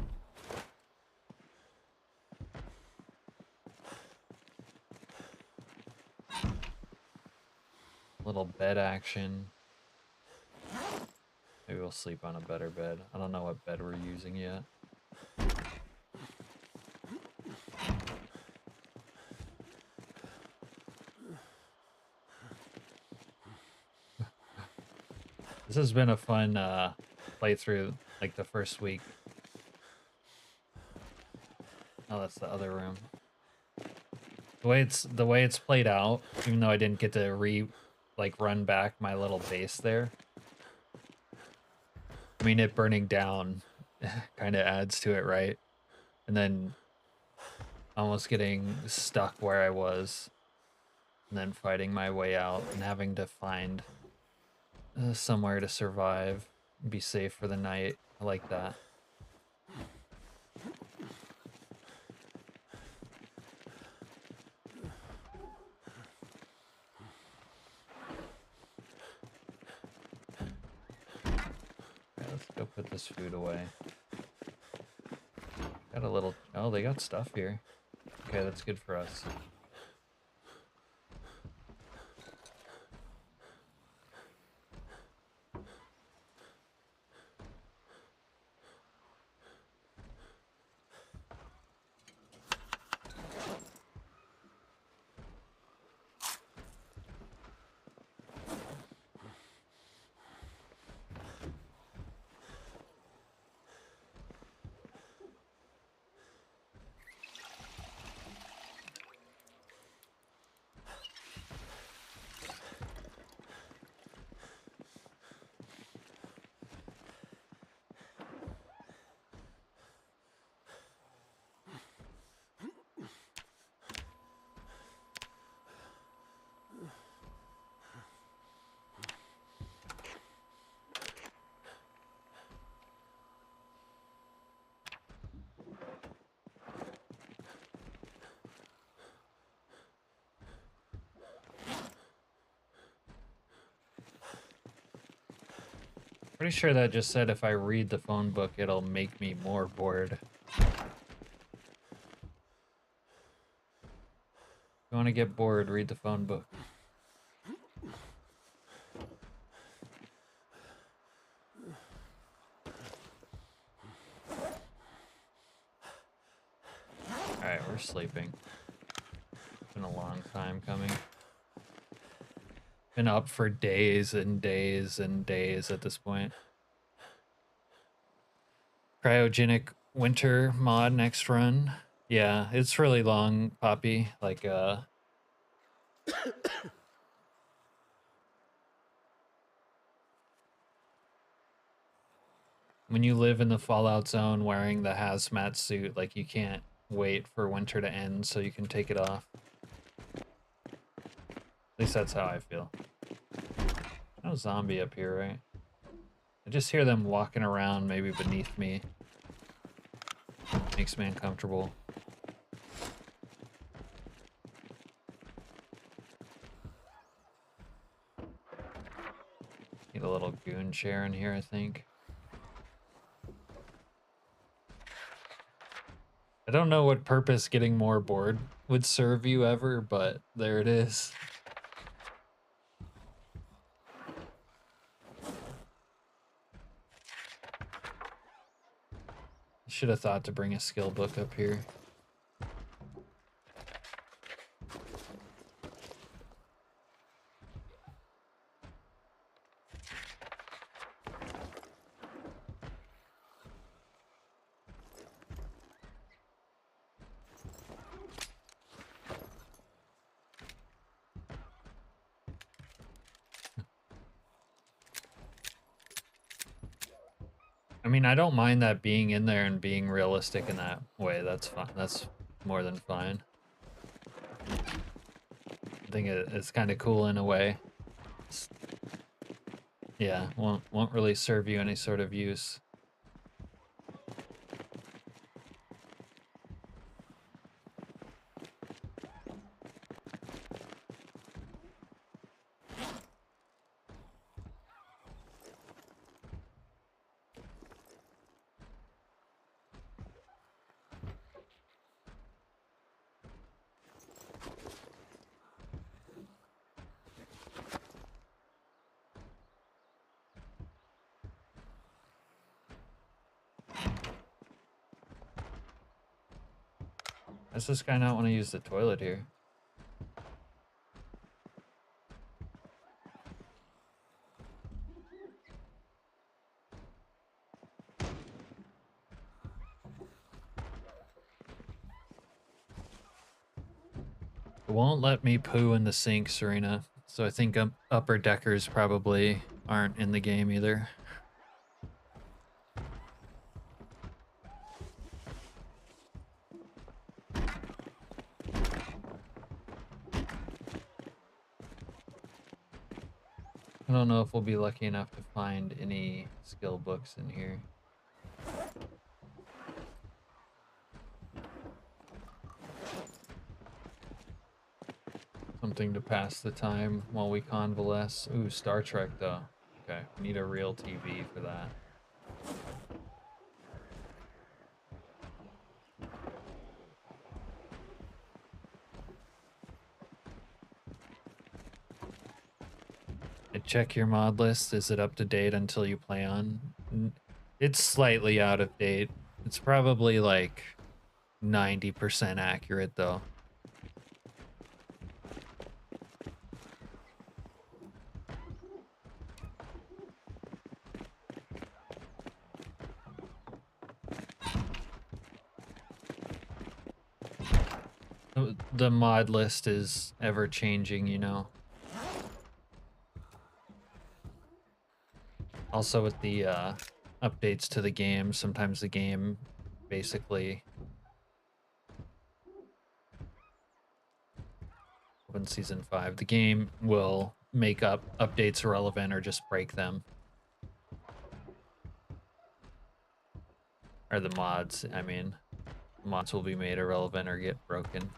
Little bed action. Maybe we'll sleep on a better bed. I don't know what bed we're using yet. This has been a fun playthrough, like the first week. Oh, that's the other room. The way it's played out, even though I didn't get to run back my little base there. I mean, it burning down kind of adds to it, right? And then almost getting stuck where I was, and then fighting my way out and having to find somewhere to survive and be safe for the night. I like that. Put this food away. Got a little... Oh, they got stuff here. Okay, that's good for us. Pretty sure that just said if I read the phone book, it'll make me more bored. If you want to get bored, read the phone book. Alright, we're sleeping. It's been a long time coming. Been up for days and days and days at this point. Cryogenic winter mod next run. Yeah, it's really long, Poppy. Like, when you live in the Fallout zone wearing the hazmat suit, like, you can't wait for winter to end so you can take it off. At least that's how I feel. No zombie up here, right? I just hear them walking around, maybe beneath me. Makes me uncomfortable. Need a little goon chair in here, I think. I don't know what purpose getting more bored would serve you ever, but there it is. Should have thought to bring a skill book up here. I mean, I don't mind that being in there and being realistic in that way. That's fine. That's more than fine. I think it's kind of cool in a way. Yeah, won't really serve you any sort of use. Does this guy not want to use the toilet here? It won't let me poo in the sink, Serena. So I think upper deckers probably aren't in the game either. I don't know if we'll be lucky enough to find any skill books in here. Something to pass the time while we convalesce. Ooh, Star Trek though. Okay, we need a real TV for that. check your mod list. Is it up to date until you play on? It's slightly out of date. It's probably like 90% accurate though. The mod list is ever changing, you know. Also with the updates to the game, sometimes the game basically in Season 5, the game will make up updates irrelevant or just break them. Or the mods, I mean. Mods will be made irrelevant or get broken.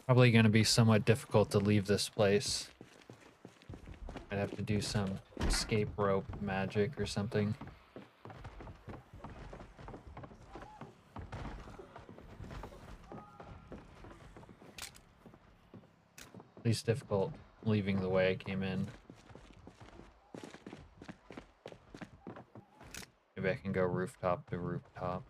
Probably going to be somewhat difficult to leave this place. I'd have to do some escape rope magic or something. At least difficult leaving the way I came in. Maybe I can go rooftop to rooftop.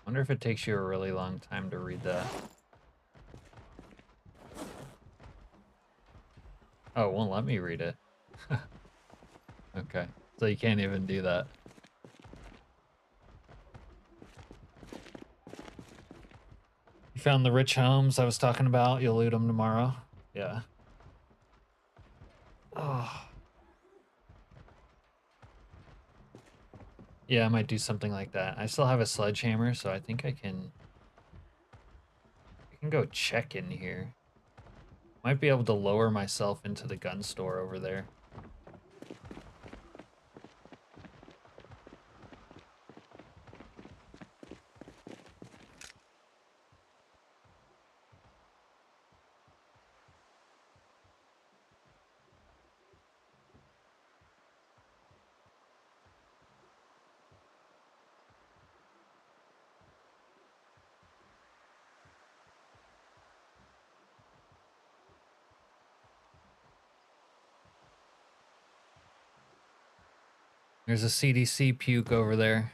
Wonder if it takes you a really long time to read that. Oh, it won't let me read it. Okay, so you can't even do that. You found the rich homes I was talking about? You'll loot them tomorrow? Yeah. Oh. Yeah, I might do something like that. I still have a sledgehammer, so I think I can go check in here. Might be able to lower myself into the gun store over there. There's a CDC puke over there.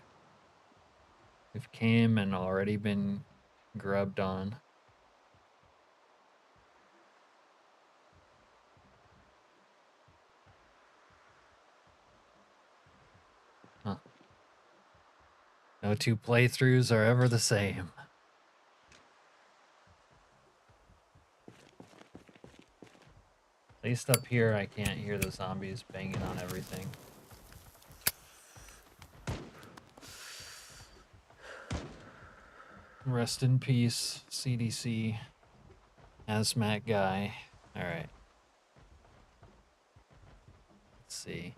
We've came and already been grubbed on. Huh. No two playthroughs are ever the same. At least up here I can't hear the zombies banging on everything. Rest in peace, CDC hazmat guy. All right. Let's see.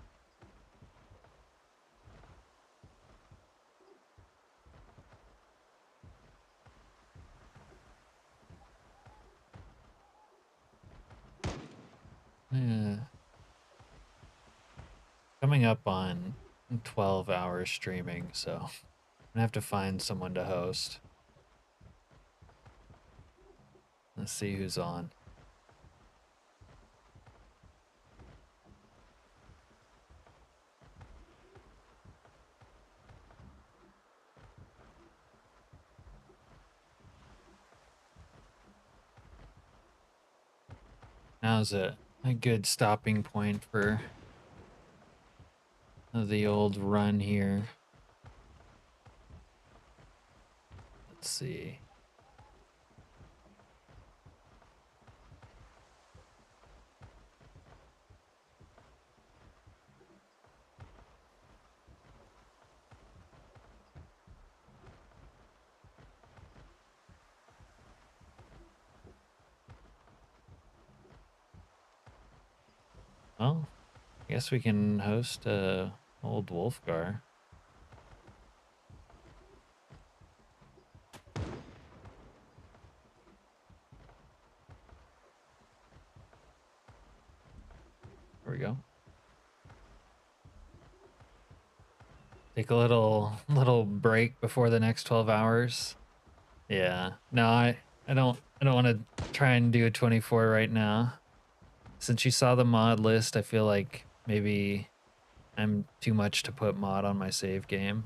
Yeah. Coming up on 12 hours streaming, so I'm gonna have to find someone to host. Let's see who's on. Now's a good stopping point for the old run here. Let's see. Well, I guess we can host old Wolfgar. There we go. Take a little break before the next 12 hours. Yeah. No, I don't want to try and do a 24 right now. Since you saw the mod list, I feel like maybe I'm too much to put mod on my save game.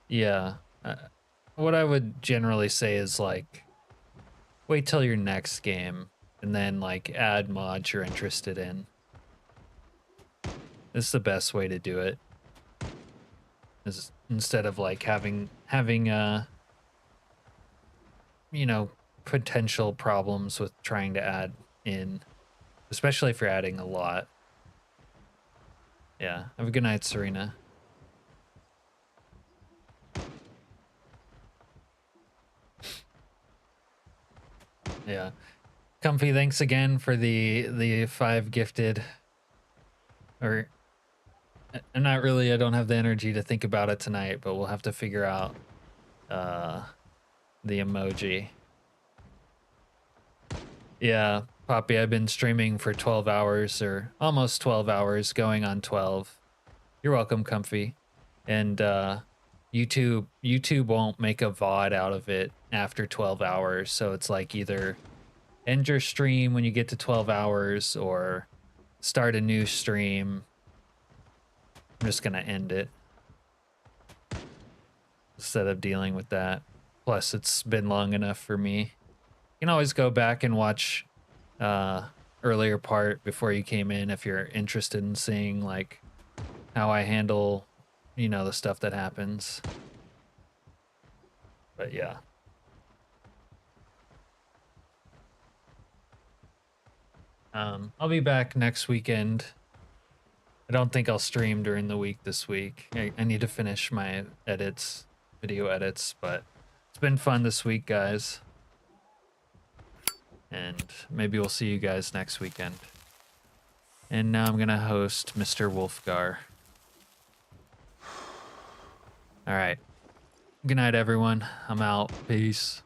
Yeah. What I would generally say is like, wait till your next game and then like add mods you're interested in. This is the best way to do it. Is instead of like having you know, potential problems with trying to add in, especially if you're adding a lot. Yeah. Have a good night, Serena. Yeah. Comfy, thanks again for the 5 gifted. Or I'm not really, I don't have the energy to think about it tonight, but we'll have to figure out the emoji. Yeah, Poppy, I've been streaming for 12 hours or almost 12 hours, going on 12. You're welcome, Comfy. And YouTube won't make a VOD out of it after 12 hours, so it's like either end your stream when you get to 12 hours or start a new stream. I'm just gonna end it instead of dealing with that. Plus, it's been long enough for me. You can always go back and watch earlier part before you came in if you're interested in seeing like how I handle, you know, the stuff that happens. But yeah. I'll be back next weekend. I don't think I'll stream during the week this week. I need to finish my edits, video edits, but it's been fun this week, guys. And maybe we'll see you guys next weekend. And now I'm gonna host Mr. Wolfgar. All right. Good night, everyone. I'm out. Peace.